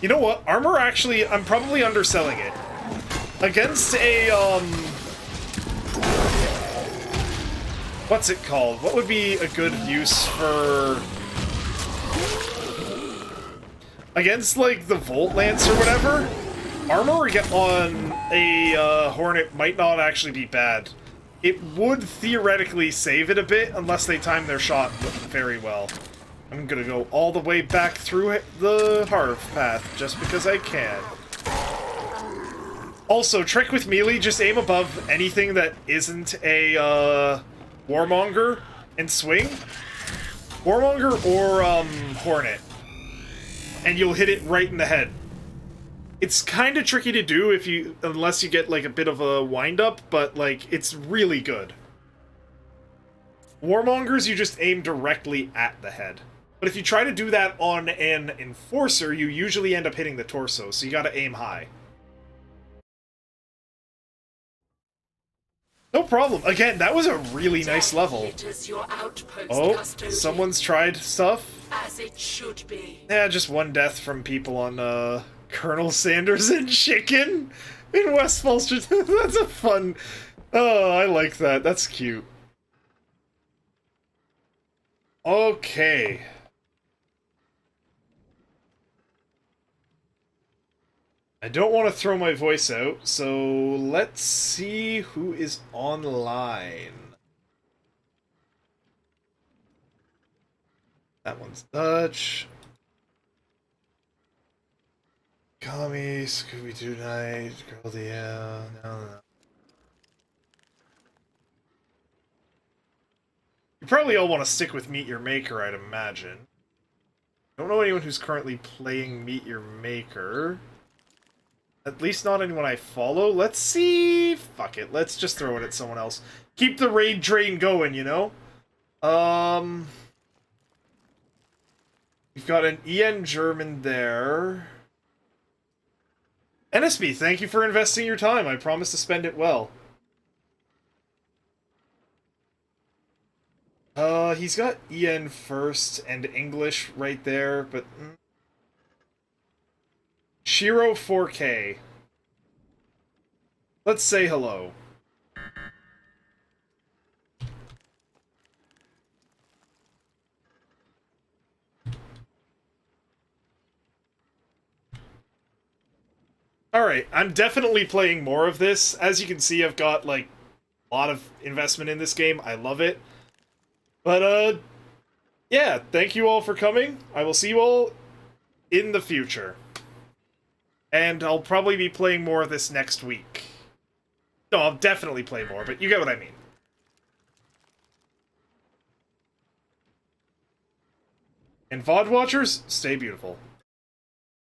You know what? Armor actually, I'm probably underselling it. Against a, what's it called? What would be a good use for... against, like, the Volt Lance or whatever? Armor on a, Hornet might not actually be bad. It would theoretically save it a bit, unless they time their shot very well. I'm gonna go all the way back through the Harv path, just because I can. Also, trick with melee, just aim above anything that isn't a, Warmonger, and swing. Warmonger or, Hornet. And you'll hit it right in the head. It's kinda tricky to do unless you get, like, a bit of a wind-up, but, like, it's really good. Warmongers, you just aim directly at the head. But if you try to do that on an Enforcer, you usually end up hitting the torso, so you gotta aim high. No problem. Again, that was a really nice level. Oh, someone's tried stuff. As it should be. Yeah, just one death from people on, Colonel Sanders and Chicken in West Fall Street. That's a fun... oh, I like that. That's cute. Okay. I don't want to throw my voice out, so let's see who is online. That one's Dutch. Kami, Scooby-Doo Night, Girl DL, no. You probably all want to stick with Meet Your Maker, I'd imagine. Don't know anyone who's currently playing Meet Your Maker. At least not anyone I follow. Let's see... Fuck it, let's just throw it at someone else. Keep the raid train going, you know? We've got an EN German there. NSB, thank you for investing your time. I promise to spend it well. He's got EN first and English right there, but... Shiro 4K. Let's say hello. Alright, I'm definitely playing more of this. As you can see, I've got, like, a lot of investment in this game. I love it. But, yeah, thank you all for coming. I will see you all in the future. And I'll probably be playing more of this next week. No, I'll definitely play more, but you get what I mean. And VOD watchers, stay beautiful.